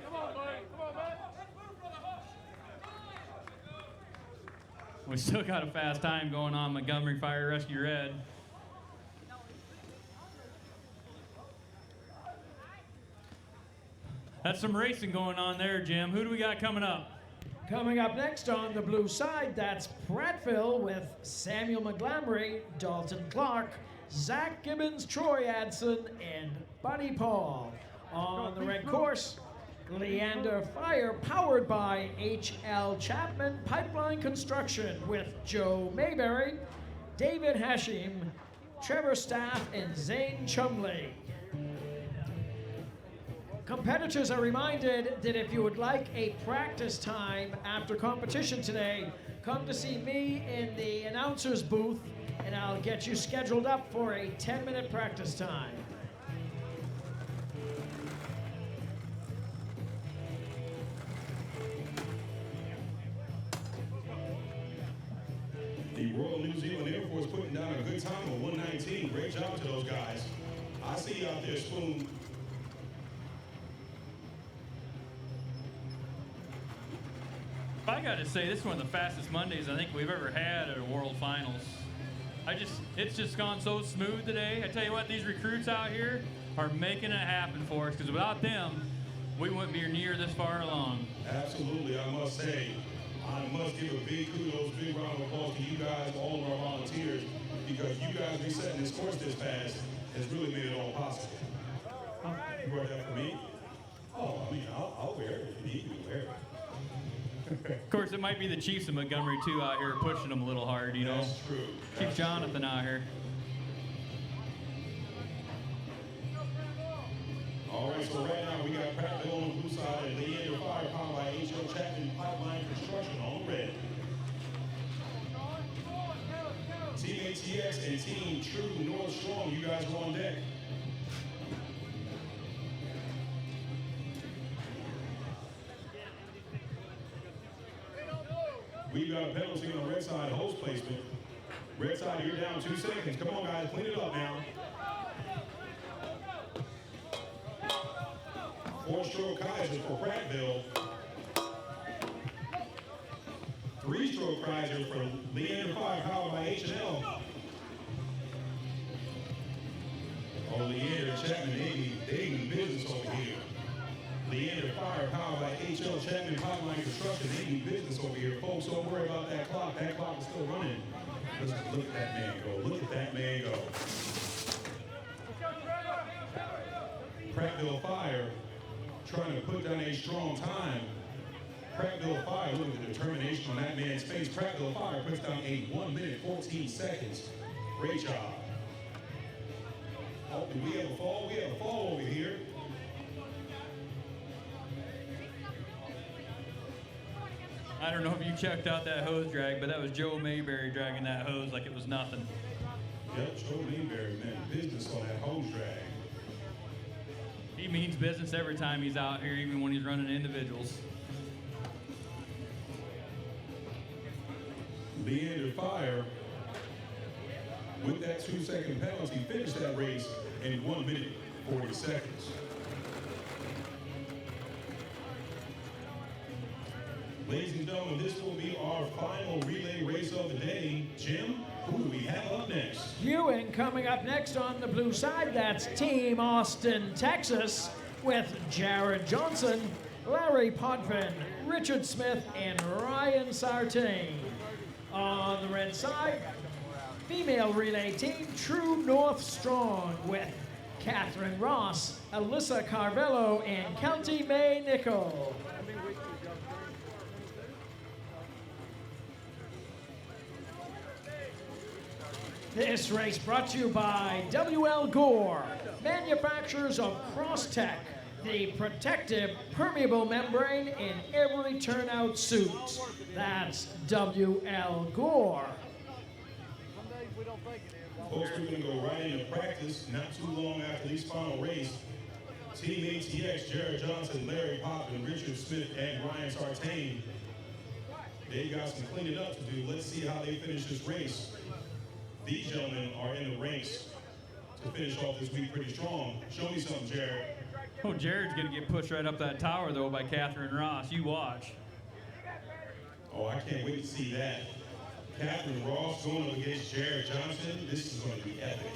Speaker 8: We still got a fast time going on Montgomery Fire Rescue Red. That's some racing going on there, Jim. Who do we got coming up?
Speaker 2: Coming up next on the blue side, that's Prattville with Samuel Montgomery, Dalton Clark, Zach Gibbons, Troy Adson, and Buddy Paul. On the red course, Leander Fire, powered by H.L. Chapman Pipeline Construction with Joe Mayberry, David Hashim, Trevor Staff, and Zane Chumley. Competitors are reminded that if you would like a practice time after competition today, come to see me in the announcer's booth and I'll get you scheduled up for a 10-minute practice time.
Speaker 1: The Royal New Zealand Air Force putting down a good time of 119. Great job to those guys. I see you out there, Spoon.
Speaker 8: I gotta say, this is one of the fastest Mondays I think we've ever had at a World Finals. It's just gone so smooth today. I tell you what, these recruits out here are making it happen for us, because without them, we wouldn't be near this far along.
Speaker 1: Absolutely, I must say, I must give a big kudos, big round of applause to you guys, all of our volunteers, because you guys resetting this course this fast has really made it all possible. You brought that for me? Oh, I mean, I'll wear it if you need me to wear it.
Speaker 8: Of course, it might be the Chiefs of Montgomery, too, out here pushing them a little hard, you know?
Speaker 1: That's true.
Speaker 8: Chief Jonathan out here.
Speaker 1: All right, so right now we got Prattville on the blue side and Leander Fire powered by H.L. Chapman Pipeline Construction on red. Team ATX and Team True North Strong, you guys are on deck. We've got a penalty on the red side, hose placement. Red side, you're down 2 seconds. Come on, guys, clean it up now. 4-stroke Kaiser for Prattville. Three-stroke riser for Leander Fire, powered by H&L. Oh, Leander Chapman, they in business over here. Leander Fire, powered by H.L. Chapman Pipeline Construction, they in business over here. Folks, don't worry about that clock. That clock is still running. Let's look at that man go. Look at that man go. Prattville Fire trying to put down a strong time. Prattville Fire, look at the determination on that man's face. Prattville Fire puts down a 1 minute, 14 seconds. Great job. Oh, do we have a fall? We have a fall over here.
Speaker 8: I don't know if you checked out that hose drag, but that was Joe Mayberry dragging that hose like it was nothing.
Speaker 1: Yep, Joe Mayberry, man, business on that hose drag.
Speaker 8: He means business every time he's out here, even when he's running individuals.
Speaker 1: Leander Fire, with that 2-second penalty, finished that race in 1 minute, 40 seconds. Ladies and gentlemen, this will be our final relay race of the day. Jim, who do we have up next?
Speaker 2: Ewing coming up next on the blue side. That's Team Austin, Texas, with Jared Johnson, Larry Potvin, Richard Smith, and Ryan Sartain. On the red side, female relay team True North Strong with Catherine Ross, Alyssa Carvello, and Kelty May Nickel. This race brought to you by W.L. Gore, manufacturers of Crosstech, the protective permeable membrane in every turnout suit. That's W.L. Gore.
Speaker 1: Folks, we're going to go right into practice not too long after this final race. Team ATX, Jared Johnson, Larry Potvin, Richard Smith, and Ryan Sartain. They got some cleaning up to do. Let's see how they finish this race. These gentlemen are in the ranks to finish off this week pretty strong. Show me something, Jared.
Speaker 8: Oh, Jared's going to get pushed right up that tower, though, by Catherine Ross. You watch.
Speaker 1: Oh, I can't wait to see that. Catherine Ross going up against Jared Johnson. This is going to be epic.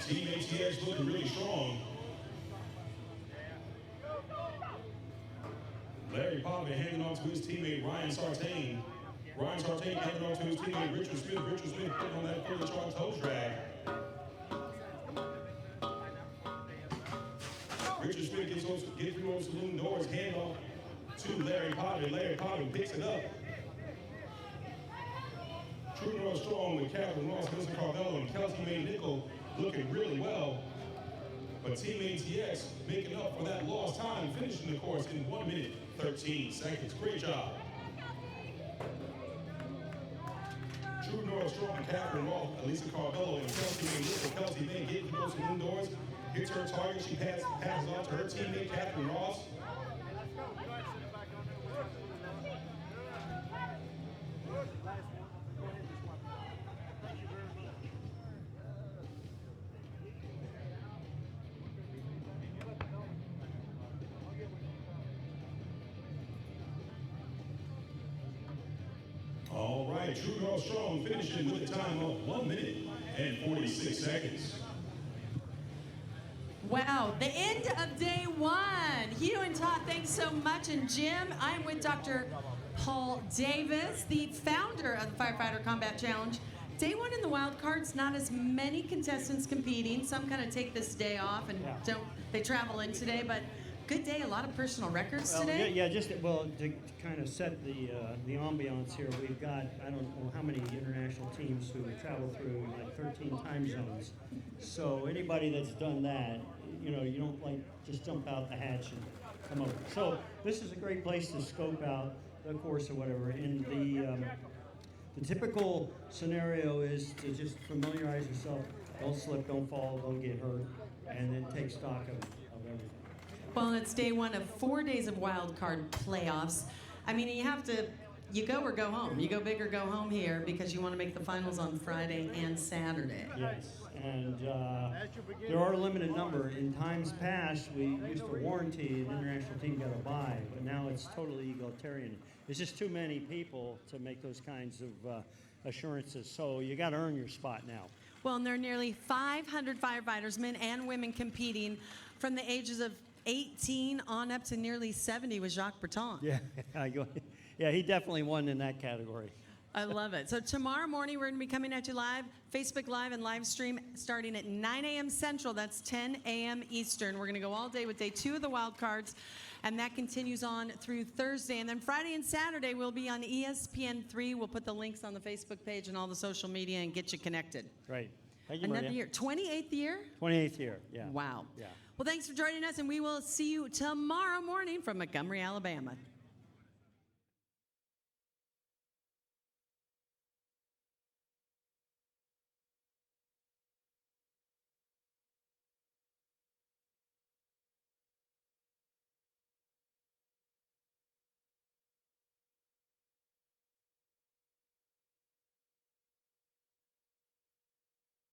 Speaker 1: Team ATX looking really strong. Larry Potvin hanging on to his teammate Ryan Sartain. Ryan Sartain hanging on to his teammate Richard Smith. Richard Smith putting on that fully charged hose drag. Richard Smith gets through those saloon doors, hand off to Larry Potvin. Larry Potvin picks it up. True North Strong with Catherine Ross, Alyssa Carvello, and Kelty May Nickel looking really well. But Team ATX making up for that lost time, finishing the course in 1 minute, 13 seconds. Great job. True North Strong, Catherine Ross, Alyssa Carvello, and Kelty May Nickel. Kelty May getting through those saloon doors, hits her target. She passes on to her teammate, Catherine Ross. All right, True North Strong finishing with a time of 1 minute and 46 seconds.
Speaker 3: Wow, the end of day one. Hugh and Todd, thanks so much. And Jim, I'm with Dr. Paul Davis, the founder of the Firefighter Combat Challenge. Day one in the wild cards, not as many contestants competing. Some kind of take this day off and they travel in today, but good day. A lot of personal records
Speaker 16: Well,
Speaker 3: today.
Speaker 16: Yeah, just to kind of set the ambiance here, we've got I don't know how many international teams who travel through like 13 time zones. So anybody that's done that, you know, you don't like just jump out the hatch and come over. So this is a great place to scope out the course or whatever. And the typical scenario is to just familiarize yourself. Don't slip, don't fall, don't get hurt, and then take stock of everything.
Speaker 3: Well, it's day one of 4 days of wild card playoffs. I mean, you go or go home. You go big or go home here because you want to make the finals on Friday and Saturday.
Speaker 16: Yes, and there are a limited number. In times past, we used to warranty an international team got a bye, but now it's totally egalitarian. There's just too many people to make those kinds of assurances, so you got to earn your spot now.
Speaker 3: Well, and there are nearly 500 firefighters, men and women, competing from the ages of 18 on up to nearly 70 with Jacques Breton.
Speaker 16: Yeah, he definitely won in that category.
Speaker 3: I love it. So tomorrow morning, we're going to be coming at you live, Facebook Live and live stream starting at 9 a.m. Central. That's 10 a.m. Eastern. We're going to go all day with day 2 of the wild cards, and that continues on through Thursday. And then Friday and Saturday, we'll be on ESPN3. We'll put the links on the Facebook page and all the social media and get you connected.
Speaker 16: Right. Thank you,
Speaker 3: Another
Speaker 16: Maria.
Speaker 3: year. 28th year?
Speaker 16: 28th year, yeah.
Speaker 3: Wow.
Speaker 16: Yeah.
Speaker 3: Well, thanks for joining us, and we will see you tomorrow morning from Montgomery, Alabama.